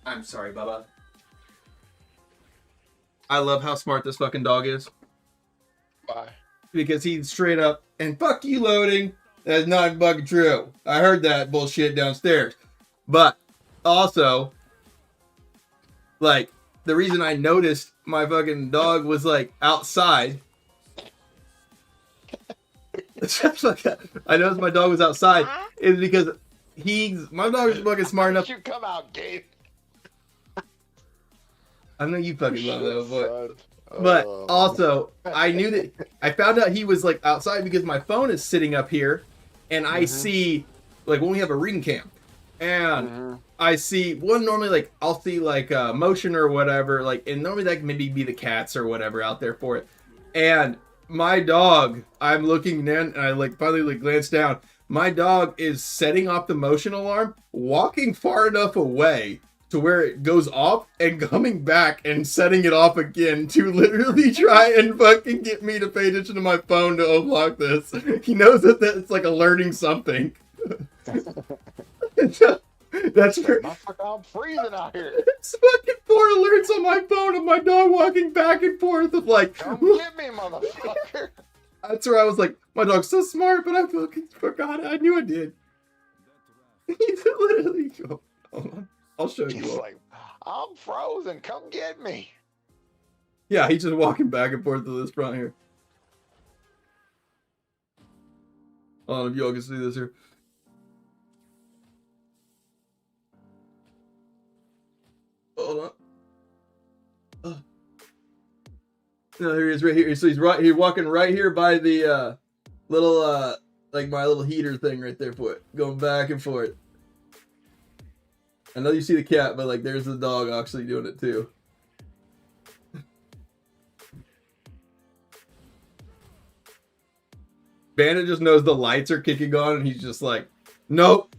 I'm sorry, Bubba. I love how smart this fucking dog is. Why? Because he's straight up, and fuck you, Loading. That's not fucking true. I heard that bullshit downstairs. But also, like, the reason I noticed my fucking dog was like outside. I noticed my dog was outside is because my dog is fucking smart enough. You come out, Gabe. I know you fucking love that, Son. but also I knew that I found out he was like outside because my phone is sitting up here, and I see like when we have a reading cam, and I see normally like I'll see like motion or whatever, like, and normally that can maybe be the cats or whatever out there for it, and my dog, I'm looking in and I like finally like glance down. My dog is setting off the motion alarm, walking far enough away to where it goes off and coming back and setting it off again to literally try and fucking get me to pay attention to my phone to unlock this. He knows that it's like alerting something. That's where I'm freezing out here. it's fucking 4 alerts on my phone of my dog walking back and forth of like, Come get me, motherfucker. That's where I was like, my dog's so smart, but I fucking forgot it. I knew I did. He's literally, hold on. I'll show He's you. like, I'm frozen. Come get me. Yeah, he's just walking back and forth to this front here. I don't know if y'all can see this here. Hold on. No, here he is right here. So he's walking right here by the little like my little heater thing right there for it. Going back and forth. I know you see the cat, but like there's the dog actually doing it too. Bandit just knows the lights are kicking on and he's just like, nope,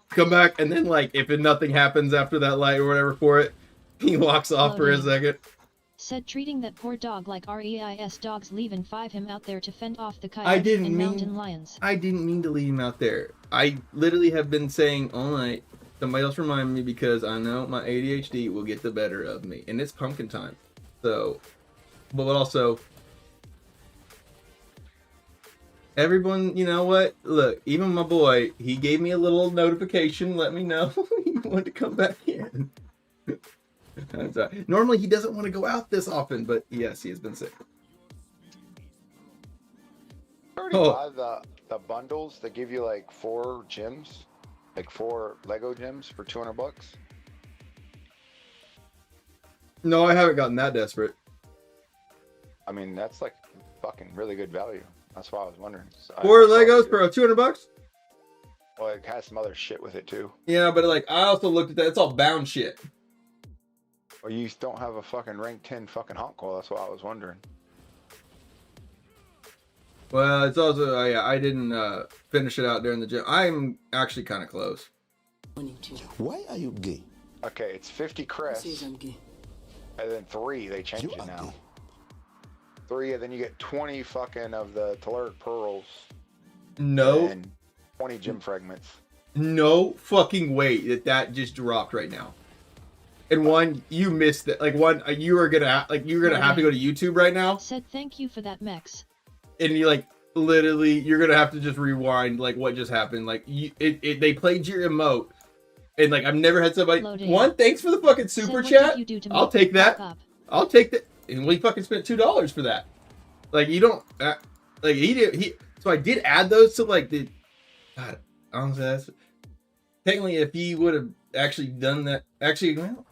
come back. And then like if nothing happens after that light or whatever for it, he walks off for a second. Said treating that poor dog like REIS dogs, leave and five him out there to fend off the coyotes and mountain lions. I didn't mean to leave him out there. I literally have been saying all night, somebody else remind me because I know my ADHD will get the better of me. And it's pumpkin time. So, but also, everyone, you know what? Look, even my boy, he gave me a little notification, let me know he wanted to come back in. Normally he doesn't want to go out this often, but yes, he has been sick. Buy the bundles that give you like 4 gyms, like 4 Lego gyms for $200. No, I haven't gotten that desperate. I mean, that's like fucking really good value. That's why I was wondering. So 4 Legos for $200? Well, it has some other shit with it too. Yeah, but like I also looked at that. It's all bound shit. Well, you don't have a fucking rank 10 fucking hot coil. That's what I was wondering. Well, it's also yeah, I didn't finish it out during the gym. I'm actually kind of close. Why are you gay? Okay, it's 50 crests, and then 3 they change it now. Gay. 3, and then you get 20 fucking of the telluric pearls. No. And 20 gem fragments. No fucking way that just dropped right now. And one, you missed it. Like one, you're gonna have to go to YouTube right now. Said thank you for that, Mex. And you like literally, you're gonna have to just rewind like what just happened. Like they played your emote, and like I've never had somebody. Loading. One, thanks for the fucking super chat. I'll take that. I'll take that. And we fucking spent $2 for that. Like you don't like he did. So I did add those to like the. God, honestly, that's technically if he would have actually done that. Actually, well,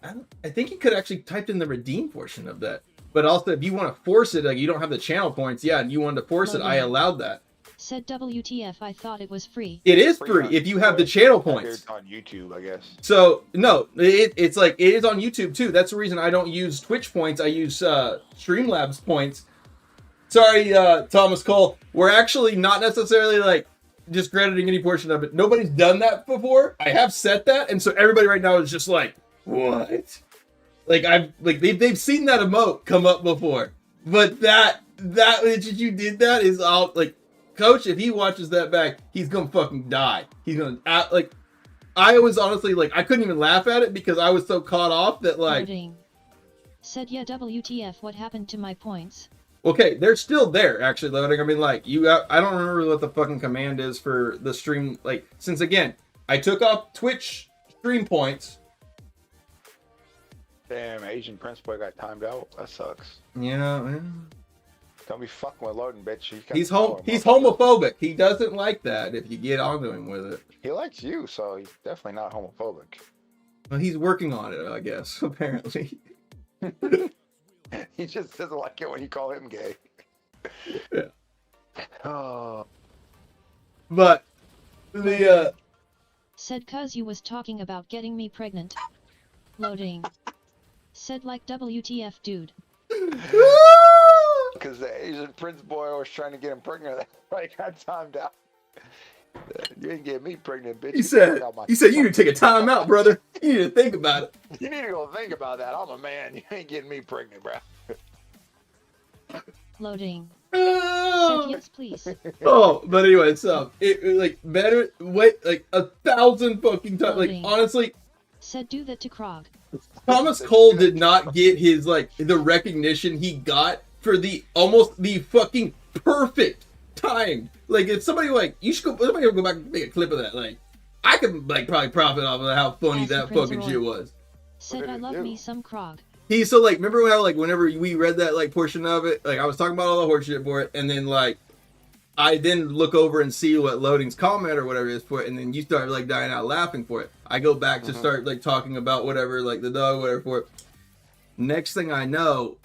I think he could actually typed in the redeem portion of that. But also, if you want to force it, like you don't have the channel points, yeah, and you wanted to force it, I allowed that. Said WTF, I thought it was free. It is free if you have the channel points. It's on YouTube, I guess. So no, it's like it is on YouTube too. That's the reason I don't use Twitch points. I use Streamlabs points. Sorry, Thomas Cole. We're actually not necessarily like discrediting any portion of it. Nobody's done that before. I have set that, and so everybody right now is just like, what? Like they've seen that emote come up before, but that you did that is all like, Coach. If he watches that back, he's gonna fucking die. He's gonna like. I was honestly like I couldn't even laugh at it because I was so caught off that like. Loading. Said yeah, WTF? What happened to my points? Okay, they're still there, actually, Loading. I mean, like, I don't remember what the fucking command is for the stream. Like, since, again, I took off Twitch stream points. Damn, Asian Prince Boy got timed out. That sucks. Yeah. Don't be fucking with Loading, bitch. He's homophobic. He doesn't like that if you get onto him with it. He likes you, so he's definitely not homophobic. Well, he's working on it, I guess, apparently. He just doesn't like it when you call him gay. Yeah. Oh. But the Said cuz you was talking about getting me pregnant. Loading. Said like WTF, dude. Because the Asian Prince Boy was trying to get him pregnant. That's why he got timed out. You ain't getting me pregnant, bitch. He said you need to take a time out, brother. You need to think about it. You need to go think about that. I'm a man. You ain't getting me pregnant, bro. Loading. Said yes, please. Oh, but anyway, so it like better wait like 1,000 fucking times. Like honestly, said do that to Krog. Thomas Cole did not get his like the recognition he got for the almost the fucking perfect time. Like if somebody like you should go somebody go back and make a clip of that. Like I could like probably profit off of how funny that fucking shit was. Said did I it love do? me some Krog. So like, remember how like whenever we read that like portion of it, like I was talking about all the horse shit for it, and then like I then look over and see what Loading's comment or whatever it is for it, and then you start like dying out laughing for it. I go back to start like talking about whatever, like the dog, whatever for it. Next thing I know,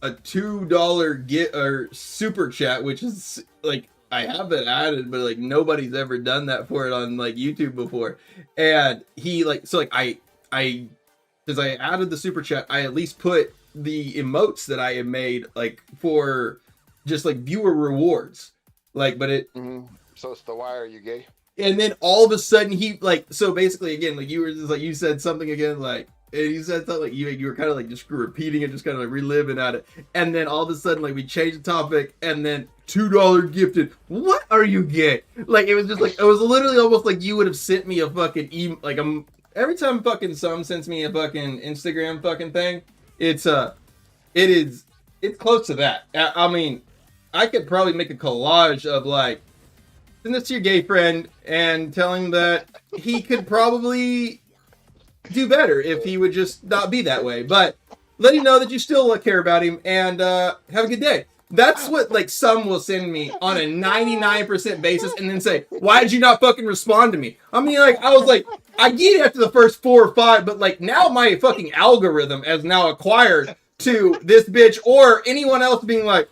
a $2 get or super chat, which is like I have it added, but like nobody's ever done that for it on like YouTube before. And he like so like I because I added the super chat, I at least put the emotes that I had made like for just like viewer rewards. Like, but it. So it's the why are you gay? And then all of a sudden he like so basically again like you were just like you said something again like and you said something like you were kind of like just repeating it, just kind of like reliving at it, and then all of a sudden like we changed the topic and then $2 gifted. What are you gay? Like it was just like it was literally almost like you would have sent me a fucking like every time fucking some sends me a fucking Instagram fucking thing, it's close to that. I mean, I could probably make a collage of like send this to your gay friend and tell him that he could probably do better if he would just not be that way. But let him know that you still care about him and have a good day. That's what like some will send me on a 99% basis and then say, why did you not fucking respond to me? I mean, like, I was like, I get it after the first 4 or 5, but like now my fucking algorithm has now acquired to this bitch or anyone else being like,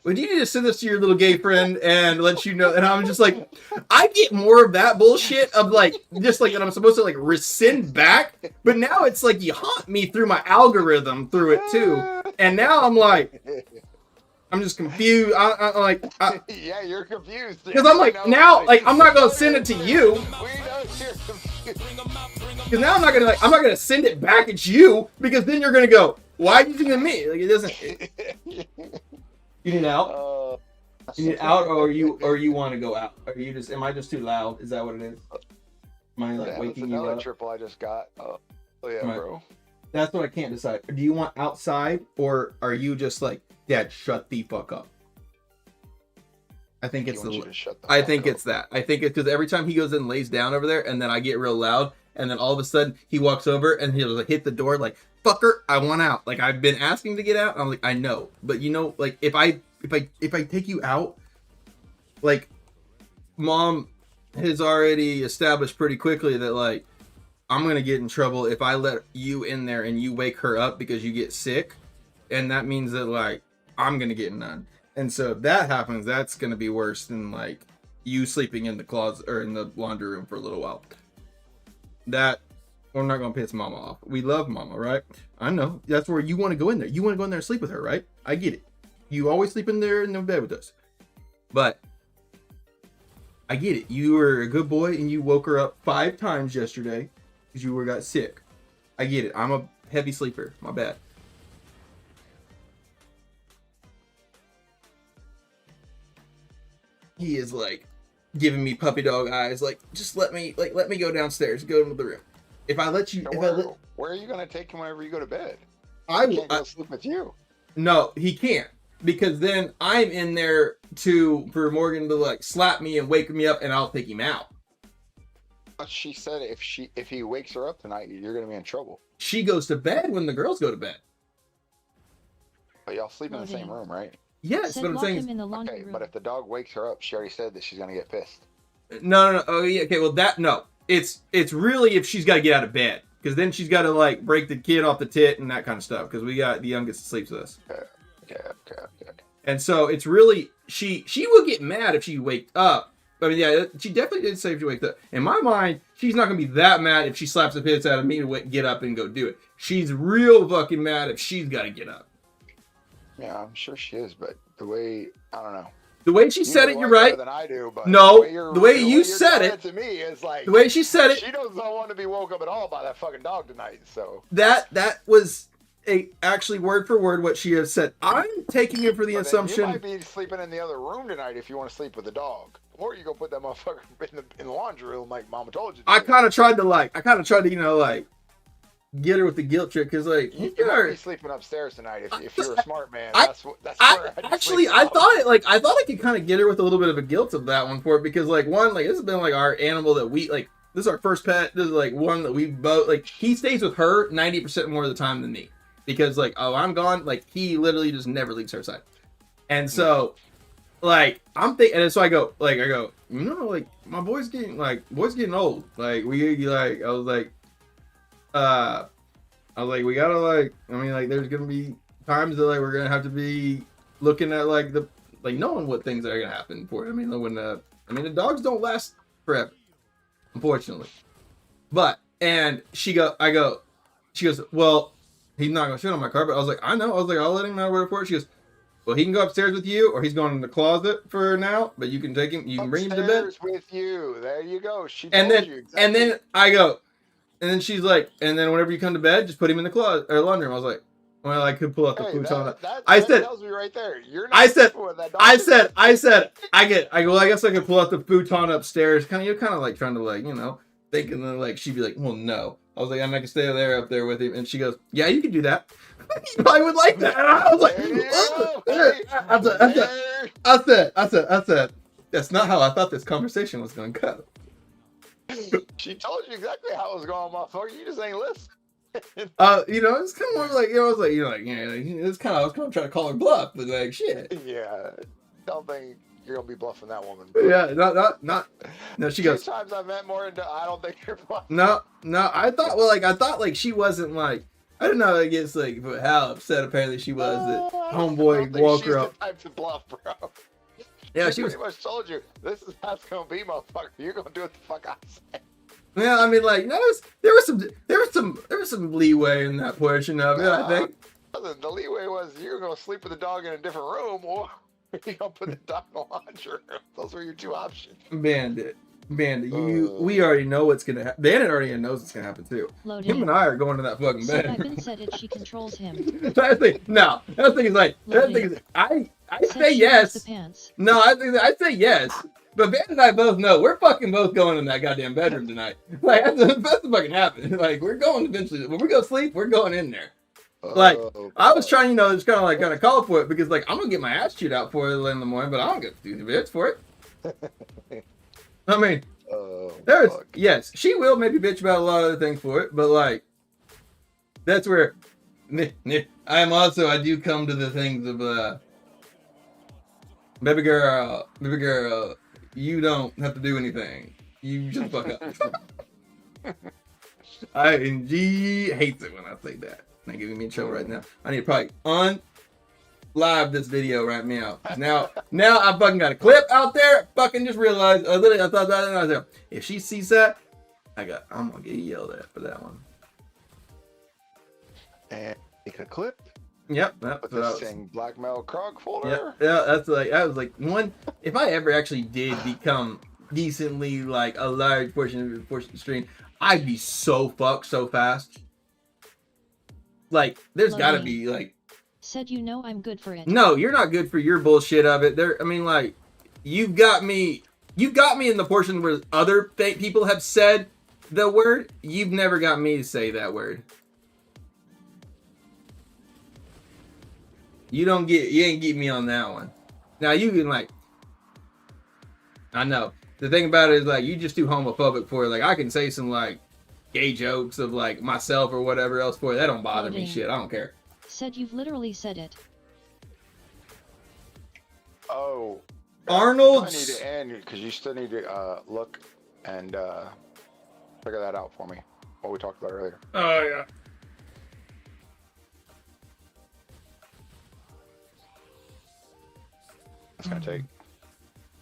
well, you need to send this to your little gay friend and let you know. And I'm just like, I get more of that bullshit of like, just like that I'm supposed to like rescind back. But now it's like you haunt me through my algorithm through it too. And now I'm like, I'm just confused. Yeah, you're confused. Because I'm like, now, like, I'm not going to send it to you. We know you're confused. Because now I'm not going to send it back at you because then you're going to go, why are you doing me? Like, it doesn't. You need out? You need out, or you want to go out? Are you just? Am I just too loud? Is that what it is? Am I like waking you up? Triple I just got. Oh yeah, Right. bro. That's what I can't decide. Do you want outside, or are you just like, Dad, shut the fuck up? I think it's I think it's that. I think it's because every time he goes in and lays down over there, and then I get real loud, and then all of a sudden he walks over and he'll like hit the door like, fucker, I want out. Like I've been asking to get out. I'm like, I know, but you know, like if I take you out, like Mom has already established pretty quickly that like I'm gonna get in trouble if I let you in there and you wake her up because you get sick, and that means that like I'm gonna get none. And so if that happens, that's gonna be worse than like you sleeping in the closet or in the laundry room for a little while. That we're not gonna piss Mama off. We love Mama, right? I know. That's where you want to go in there. You want to go in there and sleep with her, right? I get it. You always sleep in there in the bed with us. But I get it. You were a good boy and you woke her up 5 times yesterday because you got sick. I get it. I'm a heavy sleeper. My bad. He is like giving me puppy dog eyes. Like, just let me go downstairs, go into the room. If I let you, where are you gonna take him whenever you go to bed? I can't go sleep with you. No, he can't, because then I'm in there for Morgan to like slap me and wake me up, and I'll take him out. But she said if he wakes her up tonight, you're gonna be in trouble. She goes to bed when the girls go to bed. But y'all sleep in the same room, right? Yes, Said but I'm lock saying. him in the laundry Okay, room. but if the dog wakes her up, she already said that she's gonna get pissed. No. Oh yeah. Okay. Well, no. It's really if she's got to get out of bed, because then she's got to like break the kid off the tit and that kind of stuff. Because we got the youngest that sleeps with us. Okay. And so it's really she will get mad if she waked up. I mean, yeah, she definitely did say if she waked up. In my mind, she's not gonna be that mad if she slaps the piss out of me to get up and go do it. She's real fucking mad if she's got to get up. Yeah, I'm sure she is, but the way I don't know. The way she said it, you're right. Than I do, but no, the way you said it to me is like the way she said it. She doesn't want to be woke up at all by that fucking dog tonight. So that was actually word for word what she has said. I'm taking it for the assumption you might be sleeping in the other room tonight if you want to sleep with the dog, or you go put that motherfucker in the laundry room like Mama told you. I kind of tried to get her with the guilt trip, because like you might be sleeping upstairs tonight if you're a smart man. I thought I could kind of get her with a little bit of a guilt of that one for it, because like this has been like our animal that we like this is our first pet. This is like one that we both like. He stays with her 90% more of the time than me because like, oh, I'm gone. Like he literally just never leaves her side. And so, like, I'm thinking, and so I go, you know, like my boy's getting old. Like I was like, we gotta like, I mean, like, there's gonna be times that like we're gonna have to be looking at like knowing what things are gonna happen for it. I mean, the dogs don't last forever, unfortunately. But she goes, well, he's not gonna shit on my carpet. I was like, I know. I was like, I'll let him know where for it. She goes, well, he can go upstairs with you, or he's going in the closet for now. But you can take him. You can bring him to bed. Upstairs with you. There you go. She And told then you exactly. and then I go, and then she's like, and then whenever you come to bed, just put him in the closet or laundry room. I was like, well, I could pull out the futon. That tells me right there. You're not I said, with that dog. I guess I could pull out the futon upstairs. You're kind of like trying to like, you know, thinking that like she'd be like, well, no. I was like, I'm not gonna stay there up there with him. And she goes, yeah, you can do that. You probably would like that. And I was like, I said, that's not how I thought this conversation was gonna go. She told you exactly how it was going, motherfucker. You just ain't listen. You know, it's kind of more like, you know, I was like, it's kind of, I was kind of trying to call her bluff, but like, shit. Yeah, don't think you're gonna be bluffing that woman. Yeah, not. No, she goes. Times I met more into. I don't think you're bluffing. No. I thought like she wasn't like. I don't know. I guess like how upset apparently she was that homeboy woke her up. She's the type to bluff, bro. Yeah, she pretty much told you this is how it's gonna be, motherfucker. You're gonna do what the fuck I say. Yeah, I mean, like, no, there was some leeway in that portion of it. I think the leeway was you're gonna sleep with the dog in a different room, or you're gonna put the dog in the laundry room. Those were your two options. Bandit, we already know what's gonna happen. Bandit already knows what's gonna happen too. Loading. Him and I are going to that fucking bed. I've been said it. She controls him. That thing is like, I say yes. No, I say yes. But Ben and I both know we're fucking both going in that goddamn bedroom tonight. Like that's the fucking happen. Like we're going eventually. When we go sleep, we're going in there. Like I was trying, you know, just kind of call for it because like I'm gonna get my ass chewed out for it in the morning, but I don't get to do the bits for it. I mean, yes, she will maybe bitch about a lot of other things for it, but like that's where I do come to the things of baby girl. You don't have to do anything. You just fuck up. ING hates it when I say that. Not giving me a trouble right now. I need to probably live this video right now. Now I fucking got a clip out there. Fucking just realized. I thought about it and I was like, if she sees that, I'm gonna get yelled at for that one. And take a clip. Yep. With this thing, blackmail Krog folder. Yeah, that's like I was like one. If I ever actually did become decently like a large portion of the stream, I'd be so fucked so fast. Like there's gotta be like. Said you know I'm good for it. No, you're not good for your bullshit of it. I mean, like you got me in the portion where other people have said the word. You've never got me to say that word. You ain't get me on that one. Now you can like, I know. The thing about it is like, you just too homophobic for it. Like I can say some like gay jokes of like myself or whatever else for it. That don't bother me shit. I don't care. Said you've literally said it. Oh. Arnold. I need to end because you still need to look and figure that out for me. What we talked about earlier. Oh yeah. It's gonna take.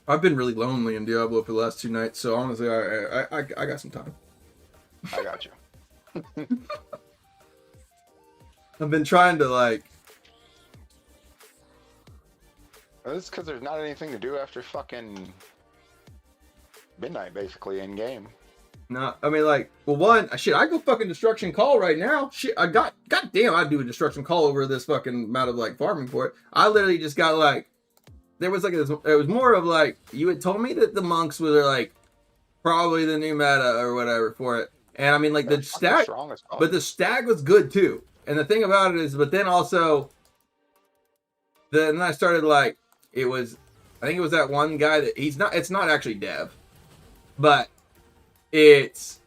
I've been really lonely in Diablo for the last 2 nights, so honestly, I got some time. I got you. I've been trying to like. It's because there's not anything to do after fucking midnight, basically in game. No, I mean like, well, one shit, I go fucking destruction call right now. Shit, goddamn, I do a destruction call over this fucking amount of like farming for it. I literally just got like. There was like it was more of like you had told me that the monks were like probably the new meta or whatever for it, and I mean like the stag, but the stag was good too. And the thing about it is, but then also, then I started like I think it was that one guy that it's not actually Dev, but it's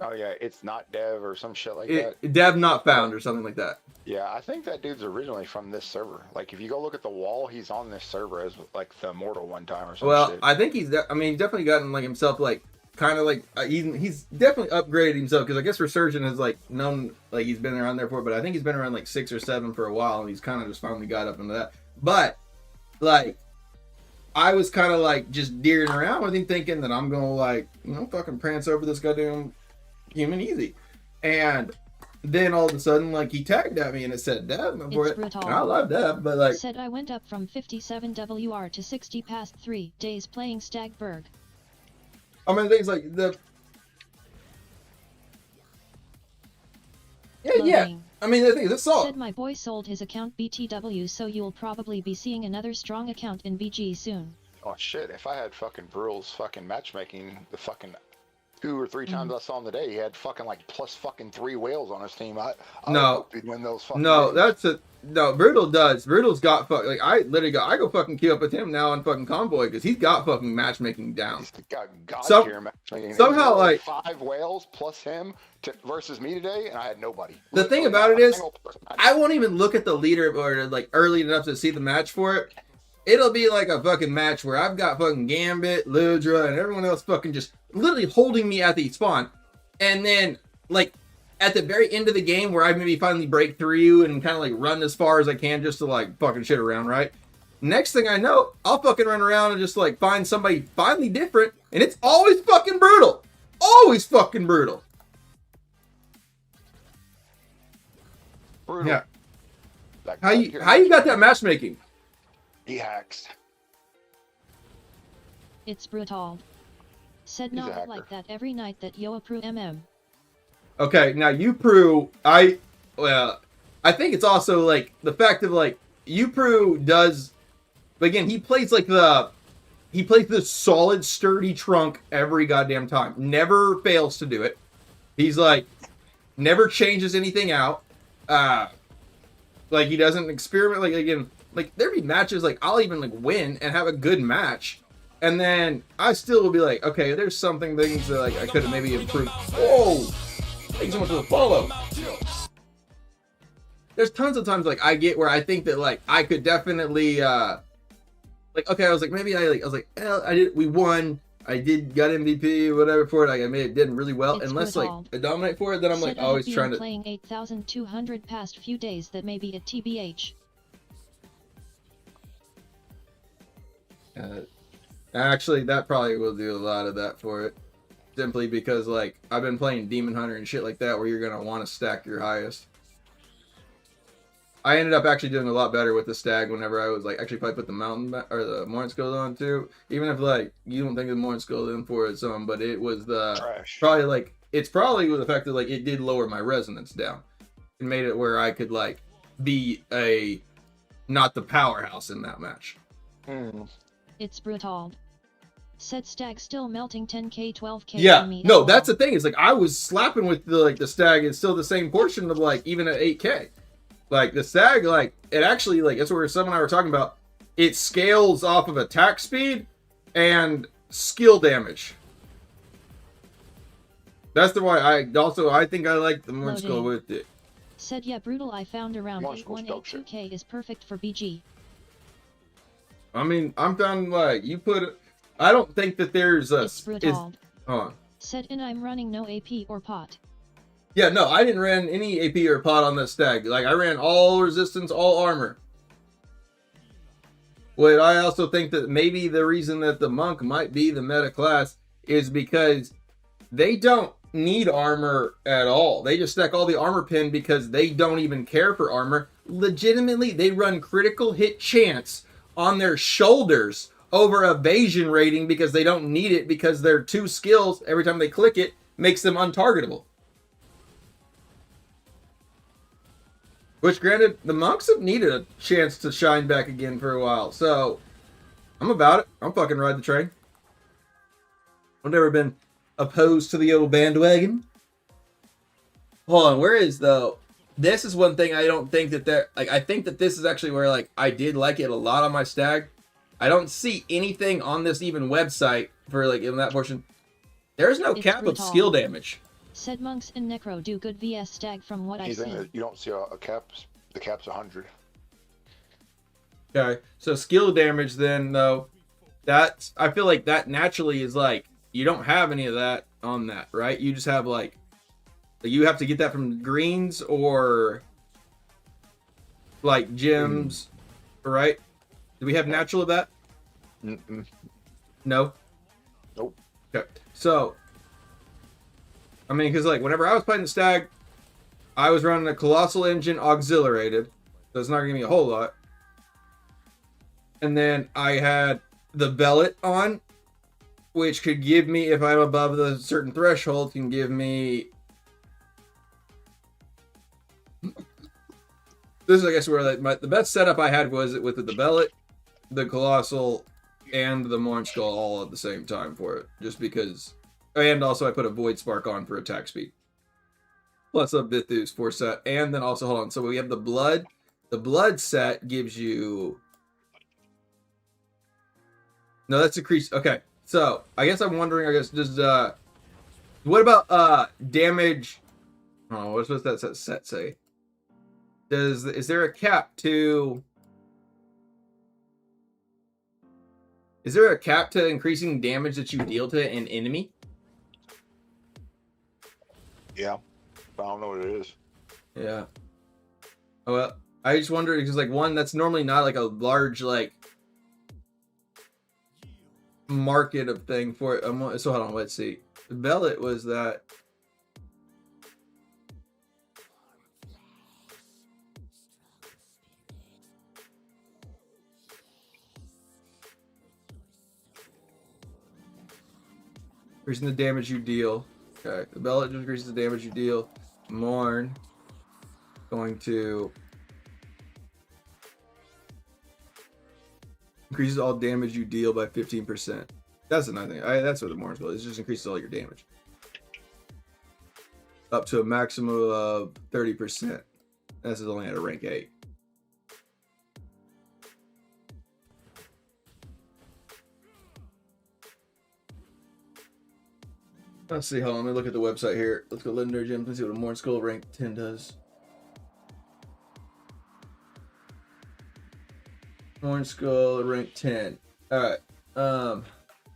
Oh yeah, it's not dev or some shit like that. dev not found or something like that. Yeah, I think that dude's originally from this server. Like, if you go look at the wall, he's on this server as like the Immortal one time or some Well, shit. I think he's definitely gotten like himself like kind of like he's definitely upgraded himself, because I guess Resurgent has like known like he's been around there for, but I think he's been around like 6 or 7 for a while, and he's kind of just finally got up into that. But like I was kind of like just deering around with him, thinking that I'm gonna like fucking prance over this goddamn human easy, and then all of a sudden like he tagged at me and it said Deb for it. And I love Deb, but like said I went up from 57 WR to 60 past 3 days playing Stagberg. I mean things like the yeah. I mean the thing is, it's all said my boy sold his account BTW, so you'll probably be seeing another strong account in BG soon. Oh shit! If I had fucking Brutal's fucking matchmaking, the fucking 2 or 3 times I saw him today, he had fucking like plus fucking 3 whales on his team. I hope he'd win those fucking games. Brutal does. Brutal's got like I go fucking queue up with him now on fucking Convoy, because he's got fucking matchmaking down. He's got god tier matchmaking. Somehow like 5 whales plus him versus me today, and I had nobody. The thing about it is, I won't even look at the leaderboard like early enough to see the match for it. It'll be like a fucking match where I've got fucking Gambit, Ludra, and everyone else fucking just literally holding me at the spawn. And then, like, at the very end of the game where I maybe finally break through and kind of like run as far as I can just to like fucking shit around, right? Next thing I know, I'll fucking run around and just like find somebody finally different, and it's always fucking Brutal. Always fucking Brutal. Yeah. How you got that matchmaking? He hacks. It's brutal. Said not like that every night that yo approve Okay, now Upru, I think it's also like the fact of like Upru does, again, he plays the solid sturdy trunk every goddamn time. Never fails to do it. He's like never changes anything out. Like he doesn't experiment. Like again, like there be matches like I'll even like win and have a good match, and then I still will be like, okay, there's things that like I could have maybe improved. Whoa! Thanks so much for the follow. There's tons of times like I get where I think that like I could definitely like, okay, I was like maybe we won. I got MVP, whatever for it. Like I made it did really well. Unless like I dominate for it, then I'm like always trying to playing 8,200 past few days that may be at TBH. Actually, that probably will do a lot of that for it. Simply because like I've been playing Demon Hunter and shit like that, where you're gonna want to stack your highest. I ended up actually doing a lot better with the stag whenever I was like actually probably put the mountain or the Morning Skull on too. Even if like you don't think the Morning Skull in for its own, but it was the trash. Probably like it's probably with the fact that like it did lower my resonance down. It made it where I could like be not the powerhouse in that match. It's brutal. Said stag still melting 10k 12k. Yeah, no, that's the thing. Is like I was slapping with the stag. It's still the same portion of like even at 8k. Like the stag, like it actually like that's where Sam and I were talking about. It scales off of attack speed and skill damage. That's the why I think I like the Morning Skull with it. Said yeah, brutal. I found around 8182k is perfect for BG. I mean, I'm done. Like you put it. I don't think that there's a. It's brutal. Hold on. Said and I'm running no AP or pot. Yeah, no, I didn't run any AP or pot on this stag. Like, I ran all resistance, all armor. But I also think that maybe the reason that the monk might be the meta class is because they don't need armor at all. They just stack all the armor pin because they don't even care for armor. Legitimately, they run critical hit chance on their shoulders over evasion rating because they don't need it because their 2 skills, every time they click it, makes them untargetable. Which, granted, the monks have needed a chance to shine back again for a while. So, I'm about it. I'm fucking ride the train. I've never been opposed to the old bandwagon. Hold on, where is, though? This is one thing I don't think that I think that this is actually where, like, I did like it a lot on my stag. I don't see anything on this even website for, like, in that portion. There's no It's cap of brutal. skill damage. Said monks and necro do good vs stag from what I've Anything seen. that you don't see a cap, the cap's 100. Okay, so skill damage then though, that's I feel like that naturally is like you don't have any of that on that, right? You just have like you have to get that from greens or like gems, right? Do we have natural of that? Mm-mm. No. Nope. Okay, so I mean, because like whenever I was playing the stag, I was running a colossal engine auxiliated, so it's not gonna give me a whole lot. And then I had the bellet on, which could give me, if I'm above the certain threshold, can give me. This is, I guess, where like the best setup I had was with the bellet, the colossal, and the Morn Skull all at the same time for it, just because. And also, I put a Void Spark on for attack speed. Plus a Bithus for set, and then also hold on. So we have the blood. The blood set gives you. No, that's increased. Okay, so I guess I'm wondering. I guess just what about damage? Oh, what's that set say? Is there a cap to? Is there a cap to increasing damage that you deal to an enemy? Yeah, but I don't know what it is. Yeah. Oh, well, I just wondered because like one that's normally not like a large like market of thing for it. So hold on, let's see. The bellet was that. Increasing the damage you deal. Okay, the bellet just increases the damage you deal. Morn going to increases all damage you deal by 15%. That's another thing. That's what the Morn's goal is. It just increases all your damage up to a maximum of 30%. This is only at a rank 8. Let's see. Hold on. Let me look at the website here. Let's go Legendary Gems. Let's see what a Morn Skull rank 10 does. Morn Skull rank 10. Alright.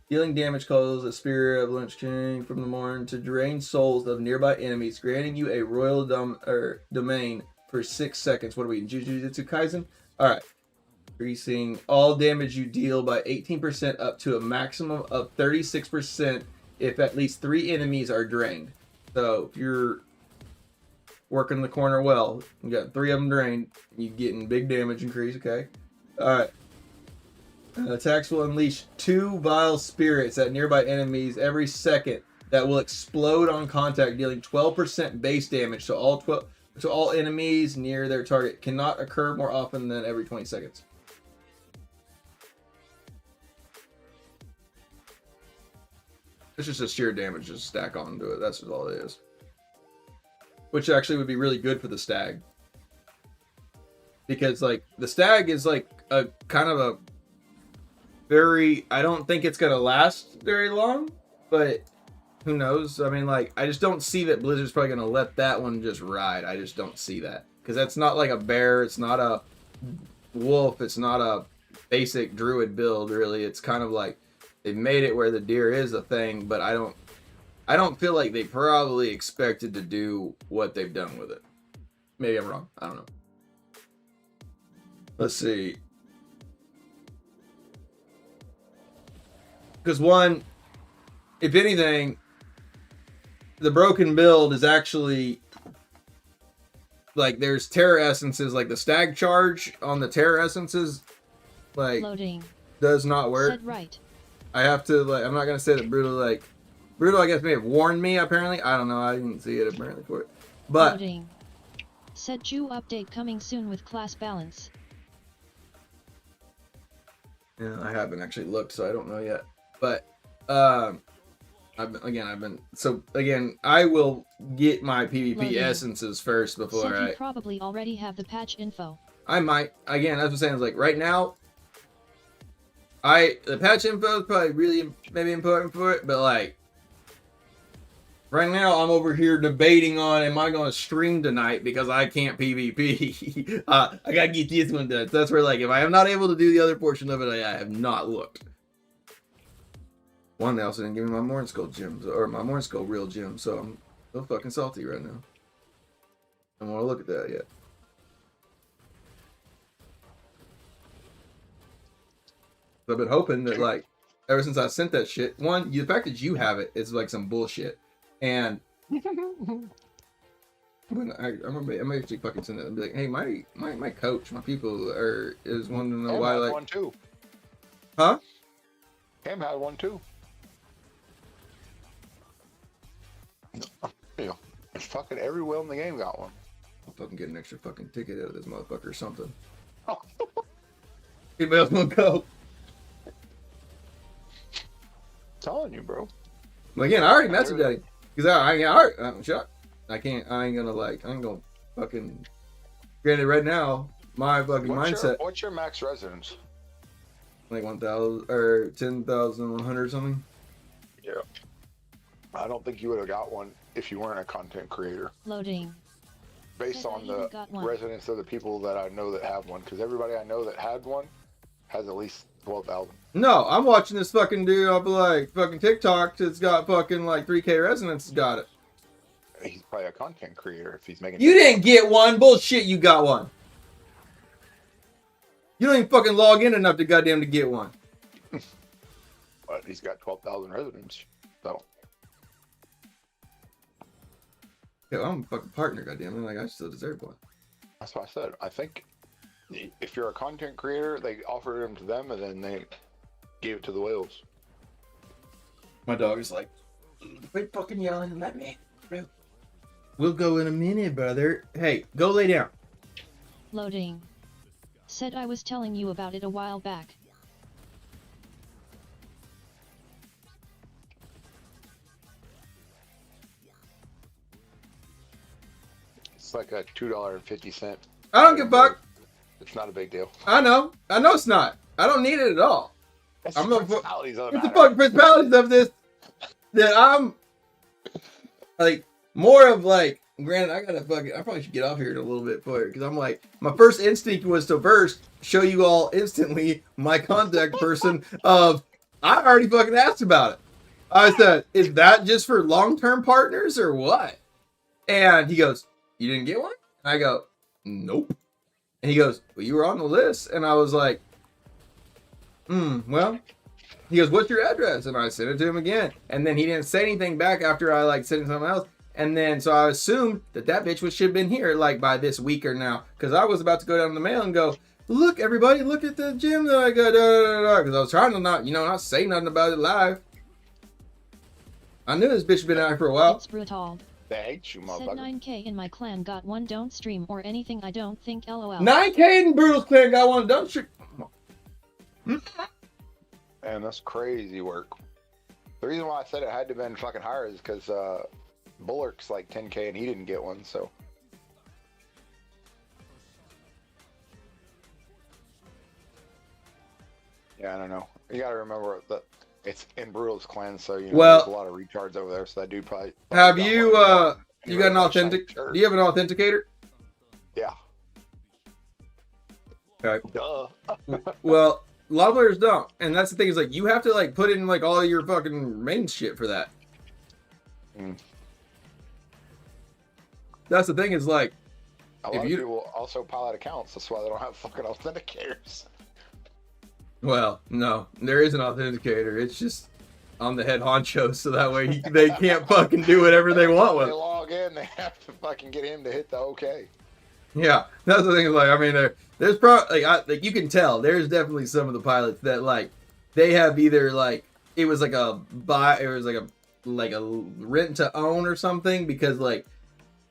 Dealing damage causes a Spirit of Lynch King from the Morn to drain souls of nearby enemies, granting you a royal domain for 6 seconds. What are we in Jujutsu Kaisen? Alright. Increasing all damage you deal by 18% up to a maximum of 36% if at least 3 enemies are drained. So if you're working the corner well, you got 3 of them drained, you getting big damage increase, okay? Alright. Attacks will unleash 2 vile spirits at nearby enemies every second that will explode on contact, dealing 12% base damage to all enemies near their target. Cannot occur more often than every 20 seconds. It's just a sheer damage just stack onto it. That's all it is. Which actually would be really good for the stag. Because like the stag is like a kind of a very, I don't think it's gonna last very long, but who knows? I mean, like I just don't see that Blizzard's probably gonna let that one just ride. I just don't see that, because that's not like a bear, it's not a wolf, it's not a basic druid build really. It's kind of like they've made it where the deer is a thing, but I don't feel like they probably expected to do what they've done with it. Maybe I'm wrong. I don't know. Let's see. Because one, if anything, the broken build is actually like there's terror essences, like the stag charge on the terror essences, like Loading. does not work. Said right. I have to like. I'm not gonna say that Brutal. I guess may have warned me. Apparently, I don't know. I didn't see it apparently for it. But Loading. Said Jew update coming soon with class balance. yeah, I haven't actually looked, so I don't know yet. But I will get my PvP Loading. essences first before Said you probably already have the patch info. I might. Again, that's what I'm saying. Is like right now, the patch info is probably really maybe important for it, but like Right now, I'm over here debating on am I going to stream tonight because I can't PvP. I gotta get this one done. So that's where, like, if I am not able to do the other portion of it, I have not looked. One, they also didn't give me my Morning Skull gems, or my Morning Skull real gem, so I'm so fucking salty right now. I don't want to look at that yet. So I've been hoping that, like, ever since I sent that shit, one, the fact that you have it is like some bullshit. And when I may actually fucking send it and be like, hey, my coach, my people is wanting to know Cam why, had like, one too. Huh? Cam had one too. Yeah, fucking every whale in the game got one. I'll fucking get an extra fucking ticket out of this motherfucker or something. Anybody else want to go? Telling you, bro. Well, again, I already messaged Daddy because I'm shocked. I ain't gonna fucking. Granted, right now my fucking mindset. What's your max residence? Like 1,000 or 10,100 or something. Yeah. I don't think you would have got one if you weren't a content creator. Loading. Based Said on I the even got one. residence of the people that I know that have one, because everybody I know that had one has at least 12,000. No, I'm watching this fucking dude off of like fucking TikTok that's got fucking like 3K resonance. Got it. He's probably a content creator if he's making. You didn't get one. Bullshit. You got one. You don't even fucking log in enough to goddamn to get one. But he's got 12,000 residents. So. Yeah, I'm a fucking partner. Goddamn it. Like I still deserve one. That's what I said. I think if you're a content creator, they offered them to them and then they gave it to the whales. My dog is like, quit fucking yelling and let me. We'll go in a minute, brother. Hey, go lay down. Loading. Said I was telling you about it a while back. It's like a $2.50. I don't give a fuck. It's not a big deal. I know it's not. I don't need it at all. It's I'm the not. principalities of the It's the matter. fucking principalities of this that I'm like more of like. Granted, I probably should get off here in a little bit for it because I'm like, my first instinct was to first show you all instantly my contact person of I already fucking asked about it. I said, is that just for long-term partners or what? And he goes, you didn't get one? And I go, nope. And he goes, well, you were on the list. And I was like, well. He goes, what's your address? And I sent it to him again. And then he didn't say anything back after I like sent him something else. And then, so I assumed that bitch should have been here like by this week or now. Because I was about to go down to the mail and go, look, everybody, look at the gym that I got. Because I was trying to not say nothing about it live. I knew this bitch had been out here for a while. It's brutal. They hate you, Said motherfucker. 9K in my clan got one. Don't stream or anything. I don't think. LOL. 9K in Brutal's clan got one. Don't you? And that's crazy work. The reason why I said it had to have been fucking higher is because Bulwark's like 10K and he didn't get one, so. Yeah, I don't know. You gotta remember that it's in Brutal's clan, so you know Well, there's a lot of retards over there, so that dude probably have got you one. you got an authentic? Shirt. Do you have an authenticator? Yeah. Okay. Duh. Well, a lot of players don't, and that's the thing is like you have to like put in like all your fucking main shit for that. That's the thing is like A lot of people also pilot accounts, that's why they don't have fucking authenticators. Well, no, there is an authenticator. It's just I'm the head honcho, so that way they can't fucking do whatever they want with They it. log in, they have to fucking get him to hit the OK. Yeah, that's the thing. Is like, I mean, there's probably like you can tell there's definitely some of the pilots that like they have either like it was like a rent to own or something because like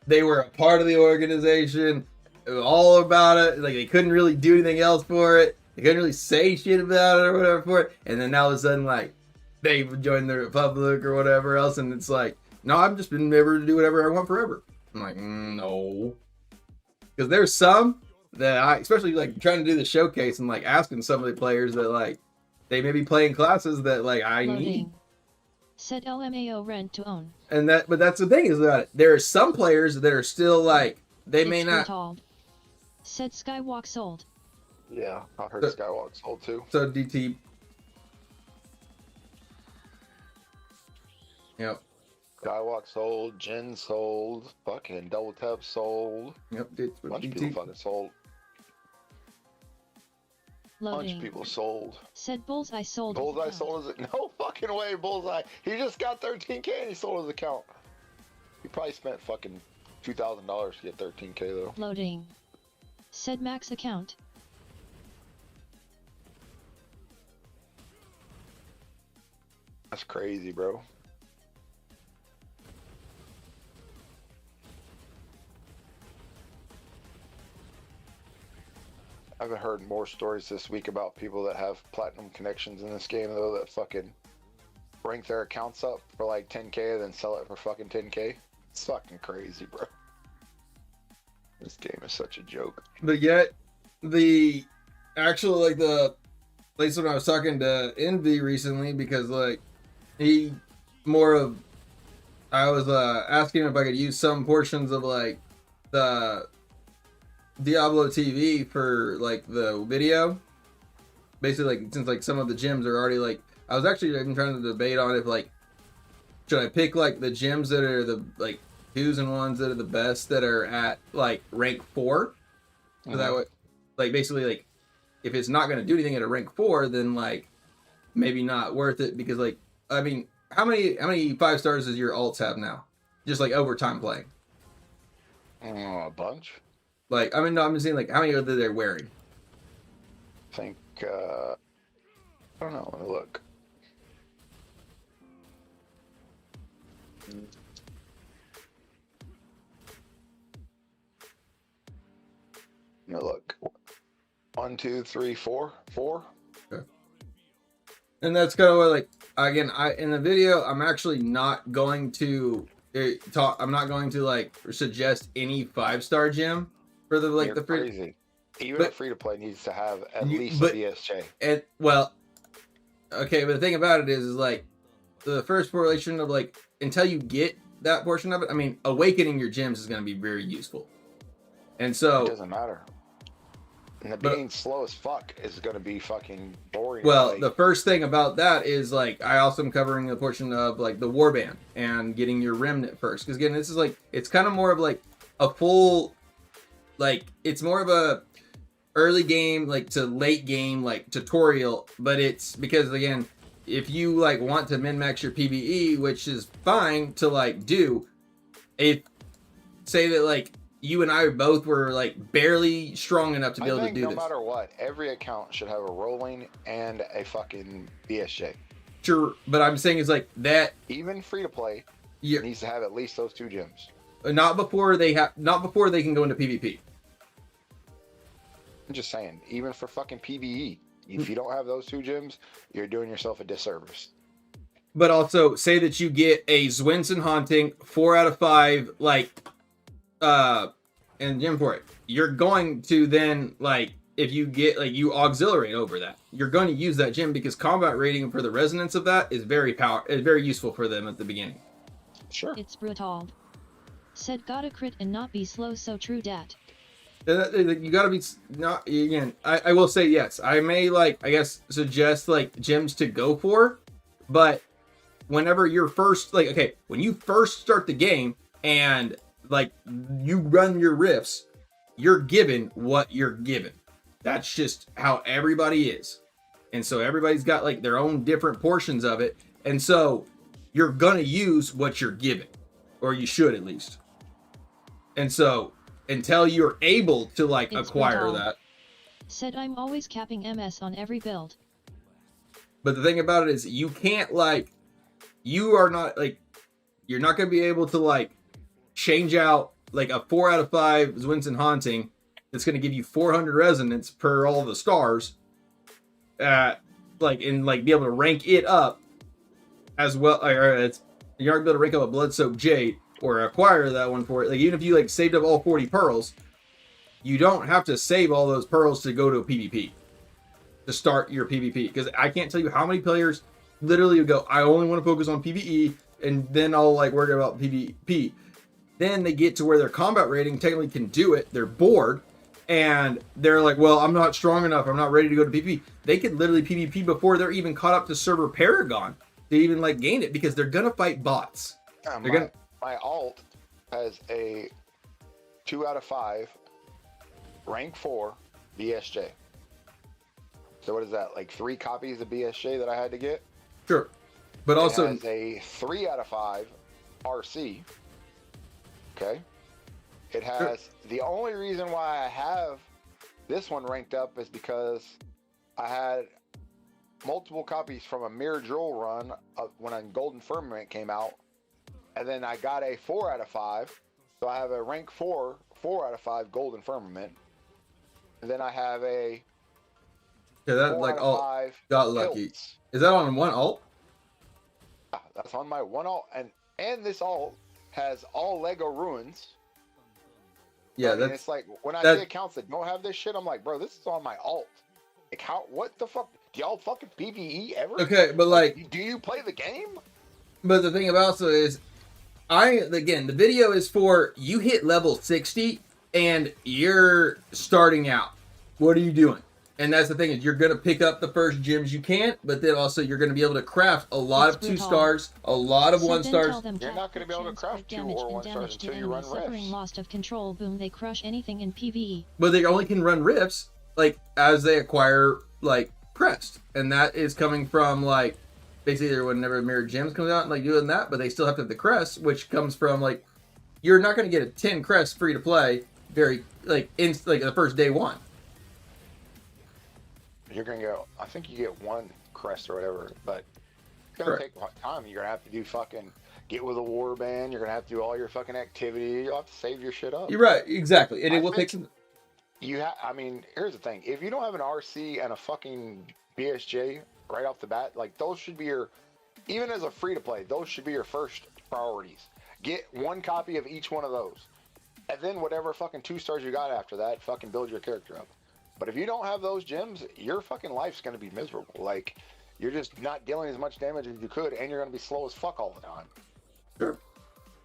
they were a part of the organization, all about it. Like they couldn't really do anything else for it. They couldn't really say shit about it or whatever for it. And then all of a sudden, like they joined the Republic or whatever else, and it's like, no, I've just been able to do whatever I want forever. I'm like, no. Because there's some that I, especially like trying to do the showcase and like asking some of the players that like they may be playing classes that like I need. Said LMAO rent to own. But that's the thing is that there are some players that are still like, they may It's not. brutal. Said Skywalk sold. Yeah, I heard So- Skywalk sold too. So DT. Yep. Skywalk sold, Jin sold, fucking Double Tap sold. Yep. It's A bunch of people fucking sold. Bunch of Loading. people sold. Said Bullseye sold. his Bullseye account. sold his... No fucking way, Bullseye. He just got 13K and he sold his account. He probably spent fucking $2,000 to get 13K though. Loading. Said Max account. That's crazy, bro. I've heard more stories this week about people that have platinum connections in this game though that fucking rank their accounts up for like 10K and then sell it for fucking 10K. It's fucking crazy, bro. This game is such a joke. But yet, the actual, like, the place when I was talking to Envy recently, because, like, he more of, I was asking him if I could use some portions of, like, the Diablo TV for, like, the video. Basically, like, since, like, some of the gyms are already, like, I was actually even trying to debate on if, like, should I pick, like, the gyms that are the, like, 2s and 1s that are the best that are at, like, rank 4. So that way, like, basically, like, if it's not going to do anything at a rank 4, then, like, maybe not worth it, because, like, I mean, how many 5 stars does your alts have now? Just, like, over time playing. A bunch. Like, I mean, no, I'm just saying, like, how many are they wearing? I think, I don't know, let me look. Let me look. 1, 2, 3, 4. 4. And that's kind of what, like, again, in the video, I'm actually not going to I'm not going to, like, suggest any 5-star gym for the, like, You're the free. crazy. Even but- a free to play needs to have at You- least but- a BSJ. And, well, okay, but the thing about it is like, the first portion of, like, until you get that portion of it, I mean, awakening your gyms is going to be very useful. And It so, doesn't matter. And the But- being slow as fuck is gonna be fucking boring. well, like, the first thing about that is, like, I also am covering the portion of, like, the warband and getting your remnant first. Because, again, this is, like, it's kind of more of, like, a full, like, it's more of a early game, like, to late game, like, tutorial. But it's because, again, if you, like, want to min-max your PvE, which is fine to, like, do, if, say that, like, you and I both were, like, barely strong enough to be able to do no this. matter what, every account should have a rolling and a fucking BSJ. Sure, but I'm saying is, like, that, Even free to play yeah, needs to have at least those 2 gyms. not before they can go into PvP. I'm just saying, even for fucking PvE, if you don't have those 2 gyms, you're doing yourself a disservice. But also, say that you get a Zwinson Haunting 4 out of 5, like, and gym for it. You're going to then, like, if you get, like, you auxiliary over that, you're going to use that gym because combat rating for the resonance of that is very useful for them at the beginning. Sure. It's brutal. Said gotta crit and not be slow, so true dat. You gotta be not again. I will say yes. I may, like, I guess, suggest, like, gyms to go for, but whenever you're first, like, okay, when you first start the game and, like, you run your rifts, you're given what you're given. That's just how everybody is, and so everybody's got, like, their own different portions of it, and so you're gonna use what you're given, or you should at least. And so, until you're able to, like, It's acquire brutal. that. Said I'm always capping MS on every build. But the thing about it is, you can't, like, you are not, like, you're not going to be able to, like, change out, like, a 4 out of 5 Zwinson Haunting that's going to give you 400 resonance per all the stars, like, and, like, be able to rank it up as well. Or you're not going to be able to rank up a Blood-Soaked Jade or acquire that one for it. Like, even if you, like, saved up all 40 pearls, you don't have to save all those pearls to go to a PvP, to start your PvP. Because I can't tell you how many players literally would go, I only want to focus on PvE, and then I'll like worry about PvP. Then they get to where their combat rating technically can do it. They're bored, and they're like, well, I'm not strong enough. I'm not ready to go to PvP. They could literally PvP before they're even caught up to server Paragon to even like gain it, because they're gonna fight bots. My alt has a 2 out of 5 rank 4 BSJ. So what is that? Like 3 copies of BSJ that I had to get? Sure. But also it has a 3 out of 5 RC. Okay. It has the only reason why I have this one ranked up is because I had multiple copies from a Mirror Jewel run of when a Golden Firmament came out, and then I got a 4 out of 5. So I have a rank 4 out of 5 Golden Firmament, and then I have a that like alt got lucky. Is that on one alt? That's on my one alt, and this alt has all Lego ruins. Yeah, I mean, it's like when I see accounts that don't have this shit, I'm like, bro, this is on my alt. Like, what the fuck? Do y'all fucking PvE ever? Okay, but like, do you play the game? But the thing about it is, the video is for you hit level 60 and you're starting out. What are you doing? And that's the thing, is you're going to pick up the first gems you can, but then also you're going to be able to craft a lot of 2 stars, a lot of 1 stars. You're not going to be able to craft 2 or 1 stars until you run rifts. Lost of control, boom, they crush anything in PvE. But they only can run rifts, like, as they acquire, like, crest. And that is coming from, like, basically whenever Mirror Gems comes out, like, doing that, but they still have to have the crest, which comes from, like, you're not going to get a 10 crest free to play very, like, the first day 1. You're gonna go. I think you get 1 crest or whatever, but it's gonna take time. You're gonna have to do fucking get with a warband. You're gonna have to do all your fucking activity. You'll have to save your shit up. You're right, exactly, and it will take some. I mean, here's the thing: if you don't have an RC and a fucking BSJ right off the bat, like those should be your, even as a free to play, those should be your first priorities. Get 1 copy of each one of those, and then whatever fucking 2 stars you got after that, fucking build your character up. But if you don't have those gems, your fucking life's going to be miserable. Like, you're just not dealing as much damage as you could, and you're going to be slow as fuck all the time. Sure.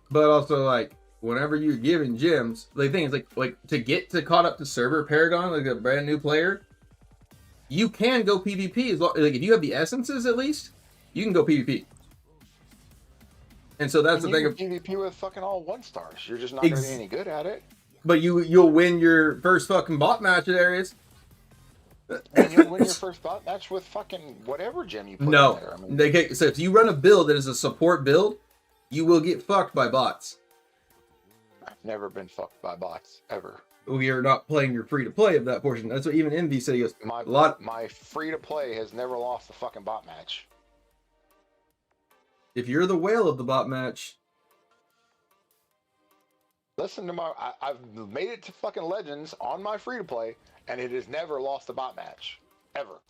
But also, like, whenever you're given gems, the thing is, like to get to caught up to server Paragon, like a brand new player, you can go PvP. Like, if you have the essences, at least, you can go PvP. And so that's the thing of PvP with fucking all 1 stars. You're just not going to be any good at it. But you'll win your first fucking bot match at areas. And you'll win your first bot match with fucking whatever gem you put in there. I mean, so if you run a build that is a support build, you will get fucked by bots. I've never been fucked by bots, ever. We are not playing your free-to-play of that portion. That's what even Envy said. He goes, my free-to-play has never lost a fucking bot match. If you're the whale of the bot match... Listen to I've made it to fucking Legends on my free-to-play, and it has never lost a bot match. Ever.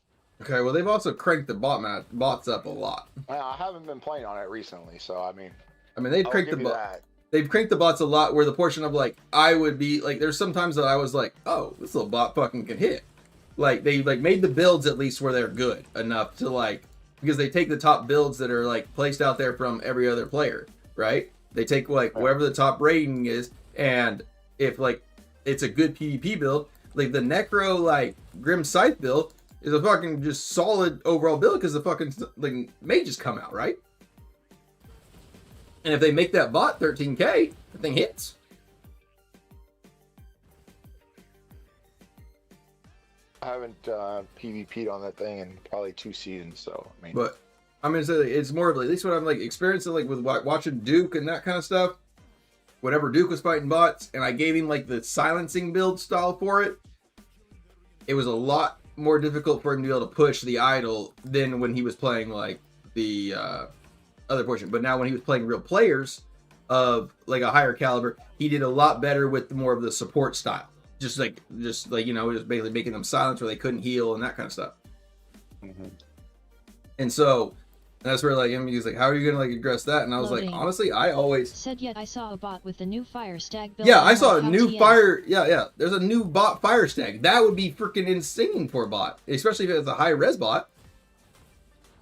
Okay, well, they've also cranked the bots up a lot. Well, I haven't been playing on it recently, so I mean, they've cranked they've cranked the bots a lot, where the portion of, like, I would be, like, there's sometimes that I was like, oh, this little bot fucking can hit. Like, they, like, made the builds at least where they're good enough to, like, because they take the top builds that are, like, placed out there from every other player, right? They take, like, wherever the top rating is, and if, like, it's a good PvP build, like, the Necro, like, Grim Scythe build is a fucking just solid overall build, because the fucking, like, mages come out, right? And if they make that bot 13k, the thing hits. I haven't PvP'd on that thing in probably 2 seasons, so I mean. But I'm gonna say it's more of, at least what I'm like experiencing, like with watching Duke and that kind of stuff. Whenever Duke was fighting bots, and I gave him like the silencing build style for it, it was a lot more difficult for him to be able to push the idol than when he was playing like the other portion. But now when he was playing real players of like a higher caliber, he did a lot better with more of the support style. Just like you know, just basically making them silence where they couldn't heal and that kind of stuff. Mm-hmm. And so that's where like he was like, how are you gonna like address that? And I was like, honestly, I always said, yet I saw a bot with the new fire stag build. Yeah, I saw a new fire. Yeah. There's a new bot fire stag. That would be freaking insane for a bot, especially if it's a high res bot.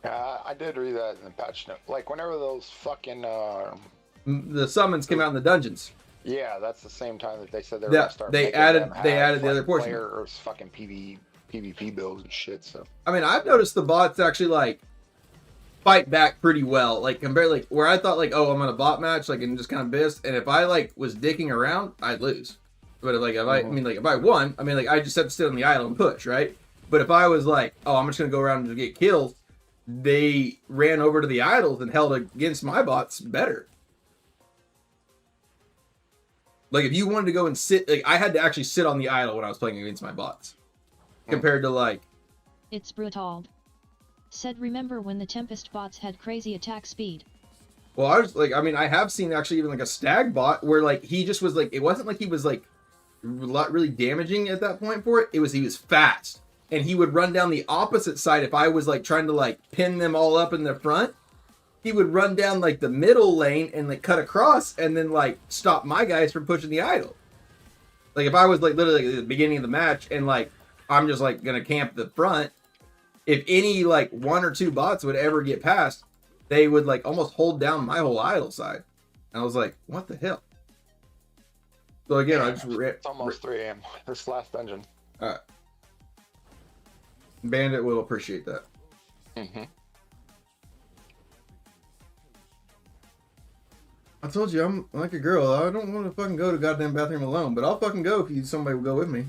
I did read that in the patch note. Like whenever those fucking The summons came out in the dungeons. yeah, that's the same time that they said they were Yeah, gonna start. they making added them they have, added the other like, portion. player or fucking PvP builds and shit. So I mean, I've noticed the bots actually like fight back pretty well. Like compared like where I thought like, oh, I'm on a bot match, like and just kind of pissed. And if I like was dicking around, I'd lose. But I mean like if I won, I mean like I just have to sit on the idle and push, right? But if I was like, oh, I'm just gonna go around and get kills, they ran over to the idols and held against my bots better. Like if you wanted to go and sit, like I had to actually sit on the idol when I was playing against my bots, compared to like. It's brutal. Said remember when the Tempest bots had crazy attack speed? Well, I was like, I mean, I have seen actually even like a stag bot where like he just was like, it wasn't like he was like really damaging at that point for it. It was he was fast and he would run down the opposite side if I was like trying to like pin them all up in the front. He would run down like the middle lane and like cut across and then like stop my guys from pushing the idol. Like if I was like literally like, at the beginning of the match and like I'm just like gonna camp the front, if any like one or two bots would ever get past, they would like almost hold down my whole idol side. And I was like, what the hell? So again, I just it's almost 3 a.m. This last dungeon. All right. Bandit will appreciate that. Mm-hmm. I told you I'm like a girl. I don't want to fucking go to goddamn bathroom alone, but I'll fucking go if somebody will go with me.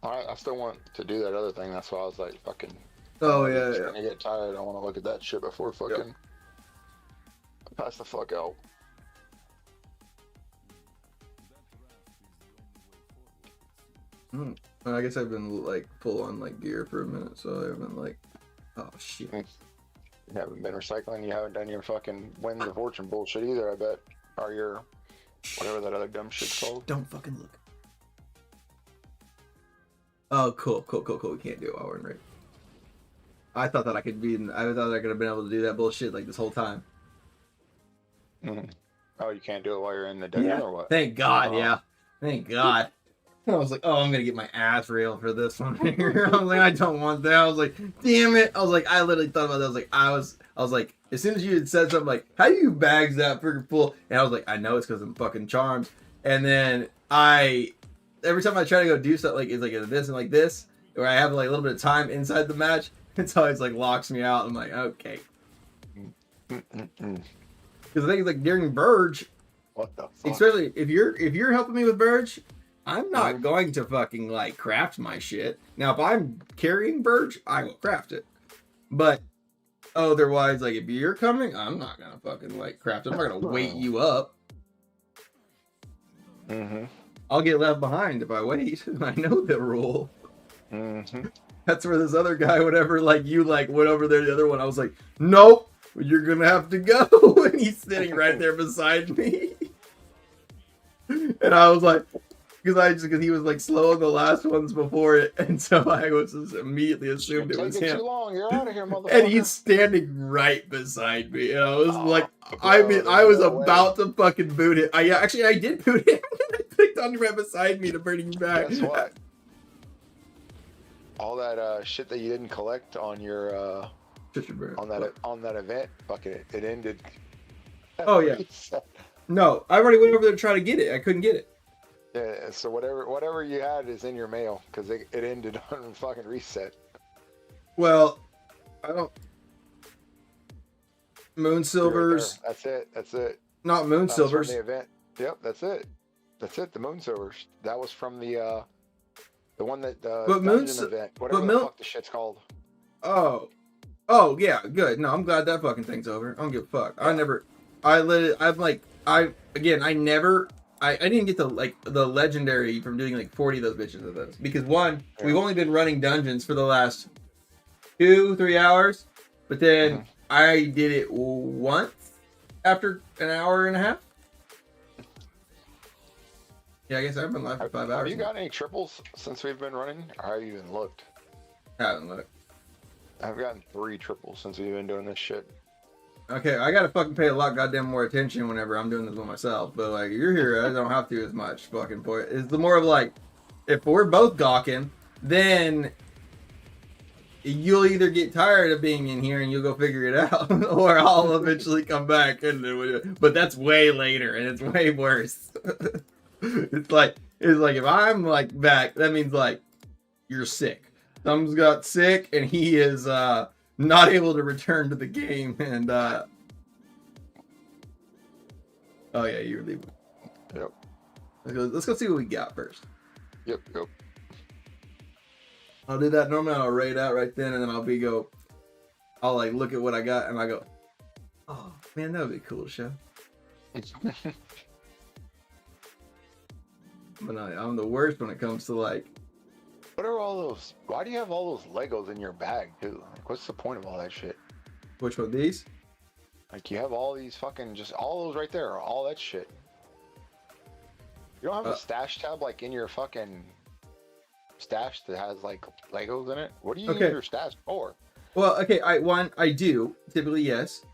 I still want to do that other thing. That's why I was like, fucking. Oh I'm yeah. gonna get tired. I want to look at that shit before fucking pass the fuck out. I guess I've been like full on like gear for a minute, so I haven't like. Oh shit. You haven't been recycling. You haven't done your fucking Winds of Fortune bullshit either. I bet. Or your whatever that other dumb shit's called. Don't fucking look. Oh, cool. We can't do it while we're in raid. I thought that I could be. I thought I could have been able to do that bullshit like this whole time. Mm-hmm. Oh, you can't do it while you're in the dungeon or what? Thank God. Yeah. Thank God. I was like, oh, I'm gonna get my ass railed for this one here. I was like, I don't want that. I was like, damn it. I was like, I literally thought about that. I was like, as soon as you had said something like, how do you bags that freaking full? And I was like, I know it's because I'm fucking charms. And then every time I try to go do something like it's like this and like this, where I have like a little bit of time inside the match, it's always like locks me out. I'm like, okay. Because the thing is like during Burge, what the fuck? especially if you're helping me with Burge, I'm not going to fucking like craft my shit. Now if I'm carrying Burge, I will craft it. But otherwise, like if you're coming, I'm not gonna fucking like craft it. I'm not gonna wait you up. Mm-hmm. I'll get left behind if I wait. I know the rule. Mm-hmm. That's where this other guy, whatever, like you like went over there. The other one, I was like, nope, you're gonna have to go. And he's sitting right there beside me. And I was like, because he was like slow on the last ones before it, and so I was just immediately assumed it was him. Too long. You're out of here, motherfucker. And he's standing right beside me, and I was like, I was about to fucking boot him. I did boot him. I picked on him right beside me to bring him back. Guess what? All that shit that you didn't collect on your on that event, fucking it ended. Oh yeah. No, I already went over there to try to get it. I couldn't get it. Yeah, so whatever you had is in your mail because it ended on fucking reset. Well, I don't. Moon Silvers. Right that's it. Not Moon Silvers. The event. Yep, that's it. The Moon Silvers. That was from the one that dungeon event. Whatever the fuck the shit's called. Oh yeah, good. No, I'm glad that fucking thing's over. I don't give a fuck. Yeah. I didn't get the legendary from doing like 40 of those bitches of those because we've only been running dungeons for the last 2-3 hours, but then I did it once after an hour and a half. Yeah, I guess I've been live for 5 hours. Have you got any triples since we've been running? Or have you even looked? I haven't looked. I've gotten 3 triples since we've been doing this shit. Okay, I gotta fucking pay a lot goddamn more attention whenever I'm doing this with myself. But like, you're here, I don't have to as much fucking point. It's the more of like, if we're both gawking, then you'll either get tired of being in here and you'll go figure it out, or I'll eventually come back but that's way later and it's way worse. it's like if I'm like back, that means like you're sick. Thumbs got sick and he is not able to return to the game and oh yeah, you're leaving. Yep. Let's go see what we got first. Yep. I'll do that normally. I'll raid out right then, and then I'll like look at what I got, and I go, oh man, that would be a cool show. But I'm the worst when it comes to like. What are all those? Why do you have all those Legos in your bag too? Like, what's the point of all that shit? Which one? These? Like, you have all these fucking, just all those right there, all that shit. You don't have a stash tab like in your fucking stash that has like Legos in it? What do you use your stash for? Well, okay, I do typically, yes.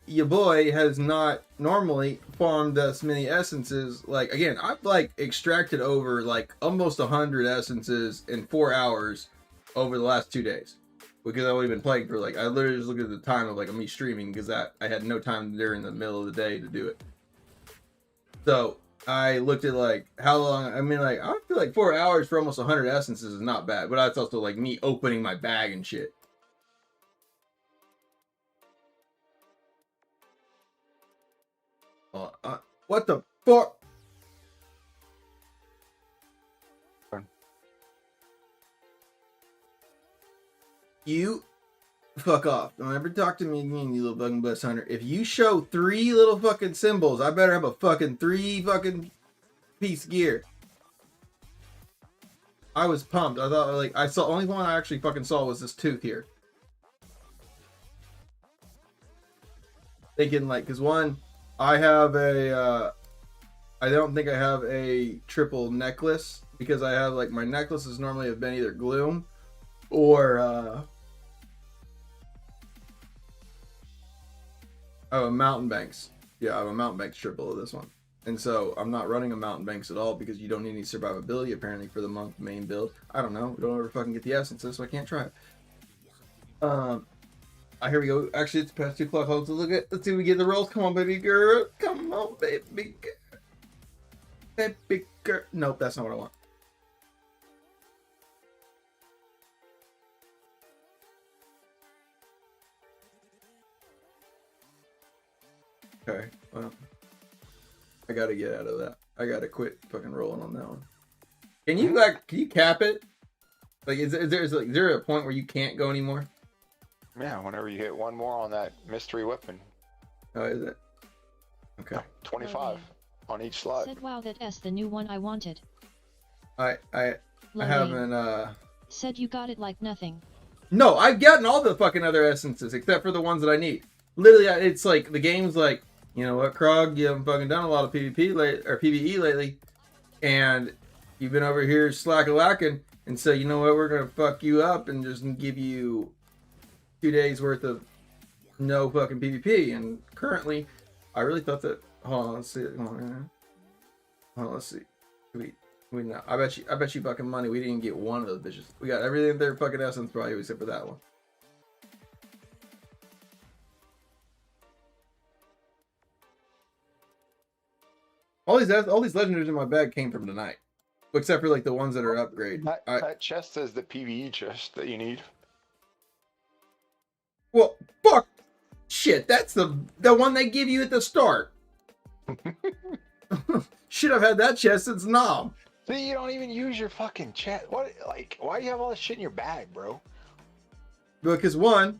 Your boy has not normally farmed as many essences. Like, again, I've like extracted over like almost 100 essences in 4 hours over the last 2 days. Because I've only been playing for like, I literally just looked at the time of like me streaming because I had no time during the middle of the day to do it. So I looked at like how long, I mean, like, I feel like 4 hours for almost 100 essences is not bad, but that's also like me opening my bag and shit. What the fuck? You fuck off. Don't ever talk to me again, you little fucking bus hunter. If you show 3 little fucking symbols, I better have a fucking 3 fucking piece gear. I was pumped. I thought like I saw only one I actually fucking saw was this tooth here. Thinking like, cause one, I have a I don't think I have a triple necklace because I have like my necklaces normally have been either gloom or oh, mountain banks. Yeah, I have a mountain banks triple of this one. And so I'm not running a mountain banks at all because you don't need any survivability apparently for the monk main build. I don't know. We don't ever fucking get the essences, so I can't try it. Here we go. Actually, it's past 2 o'clock. Let's look at. Let's see if we get the rolls. Come on, baby girl. Come on, baby girl. Baby girl. Nope, that's not what I want. Okay, well, I gotta get out of that. I gotta quit fucking rolling on that one. Can you cap it? Like, is there a point where you can't go anymore? Yeah, whenever you hit one more on that mystery weapon. Oh, is it? Okay. 25 on each slot. Said wow, that's the new one I wanted. I haven't Said you got it like nothing. No, I've gotten all the fucking other essences except for the ones that I need. Literally, it's like the game's like, you know what, Krog, you haven't fucking done a lot of PvP or PvE lately, and you've been over here slack-a-lacking, and so you know what, we're gonna fuck you up and just give you 2 days worth of no fucking PvP. And currently, I really thought that. Hold on, let's see. Hold on, let's see. We know. I bet you fucking money we didn't get one of those bitches. We got everything there fucking essence probably except for that one. All these legendaries in my bag came from tonight, except for like the ones that are upgrade. That chest is the PvE chest that you need. Well, fuck, shit. That's the one they give you at the start. Shit, I've had that chest since Nom. See, you don't even use your fucking chest. What? Like, why do you have all this shit in your bag, bro? Because one,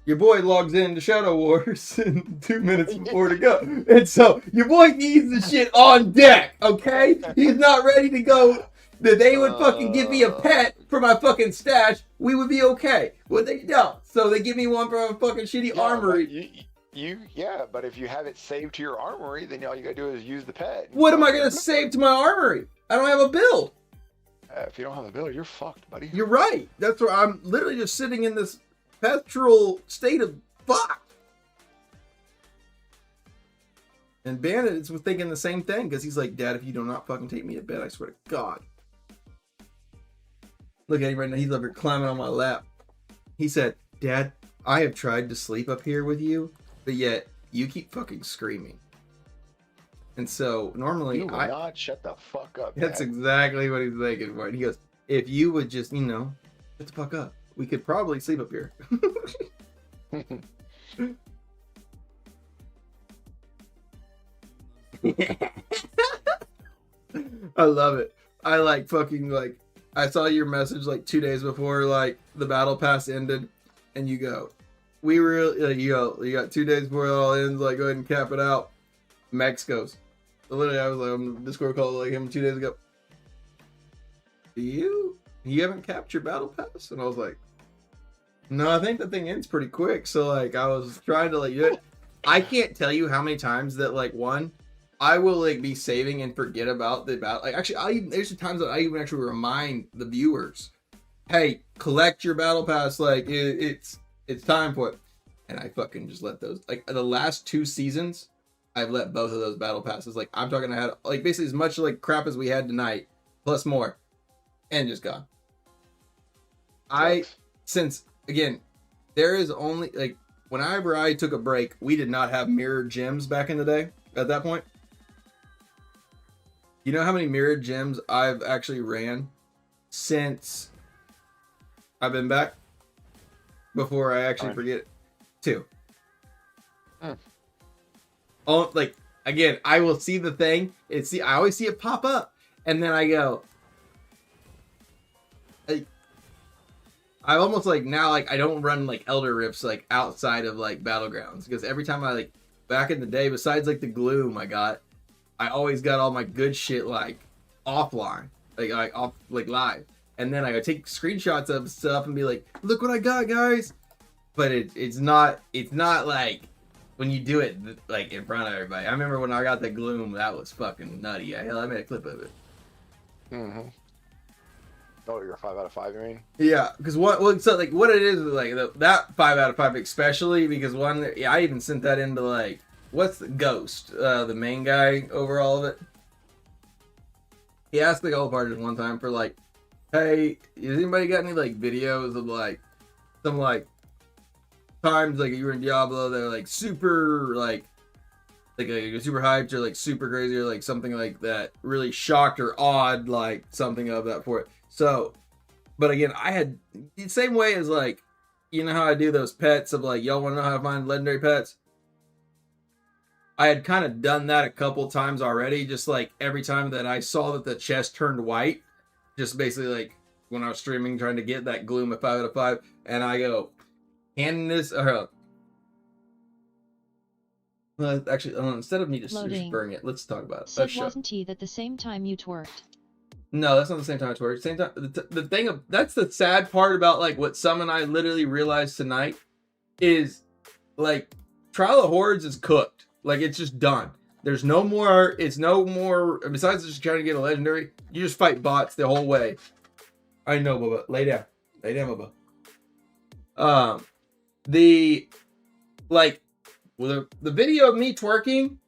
your boy logs into Shadow Wars in 2 minutes before to go. And so, your boy needs the shit on deck, okay? He's not ready to go. That they would fucking give me a pet for my fucking stash, we would be okay. Well, they don't. So they give me one for a fucking shitty armory. Yeah, but if you have it saved to your armory, then all you gotta do is use the pet. What am I gonna save to my armory? I don't have a build. If you don't have a build, you're fucked, buddy. You're right. That's where I'm literally just sitting in this petrol state of fuck. And Bandit was thinking the same thing because he's like, Dad, if you do not fucking take me to bed, I swear to God. Look at him right now. He's over climbing on my lap. He said, "Dad, I have tried to sleep up here with you, but yet you keep fucking screaming." And so normally You will not shut the fuck up. That's Dad. exactly what he's thinking. Right? He goes, "If you would just, shut the fuck up, we could probably sleep up here." I love it. I like fucking like. I saw your message like 2 days before like the battle pass ended, and you go, "We really you got 2 days before it all ends. Like go ahead and cap it out." Max goes, literally, I was like on the Discord call like him 2 days ago. You haven't capped your battle pass? And I was like, no, I think the thing ends pretty quick. So like I was trying to like do it. I can't tell you how many times that like I will like be saving and forget about the battle. Like actually, there's some times that I even actually remind the viewers, "Hey, collect your battle pass. Like it's time for it." And I fucking just let those like the last 2 seasons. I've let both of those battle passes. Like I'm talking, I had like basically as much like crap as we had tonight, plus more, and just gone. Since again, there is only like whenever I took a break, we did not have mirrored gems back in the day. At that point, you know how many mirrored gems I've actually ran since I've been back? Before I actually forget it, 2. Oh, like again, I will see the thing. I always see it pop up, and then I go. I almost like now like I don't run like Elder Rifts like outside of like Battlegrounds, because every time I like back in the day, besides like the Gloom I always got all my good shit like offline, like off like live, and then I would take screenshots of stuff and be like, "Look what I got, guys!" But it's not like when you do it like in front of everybody. I remember when I got the Gloom, that was fucking nutty. I made a clip of it. Mm-hmm. Oh, you're a 5 out of 5, you mean? Yeah, because what it is like that 5 out of 5 especially, because I even sent that into like what's the Ghost, the main guy over all of it. He asked the gold partners one time for like, "Hey, has anybody got any like videos of like some like times like you were in Diablo that are like super like super hyped or like super crazy or like something like that really shocked or awed, like something of that for it." So, but again, I had the same way as like, you know how I do those pets of like, y'all want to know how to find legendary pets? I had kind of done that a couple times already, just like every time that I saw that the chest turned white, just basically like when I was streaming trying to get that Gloom at 5 out of 5, and I go, handing this, actually, instead of me just spurring it, let's talk about it. Said wasn't he that the same time you twerked? No, that's not the same time it's worked. Same time. The thing of that's the sad part about like what Sam and I literally realized tonight is like Trial of Hordes is cooked. Like it's just done. There's no more. It's no more. Besides just trying to get a legendary, you just fight bots the whole way. I know, Bubba. Lay down, Bubba. The video of me twerking.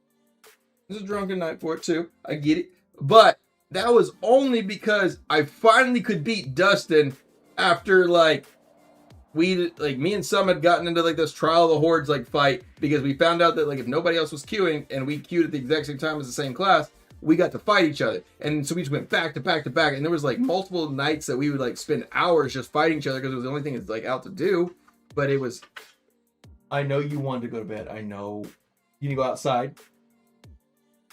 This is a drunken night for it too. I get it, but that was only because I finally could beat Dustin after like me and Sam had gotten into like this Trial of the Hordes like fight, because we found out that like if nobody else was queuing and we queued at the exact same time as the same class, we got to fight each other. And so we just went back to back to back, and there was like multiple nights that we would like spend hours just fighting each other because it was the only thing it's like out to do. But it was, I know you wanted to go to bed. I know you need to go outside.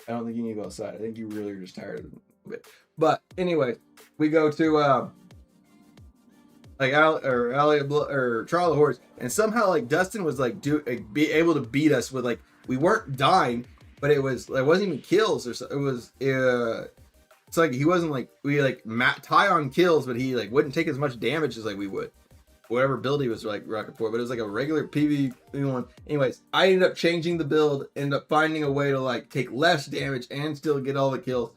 I don't think you need to go outside. I think you really are just tired of it. But anyway, we go to Trial of Hordes, and somehow like Dustin was like be able to beat us with like, we weren't dying, but it wasn't even kills or so. It was it's like he wasn't like, we like tie on kills, but he like wouldn't take as much damage as like we would, whatever build he was like rocking for. But it was like a regular PvP one. Anyways, I ended up changing the build, ended up finding a way to like take less damage and still get all the kills.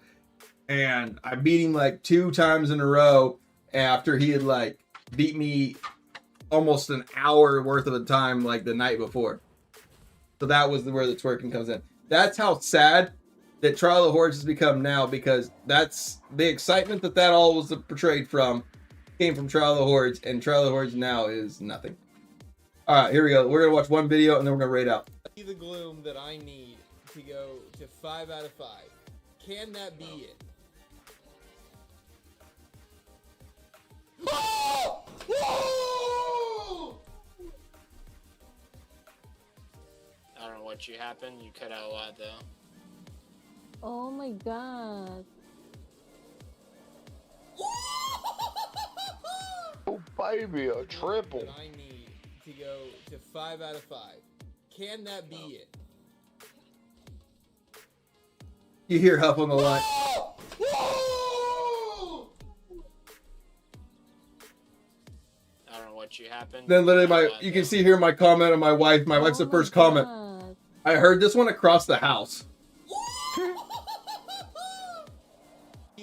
And I beat him like 2 times in a row after he had like beat me almost an hour worth of a time like the night before. So that was where the twerking comes in. That's how sad that Trial of Hordes has become now, because that's the excitement that all was portrayed from came from Trial of the Hordes, and Trial of the Hordes now is nothing. All right, here we go. We're gonna watch one video and then we're gonna rate out. The gloom that I need to go to 5 out of 5. Can that be it? I don't know what you happened. You cut out a lot though. Oh my god. Oh baby, a triple. That I need to go to 5 out of 5. Can that be it? You hear Huff on the line. I don't know what you happened. Then literally Cut out a my, lot, you can though. see here my comment on my wife. My wife's the Oh first my comment. God. I heard this one across the house.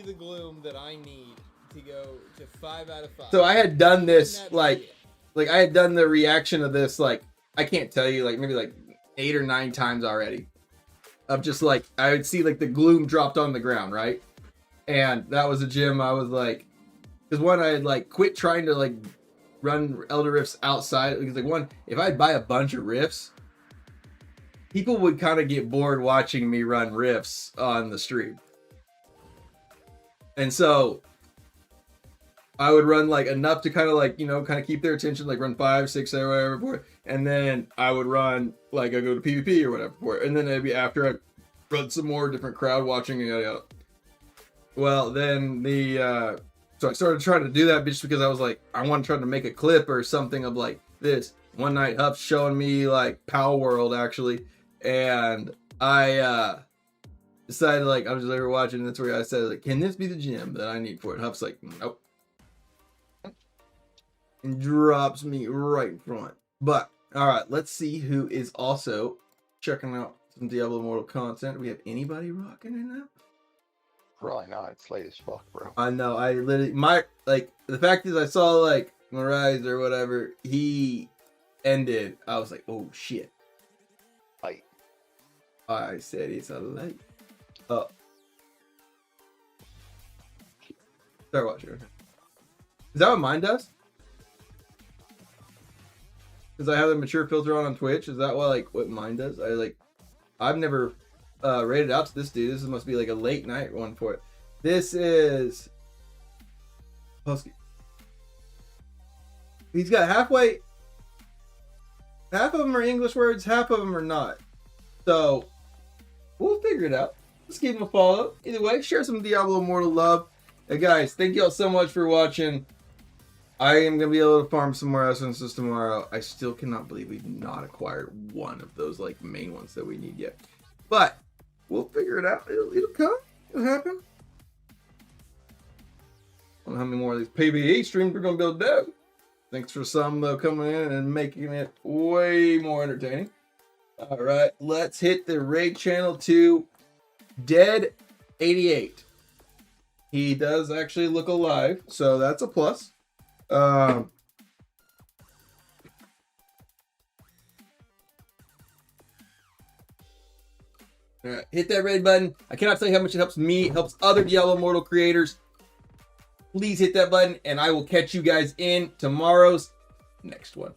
The gloom that I need to go to 5 out of 5. So I had done Can this that be like it? I had done the reaction of this like I can't tell you like maybe like 8 or 9 times already. Of just like I would see like the gloom dropped on the ground, right? And that was a gym I was like, because one I had like quit trying to like run Elder Rifts outside because like one if I'd buy a bunch of Rifts, people would kind of get bored watching me run Rifts on the stream. And so I would run like enough to kind of like, you know, kind of keep their attention, like run 5, 6, or whatever for it. And then I would run like I go to PvP or whatever for it. And then maybe after I run some more different crowd watching and yada yada. Well, then so I started trying to do that just because I was like, I want to try to make a clip or something of like this. One night Huff's showing me like Power World actually. And I decided like I was just over watching and that's where I said like, can this be the gym that I need for it? Huff's like, nope. And drops me right in front. But all right, let's see who is also checking out some Diablo Immortal content. Do we have anybody rocking it now? Really not. It's late as fuck, bro. I know. I literally the fact is I saw like Mirage or whatever he ended. I was like, oh shit. Light. I said it's a light. Oh. Start watching. Is that what mine does? Because I have the mature filter on Twitch. Is that what mine does? I've never rated out to this dude. This must be like a late night one for it. This is Husky. He's got half of them are English words, half of them are not. So we'll figure it out. Let's give him a follow. Either way, share some Diablo Immortal love. Hey guys, thank y'all so much for watching. I am going to be able to farm some more essences tomorrow. I still cannot believe we've not acquired one of those like main ones that we need yet. But we'll figure it out. It'll come. It'll happen. I don't know how many more of these PvE streams we're going to be able to do. Thanks for some though coming in and making it way more entertaining. All right, let's hit the raid channel to Dead88. He does actually look alive, so that's a plus. All right, hit that red button. I cannot tell you how much it helps me, it helps other Diablo Immortal creators. Please hit that button, and I will catch you guys in tomorrow's next one.